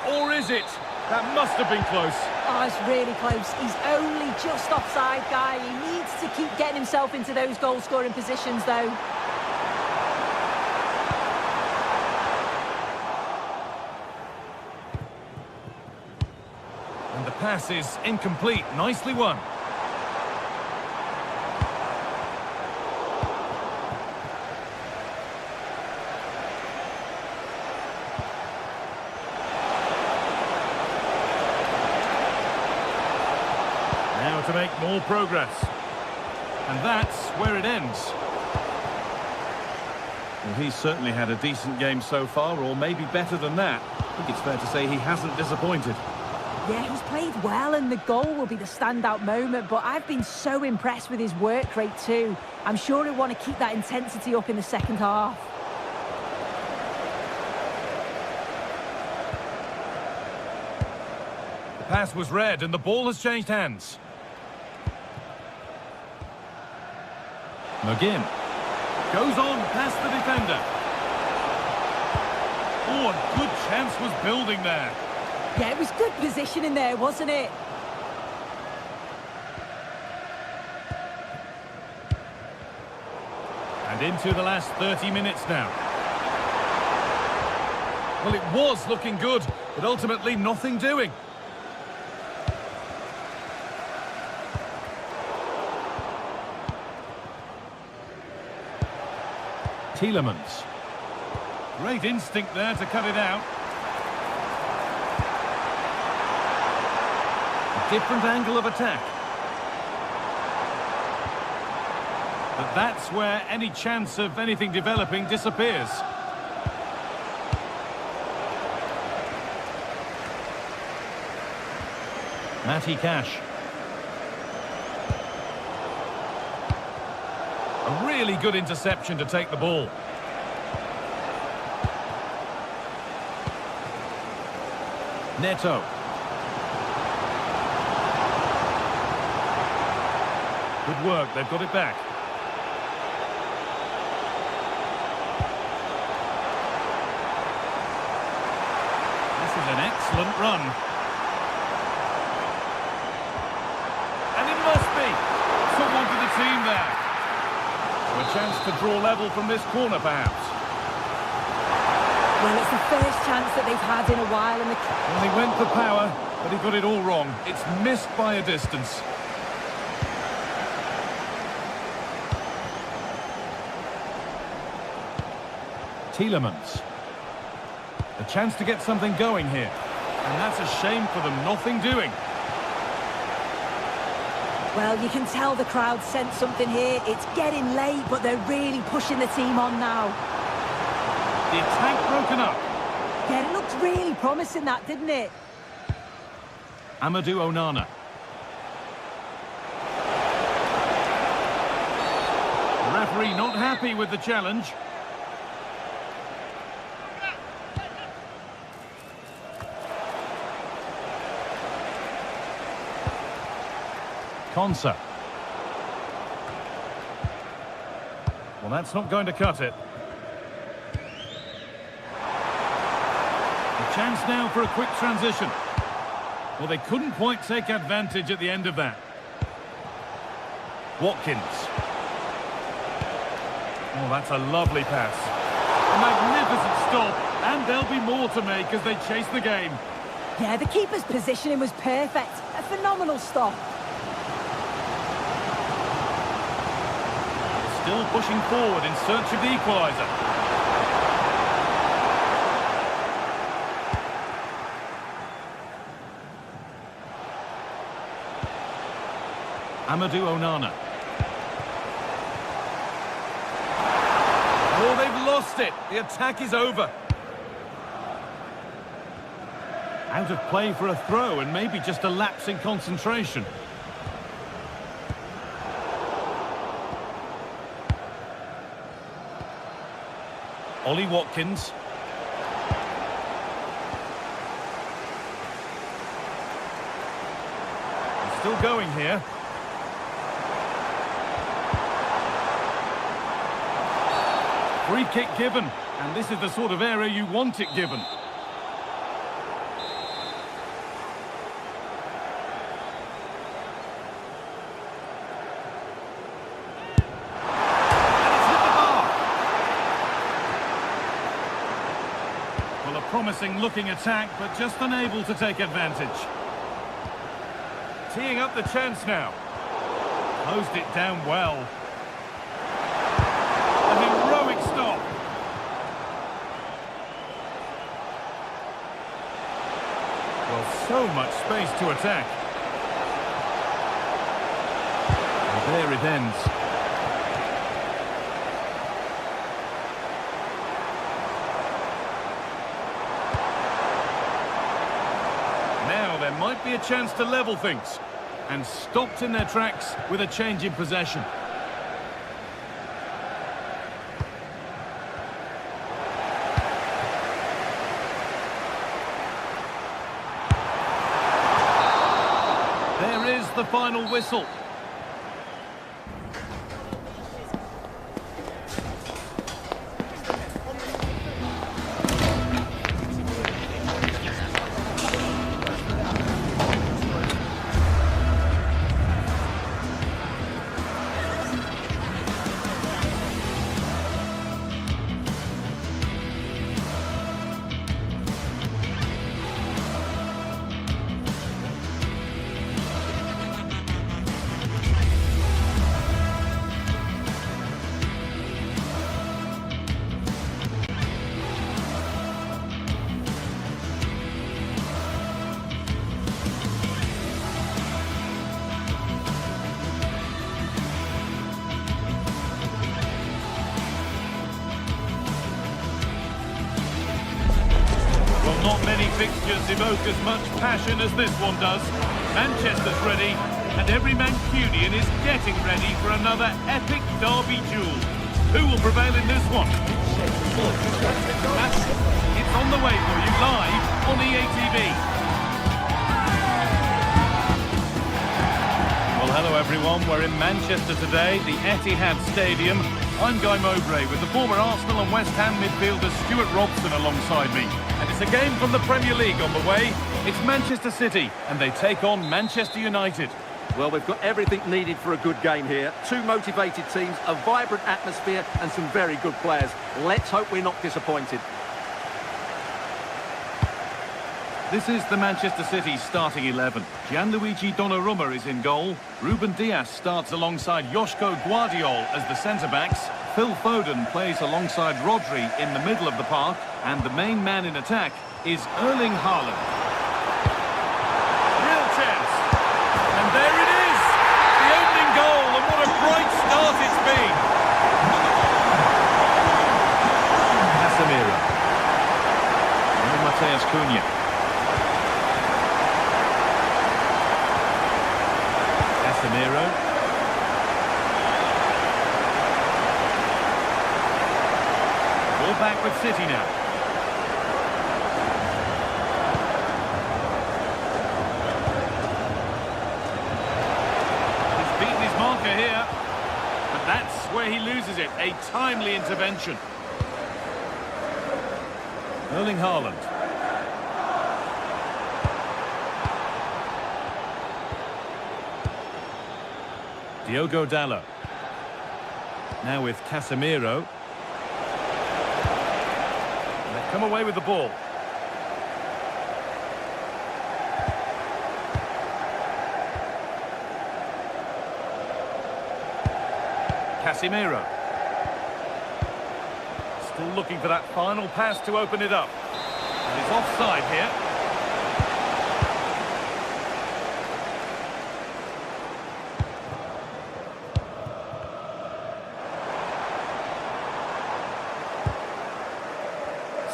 Or is it? That must have been close. Oh, it's really close. He's only just offside, guy. He needs to keep getting himself into those goal-scoring positions, though. And the pass is incomplete. Nicely won. To make more progress. And that's where it ends. Well, he's certainly had a decent game so far, or maybe better than that. I think it's fair to say he hasn't disappointed. Yeah, he's played well, and the goal will be the standout moment, but I've been so impressed with his work rate too. I'm sure he'll want to keep that intensity up in the second half. The pass was read, and the ball has changed hands. McGinn goes on past the defender. Oh, a good chance was building there. Yeah, it was good positioning there, wasn't it? And into the last 30 minutes now. Well, it was looking good, but ultimately nothing doing. Tielemans. Great instinct there to cut it out. A different angle of attack. But that's where any chance of anything developing disappears. Matty Cash. A really good interception to take the ball. Neto. Good work, they've got it back. This is an excellent run. And it must be someone to the team there. A chance to draw level from this corner, perhaps. Well, it's the first chance that they've had in a while. Well, he went for power, but he got it all wrong. It's missed by a distance. Tielemans. A chance to get something going here. And that's a shame for them, nothing doing. Well, you can tell the crowd sense something here. It's getting late, but they're really pushing the team on now. The attack broken up. Yeah, it looked really promising, that, didn't it? Amadou Onana. The referee not happy with the challenge. Konsa. Well, that's not going to cut it. A chance now for a quick transition. Well, they couldn't quite take advantage at the end of that. Watkins. Oh, that's a lovely pass. A magnificent stop, and there'll be more to make as they chase the game. Yeah, the keeper's positioning was perfect. A phenomenal stop. Still pushing forward in search of the equaliser. Amadou Onana. Oh, they've lost it. The attack is over. Out of play for a throw and maybe just a lapse in concentration. Ollie Watkins. He's still going here. Free kick given, and this is the sort of area you want it given. Promising looking attack, but just unable to take advantage. Teeing up the chance now. Closed it down well. A heroic stop. Well, so much space to attack. And there it ends. There might be a chance to level things, and stopped in their tracks with a change in possession. There is the final whistle. Not many fixtures evoke as much passion as this one does. Manchester's ready, and every Mancunian is getting ready for another epic derby duel. Who will prevail in this one? It's on the way for you live on EATV. Well, hello everyone. We're in Manchester today, the Etihad Stadium. I'm Guy Mowbray with the former Arsenal and West Ham midfielder Stuart Robson alongside me. And it's a game from the Premier League on the way. It's Manchester City, and they take on Manchester United. Well, we've got everything needed for a good game here. Two motivated teams, a vibrant atmosphere, and some very good players. Let's hope we're not disappointed. This is the Manchester City starting 11. Gianluigi Donnarumma is in goal. Ruben Dias starts alongside Joško Guardiol as the centre-backs. Phil Foden plays alongside Rodri in the middle of the park, and the main man in attack is Erling Haaland. Real chance. And there it is! The opening goal, and what a bright start it's been! Casemiro. And Mateus Cunha. Casemiro. Ball back with City now. He's beaten his marker here, but that's where he loses it. A timely intervention. Erling Haaland. Diogo Dalot. Now with Casemiro. Come away with the ball. Casemiro. Still looking for that final pass to open it up. And he's offside here.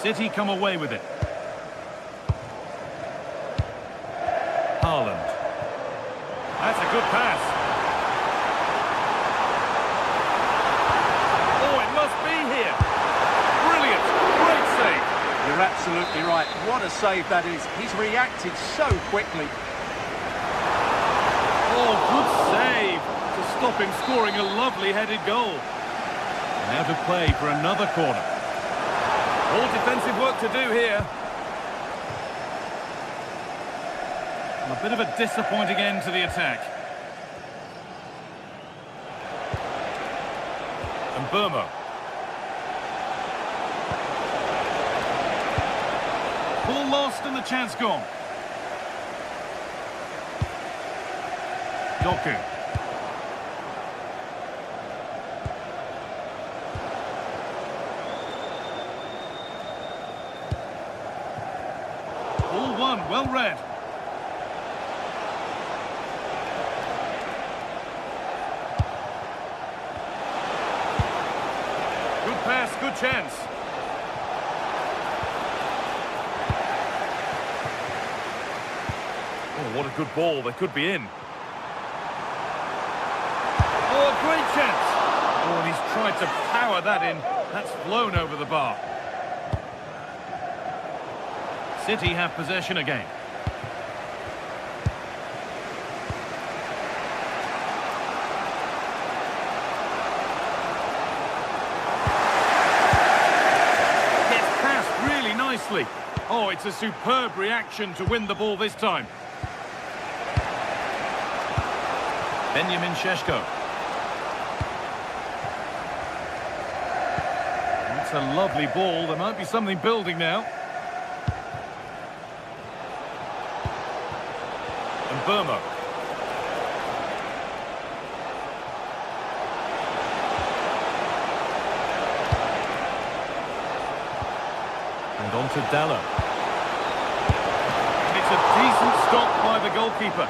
City come away with it. Haaland. That's a good pass. Oh, it must be here. Brilliant. Great save. You're absolutely right. What a save that is. He's reacted so quickly. Oh, good save to stop him scoring a lovely headed goal. Now to play for another corner. All defensive work to do here. A bit of a disappointing end to the attack. And Burma. Ball lost and the chance gone. Doku. Ball won, well read. Good pass, good chance. Oh, what a good ball, they could be in. Oh, great chance. Oh, and he's tried to power that in. That's flown over the bar. City have possession again. Gets passed really nicely. Oh, it's a superb reaction to win the ball this time. Benjamin Šeško. That's a lovely ball. There might be something building now. And Burma. And on to Dalot. And it's a decent stop by the goalkeeper.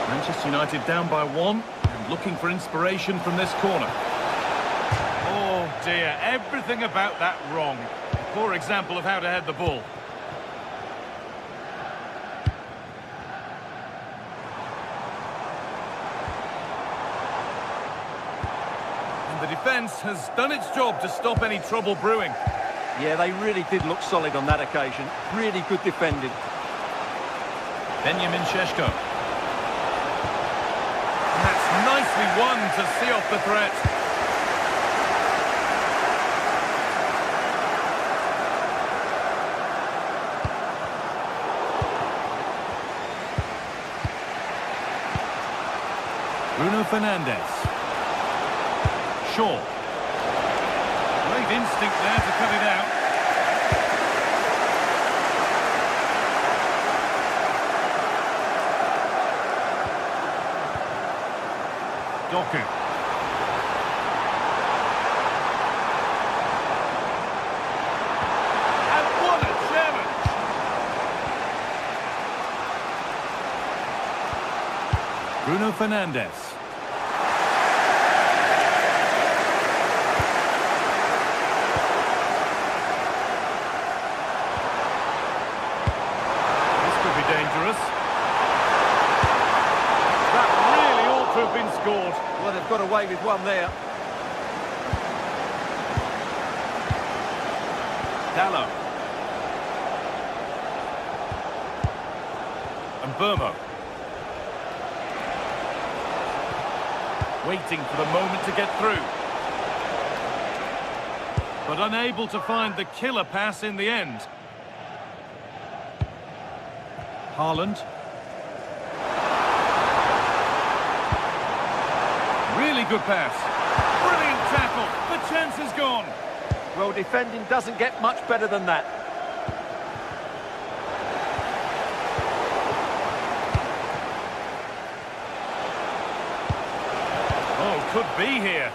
Manchester United down by 1 and looking for inspiration from this corner. Oh dear, everything about that wrong. A poor example of how to head the ball. And the defence has done its job to stop any trouble brewing. Yeah, they really did look solid on that occasion. Really good defending. Benjamin Šeško. And that's nicely won to see off the threat. Bruno Fernandes. Shaw. Great instinct there to cut it out. Doku. Bruno Fernandes. This could be dangerous. That really ought to have been scored. Well, they've got away with one there. Dallo. And Burmo. Waiting for the moment to get through. But unable to find the killer pass in the end. Haaland. Really good pass. Brilliant tackle. The chance is gone. Well, defending doesn't get much better than that. Oh, could be here.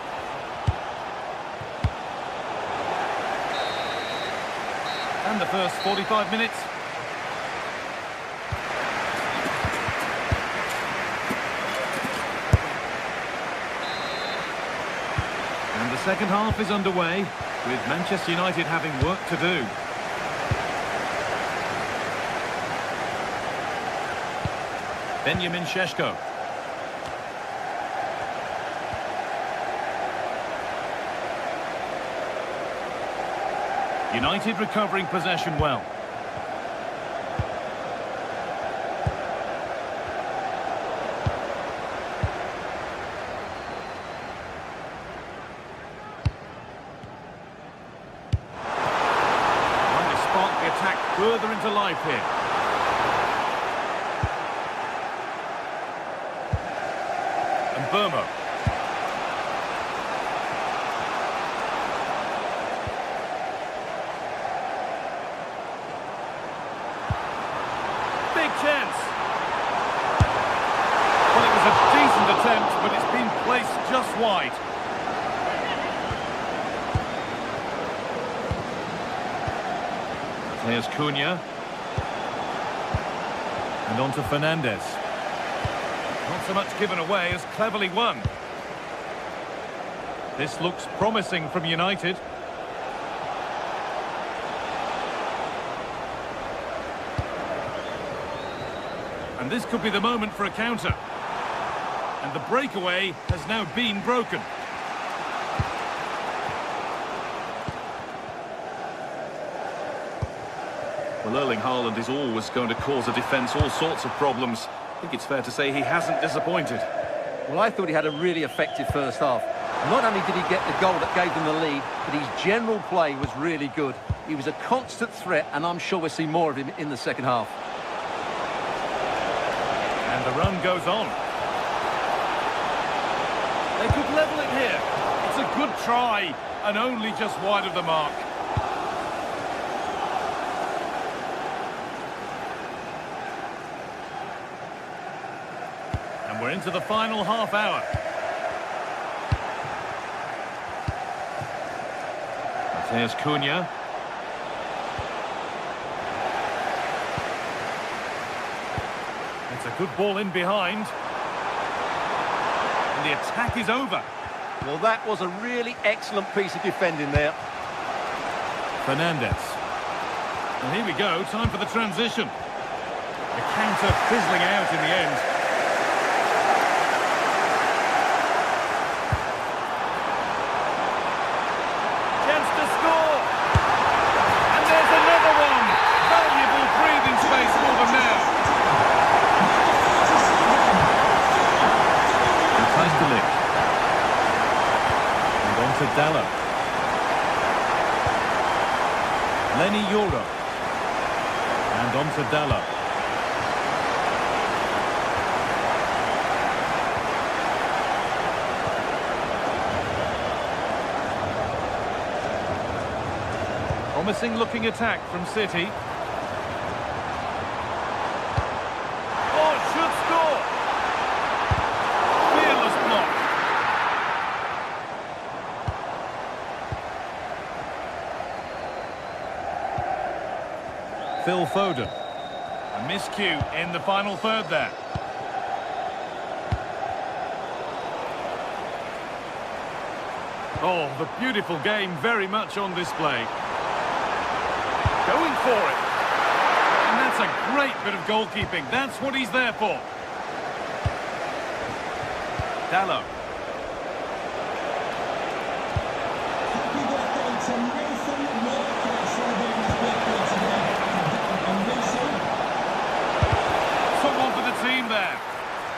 And the first 45 minutes. And the second half is underway, with Manchester United having work to do. Benjamin Šeško. United recovering possession well. Further into life here. And Burmo. Big chance. Well, it was a decent attempt, but it's been placed just wide. There's Cunha. And on to Fernandes. Not so much given away as cleverly won. This looks promising from United. And this could be the moment for a counter. And the breakaway has now been broken. Well, Erling Haaland is always going to cause a defence all sorts of problems. I think it's fair to say he hasn't disappointed. Well, I thought he had a really effective first half. Not only did he get the goal that gave them the lead, but his general play was really good. He was a constant threat, and I'm sure we'll see more of him in the second half. And the run goes on. They could level it here. It's a good try, and only just wide of the mark. We're into the final half hour. There's Cunha. It's a good ball in behind. And the attack is over. Well, that was a really excellent piece of defending there. Fernandes. And here we go, time for the transition. The counter fizzling out in the end. Dallo. Lenny Euro. And on to Dallo. Promising looking attack from City. Oh, it should score! Fearless block. Phil Foden. A miscue in the final third there. Oh, the beautiful game very much on display. Going for it. And that's a great bit of goalkeeping. That's what he's there for. Dallo. Happy birthday to Nathan Walker, celebrating his birthday today. And Nathan, Someone for the team there.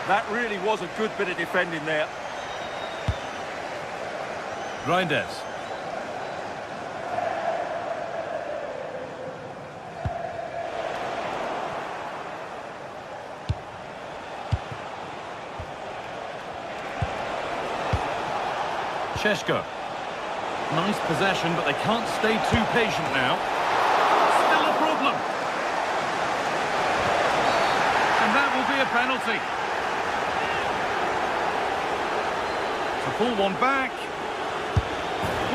That really was a good bit of defending there. Reinders. Šeško. Nice possession, but they can't stay too patient now. Still a problem. And that will be a penalty. To pull one back.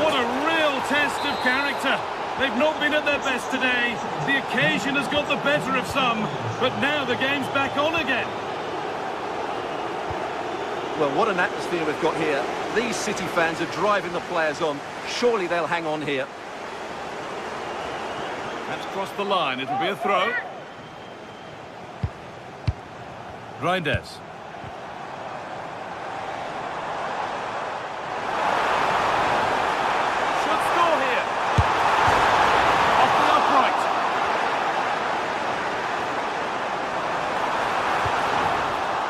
What a real test of character. They've not been at their best today. The occasion has got the better of some, but now the game's back on again. Well, what an atmosphere we've got here. These City fans are driving the players on. Surely they'll hang on here. That's crossed the line. It'll be a throw. Reinders. Should score here. Off the upright.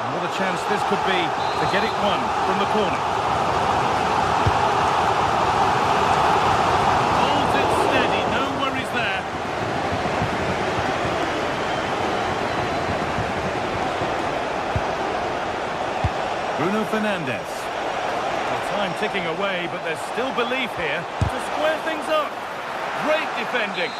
And what a chance this could be to get it won from the corner. Holds it steady, no worries there. Bruno Fernandes. Well, time ticking away, but there's still belief here to square things up. Great defending.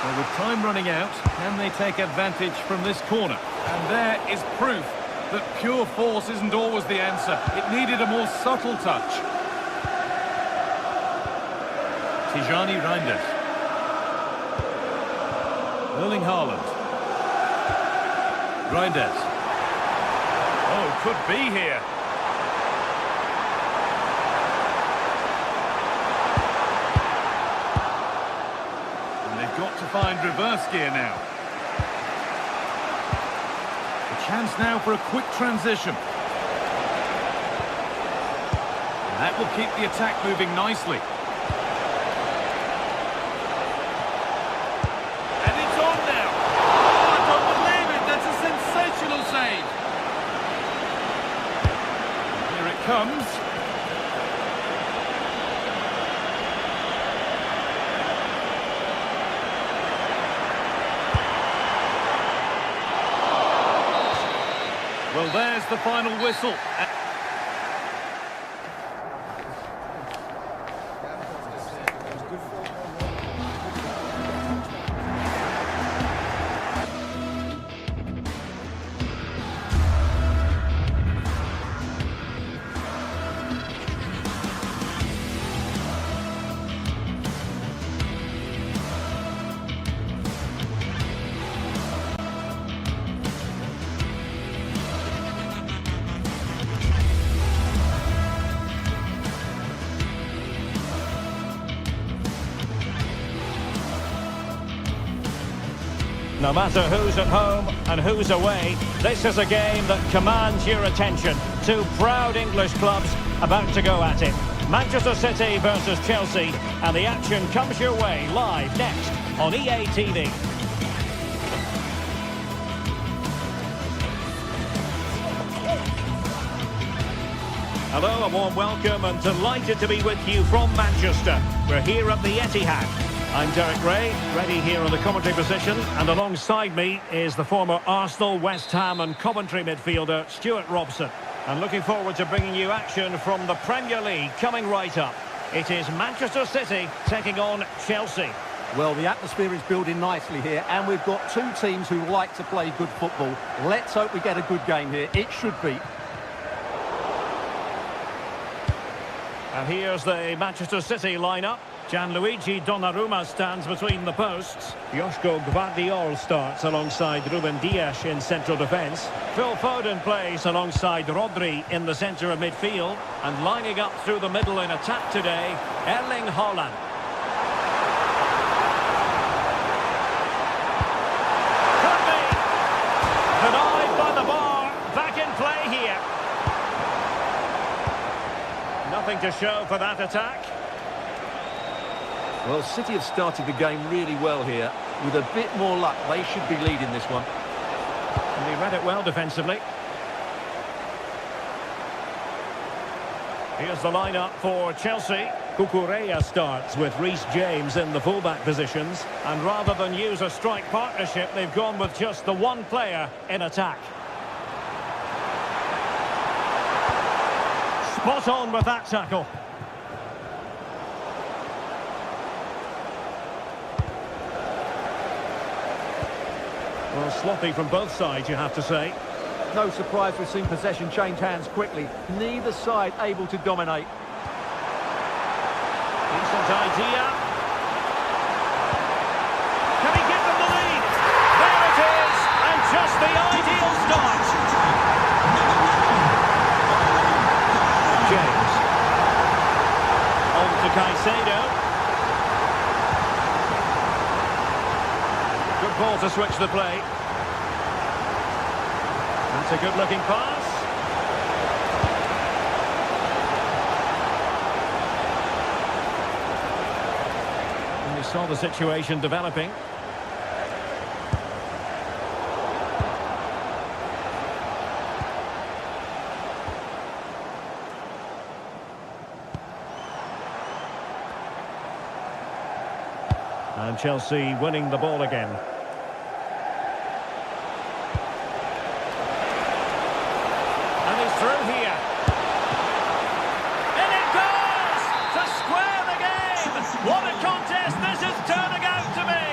Well, with time running out, can they take advantage from this corner? And there is proof that pure force isn't always the answer. It needed a more subtle touch. Tijani Reinders. Erling Haaland. Reinders. Oh, could be here. And they've got to find reverse gear now. A chance now for a quick transition. And that will keep the attack moving nicely. And it's on now. Oh, I don't believe it. That's a sensational save. Here it comes. Well, there's the final whistle. No matter who's at home and who's away, this is a game that commands your attention. Two proud English clubs about to go at it. Manchester City versus Chelsea, and the action comes your way live next on EA TV. Hello, a warm welcome and delighted to be with you from Manchester. We're here at the Etihad. I'm Derek Ray, ready here on the commentary position, and alongside me is the former Arsenal, West Ham and Coventry midfielder Stuart Robson. And looking forward to bringing you action from the Premier League coming right up. It is Manchester City taking on Chelsea. Well, the atmosphere is building nicely here, and we've got two teams who like to play good football. Let's hope we get a good game here. It should be. And here's the Manchester City lineup. Gianluigi Donnarumma stands between the posts. Joško Gvardiol starts alongside Ruben Dias in central defence. Phil Foden plays alongside Rodri in the centre of midfield. And lining up through the middle in attack today, Erling Haaland. Could be! Denied by the bar. Back in play here. Nothing to show for that attack. Well, City have started the game really well here. With a bit more luck, they should be leading this one. And he read it well defensively. Here's the lineup for Chelsea. Cucurella starts with Reece James in the fullback positions. And rather than use a strike partnership, they've gone with just the one player in attack. Spot on with that tackle. Well, sloppy from both sides, you have to say. No surprise we've seen possession change hands quickly. Neither side able to dominate. Decent idea. Can he give them the lead? There it is, and just the ideal start. James. On to Caicedo. Good ball to switch the play. That's a good-looking pass. And you saw the situation developing. And Chelsea winning the ball again. And he's through here. And it goes! To square the game! What a contest this is turning out to be!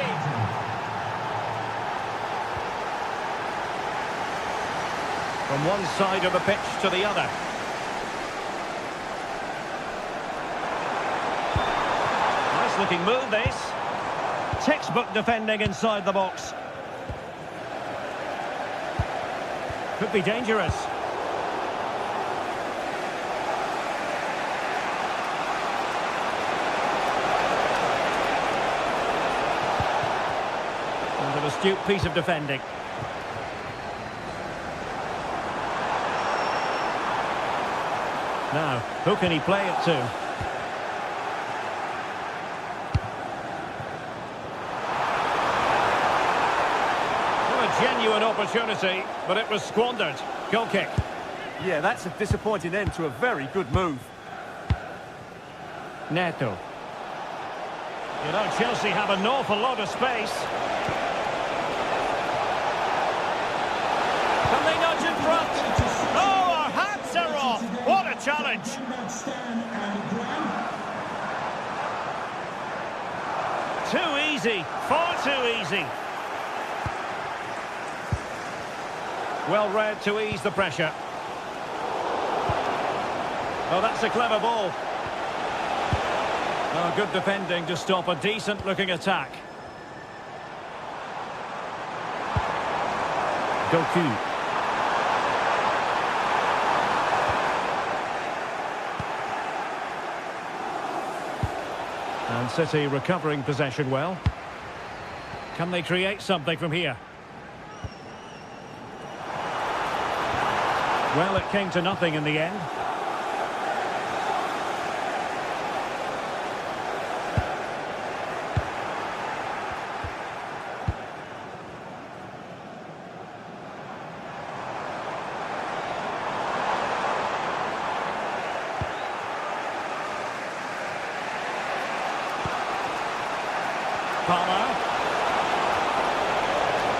From one side of the pitch to the other. Nice looking move this. Textbook defending inside the box. Could be dangerous. And an astute piece of defending. Now, who can he play it to? Genuine opportunity, but it was squandered. Goal kick. Yeah, that's a disappointing end to a very good move. Neto. You know, Chelsea have an awful lot of space. Can they nudge in front? Oh, our hats are off. What a challenge. Too easy. Far too easy. Well read to ease the pressure. Oh, that's a clever ball. Oh, good defending to stop a decent-looking attack. Doku. And City recovering possession well. Can they create something from here? Well, it came to nothing in the end. Palmer.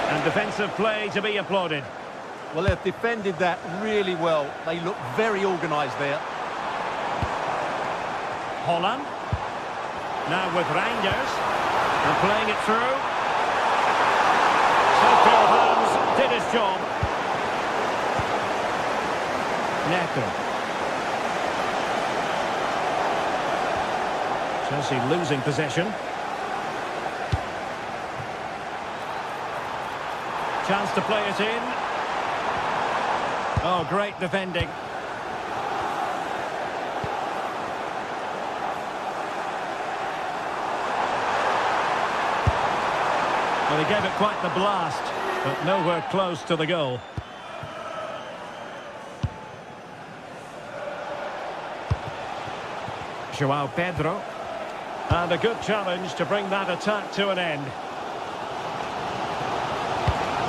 And defensive play to be applauded. Well, they've defended that really well. They look very organised there. Haaland. Now with Reinders. And playing it through. So Phil Holmes did his job. Neto. Chelsea losing possession. Chance to play it in. Oh, great defending. Well, he gave it quite the blast, but nowhere close to the goal. João Pedro. And a good challenge to bring that attack to an end.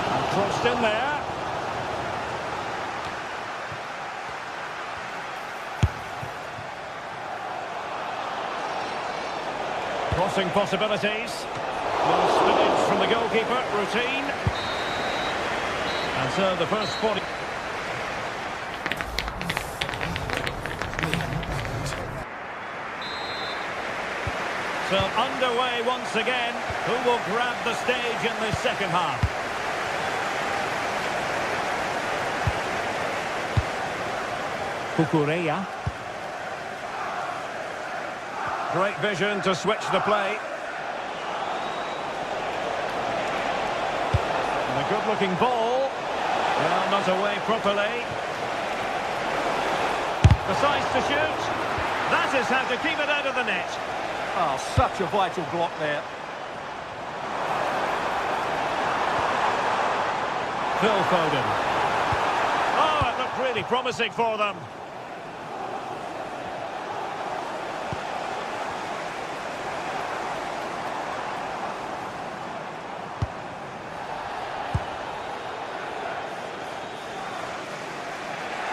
And crossed in there. Crossing possibilities. No spillage from the goalkeeper. Routine. And so the first 40... So underway once again. Who will grab the stage in this second half? Cucurella. Great vision to switch the play. And a good-looking ball. Well, not away properly. Decides to shoot. That is how to keep it out of the net. Oh, such a vital block there. Phil Foden. Oh, it looked really promising for them.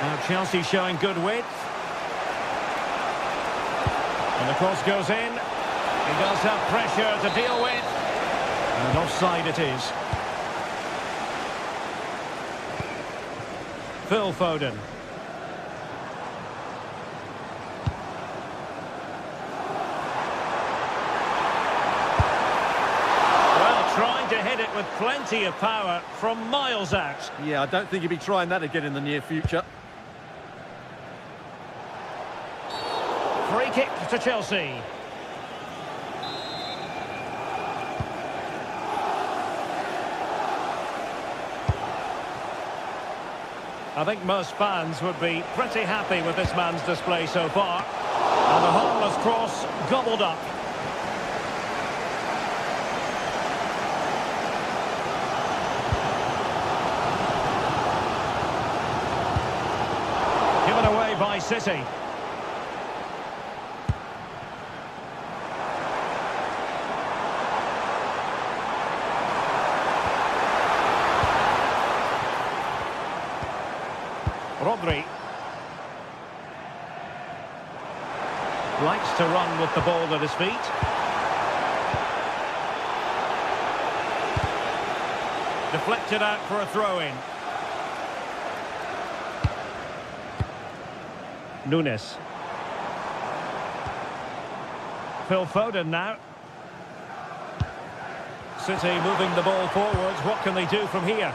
Now Chelsea showing good width. And the cross goes in. He does have pressure to deal with. And offside it is. Phil Foden. Well, trying to hit it with plenty of power from miles out. Yeah, I don't think he'll be trying that again in the near future. Free kick to Chelsea. I think most fans would be pretty happy with this man's display so far. And the harmless cross gobbled up. Given away by City. Rodri. Likes to run with the ball at his feet. Deflected out for a throw-in. Nunes. Phil Foden now. City moving the ball forwards. What can they do from here?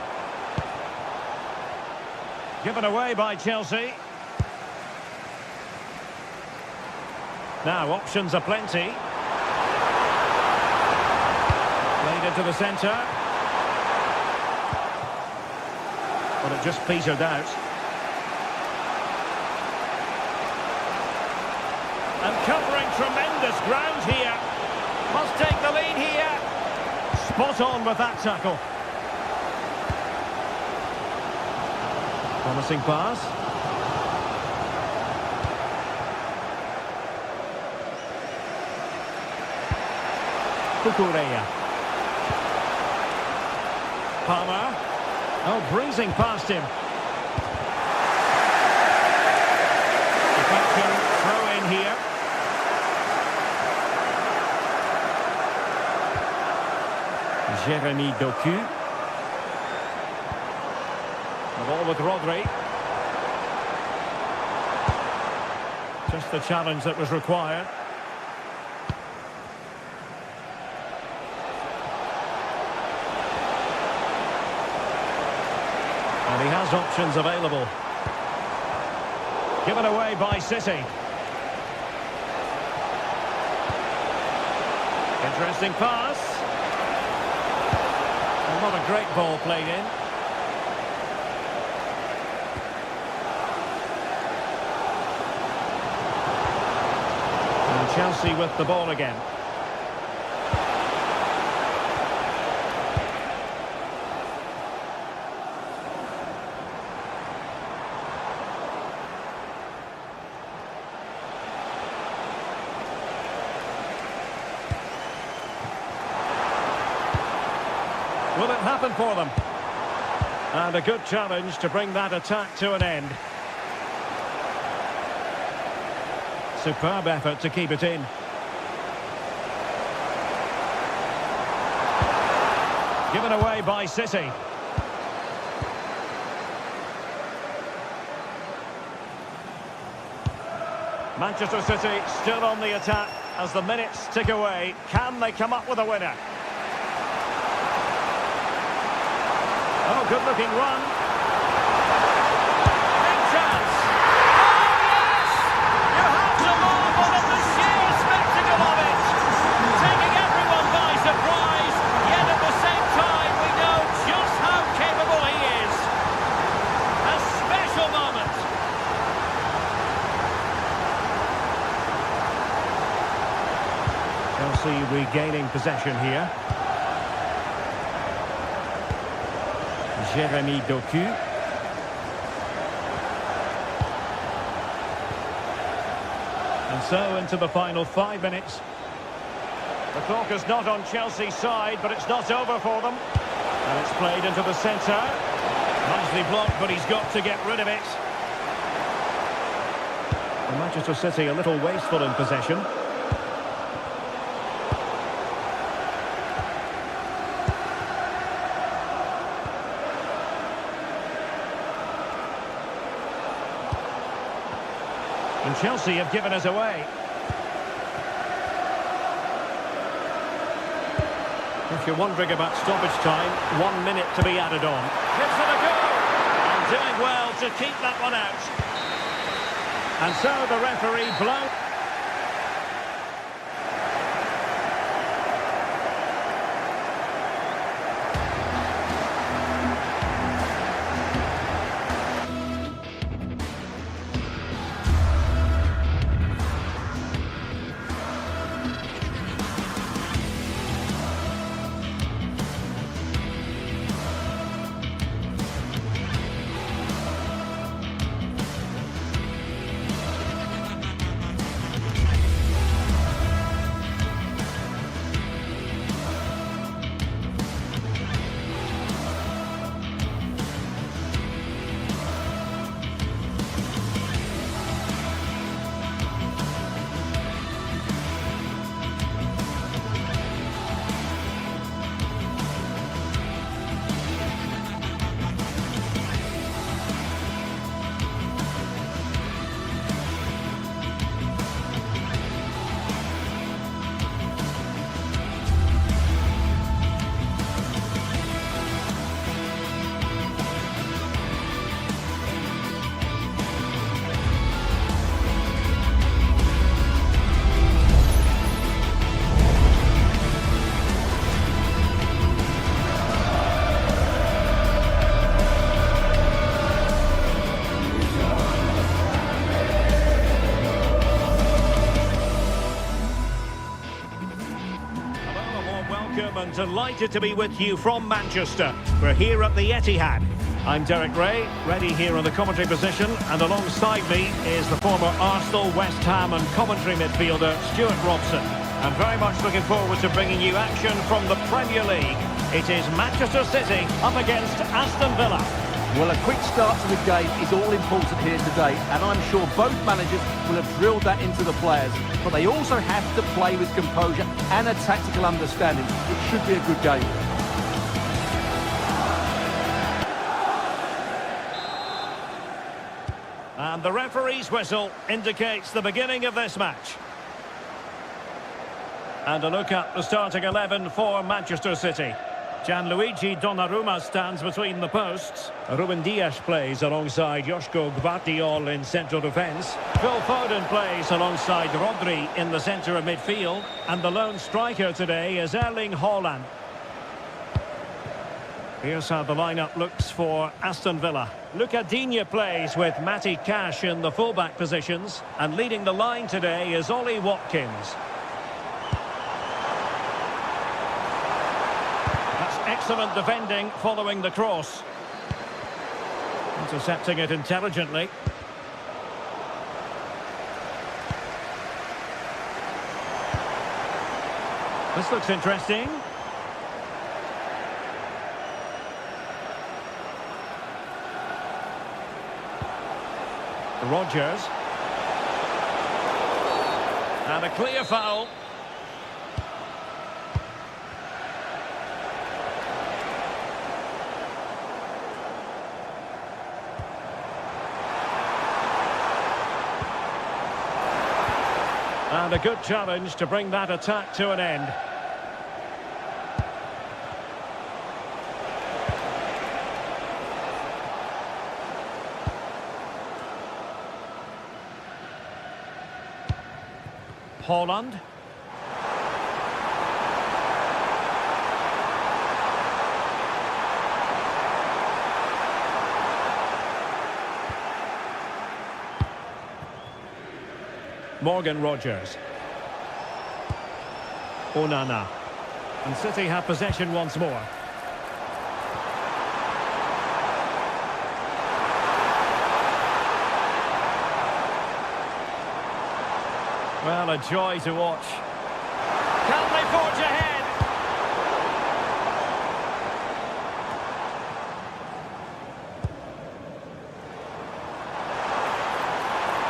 Given away by Chelsea. Now options are plenty. Played into the centre. But it just petered out. And covering tremendous ground here. Must take the lead here. Spot on with that tackle. Promising pass. Cucurella. Palmer. Oh, breezing past him. Deflection, throw in here. Jeremy Doku. The ball with Rodri. Just the challenge that was required. And he has options available. Given away by City. Interesting pass. Well, not a great ball played in. And Chelsea with the ball again. Will it happen for them? And a good challenge to bring that attack to an end. Superb effort to keep it in. Given away by City. Manchester City still on the attack as the minutes tick away. Can they come up with a winner? Oh, good-looking run. Big chance. Oh, yes! You have to marvel at the sheer spectacle of it. Taking everyone by surprise, yet at the same time we know just how capable he is. A special moment. Chelsea regaining possession here. Jeremy Doku. And so into the final 5 minutes. The clock is not on Chelsea's side, but it's not over for them. And it's played into the centre. Nicely blocked, but he's got to get rid of it. And Manchester City a little wasteful in possession. And Chelsea have given us away. If you're wondering about stoppage time, 1 minute to be added on. Gives it a go! And doing well to keep that one out. And so the referee blows. And delighted to be with you from Manchester. We're here at the Etihad. I'm Derek Ray, ready here in the commentary position, and alongside me is the former Arsenal, West Ham and commentary midfielder Stuart Robson. I'm very much looking forward to bringing you action from the Premier League. It is Manchester City up against Aston Villa. Well, a quick start to the game is all important here today, and I'm sure both managers will have drilled that into the players. But they also have to play with composure and a tactical understanding. It should be a good game. And the referee's whistle indicates the beginning of this match. And a look at the starting 11 for Manchester City. Gianluigi Donnarumma stands between the posts. Ruben Dias plays alongside Joško Gvardiol in central defence. Phil Foden plays alongside Rodri in the centre of midfield. And the lone striker today is Erling Haaland. Here's how the lineup looks for Aston Villa. Luca Digne plays with Matty Cash in the fullback positions. And leading the line today is Ollie Watkins. Excellent defending following the cross. Intercepting it intelligently. This looks interesting. Rodgers. And a clear foul. And a good challenge to bring that attack to an end. Haaland. Morgan Rogers. Onana. And City have possession once more. Well, a joy to watch. Can they forge ahead?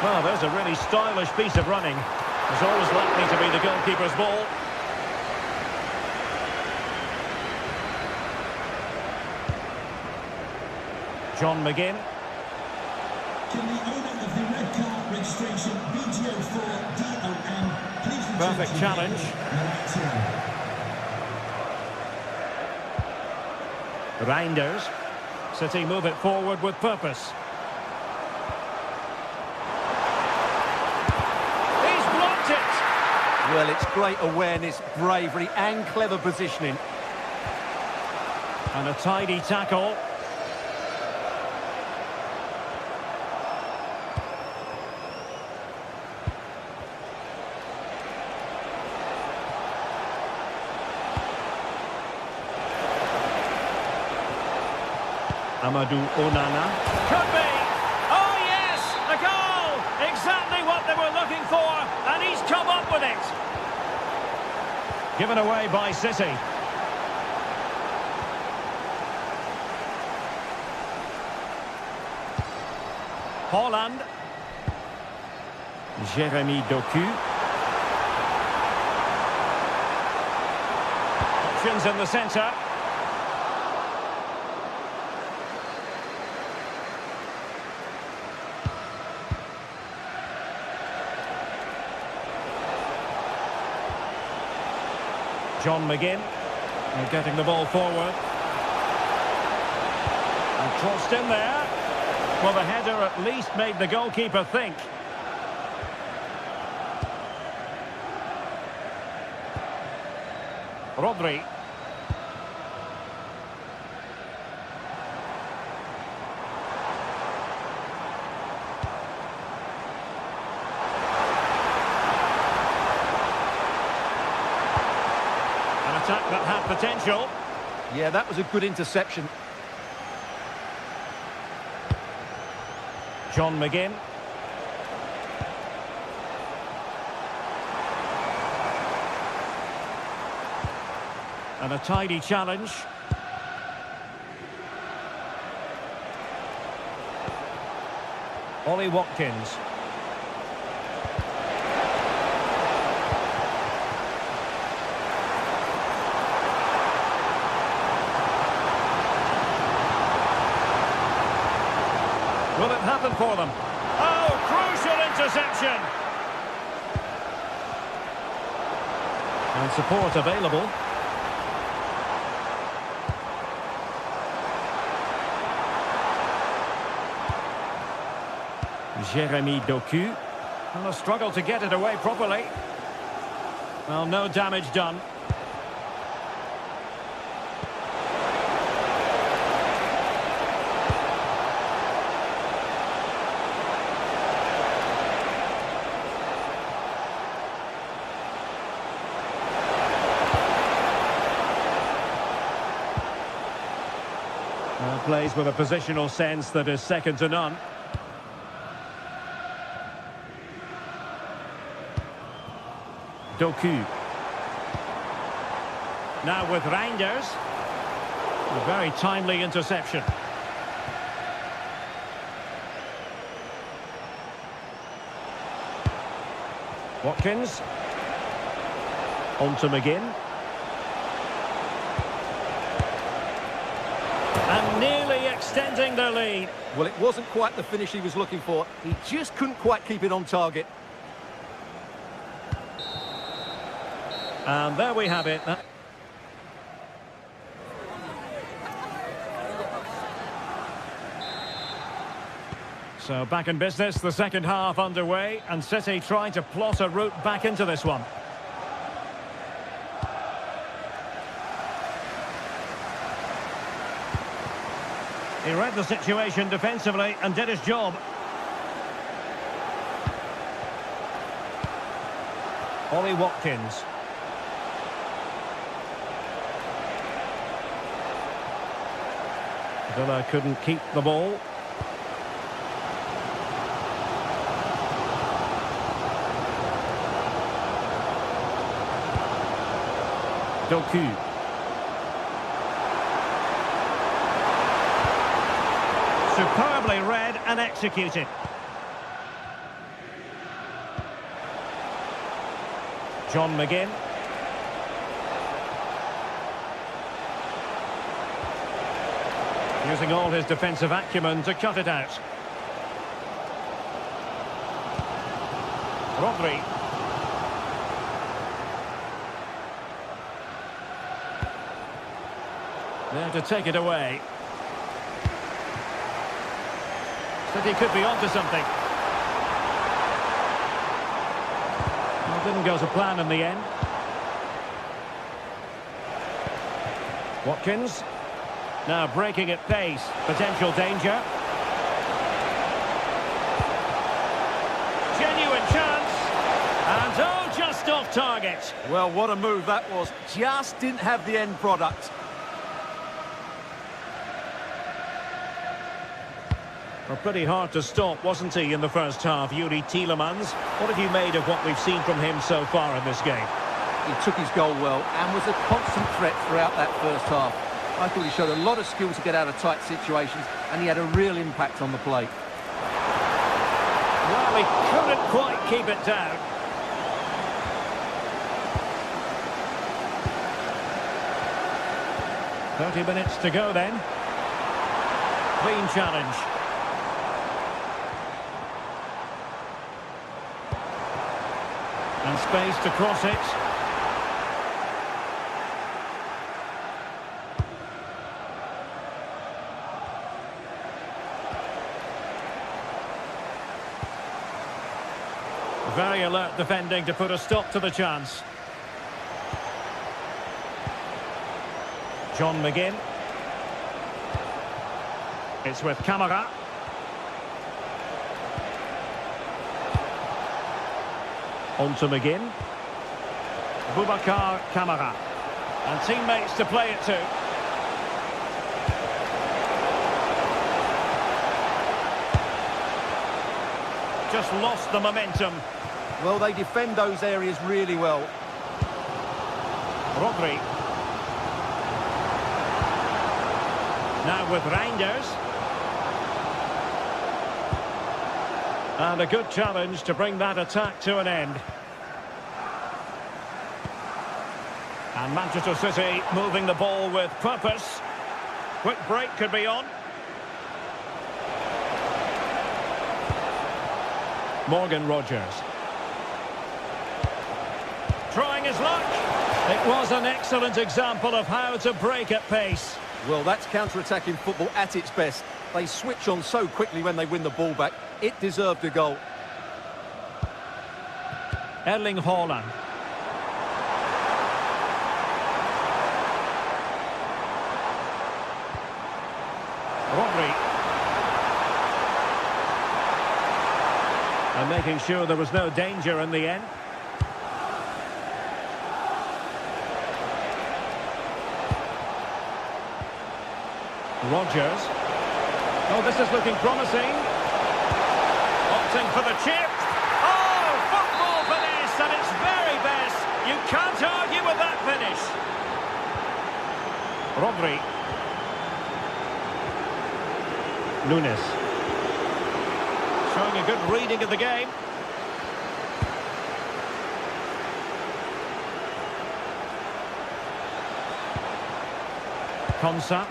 Well, there's a really stylish piece of running. It's always likely to be the goalkeeper's ball. John McGinn. Can the owner of the red car registration BGO4DOM please return Perfect to challenge. Reinders. City move it forward with purpose. He's blocked it. Well, it's great awareness, bravery and clever positioning. And a tidy tackle. Amadou Onana. Could be! Oh yes! A goal! Exactly what they were looking for, and he's come up with it! Given away by City. Haaland. Jeremy Doku. Options in the centre. John McGinn. And getting the ball forward. And crossed in there. Well, the header at least made the goalkeeper think. Rodri. An attack that had potential. Yeah, that was a good interception. John McGinn. And a tidy challenge. Ollie Watkins. Will it happen for them? Oh, crucial interception! And support available. Jeremy Doku. And a struggle to get it away properly. Well, no damage done. Plays with a positional sense that is second to none. Doku. Now with Reinders. A very timely interception. Watkins. On to McGinn. And nearly extending the lead. Well, it wasn't quite the finish he was looking for. He just couldn't quite keep it on target. And there we have it. So back in business, the second half underway, and City trying to plot a route back into this one. He read the situation defensively and did his job. Ollie Watkins. Villa couldn't keep the ball. Doku. Superbly read and executed. John McGinn. Using all his defensive acumen to cut it out. Rodri. There to take it away. City could be onto something. Well, didn't go to plan in the end. Watkins. Now breaking at pace. Potential danger. Genuine chance. And oh, just off target. Well, what a move that was. Just didn't have the end product. Well, pretty hard to stop, wasn't he, in the first half, Yuri Tielemans? What have you made of what we've seen from him so far in this game? He took his goal well and was a constant threat throughout that first half. I thought he showed a lot of skill to get out of tight situations, and he had a real impact on the plate. Well, he couldn't quite keep it down. "30 minutes to go then. Clean challenge. And space to cross it. Very alert defending to put a stop to the chance. John McGinn. It's with Kamara. On to McGinn. Boubacar Kamara. And teammates to play it to. Just lost the momentum. Well, they defend those areas really well. Rodri. Now with Reinders. And a good challenge to bring that attack to an end. And Manchester City moving the ball with purpose. Quick break could be on. Morgan Rogers. Trying his luck. It was an excellent example of how to break at pace. Well, that's counter-attacking football at its best. They switch on so quickly when they win the ball back. It deserved a goal. Erling Haaland. Rodri. And making sure there was no danger in the end. Rodgers. Oh, this is looking promising. Opting for the chip. Oh, football finish at its very best. You can't argue with that finish. Rodri. Nunes. Showing a good reading of the game. Konsa.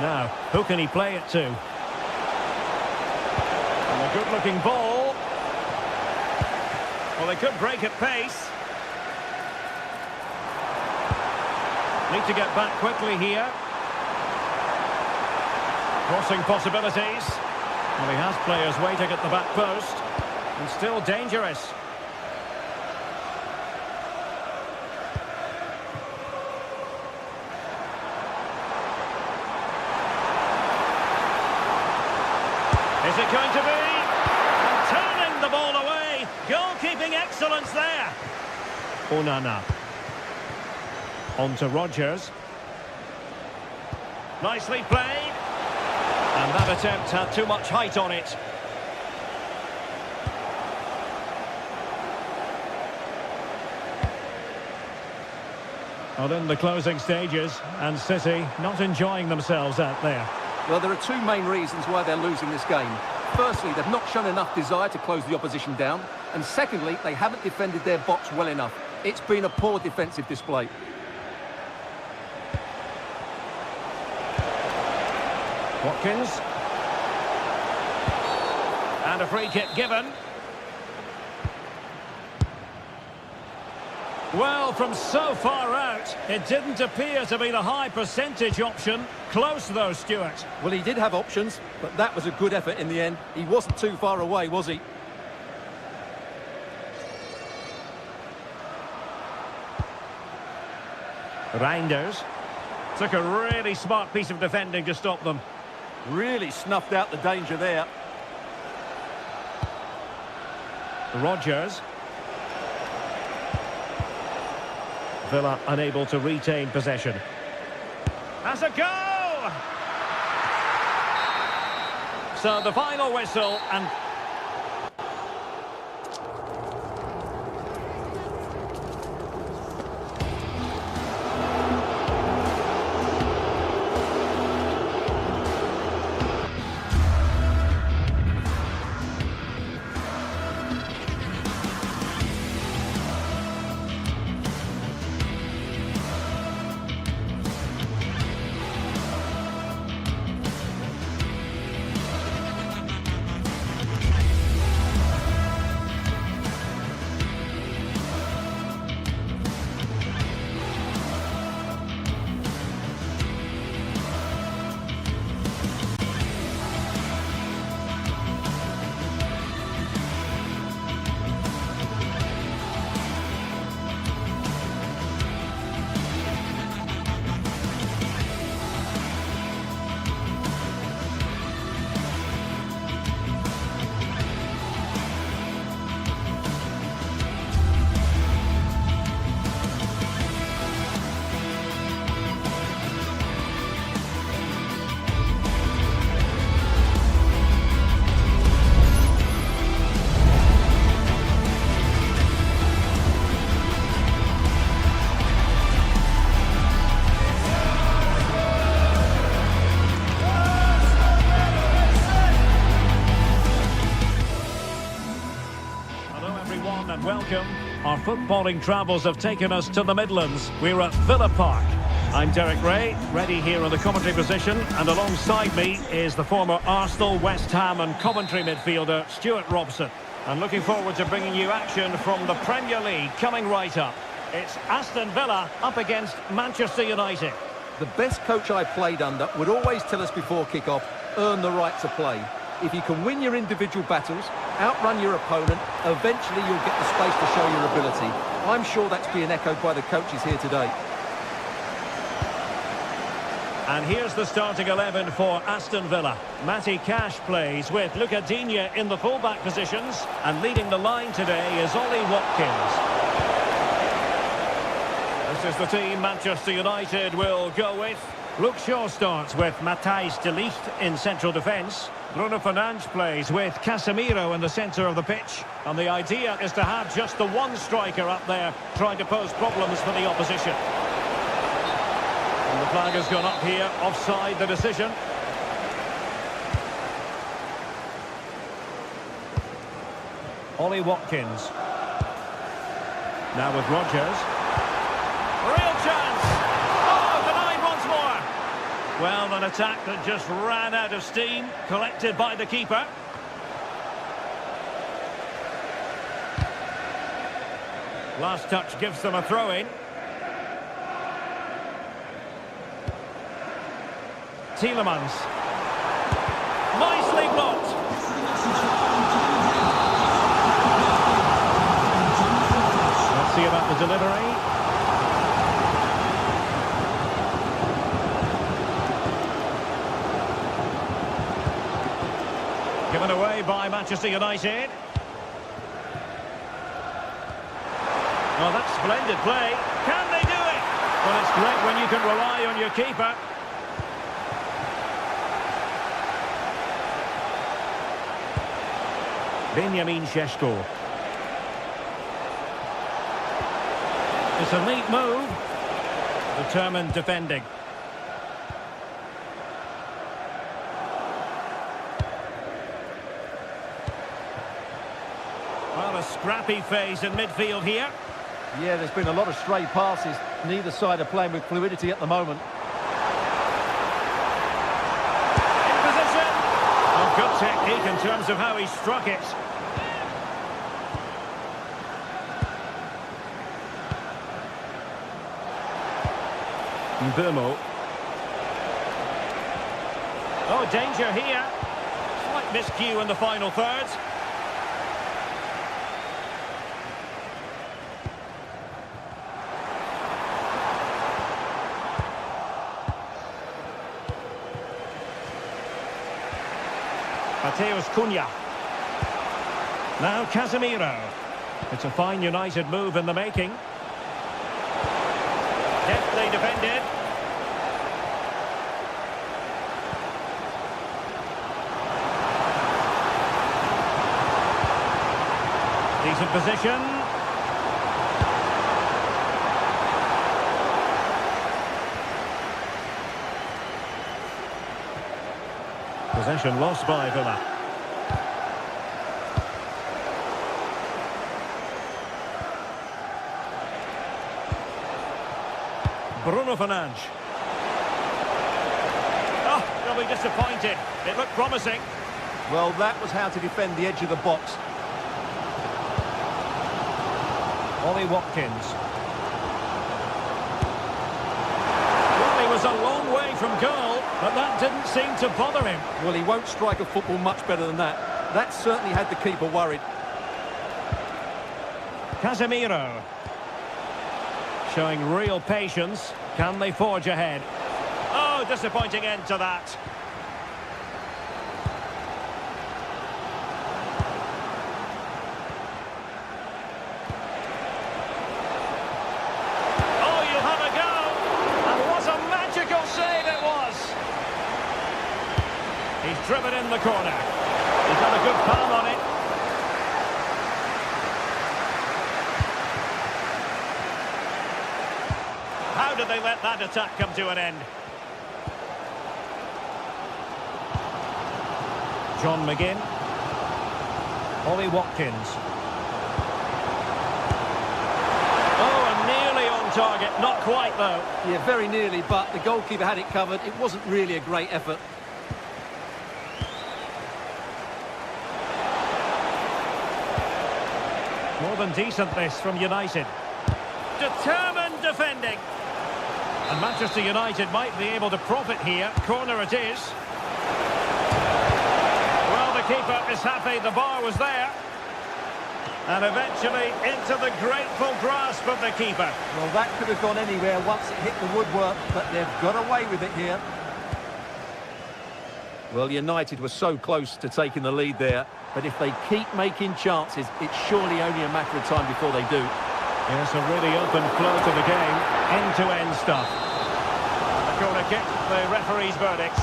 Now, who can he play it to? And a good-looking ball. Well, they could break at pace. Need to get back quickly here. Crossing possibilities. Well, he has players waiting at the back post. And still dangerous. Is it going to be? And turning the ball away. Goalkeeping excellence there. Onana. On to Rodgers. Nicely played. And that attempt had too much height on it. Well, in the closing stages, and City not enjoying themselves out there. Well, there are two main reasons why they're losing this game. Firstly, they've not shown enough desire to close the opposition down. And secondly, they haven't defended their box well enough. It's been a poor defensive display. Watkins. And a free kick given. Well, from so far out, it didn't appear to be the high percentage option. Close though, Stuart. Well, he did have options, but that was a good effort in the end. He wasn't too far away, was he? Reinders. Took a really smart piece of defending to stop them. Really snuffed out the danger there. Rodgers. Villa unable to retain possession. Has a go! So the final whistle and... And welcome. Our footballing travels have taken us to the Midlands. We're at Villa Park. I'm Derek Ray, ready here in the commentary position, and alongside me is the former Arsenal, West Ham and Coventry midfielder Stuart Robson. And looking forward to bringing you action from the Premier League coming right up. It's Aston Villa up against Manchester United. The best coach I played under would always tell us before kick-off, earn the right to play. If you can win your individual battles, outrun your opponent, eventually you'll get the space to show your ability. I'm sure that's being echoed by the coaches here today. And here's the starting 11 for Aston Villa. Matty Cash plays with Luca Digne in the full-back positions. And leading the line today is Ollie Watkins. This is the team Manchester United will go with. Luke Shaw starts with Matthijs de Ligt in central defence. Bruno Fernandes plays with Casemiro in the centre of the pitch. And the idea is to have just the one striker up there trying to pose problems for the opposition. And the flag has gone up here, offside the decision. Ollie Watkins. Now with Rodgers. Real chance! Oh, denied once more! Well, an attack that just ran out of steam, collected by the keeper. Last touch gives them a throw-in. Tielemans. Nicely blocked. Let's see about the delivery. Given away by Manchester United. Well, that's splendid play. Can they do it? Well, it's great when you can rely on your keeper. Benjamin Šeško. It's a neat move. Determined defending. Well, a scrappy phase in midfield here. Yeah, there's been a lot of stray passes. Neither side are playing with fluidity at the moment. In position. Oh, good technique in terms of how he struck it. Mbeumo. Oh, danger here. Slight miscue in the final third. Mateus Cunha. Now Casemiro. It's a fine United move in the making. Deftly defended. Decent position. Possession lost by Villa. Bruno Fernandes. Oh, they'll be disappointed. It looked promising. Well, that was how to defend the edge of the box. Ollie Watkins. Well, he was a long way from goal, but that didn't seem to bother him. Well, he won't strike a football much better than that. That certainly had the keeper worried. Casemiro. Showing real patience. Can they forge ahead? Oh, disappointing end to that. Oh, you'll have a go. And what a magical save it was. He's driven in the corner. He's got a good palm on it. How did they let that attack come to an end? John McGinn. Ollie Watkins. Oh, and nearly on target. Not quite, though. Yeah, very nearly, but the goalkeeper had it covered. It wasn't really a great effort. More than decent, this, from United. Determined defending. And Manchester United might be able to profit here. Corner it is. keeper is happy the bar was there. And eventually into the grateful grasp of the keeper. Well, that could have gone anywhere once it hit the woodwork, but they've got away with it here. Well, United were so close to taking the lead there, but if they keep making chances, it's surely only a matter of time before they do. Yes, a really open flow to the game, end-to-end stuff. The corner kick, the referee's verdict.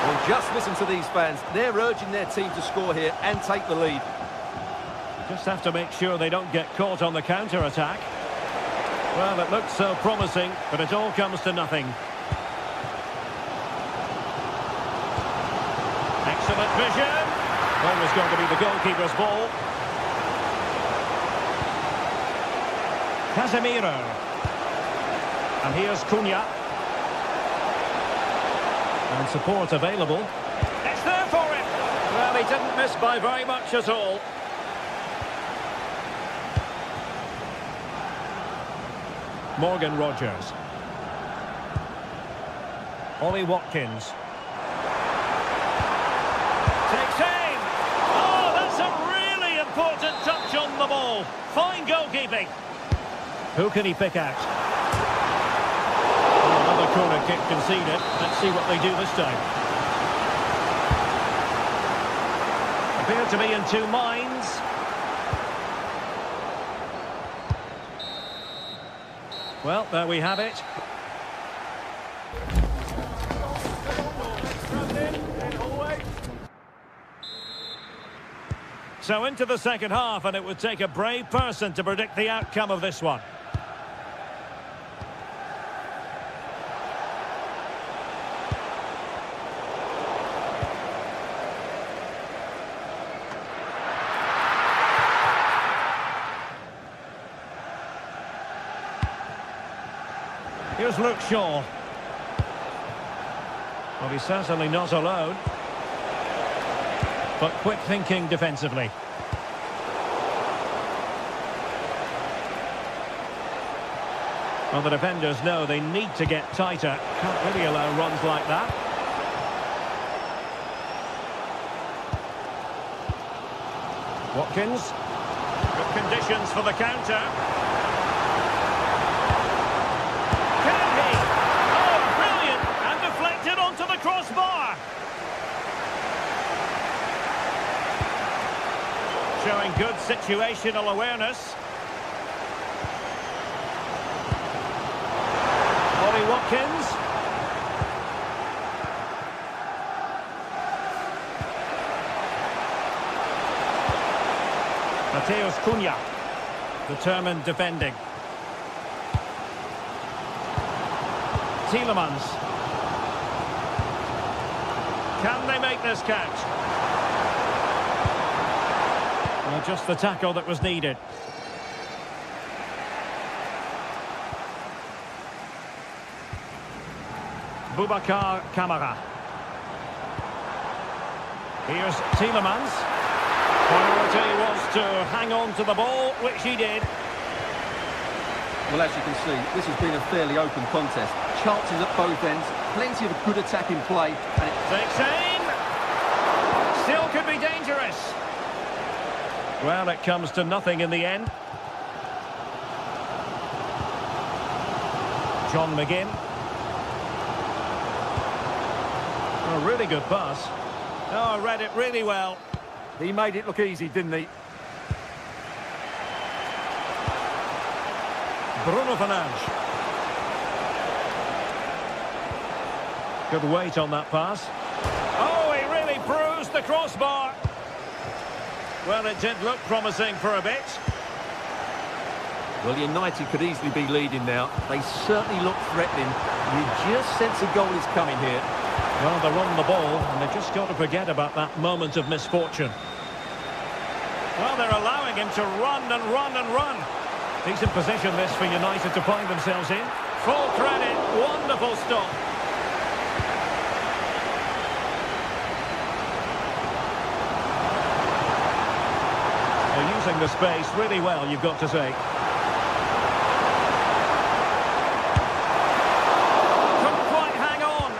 Well, just listen to these fans. They're urging their team to score here and take the lead. Just have to make sure they don't get caught on the counter-attack. Well, it looks so promising, but it all comes to nothing. Excellent vision. Always going to be the goalkeeper's ball. Casemiro. And here's Cunha. And support available. It's there for him. Well, he didn't miss by very much at all. Morgan Rogers. Ollie Watkins. Takes aim. Oh, that's a really important touch on the ball. Fine goalkeeping. Who can he pick out? Another corner kick conceded. Let's see what they do this time. Appear to be in two minds. Well, there we have it. So into the second half, and it would take a brave person to predict the outcome of this one. Here's Luke Shaw. Well, he's certainly not alone. But quick thinking defensively. Well, the defenders know they need to get tighter. Can't really allow runs like that. Watkins. Good conditions for the counter. Onto the crossbar. Showing good situational awareness. Ollie Watkins. Mateus Cunha. Determined defending. Tielemans. Can they make this count? Well, just the tackle that was needed. Boubacar Kamara. Here's Tielemans. Priority was to hang on to the ball, which he did. Well, as you can see, this has been a fairly open contest. Chances at both ends, plenty of good attacking play. And takes aim. Still could be dangerous. Well, it comes to nothing in the end. John McGinn. A really good pass. Oh, read it really well. He made it look easy, didn't he? Bruno Fernandes. Good weight on that pass. Oh, he really bruised the crossbar. Well, it did look promising for a bit. Well, United could easily be leading now. They certainly look threatening. You just sense a goal is coming here. Well, they're on the ball, and they've just got to forget about that moment of misfortune. Well, they're allowing him to run and run and run. Decent position this for United to find themselves in. Full credit, wonderful stop. They're using the space really well, you've got to say. Couldn't quite hang on.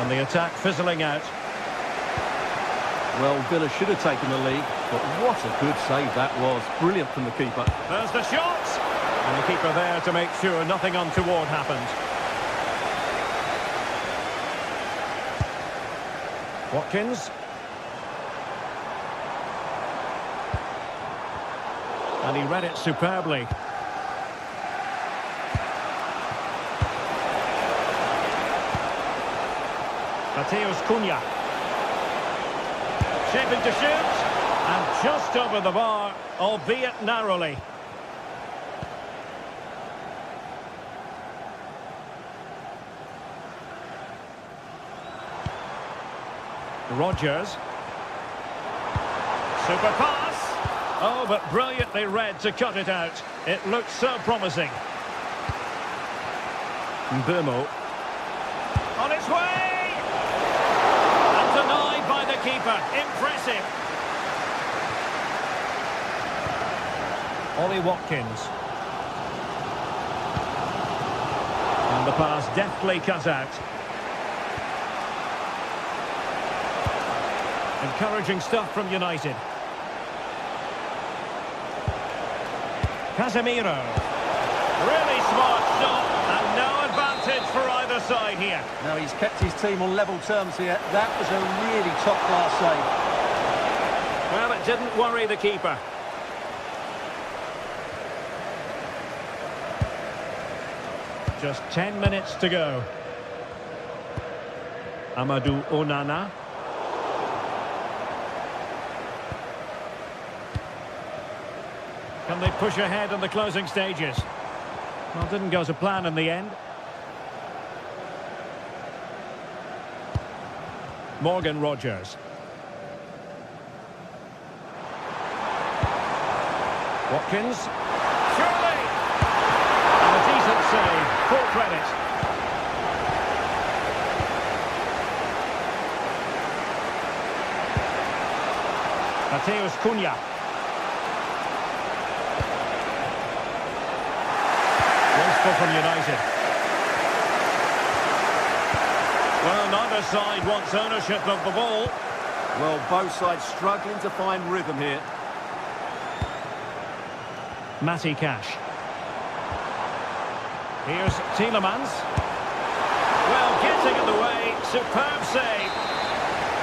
And the attack fizzling out. Well, Villa should have taken the lead, but what a good save that was. Brilliant from the keeper. There's the shot! And the keeper there to make sure nothing untoward happened. Watkins. And he read it superbly. Mateus Cunha. Shaping to shoot. And just over the bar, albeit narrowly. Rodgers. Super pass. Oh, but brilliantly read to cut it out. It looked so promising. Mbeumo. On its way! And denied by the keeper. Impressive. Ollie Watkins. And the pass deftly cut out. Encouraging stuff from United. Casemiro. Really smart shot, and no advantage for either side here. Now he's kept his team on level terms here. That was a really top-class save. Well, it didn't worry the keeper. Just 10 minutes to go. Amadou Onana. Can they push ahead in the closing stages? Well, didn't go to plan in the end. Morgan Rodgers. Watkins. Surely! And a decent save. Full credit. Mateus Cunha. From United. Well, neither side wants ownership of the ball. Well, both sides struggling to find rhythm here. Matty Cash. Here's Tielemans. Well, getting in the way. Superb save.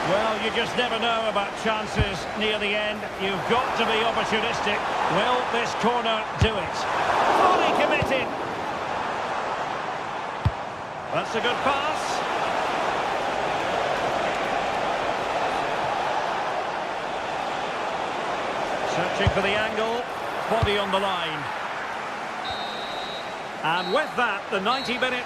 Well, you just never know about chances near the end. You've got to be opportunistic. Will this corner do it? Fully committed. That's a good pass. Searching for the angle. Body on the line. And with that, the 90-minute...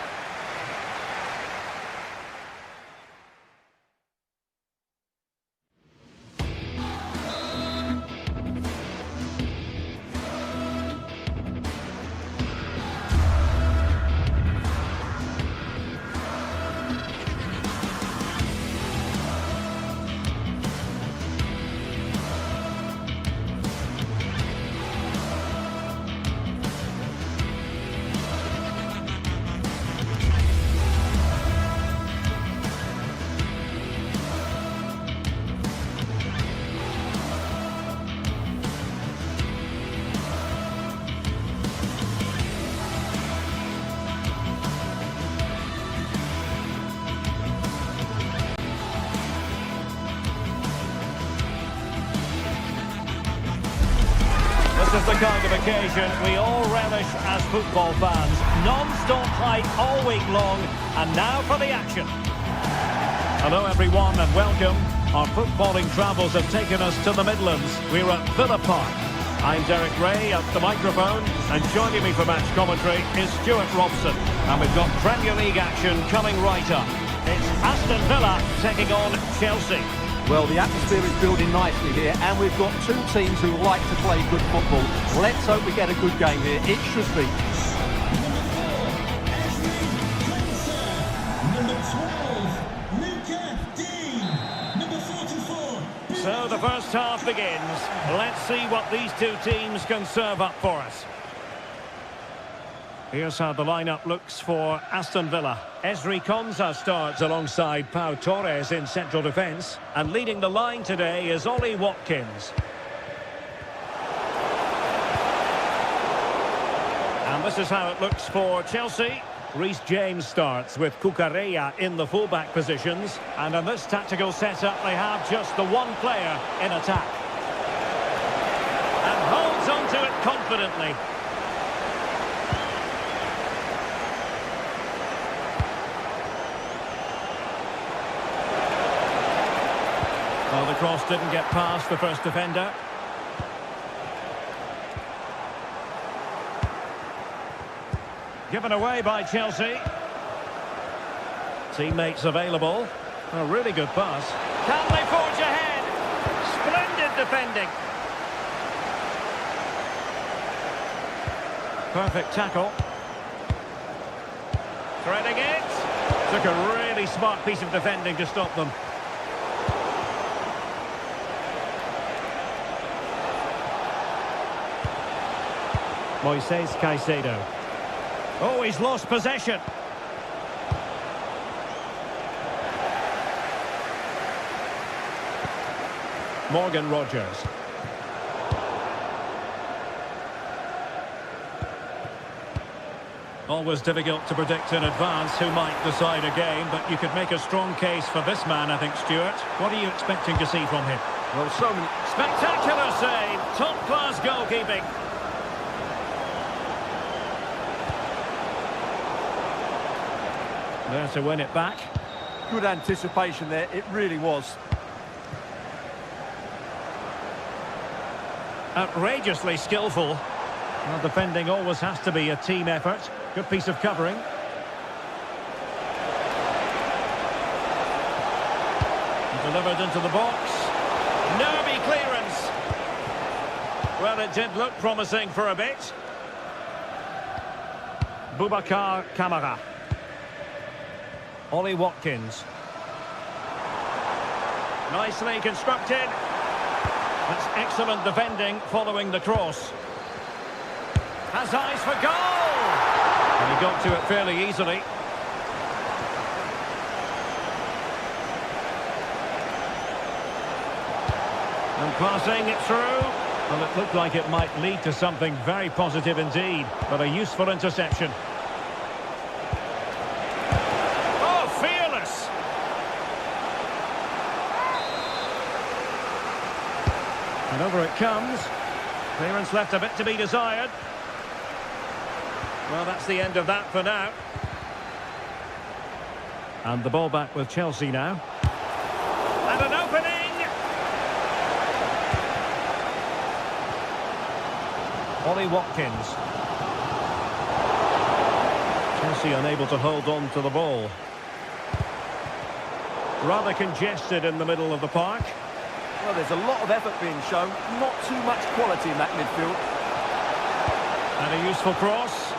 This is the kind of occasion we all relish as football fans. Non-stop hype all week long, and now for the action. Hello everyone and welcome. Our footballing travels have taken us to the Midlands. We're at Villa Park. I'm Derek Ray at the microphone, and joining me for match commentary is Stuart Robson. And we've got Premier League action coming right up. It's Aston Villa taking on Chelsea. Well, the atmosphere is building nicely here, and we've got two teams who like to play good football. Let's hope we get a good game here. It should be. Number 12, Luca Dean. Number 44. So the first half begins. Let's see what these two teams can serve up for us. Here's how the lineup looks for Aston Villa. Ezri Konsa starts alongside Pau Torres in central defence. And leading the line today is Ollie Watkins. And this is how it looks for Chelsea. Reece James starts with Cucurella in the fullback positions. And in this tactical setup, they have just the one player in attack. And holds onto it confidently. Well, the cross didn't get past the first defender. Given away by Chelsea. Teammates available. A really good pass. Can they forge ahead? Splendid defending. Perfect tackle. Threading it. Took a really smart piece of defending to stop them. Moises Caicedo. Oh, he's lost possession. Morgan Rogers. Always difficult to predict in advance who might decide a game, but you could make a strong case for this man, I think, Stuart. What are you expecting to see from him? Well, so many... Spectacular save. Top-class goalkeeping. There to win it back. Good anticipation there, it really was. Outrageously skillful. Well, defending always has to be a team effort. Good piece of covering. Delivered into the box. Nervy clearance. Well, it did look promising for a bit. Boubacar Kamara. Ollie Watkins. Nicely constructed. That's excellent defending following the cross. Has eyes for goal! And he got to it fairly easily. And passing it through. Well, it looked like it might lead to something very positive indeed, but a useful interception. And over it comes. Clearance left a bit to be desired. Well, that's the end of that for now. And the ball back with Chelsea now. And an opening! Ollie Watkins. Chelsea unable to hold on to the ball. Rather congested in the middle of the park. Well, there's a lot of effort being shown, not too much quality in that midfield. And a useful cross.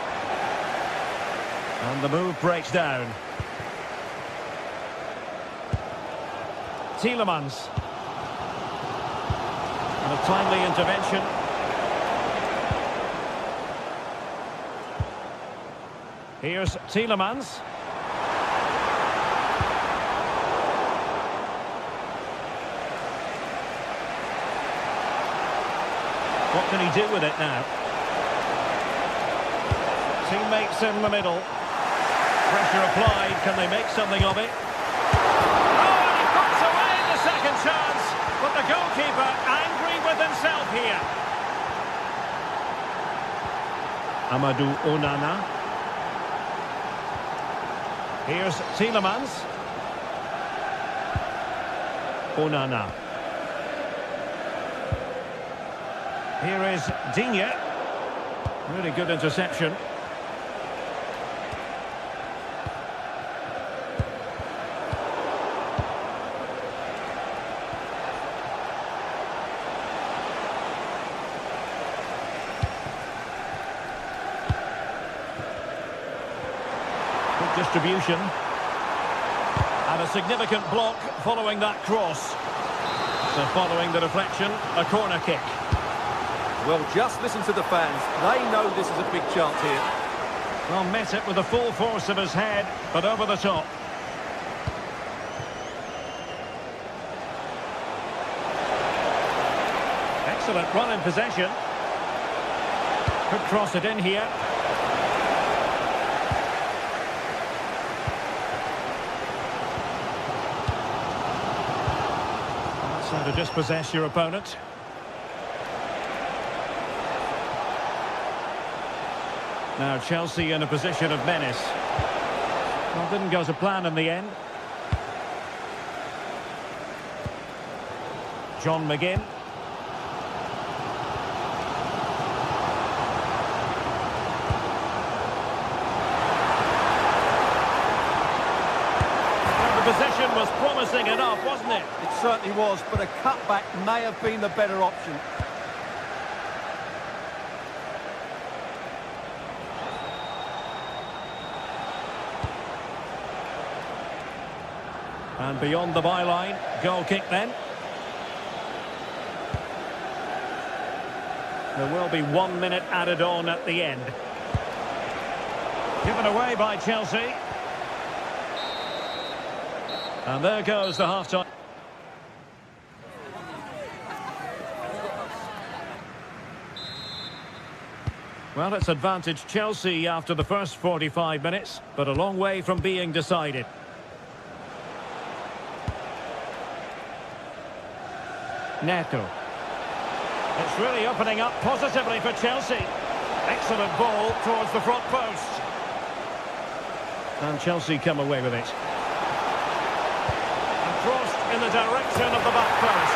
And the move breaks down. Tielemans. And a timely intervention. Here's Tielemans. What can he do with it now? Teammates in the middle. Pressure applied. Can they make something of it? Oh, and he puts away the second chance. But the goalkeeper angry with himself here. Amadou Onana. Here's Tielemans. Onana. Here is Digne. Really good interception. Good distribution. And a significant block following that cross. So following the deflection, a corner kick. Well, just listen to the fans. They know this is a big chance here. Well, met it with the full force of his head, but over the top. Excellent run in possession. Could cross it in here. That's how to dispossess your opponent. Now Chelsea in a position of menace. Well, didn't go to plan in the end. John McGinn. Well, the possession was promising enough, wasn't it? It certainly was, but a cutback may have been the better option. And beyond the byline, goal kick then. There will be 1 minute added on at the end. Given away by Chelsea. And there goes the half-time. Well, it's advantage Chelsea after the first 45 minutes, but a long way from being decided. Neto. It's really opening up positively for Chelsea. Excellent ball towards the front post. And Chelsea come away with it. And crossed in the direction of the back post.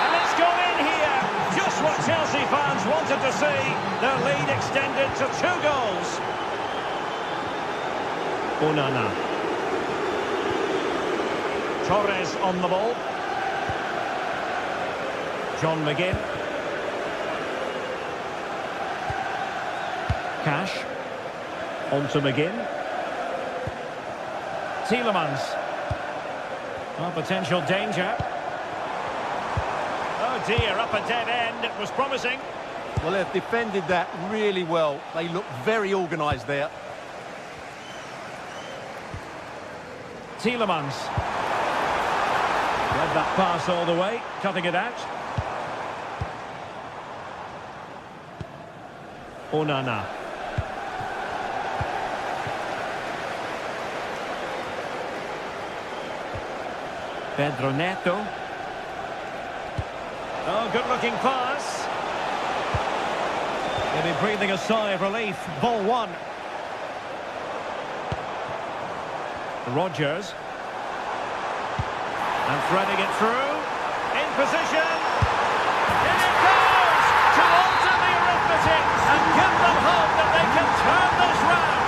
And it's gone in here. Just what Chelsea fans wanted to see. Their lead extended to 2 goals. Onana. Torres on the ball. John McGinn. Cash. On to McGinn. Tielemans. Oh, potential danger. Oh dear, up a dead end. It was promising. Well, they've defended that really well. They look very organised there. Tielemans. Read that pass all the way, cutting it out. Onana. Pedro Neto. Oh, good-looking pass. Maybe breathing a sigh of relief. Ball 1. Rodgers. And threading it through. In position. In it goes! To alter the arithmetic and give them hope that they can turn this round.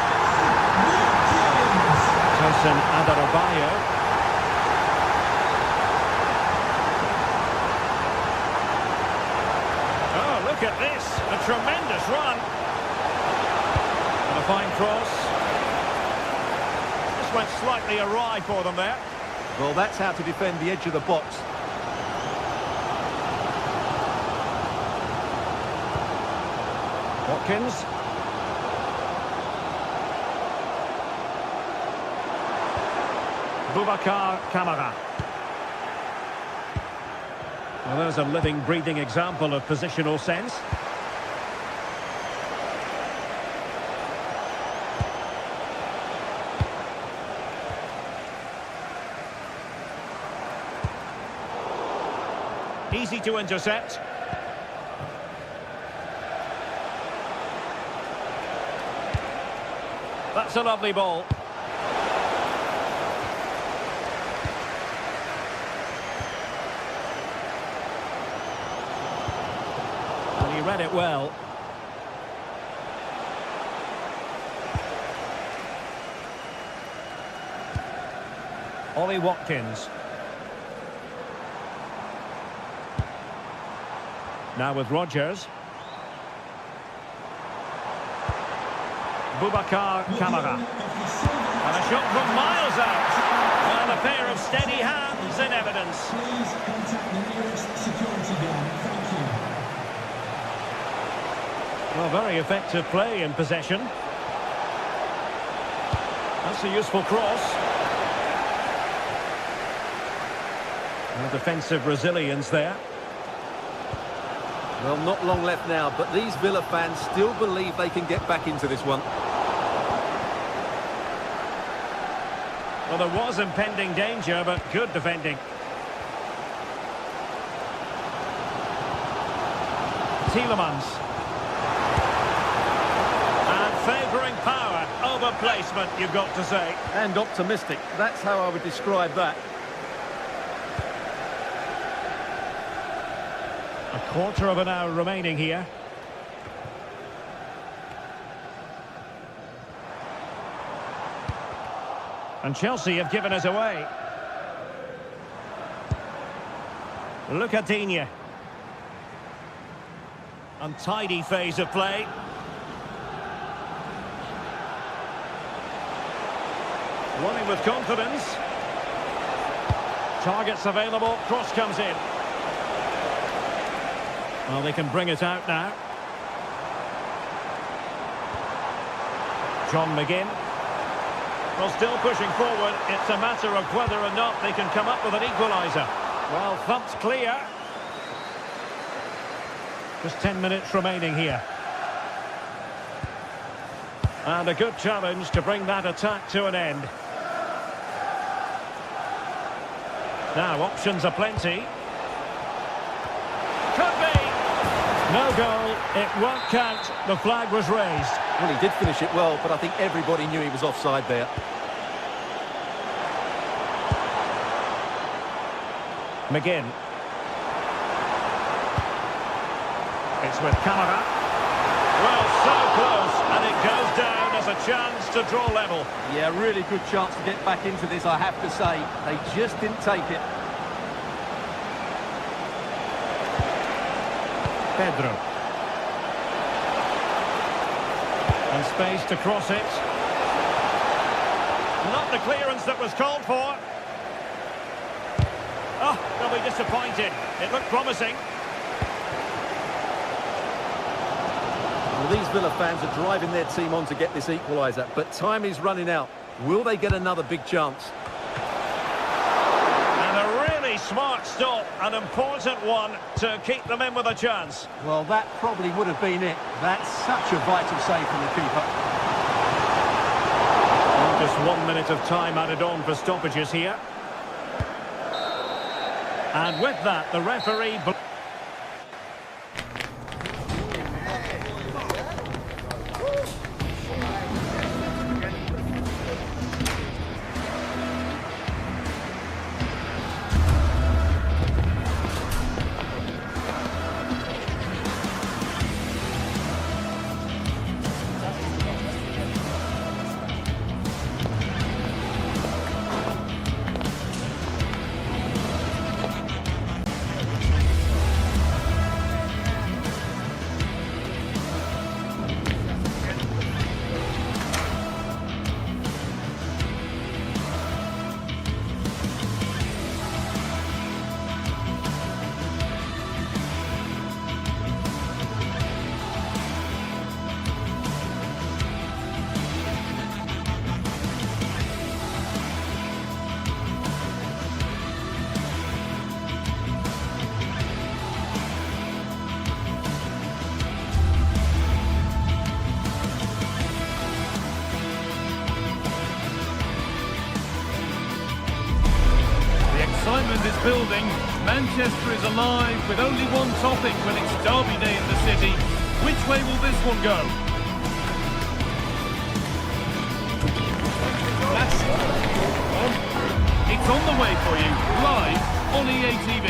Tosin Adarabioyo. Oh, look at this. A tremendous run. And a fine cross. This went slightly awry for them there. Well, that's how to defend the edge of the box. Watkins. Boubacar Kamara. Well, there's a living, breathing example of positional sense. Easy to intercept. That's a lovely ball. And he read it well. Ollie Watkins. Now with Rodgers. Boubacar Kamara. And a shot from miles out. And a pair of steady hands in evidence. Please contact the nearest security guard. Thank you. Well, very effective play in possession. That's a useful cross. And defensive resilience there. Well, not long left now, but these Villa fans still believe they can get back into this one. Well, there was impending danger, but good defending. Tielemans. And favouring power over placement, you've got to say. And optimistic. That's how I would describe that. A quarter of an hour remaining here. And Chelsea have given us away. Look at Digne. Untidy phase of play. Running with confidence. Targets available. Cross comes in. Well, they can bring it out now. John McGinn. Well, still pushing forward. It's a matter of whether or not they can come up with an equaliser. Well, thumped clear. Just 10 minutes remaining here. And a good challenge to bring that attack to an end. Now, options are plenty. Could be. No goal. It won't count. The flag was raised. Well, he did finish it well, but I think everybody knew he was offside there. McGinn. It's with Camara. Well, so close, and it goes down as a chance to draw level. Yeah, really good chance to get back into this, I have to say. They just didn't take it. Pedro. And space to cross it. Not the clearance that was called for. Oh, they'll be disappointed. It looked promising. Well, these Villa fans are driving their team on to get this equaliser, but time is running out. Will they get another big chance? And a really smart stop, an important one to keep them in with a chance. Well, that probably would have been it. That's such a vital save from the keeper. Just 1 minute of time added on for stoppages here. And with that, the referee... Excitement is building. Manchester is alive with only one topic when it's derby day in the city. Which way will this one go? It's on the way for you, live on EA TV.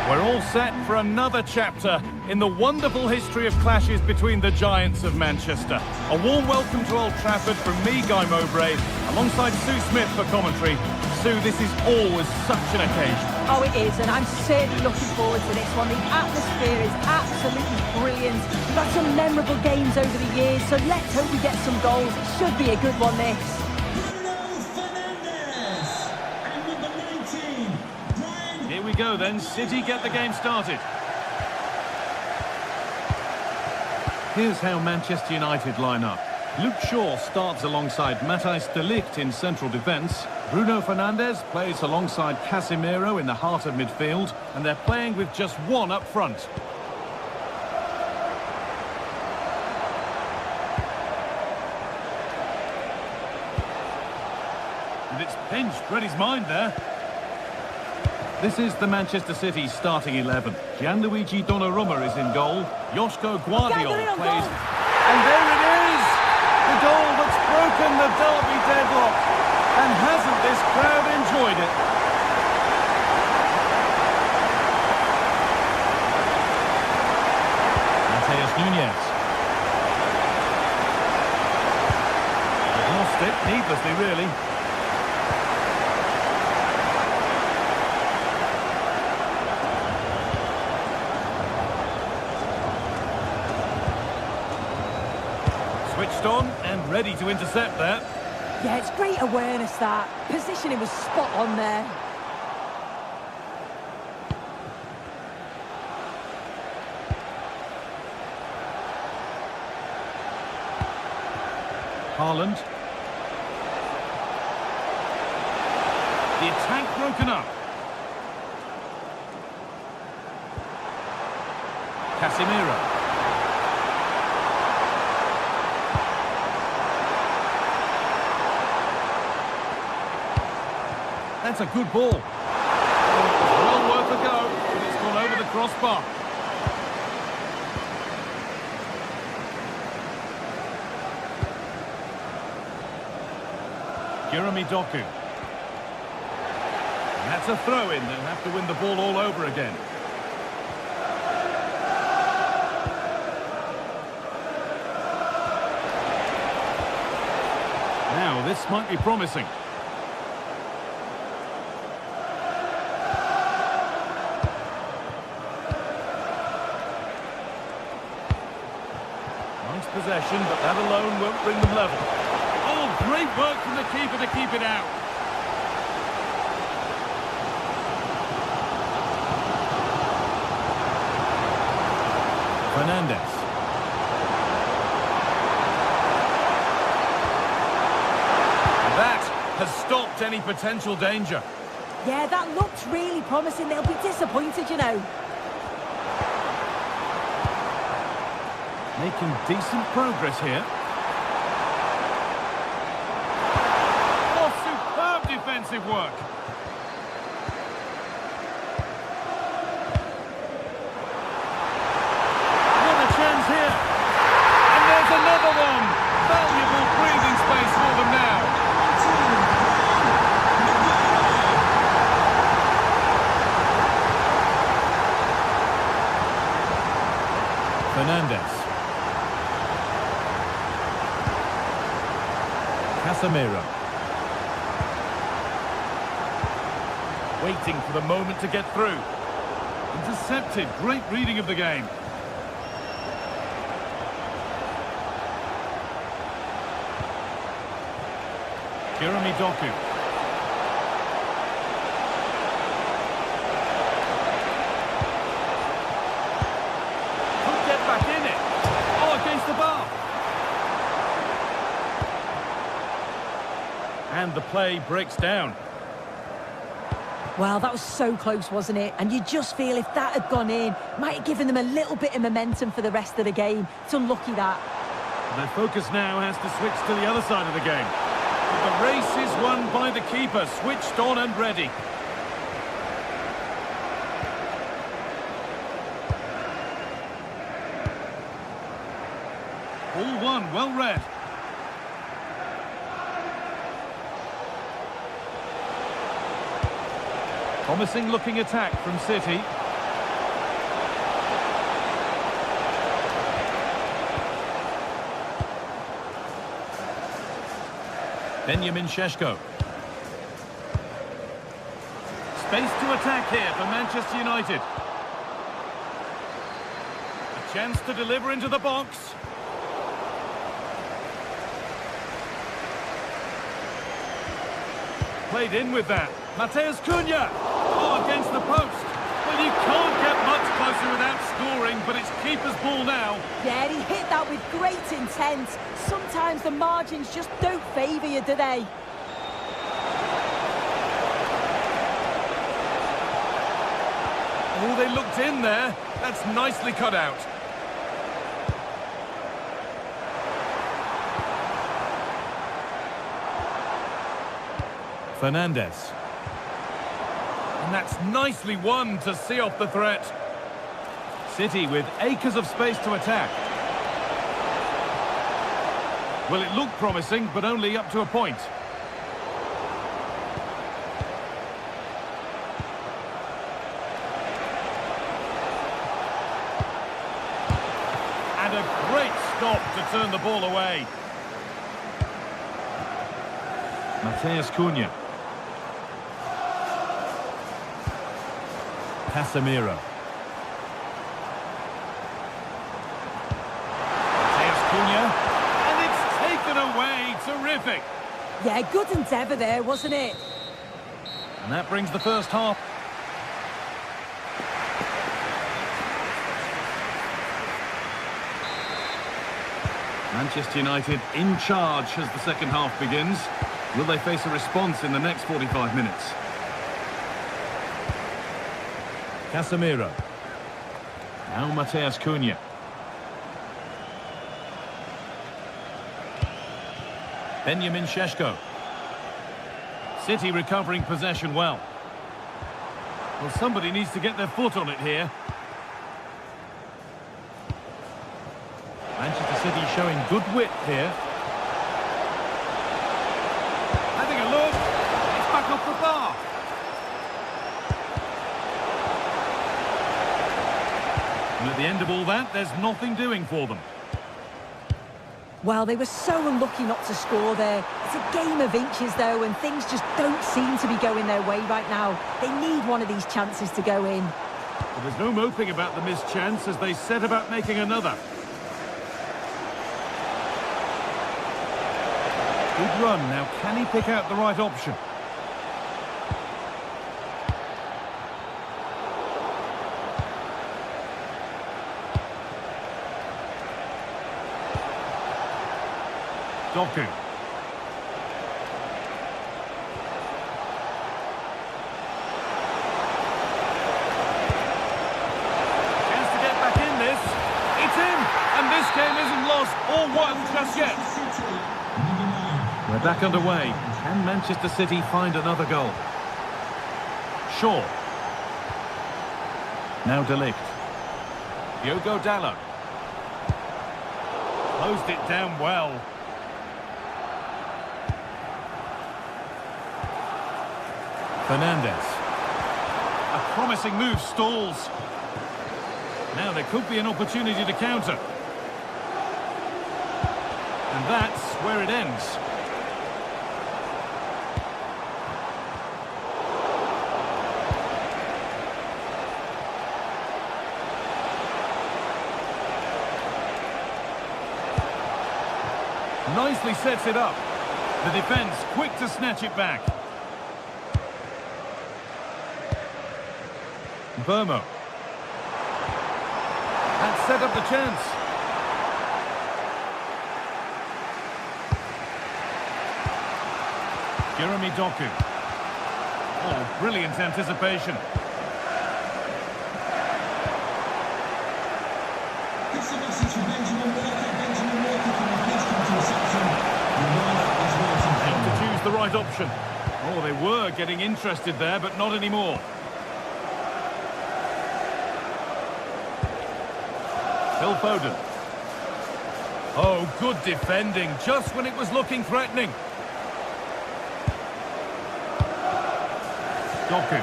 We're all set for another chapter in the wonderful history of clashes between the giants of Manchester. A warm welcome to Old Trafford from me, Guy Mowbray, alongside Sue Smith for commentary. Sue, this is always such an occasion. Oh, it is, and I'm certainly looking forward to this one. The atmosphere is absolutely brilliant. We've had some memorable games over the years, so let's hope we get some goals. It should be a good one, this. Here we go then, City get the game started. Here's how Manchester United line up. Luke Shaw starts alongside Matthijs de Ligt in central defence. Bruno Fernandes plays alongside Casemiro in the heart of midfield. And they're playing with just one up front. And it's pinched, read his mind there. This is the Manchester City starting 11. Gianluigi Donnarumma is in goal. Joško Guardiola plays. And there it is! The goal that's broken the derby deadlock. And hasn't this crowd enjoyed it? Matheus Nunes. They've lost it needlessly, really. Switched on and ready to intercept there. Yeah, it's great awareness, that. Positioning was spot on there. Haaland. The attack broken up. Casemiro. That's a good ball. Well worth a go, but it's gone over the crossbar. Jeremy Doku. And that's a throw-in. They'll have to win the ball all over again. Now, this might be promising. Possession, but that alone won't bring them level. Oh, great work from the keeper to keep it out. Fernandes. That has stopped any potential danger. Yeah, that looks really promising. They'll be disappointed, you know. Making decent progress here. Oh, superb defensive work. What a chance here. And there's another one. Valuable breathing space for them now. Fernandes. Casemiro. Waiting for the moment to get through. Intercepted. Great reading of the game. Jeremy Doku. Could get back in it. Oh, against the bar. And the play breaks down. Well, that was so close, wasn't it? And you just feel if that had gone in, might have given them a little bit of momentum for the rest of the game. It's unlucky that. Their focus now has to switch to the other side of the game. But the race is won by the keeper, switched on and ready. All one, well read. Promising looking attack from City. Benjamin Šeško. Space to attack here for Manchester United. A chance to deliver into the box. Played in with that. Matheus Cunha. Oh, against the post. Well, you can't get much closer without scoring, but it's keeper's ball now. Yeah, he hit that with great intent. Sometimes the margins just don't favour you, do they? Oh, they looked in there. That's nicely cut out. Fernandez. And that's nicely won to see off the threat. City with acres of space to attack. Well, it looked promising, but only up to a point. And a great stop to turn the ball away. Mateus Cunha. Casemiro. Mateus Cunha. And it's taken away. Terrific. Yeah, good endeavour there, wasn't it? And that brings the first half. Manchester United in charge as the second half begins. Will they face a response in the next 45 minutes? Casemiro. Now Mateus Cunha. Benjamin Šeško. City recovering possession well. Well, somebody needs to get their foot on it here. Manchester City showing good width here. Having a look. It's back off the bar. And at the end of all that, there's nothing doing for them. Well, they were so unlucky not to score there. It's a game of inches, though, and things just don't seem to be going their way right now. They need one of these chances to go in. Well, there's no moping about the missed chance as they set about making another. Good run. Now, can he pick out the right option? Doku. Chance to get back in this. It's in! And this game isn't lost or won just yet. We're back underway. Can Manchester City find another goal? Shaw. Now De Ligt. Diogo Dalot. Closed it down well. Fernandez. A promising move stalls. Now there could be an opportunity to counter. And that's where it ends. Nicely sets it up. The defence quick to snatch it back. Burmo. That set up the chance. Jeremy Doku. Oh, brilliant anticipation. It's a message from Benjamin Walker. Benjamin Walker, can you please come to reception? Your wife is waiting. To choose the right option. Oh, they were getting interested there, but not anymore. Phil Foden. Oh, good defending, just when it was looking threatening. Doku.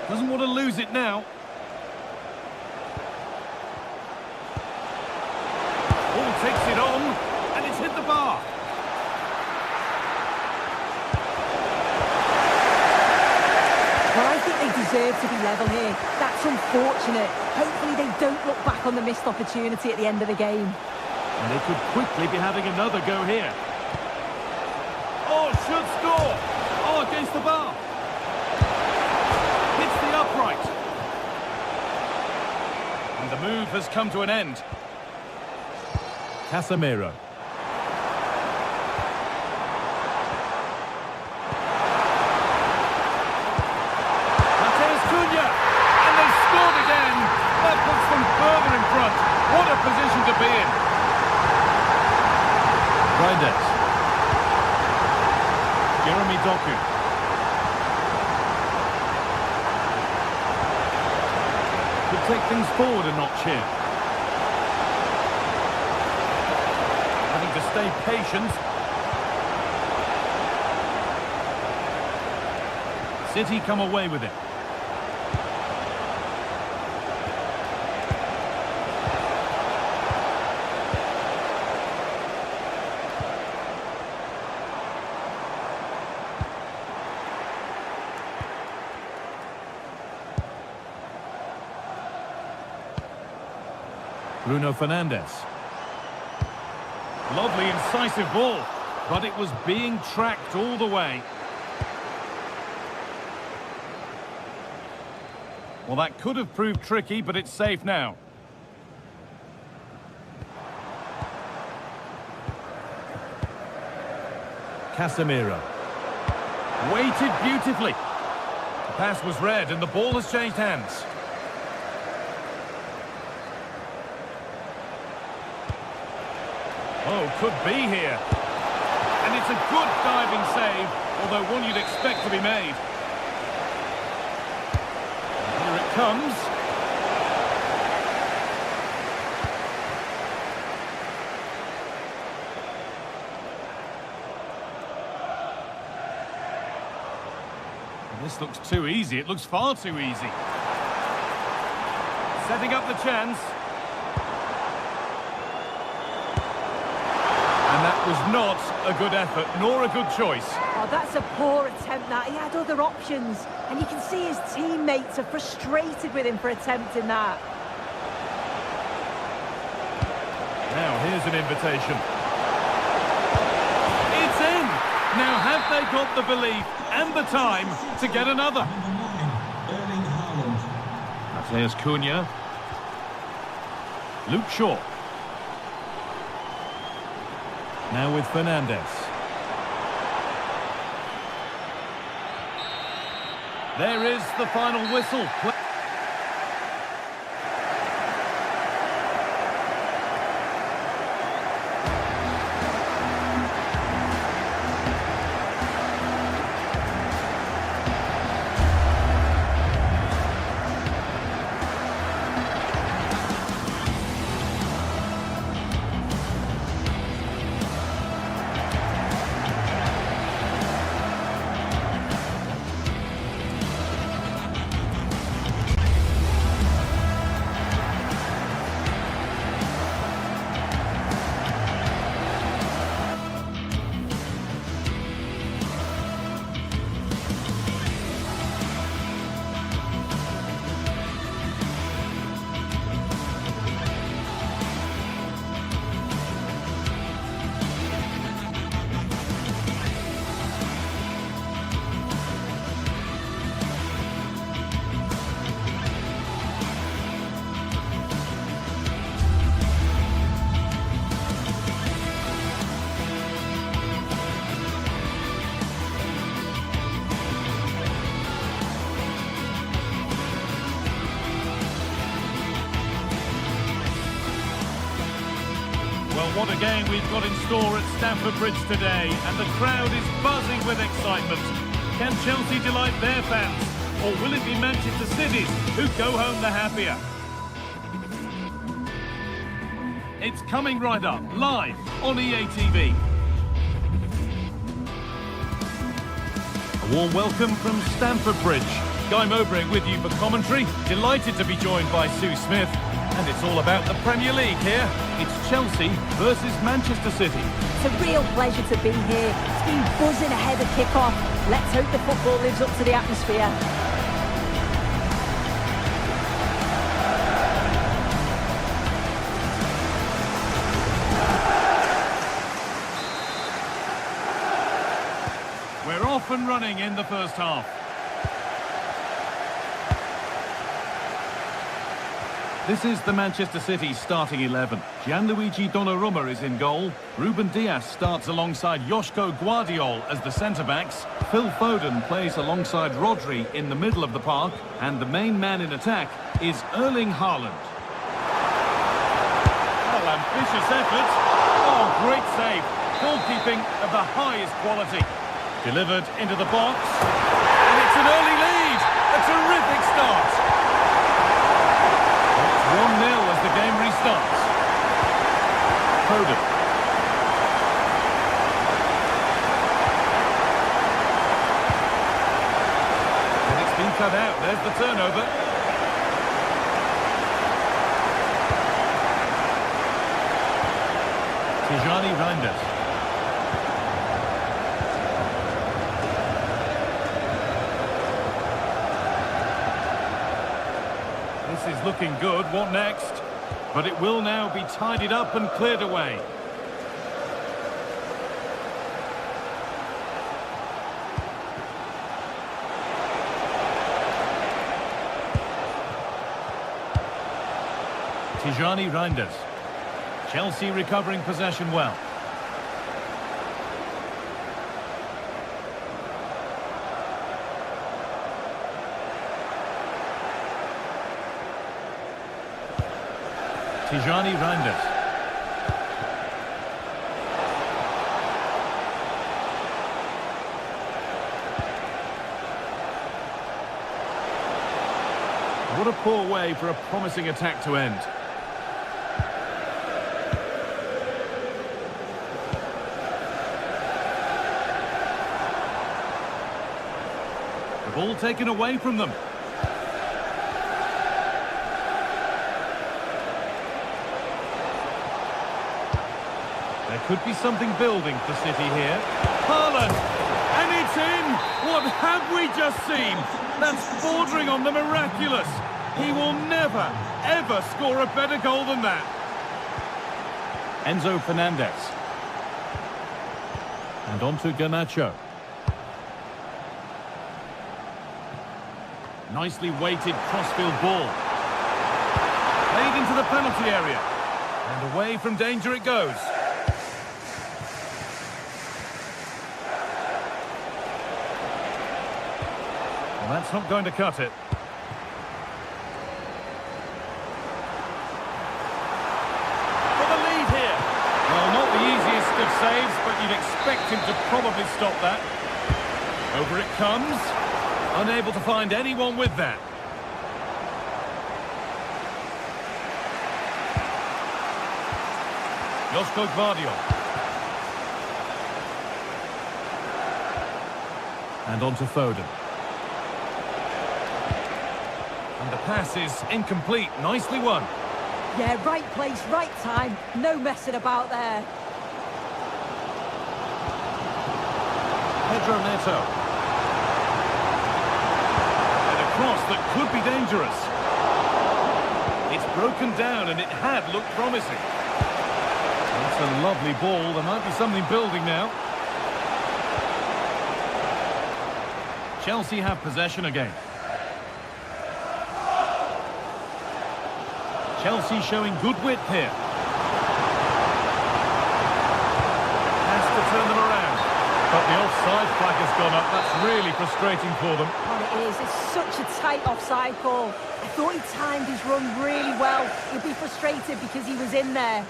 Doesn't want to lose it now. Oh, takes it on, and it's hit the bar. Well, I think they deserve to be level here. That's unfortunate. Hopefully they don't look back on the missed opportunity at the end of the game. And they could quickly be having another go here. Oh, should score. Oh, against the bar. Hits the upright. And the move has come to an end. Casemiro. And they've scored again. That puts them further in front. What a position to be in. Reinders. Jeremy Doku. Could take things forward a notch here. Having to stay patient. City come away with it. Bruno Fernandes. Lovely, incisive ball, but it was being tracked all the way. Well, that could have proved tricky, but it's safe now. Casemiro. Waited beautifully. The pass was read and the ball has changed hands. Oh, could be here. And it's a good diving save, although one you'd expect to be made. Here it comes. This looks too easy. It looks far too easy. Setting up the chance. And that was not a good effort, nor a good choice. Oh, that's a poor attempt, that. He had other options. And you can see his teammates are frustrated with him for attempting that. Now, here's an invitation. It's in! Now, have they got the belief and the time to get another? Mateus Cunha. Luke Shaw. Now with Fernandes. There is the final whistle. What a game we've got in store at Stamford Bridge today, and the crowd is buzzing with excitement. Can Chelsea delight their fans, or will it be Manchester City who go home the happier? It's coming right up, live on EA TV. A warm welcome from Stamford Bridge. Guy Mowbray with you for commentary. Delighted to be joined by Sue Smith. And it's all about the Premier League here. It's Chelsea versus Manchester City. It's a real pleasure to be here. It's been buzzing ahead of kick-off. Let's hope the football lives up to the atmosphere. We're off and running in the first half. This is the Manchester City starting 11. Gianluigi Donnarumma is in goal. Ruben Dias starts alongside Joško Guardiol as the centre-backs. Phil Foden plays alongside Rodri in the middle of the park. And the main man in attack is Erling Haaland. Oh, ambitious effort. Oh, great save. Goalkeeping of the highest quality. Delivered into the box. And it's an early lead. A terrific start. 1-0 as the game restarts. Foden. And it's been cut out. There's the turnover. Tijani Reinders. This is looking good. What next? But it will now be tidied up and cleared away. Tijani Reinders. Chelsea recovering possession well. Tijani Reinders. What a poor way for a promising attack to end. The ball taken away from them. There could be something building for City here. Haaland! And it's in! What have we just seen? That's bordering on the miraculous. He will never, ever score a better goal than that. Enzo Fernandez. And on to Garnacho. Nicely weighted crossfield ball. Played into the penalty area. And away from danger it goes. Well, that's not going to cut it. For the lead here. Well, not the easiest of saves, but you'd expect him to probably stop that. Over it comes. Unable to find anyone with that. Joško Guardiol. And on to Foden. And the pass is incomplete. Nicely won. Yeah, right place, right time. No messing about there. Pedro Neto. And a cross that could be dangerous. It's broken down and it had looked promising. That's a lovely ball. There might be something building now. Chelsea have possession again. Chelsea showing good width here. Has to turn them around. But the offside flag has gone up. That's really frustrating for them. Oh, it is. It's such a tight offside call. I thought he timed his run really well. He'd be frustrated because he was in there.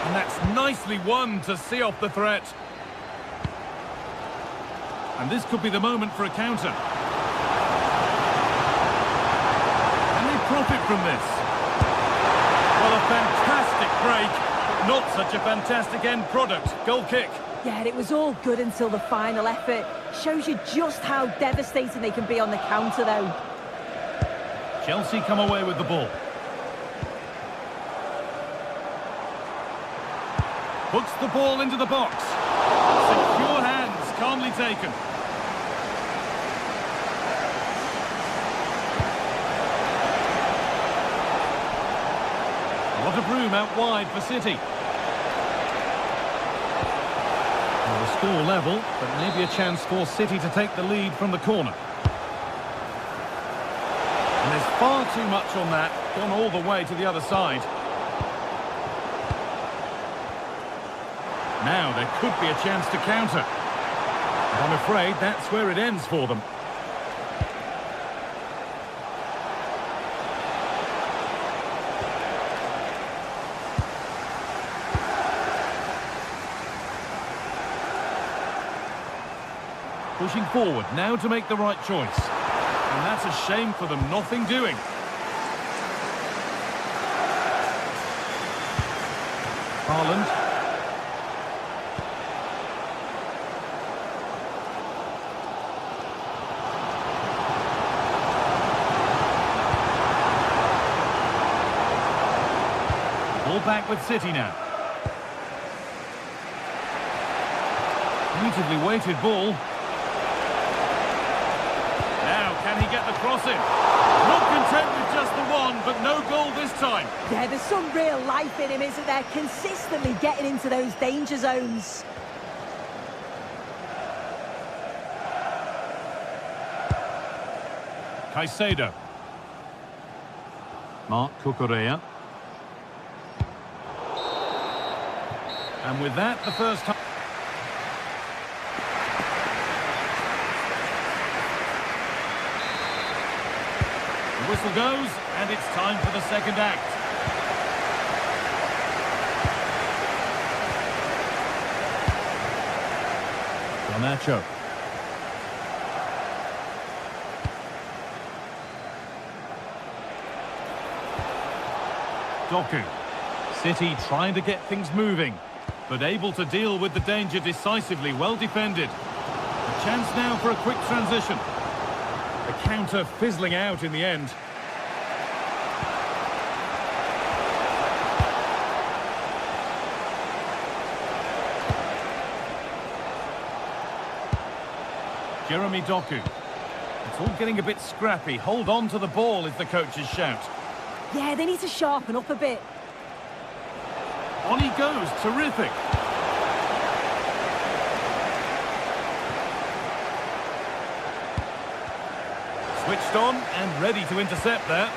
And that's nicely won to see off the threat. And this could be the moment for a counter. Can they profit from this? Well, a fantastic break, but not such a fantastic end product. Goal kick. Yeah, it was all good until the final effort. Shows you just how devastating they can be on the counter, though. Chelsea come away with the ball. Puts the ball into the box. Secure hands, calmly taken. What of room out wide for City. Well, the score level, but maybe a chance for City to take the lead from the corner. And there's far too much on that, gone all the way to the other side. Now there could be a chance to counter. But I'm afraid that's where it ends for them. Pushing forward now to make the right choice. And that's a shame for them, nothing doing. Haaland. Ball back with City now. Beautifully weighted ball. Can he get the cross in? Not content with just the one, but no goal this time. Yeah, there's some real life in him, isn't there? Consistently getting into those danger zones. Caicedo. Marc Cucurella. And with that, the first time. The whistle goes, and it's time for the second act. Garnacho. Doku. City trying to get things moving, but able to deal with the danger decisively, well defended. A chance now for a quick transition. The counter fizzling out in the end. Jeremy Doku. It's all getting a bit scrappy. Hold on to the ball is the coach's shout. Yeah, they need to sharpen up a bit. On he goes, terrific. Switched on and ready to intercept there.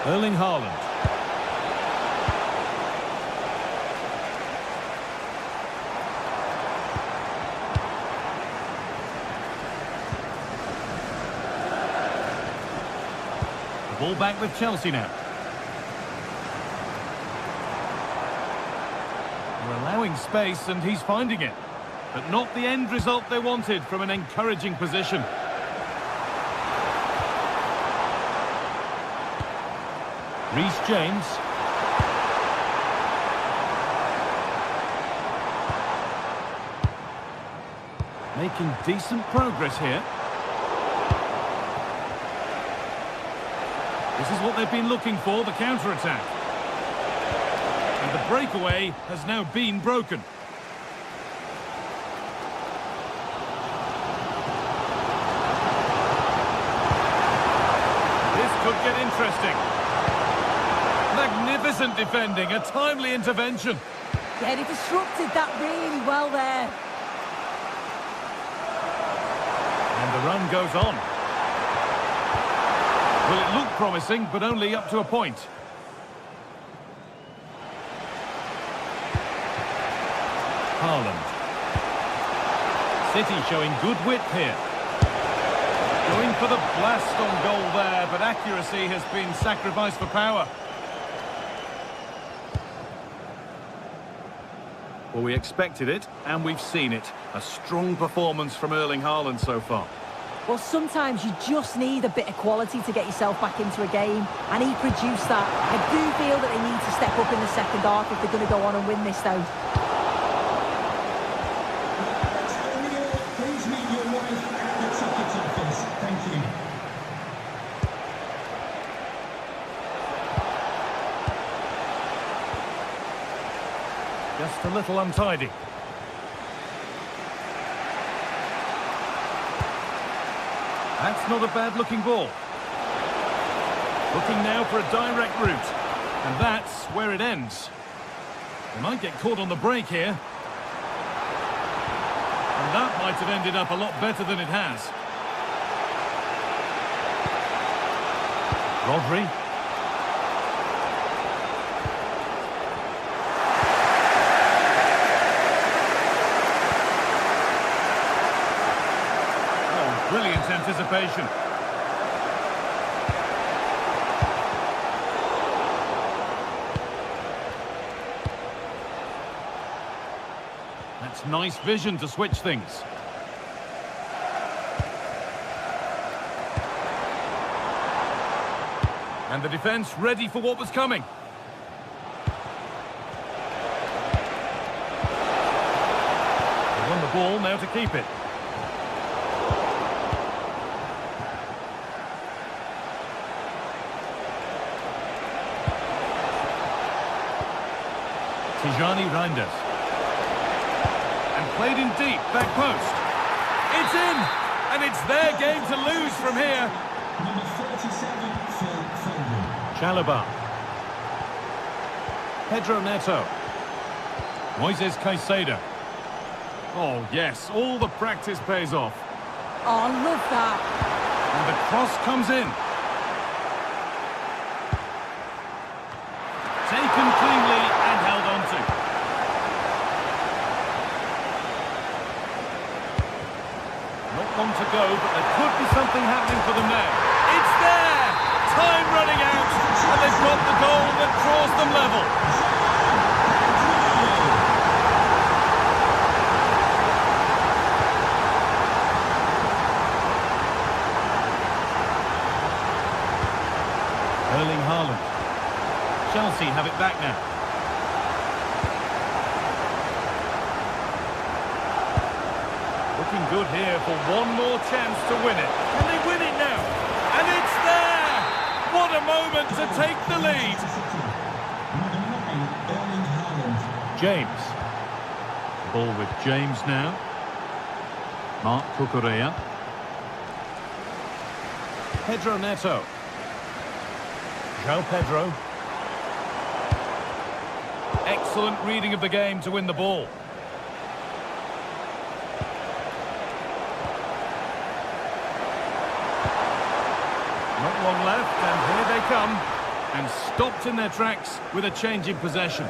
Erling Haaland. The ball back with Chelsea now. They're allowing space and he's finding it. But not the end result they wanted from an encouraging position. Reece James. Making decent progress here. This is what they've been looking for, the counter-attack. And the breakaway has now been broken. Could get interesting. Magnificent defending, a timely intervention. Yeah, they disrupted that really well there. And the run goes on. Well, it looked promising, but only up to a point. Haaland. City showing good width here. Going for the blast on goal there, but accuracy has been sacrificed for power. Well, we expected it, and we've seen it. A strong performance from Erling Haaland so far. Well, sometimes you just need a bit of quality to get yourself back into a game, and he produced that. I do feel that they need to step up in the second half if they're going to go on and win this, though. Please meet your wife at the ticket office. Thank you. Just a little untidy. That's not a bad-looking ball. Looking now for a direct route. And that's where it ends. They might get caught on the break here. And that might have ended up a lot better than it has. Rodri. Oh, brilliant anticipation. That's nice vision to switch things. And the defence ready for what was coming. They won the ball, now to keep it. Tijani Reinders. And played in deep, back post. It's in! And it's their game to lose from here. Number 37, Phil Foden. Chalobah. Pedro Neto. Moises Caicedo. Oh, yes, all the practice pays off. Oh, love that. And the cross comes in. Taken cleanly and held on to. Not long to go, but there could be something happening for them now. It's there! Time running out, and they've got the goal that draws them level. Erling Haaland. Chelsea have it back now. Looking good here for one more chance to win it. Can they win it now? And it's there! What a moment to take the lead. Number 9, Erling Haaland. James. Ball with James now. Marc Cucurella. Pedro Neto. João Pedro. Excellent reading of the game to win the ball. Not long left, and here they come. And stopped in their tracks with a change in possession.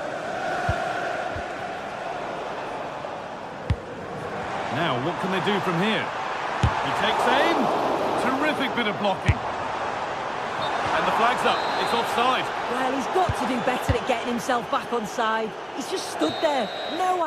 Now, what can they do from here? He takes aim. Terrific bit of blocking. And the flag's up. It's offside. Well, he's got to do better at getting himself back on side. He's just stood there. No